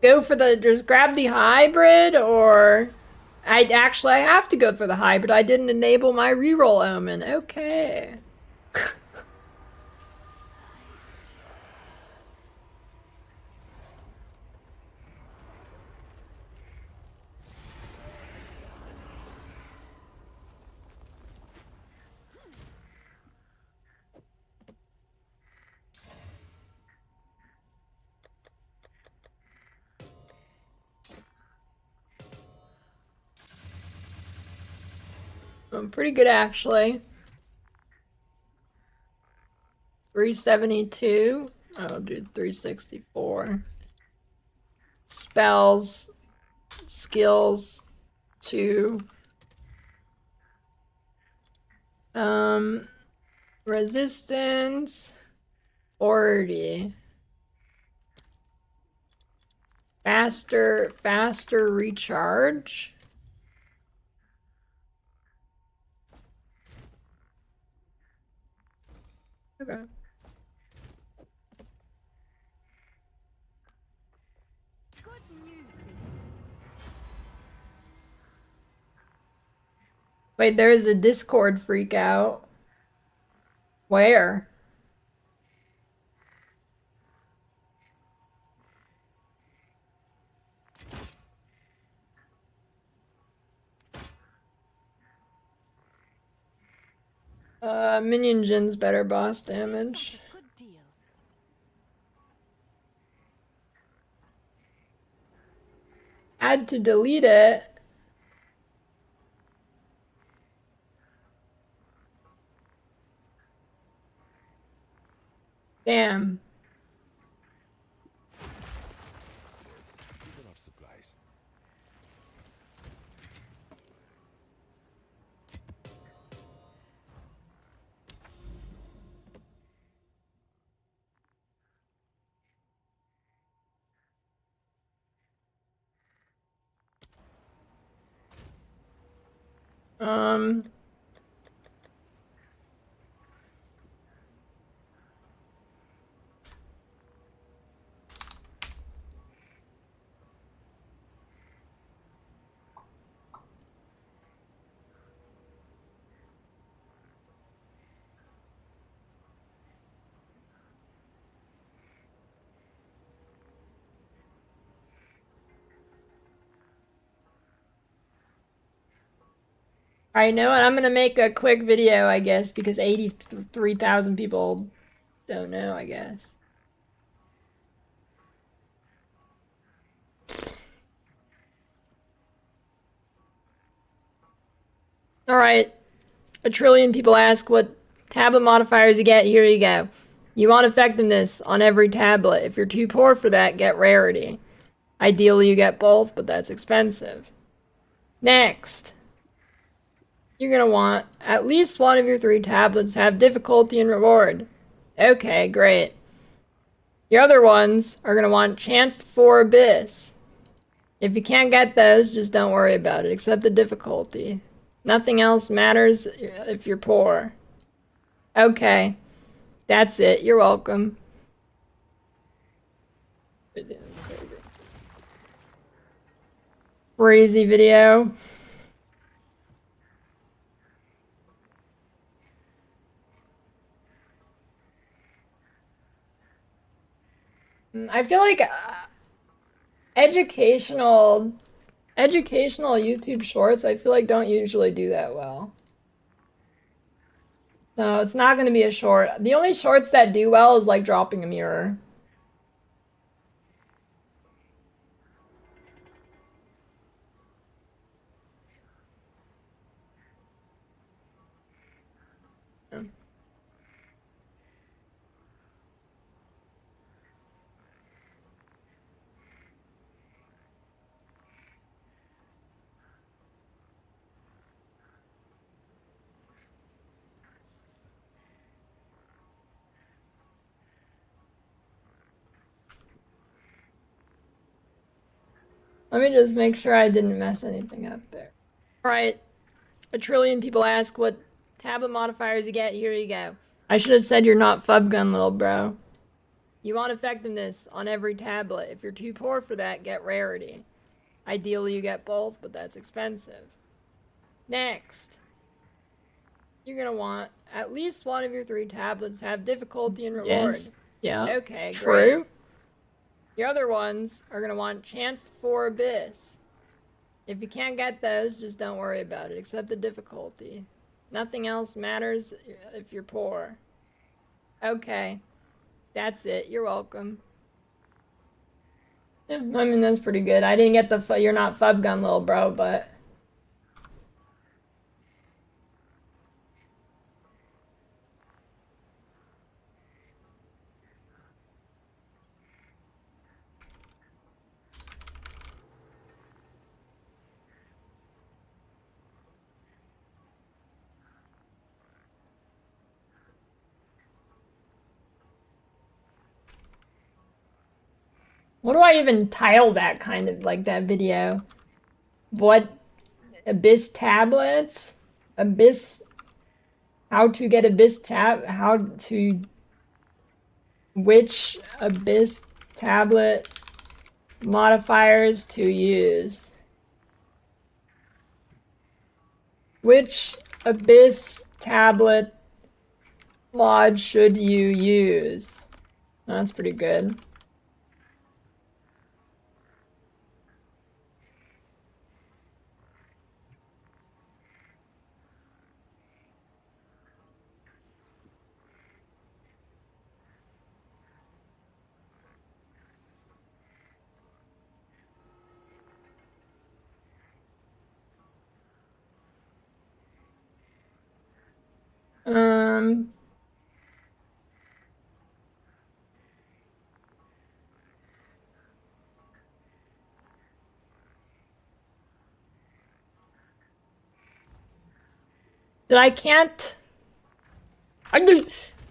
go for the... Just grab the hybrid, or... I have to go for the hybrid. I didn't enable my reroll omen. Okay. Pretty good, actually. 372. I'll do 364. Spells, skills, 2. Resistance, 40. Faster recharge. Okay. Wait, there is a Discord freak out. Where? Minion Jin's better boss damage. Add to delete it. Damn. Alright, you know what? I'm gonna make a quick video, I guess, because 83,000 people don't know, I guess. Alright. 1 trillion people ask what tablet modifiers you get. Here you go. You want effectiveness on every tablet. If you're too poor for that, get rarity. Ideally, you get both, but that's expensive. Next. You're gonna want at least one of your 3 tablets have difficulty and reward. Okay, great. Your other ones are gonna want chance 4 abyss. If you can't get those, just don't worry about it, except the difficulty. Nothing else matters if you're poor. Okay. That's it. You're welcome. crazy video. I feel like educational YouTube shorts, I feel like don't usually do that well. No, it's not going to be a short. The only shorts that do well is like dropping a mirror. Let me just make sure I didn't mess anything up there. Alright, a trillion people ask what tablet modifiers you get. Here you go. I should have said you're not Fubgun, little bro. You want effectiveness on every tablet. If you're too poor for that, get rarity. Ideally, you get both, but that's expensive. Next, you're gonna want at least one of your 3 tablets have difficulty and reward. Yes. Yeah. Okay, True. great. Your other ones are gonna want Chance for Abyss. If you can't get those, just don't worry about it, except the difficulty. Nothing else matters if you're poor. Okay. That's it. You're welcome. Yeah, I mean, that's pretty good. I didn't get the you're not Fubgun, little bro, but... What do I even title that kind of, like, that video? What? Abyss tablets? Abyss... How to get Abyss how to... Which Abyss tablet modifiers to use? Which Abyss tablet mod should you use? That's pretty good. But I can't...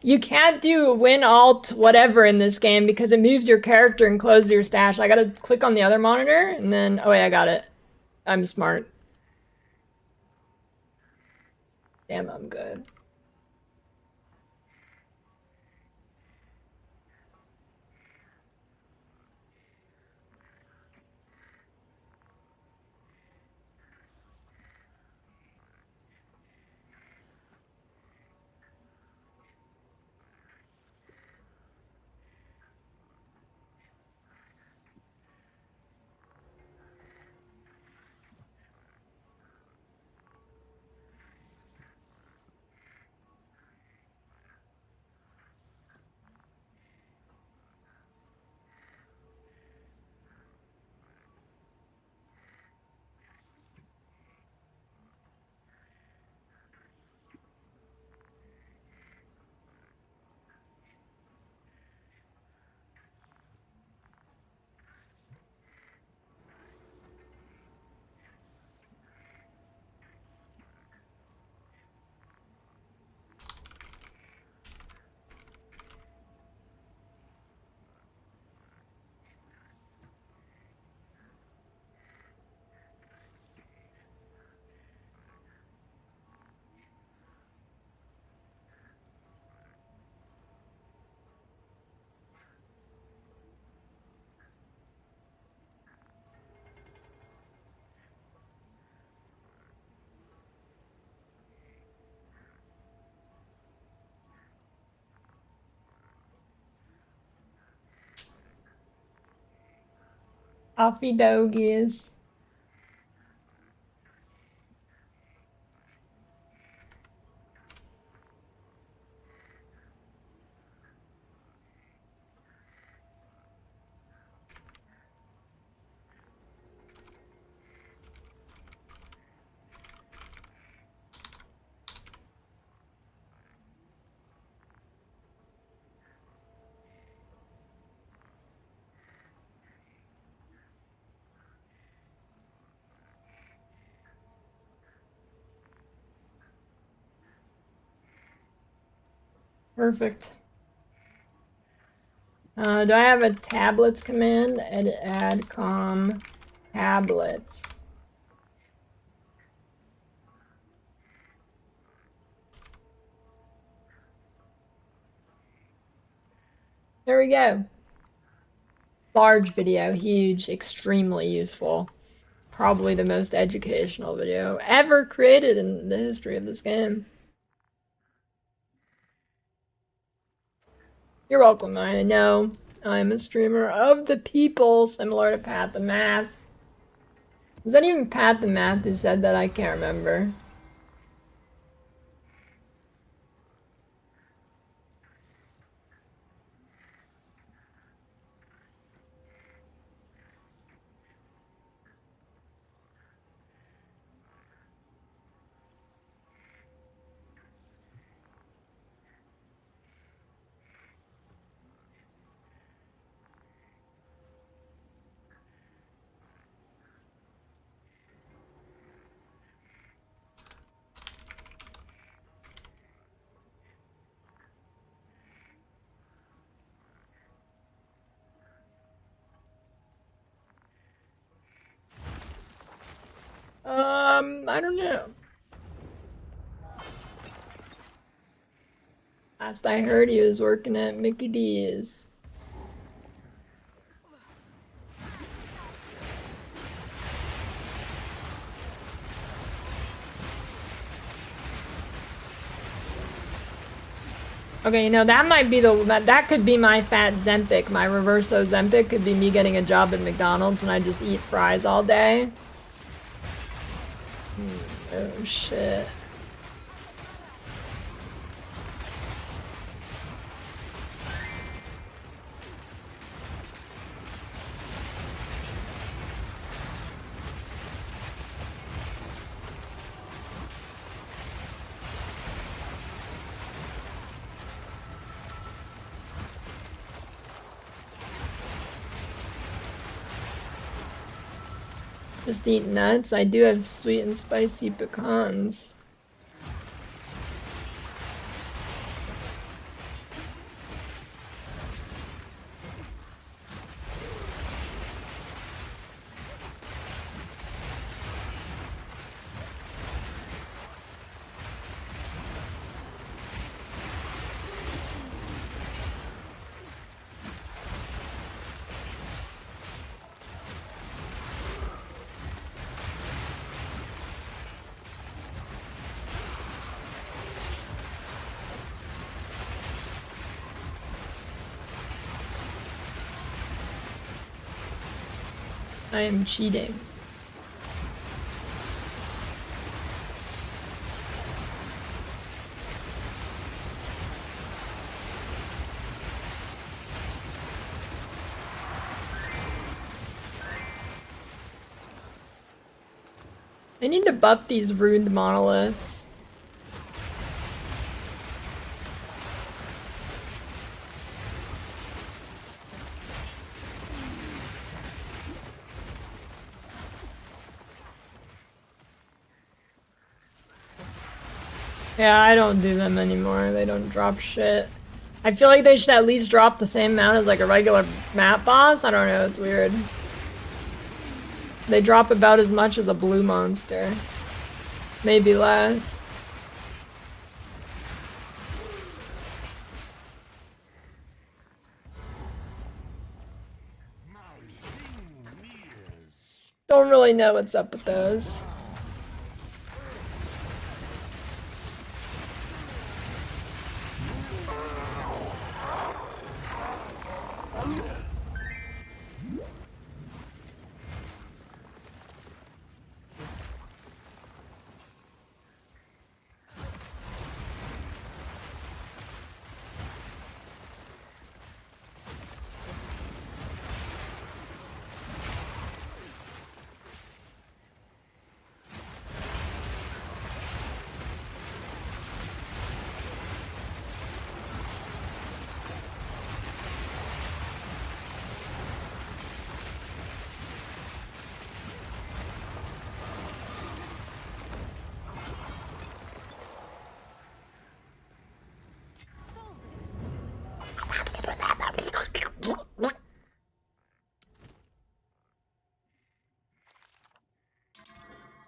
You can't do win alt whatever in this game because it moves your character and closes your stash. I gotta click on the other monitor and then... Oh wait, I got it. I'm smart. Damn, I'm good. Offy dogies. Perfect. Do I have a tablets command? Add com tablets. There we go. Large video, huge, extremely useful. Probably the most educational video ever created in the history of this game. You're welcome. I know I'm a streamer of the people, similar to Pat the Math. Was that even Pat the Math who said that? I can't remember. I don't know. Last I heard, he was working at Mickey D's. Okay, you know, that might be that could be my fat Zempic. My reverso Zempic could be me getting a job at McDonald's and I just eat fries all day. Oh shit. Just eat nuts. I do have sweet and spicy pecans. I am cheating. I need to buff these ruined monoliths. Yeah, I don't do them anymore. They don't drop shit. I feel like they should at least drop the same amount as like a regular map boss. I don't know, it's weird. They drop about as much as a blue monster. Maybe less. Don't really know what's up with those.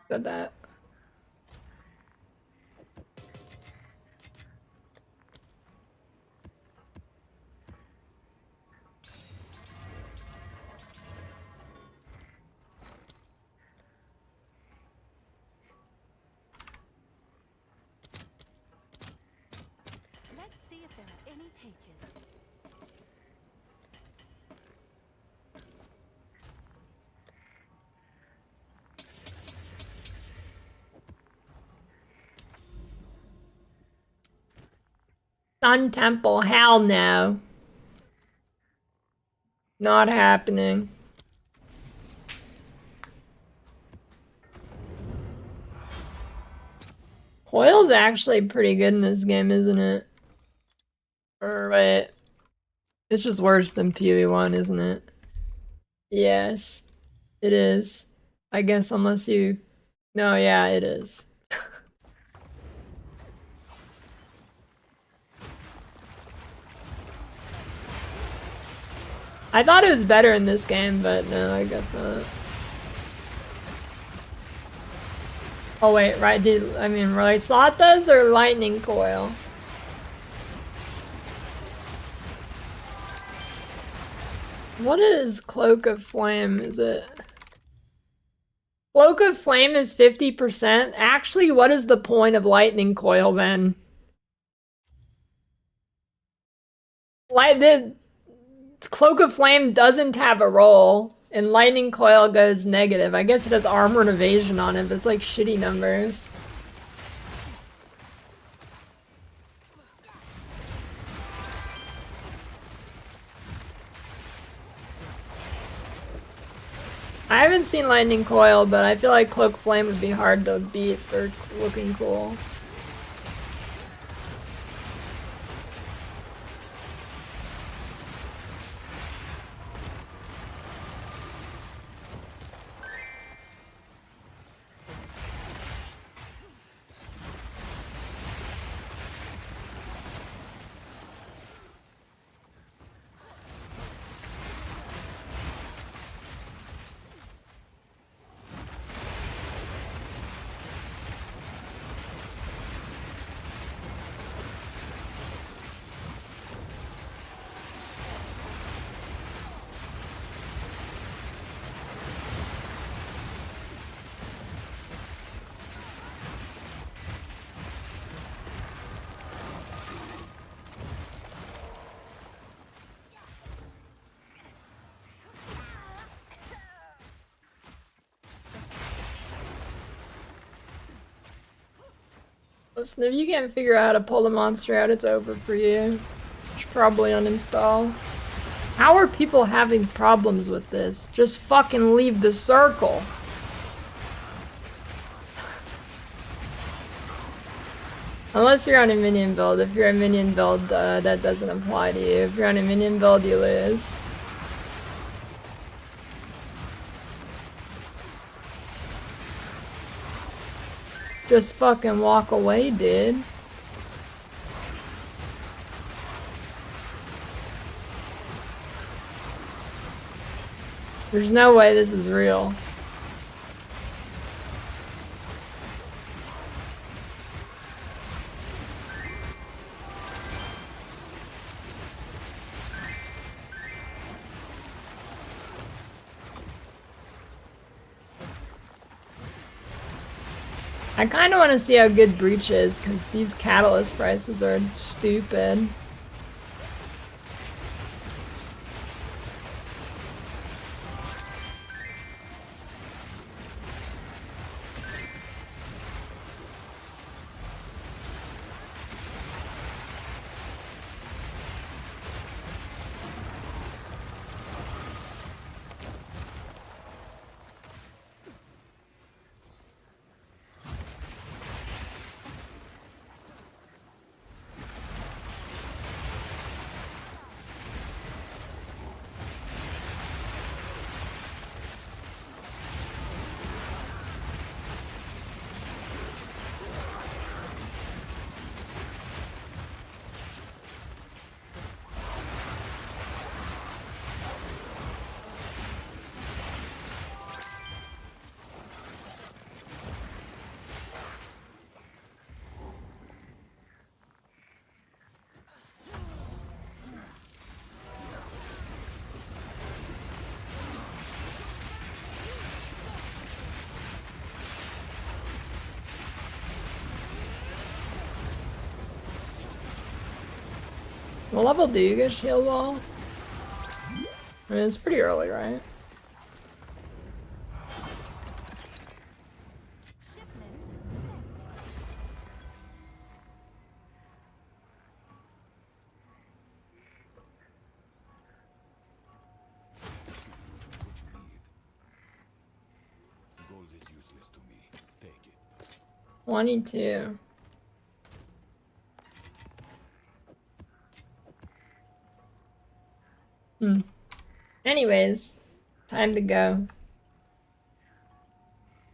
Said that. Let's see if there are any takers. Sun Temple, hell no. Not happening. Coil's actually pretty good in this game, isn't it? Or wait. It's just worse than PoE 1, isn't it? Yes, it is. I guess unless you... No, yeah, it is. I thought it was better in this game, but no, I guess not. Oh wait, right, I mean, right, Slothas or Lightning Coil? What is Cloak of Flame, is it? Cloak of Flame is 50%? Actually, what is the point of Lightning Coil then? Cloak of Flame doesn't have a roll, and Lightning Coil goes negative. I guess it has armor and evasion on it, but it's like shitty numbers. I haven't seen Lightning Coil, but I feel like Cloak Flame would be hard to beat for looking cool. Listen, if you can't figure out how to pull the monster out, it's over for you. You should probably uninstall. How are people having problems with this? Just fucking leave the circle. Unless you're on a minion build. If you're a minion build, that doesn't apply to you. If you're on a minion build, you lose. Just fucking walk away, dude. There's no way this is real. I kind of want to see how good Breach is, because these catalyst prices are stupid. What level do you get shield wall? I mean, it's pretty early, right? Gold is useless to me. Take it. 22. Anyways, time to go.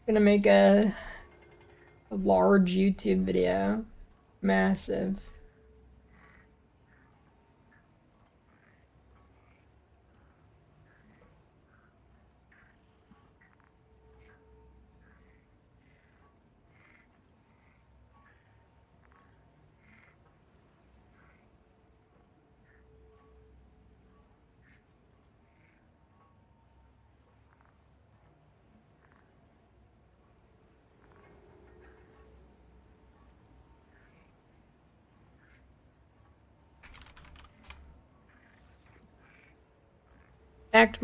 Gonna make a large YouTube video. Massive. Act